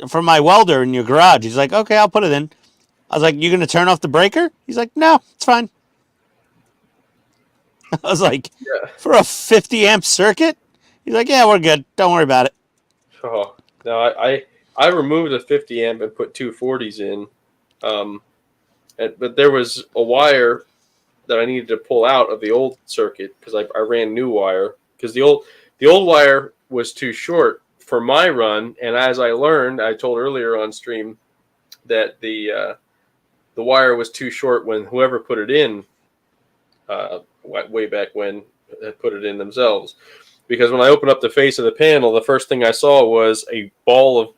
for my welder in your garage. He's like, okay, I'll put it in. I was like, you going to turn off the breaker? He's like, no, it's fine. I was like, for a 50-amp circuit? He's like, yeah, we're good. Don't worry about it. Oh, no, I removed the 50 amp and put 240s in. But there was a wire that I needed to pull out of the old circuit because I ran new wire because the old wire was too short for my run. And as I learned, I told earlier on stream that the wire was too short when whoever put it in way back when had put it in themselves. Because when I opened up the face of the panel, the first thing I saw was a ball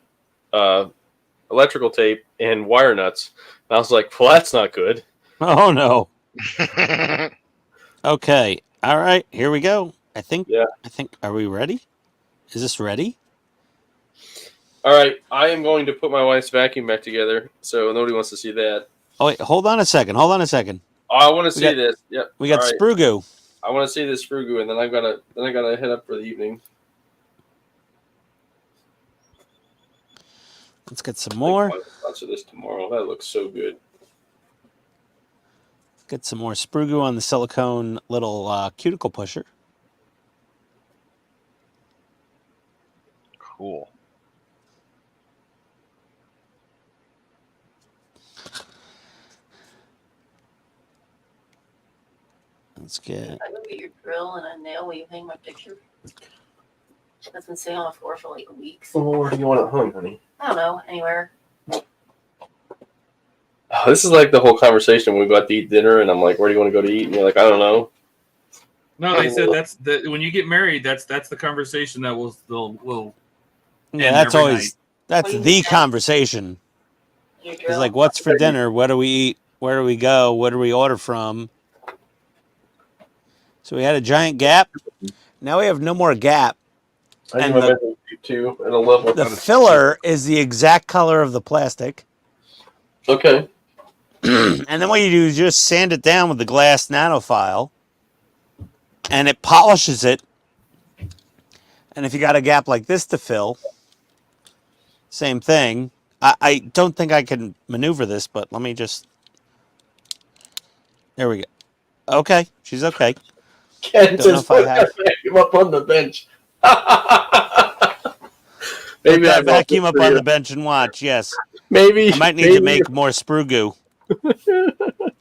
of electrical tape and wire nuts. And I was like, well, that's not good. Oh, no. Okay. All right. Here we go. I think, are we ready? Is this ready? All right. I am going to put my wife's vacuum back together. So nobody wants to see that. Oh, wait. Hold on a second. Oh, I want to see this. Yep. We got sprue goo. I want to see this sprue goo, and then I gotta head up for the evening. Let's get some more. Lots of this tomorrow. That looks so good. Get some more sprue goo on the silicone little cuticle pusher. Cool. Let's get. I go get your drill and a nail. Will you hang my picture? That's been sitting on the floor for like weeks. Oh, where do you want it hung, honey? I don't know. Anywhere. Oh, this is like the whole conversation when we go out to eat dinner, and I'm like, "Where do you want to go to eat?" And you're like, "I don't know." No, they said that's when you get married. That's the conversation that will. Yeah, that's always the conversation. It's like, what's for dinner? What do we eat? Where do we go? What do we order from? So we had a giant gap. Now we have no more gap. And the filler is the exact color of the plastic. Okay. And then what you do is just sand it down with the glass nanofile, and it polishes it. And if you got a gap like this to fill, same thing. I don't think I can maneuver this, but let me just. There we go. Okay, she's okay. Ken just put that vacuum up on the bench. Maybe that vacuum up on the bench and watch. Yes. Maybe I might need to make more sprue goo.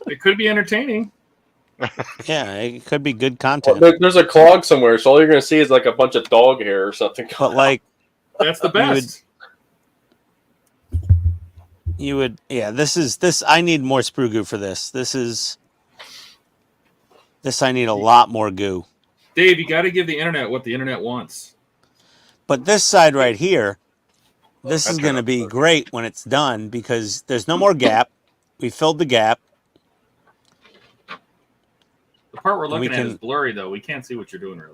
It could be entertaining. Yeah, it could be good content. Well, there's a clog somewhere, so all you're gonna see is like a bunch of dog hair or something. But like, that's the best. You would, yeah. This. I need more sprue goo for this. This. I need a lot more goo. Dave, you got to give the internet what the internet wants. But this side right here, this is going to be great when it's done because there's no more gap. We filled the gap. The part we're And we looking at can- is blurry, though. We can't see what you're doing, really.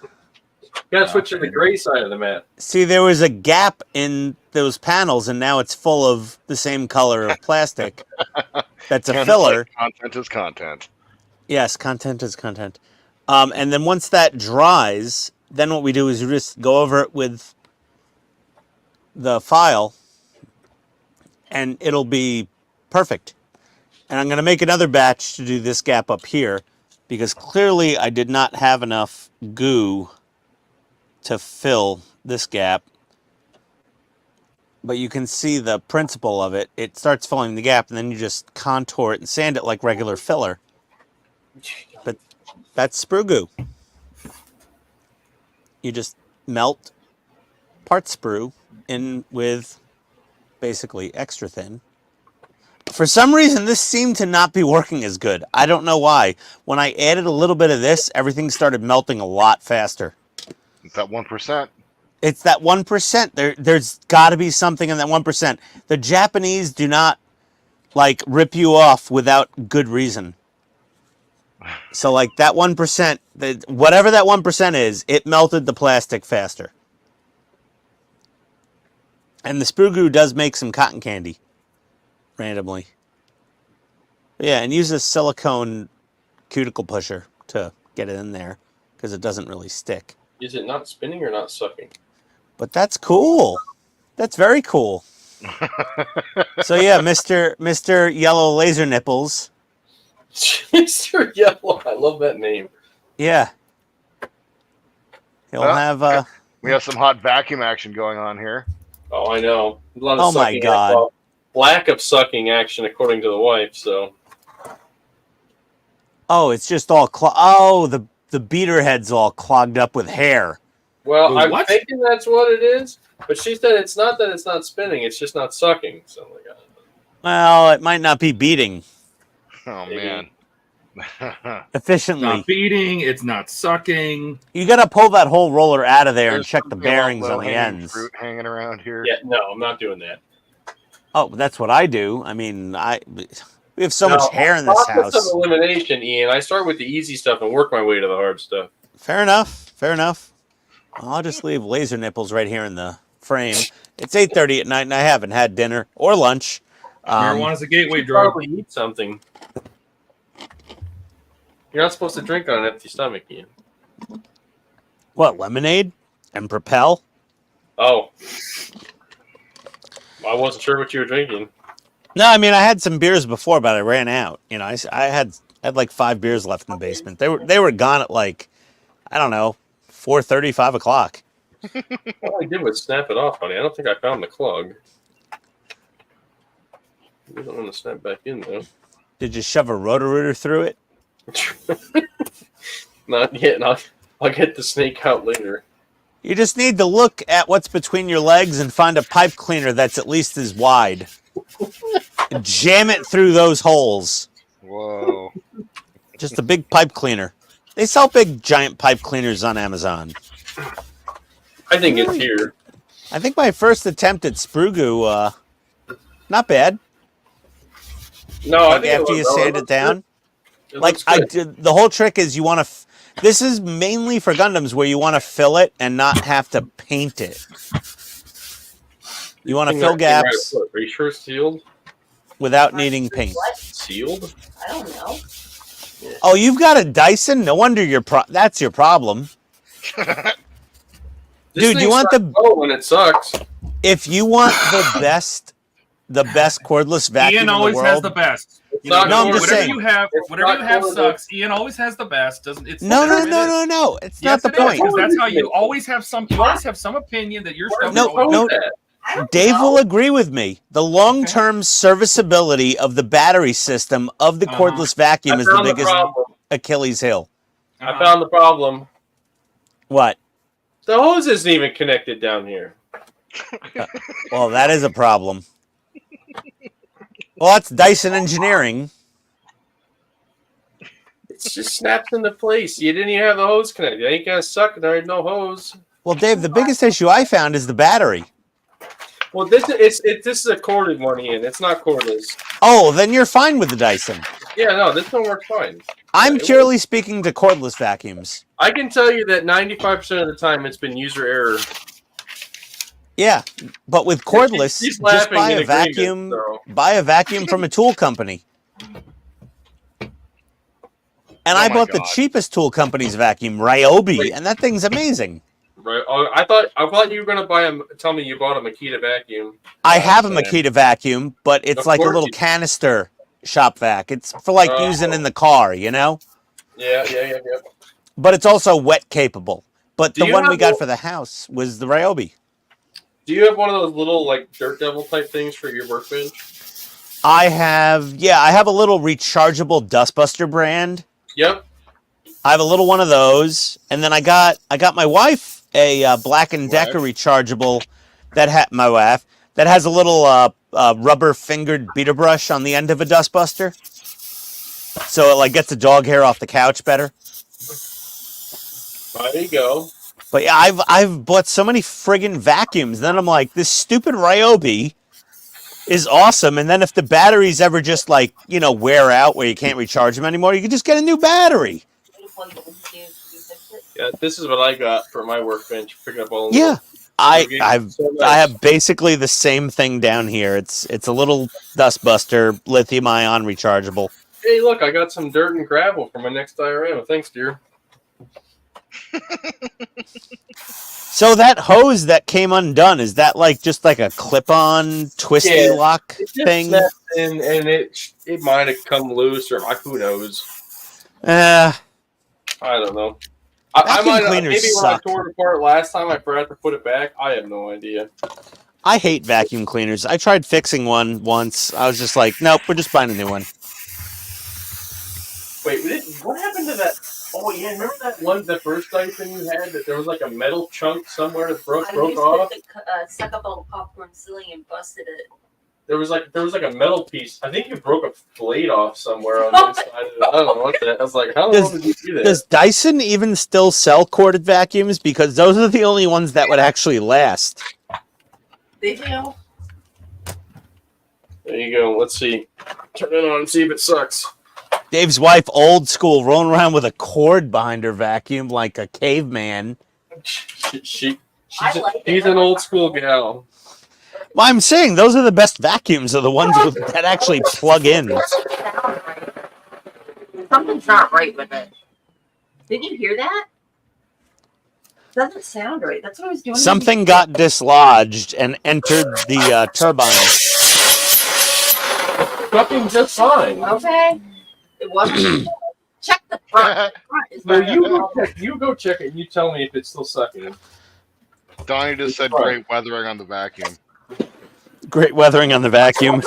You gotta switch to the gray side of the mat. See, there was a gap in those panels, and now it's full of the same color of plastic. That's a Kind of filler. like content is content. Yes, content is content. And then once that dries, then what we do is we just go over it with the file, and it'll be perfect. And I'm going to make another batch to do this gap up here, because clearly I did not have enough goo to fill this gap. But you can see the principle of it. It starts filling the gap, and then you just contour it and sand it like regular filler. But that's sprue goo. You just melt part sprue in with basically extra thin. For some reason, this seemed to not be working as good. I don't know why. When I added a little bit of this, everything started melting a lot faster. It's that 1%. It's that 1%. There's got to be something in that 1%. The Japanese do not like rip you off without good reason. So like that 1%, whatever that 1% is, it melted the plastic faster. And the sprue goo does make some cotton candy randomly. Yeah, and use a silicone cuticle pusher to get it in there because it doesn't really stick. Is it not spinning or not sucking? But that's cool. That's very cool. So yeah, Mr. Yellow Laser Nipples. Mr. Yellow, I love that name. Yeah. He'll have We have some hot vacuum action going on here. Oh, I know. A lot of Oh my sucking God. well, lack of sucking action, according to the wife. So. Oh, it's just all oh, the beater head's all clogged up with hair. Well, Wait, I'm what? thinking that's what it is, but she said it's not that it's not spinning; it's just not sucking. So, like, Well, it might not be beating Oh, Maybe. man. It's efficiently. not beating. It's not sucking. You got to pull that whole roller out of there and There's check the something about bearings on the low-hanging ends. fruit hanging around here. yeah, no, I'm not doing that. Oh, that's what I do. I mean, we have so much No, hair in this process house. of elimination, Ian. I start with the easy stuff and work my way to the hard stuff. Fair enough. Fair enough. I'll just leave Laser Nipples right here in the frame. It's 8:30 at night, and I haven't had dinner or lunch. Marijuana's a gateway You drug. probably eat something. You're not supposed to drink on an empty stomach, Ian. What, lemonade and Propel? Oh. I wasn't sure what you were drinking. No, I mean I had some beers before, but I ran out. You know, I had like 5 beers left in the basement. They were gone at like, I don't know, 4:30, 5 o'clock. All I did was snap it off, honey. I don't think I found the plug. I don't want to snap back in, though. Did you shove a Roto-Rooter through it? Not yet. I'll get the snake out later. You just need to look at what's between your legs and find a pipe cleaner that's at least as wide. Jam it through those holes. Whoa. Just a big pipe cleaner. They sell big giant pipe cleaners on Amazon. I think it's here. I think my first attempt at sprue goo, not bad. No, I Like think after you sand it down. Like I I did, the whole trick is you want to. This is mainly for Gundams where you want to fill it and not have to paint it. You want to fill gaps Are you sure it's sealed? without needing paint. What? Sealed? I don't know. Oh, you've got a Dyson? No wonder that's your problem. This Dude, you thing want sucks the low when it sucks. if you want the best cordless vacuum Ian in always the has world. the best. It's not No, I'm just whatever saying. you have, It's whatever not you have cordless. sucks. Ian always has the best. Doesn't it's No. It's Yes, not the it is, point. 'cause that's how you always have some. You always have some opinion that your stuff. No, is always no. better. I don't Dave know. will agree with me. The long-term serviceability of the battery system of the cordless vacuum I is the found the biggest problem. Achilles heel. I found the problem. What? The hose isn't even connected down here. Well, that is a problem. Well, that's Dyson engineering. It just snaps into place. You didn't even have the hose connected. It ain't gonna suck. There ain't no hose. Well, Dave, the biggest issue I found is the battery. Well, this is a corded one, Ian. It's not cordless. Oh, then you're fine with the Dyson. Yeah, no, this one works fine. I'm Yeah, purely speaking to cordless vacuums. I can tell you that 95% of the time it's been user error. Yeah, but with cordless, She's just laughing buy in a agreement, vacuum. so. Buy a vacuum from a tool company. And I my bought the God. cheapest tool company's vacuum, Ryobi, and that thing's amazing. Right. Oh, I thought you were gonna tell me you bought a Makita vacuum. I have a same. Makita vacuum, but it's Of like a course little you do. canister shop vac. It's for like Oh. using in the car, you know? Yeah. But it's also wet capable. But Do the you one we have got one- for the house was the Ryobi. Do you have one of those little like Dirt Devil type things for your workbench? I have a little rechargeable Dustbuster brand. Yep. I have a little one of those, and then I got my wife a Black & Decker rechargeable that has a little rubber fingered beater brush on the end of a Dustbuster, so it like gets the dog hair off the couch better. There you go. But yeah, I've bought so many friggin' vacuums. Then I'm like, this stupid Ryobi is awesome. And then if the batteries ever just like, wear out where you can't recharge them anymore, you can just get a new battery. Yeah, this is what I got for my workbench. Picking up all. Yeah, I nice. have basically the same thing down here. It's a little Dustbuster lithium ion rechargeable. Hey, look, I got some dirt and gravel for my next diorama. Thanks, dear. So that hose that came undone, is that like just like a clip-on twisty lock It just thing? snapped in, and it might have come loose, or who knows. Uh, I don't know. I Vacuum might cleaners maybe suck. when I tore it apart last time, I forgot to put it back. I have no idea. I hate vacuum cleaners. I tried fixing one once. I was just like, nope, we're just buying a new one. Wait, what happened to that? Oh yeah, remember that one, the first Dyson you had, that there was like a metal chunk somewhere that broke off? Suck up all the popcorn ceiling and busted it. There was like a metal piece. I think you broke a blade off somewhere on the inside of it. I don't know what that. I was like, how long did you do that? Does Dyson even still sell corded vacuums? Because those are the only ones that would actually last. They do. There you go. Let's see. Turn it on and see if it sucks. Dave's wife, old school, rolling around with a cord behind her vacuum like a caveman. She's an old school gal. Well, I'm saying those are the best vacuums, are the ones that actually plug in. Something's not right with it. Didn't you hear that? Doesn't sound right. That's what I was doing. Something got dislodged and entered the turbine. Fucking just fine. Okay. It wasn't. Check the front. No, you go check it and you tell me if it's still sucking. Donnie just said great weathering on the vacuum. Great weathering on the vacuum.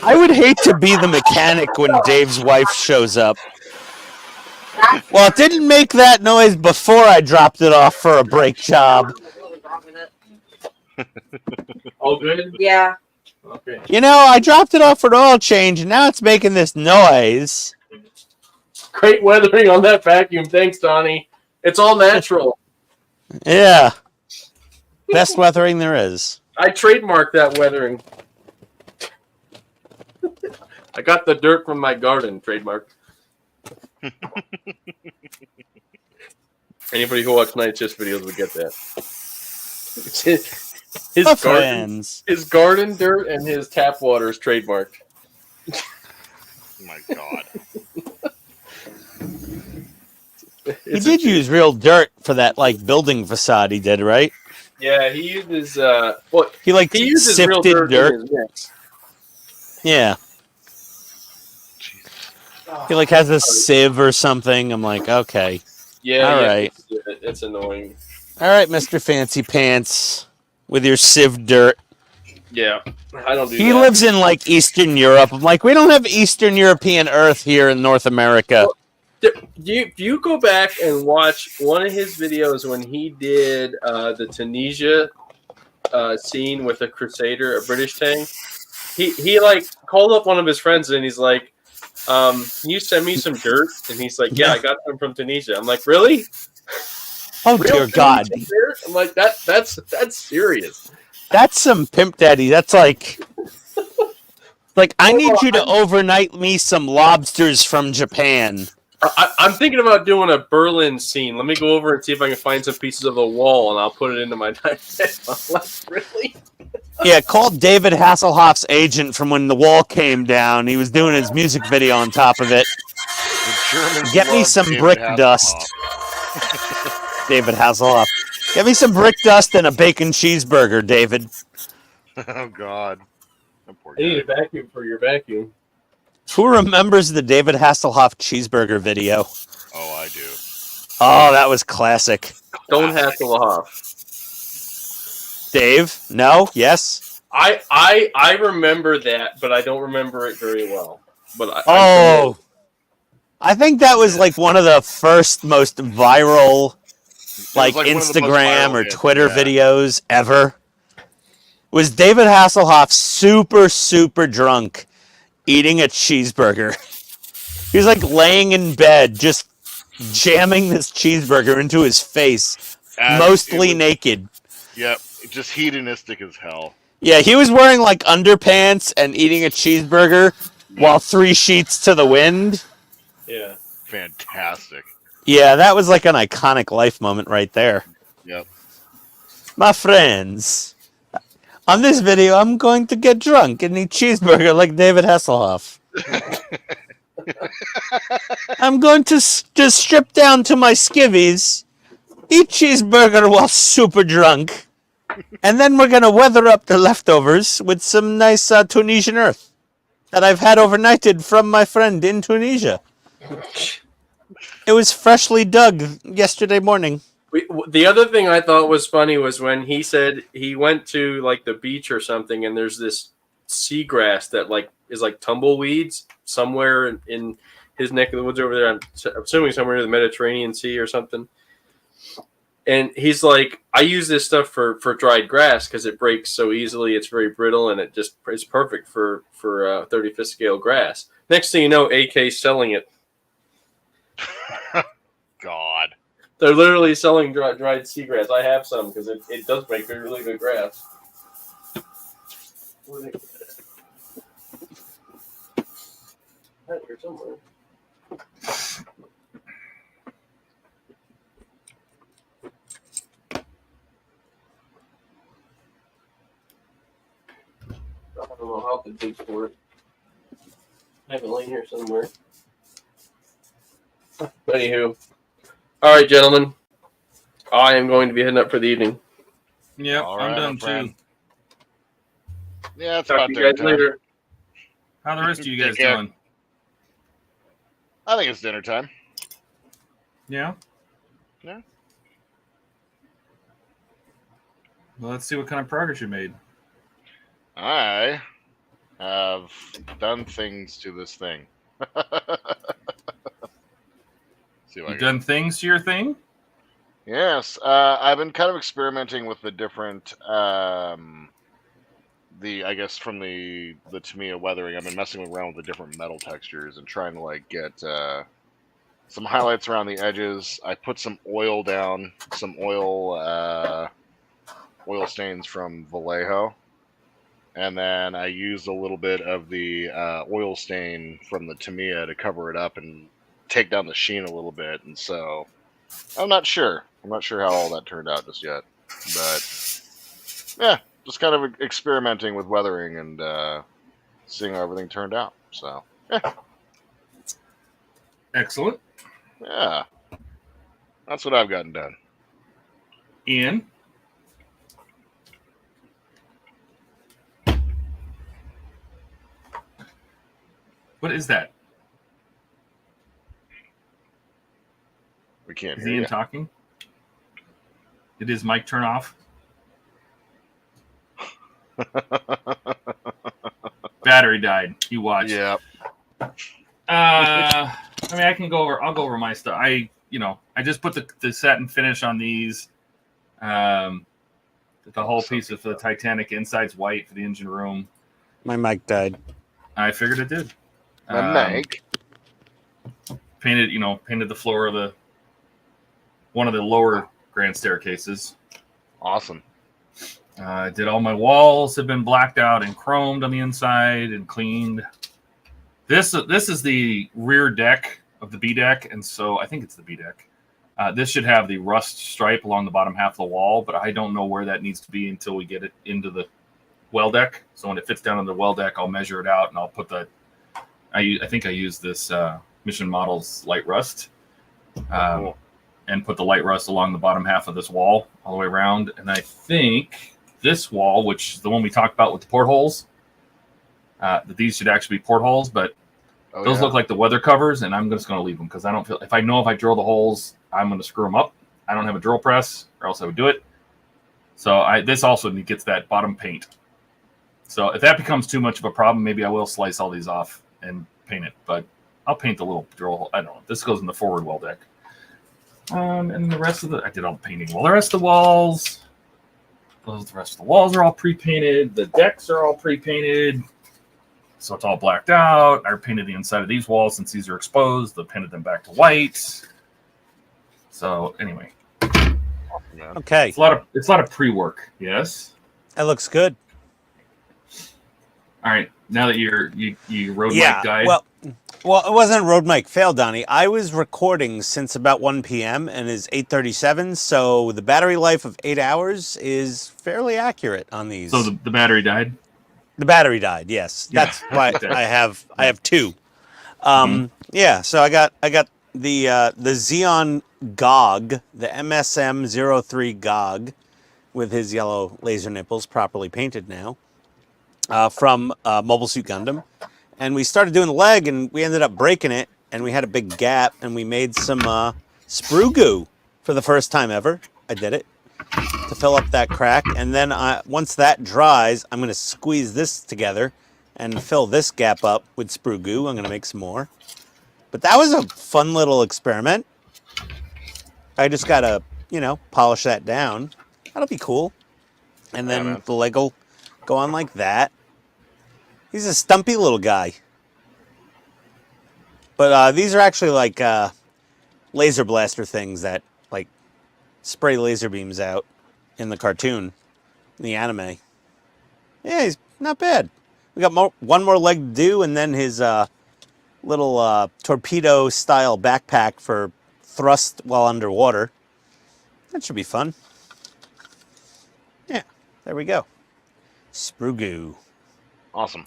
I would hate to be the mechanic when Dave's wife shows up. Well, it didn't make that noise before I dropped it off for a brake job. All good? Yeah. Okay. I dropped it off for an oil change, and now it's making this noise. Great weathering on that vacuum. Thanks, Donnie. It's all natural. Yeah. Best weathering there is. I trademarked that weathering. I got the dirt from my garden, trademark. Anybody who watched Night Shift videos would get that. His garden dirt and his tap water is trademarked. Oh my God. He did use real dirt for that building facade he did, right? Yeah, he uses he uses real sifted dirt. in his mix. Yeah. He has a sieve or something. I'm like, okay. Yeah, all yeah, right. It's annoying. All right, Mr. Fancy Pants, with your sieve dirt. Yeah, I don't do He that. lives in Eastern Europe. I'm like, we don't have Eastern European Earth here in North America. You go back and watch one of his videos when he did the Tunisia scene with a Crusader, a British tank. He called up one of his friends and he's like, can you send me some dirt? And he's like, yeah, I got them from Tunisia. I'm like, really? Oh Real dear God, things there? I'm like that's serious. that's some pimp daddy. That's like I need you to I'm- overnight me some lobsters from Japan. I'm thinking about doing a Berlin scene. Let me go over and see if I can find some pieces of the wall, and I'll put it into my diet. I'm like, really? Yeah, call David Hasselhoff's agent from when the wall came down. He was doing his music video on top of it. The Germans Get me love some David brick Hasselhoff. dust. David Hasselhoff. Get me some brick dust and a bacon cheeseburger, David. Oh God. That poor I need a guy. vacuum for your vacuum. Who remembers the David Hasselhoff cheeseburger video? Oh, I do. Oh, that was classic. Don't hassle off. Dave? No? Yes? I remember that, but I don't remember it very well. But I think that was like one of the first most viral like one of the most Instagram viral or hits, Twitter yeah. videos ever. Was David Hasselhoff super drunk eating a cheeseburger. He was like laying in bed just jamming this cheeseburger into his face, mostly naked. Yep, just hedonistic as hell. Yeah, he was wearing like underpants and eating a cheeseburger while 3 sheets to the wind. Yeah. Fantastic. Yeah, that was like an iconic life moment right there. Yep. My friends, on this video, I'm going to get drunk and eat cheeseburger like David Hasselhoff. I'm going to just strip down to my skivvies, eat cheeseburger while super drunk, and then we're going to weather up the leftovers with some nice Tunisian earth that I've had overnighted from my friend in Tunisia. It was freshly dug yesterday morning. The other thing I thought was funny was when he said he went to like the beach or something, and there's this seagrass that like is like tumbleweeds somewhere in his neck of the woods over there. I'm assuming somewhere near the Mediterranean Sea or something. And he's like, I use this stuff for dried grass because it breaks so easily. It's very brittle, and it's perfect for 35th scale grass. Next thing you know, AK's selling it. God. They're literally selling dried seagrass. I have some because it does make really good grass. Right here somewhere. I don't know how to dig for it. I have it laying here somewhere. Anywho. All right, gentlemen. I am going to be heading up for the evening. Yep, All I'm right, done friend. too. Yeah, it's Talk about to you dinner guys time. later. How the rest of you guys Take care. doing? I think it's dinner time. Yeah? Yeah. Well, let's see what kind of progress you made. I have done things to this thing. See what I You've got. done things to your thing? Yes, I've been kind of experimenting with the different, I guess from the Tamiya weathering. I've been messing around with the different metal textures and trying to like get some highlights around the edges. I put some oil down, some oil stains from Vallejo, and then I used a little bit of the oil stain from the Tamiya to cover it up and take down the sheen a little bit. And so I'm not sure how all that turned out just yet, but yeah, just kind of experimenting with weathering and seeing how everything turned out. So yeah, Excellent. yeah, that's what I've gotten done. Ian? What is that? We can't Is hear Ian you. talking? Did his mic turn off? Battery died. You watched. Yeah. I mean, I'll go over my stuff. I just put the satin finish on these. The whole piece of the Titanic inside's white for the engine room. My mic died. I figured it did. My mic. Painted the floor of one of the lower grand staircases. Awesome. I did all my walls have been blacked out and chromed on the inside and cleaned. This is the rear deck of the B deck, and so I think it's the B deck. This should have the rust stripe along the bottom half of the wall, but I don't know where that needs to be until we get it into the well deck. So when it fits down on the well deck, I'll measure it out and I'll put the. I think I use this Mission Models light rust, Cool. and put the light rust along the bottom half of this wall all the way around. And I think this wall, which is the one we talked about with the portholes, that these should actually be portholes, but those look like the weather covers, and I'm just going to leave them because I don't feel if I drill the holes, I'm going to screw them up. I don't have a drill press, or else I would do it. So this also gets that bottom paint. So if that becomes too much of a problem, maybe I will slice all these off and paint it. But I'll paint the little drill hole. I don't know. This goes in the forward well deck. And the rest of I did all the painting. Well, the rest of the walls. The rest of the walls are all pre-painted. The decks are all pre-painted. So it's all blacked out. I painted the inside of these walls since these are exposed. I painted them back to white. So anyway. Okay. It's a lot of pre-work. Yes. That looks good. All right. Now that you road mic died. Well, it wasn't a road mic fail, Donnie. I was recording since about 1 p.m. and it's 8:37, so the battery life of 8 hours is fairly accurate on these. So the battery died? The battery died, yes. That's why I have two. Yeah, so I got the Xeon GOG, the MSM03 GOG with his yellow laser nipples properly painted now. From Mobile Suit Gundam. And we started doing the leg, and we ended up breaking it, and we had a big gap, and we made some sprue goo for the first time ever. I did it to fill up that crack, and then once that dries, I'm going to squeeze this together and fill this gap up with sprue goo. I'm going to make some more. But that was a fun little experiment. I just got to, polish that down. That'll be cool. And then the leg will go on like that. He's a stumpy little guy. But these are actually like laser blaster things that like spray laser beams out in the cartoon, in the anime. Yeah, he's not bad. We got one more leg to do, and then his little torpedo style backpack for thrust while underwater. That should be fun. Yeah, there we go. Sprue goo. Awesome.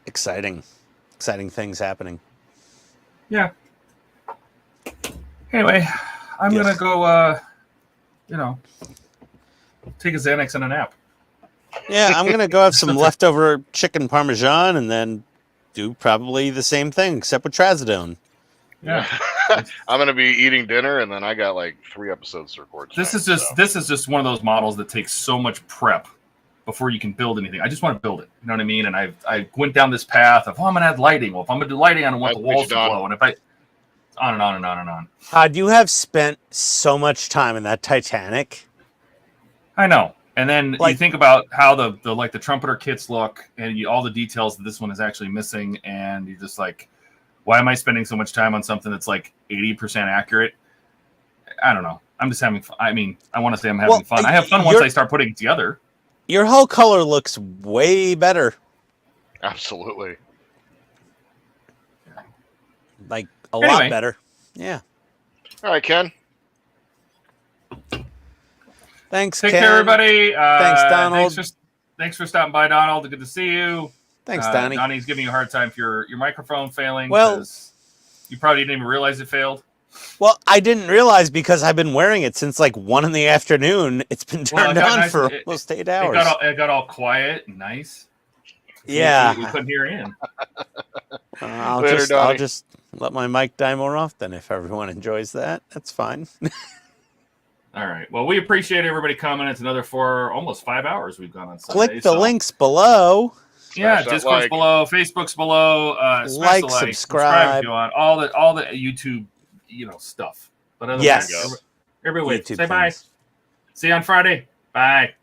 Exciting things happening. Yeah. Anyway, I'm gonna go. Take a Xanax and a nap. Yeah, I'm gonna go have some leftover chicken parmesan and then do probably the same thing except with trazodone. Yeah. I'm gonna be eating dinner, and then I got like 3 episodes to record tonight, This is just one of those models that takes so much prep before you can build anything. I just want to build it. You know what I mean? And I went down this path of, I'm going to add lighting. Well, if I'm going to do lighting, I don't want the walls to glow. And if on and on and on and on. Todd, you have spent so much time in that Titanic. I know. And then you think about how the trumpeter kits look, and all the details that this one is actually missing, and you're just like, why am I spending so much time on something that's like 80% accurate? I don't know. I'm just having fun. I mean, I want to say I'm having fun. I have fun once I start putting it together. Your whole color looks way better. Absolutely. Like a lot better. Yeah. All right, Ken. Thanks, Take Ken. care, everybody. Thanks, Donald. Thanks for stopping by, Donald. Good to see you. Thanks, Donnie. Donnie's giving you a hard time for your microphone failing. Well, you probably didn't even realize it failed. Well, I didn't realize because I've been wearing it since like 1 in the afternoon. It's been turned on for almost 8 hours. It got all quiet and nice. Yeah. We couldn't hear in. I'll just let my mic die more often if everyone enjoys that. That's fine. All right. Well, we appreciate everybody coming. It's another almost 5 hours we've gone on Sunday. Click the links below. Yeah, Discord's below, Facebook's below. Like, subscribe if you want. All the YouTube, stuff. But other than that, everybody, say bye. See you on Friday. Bye.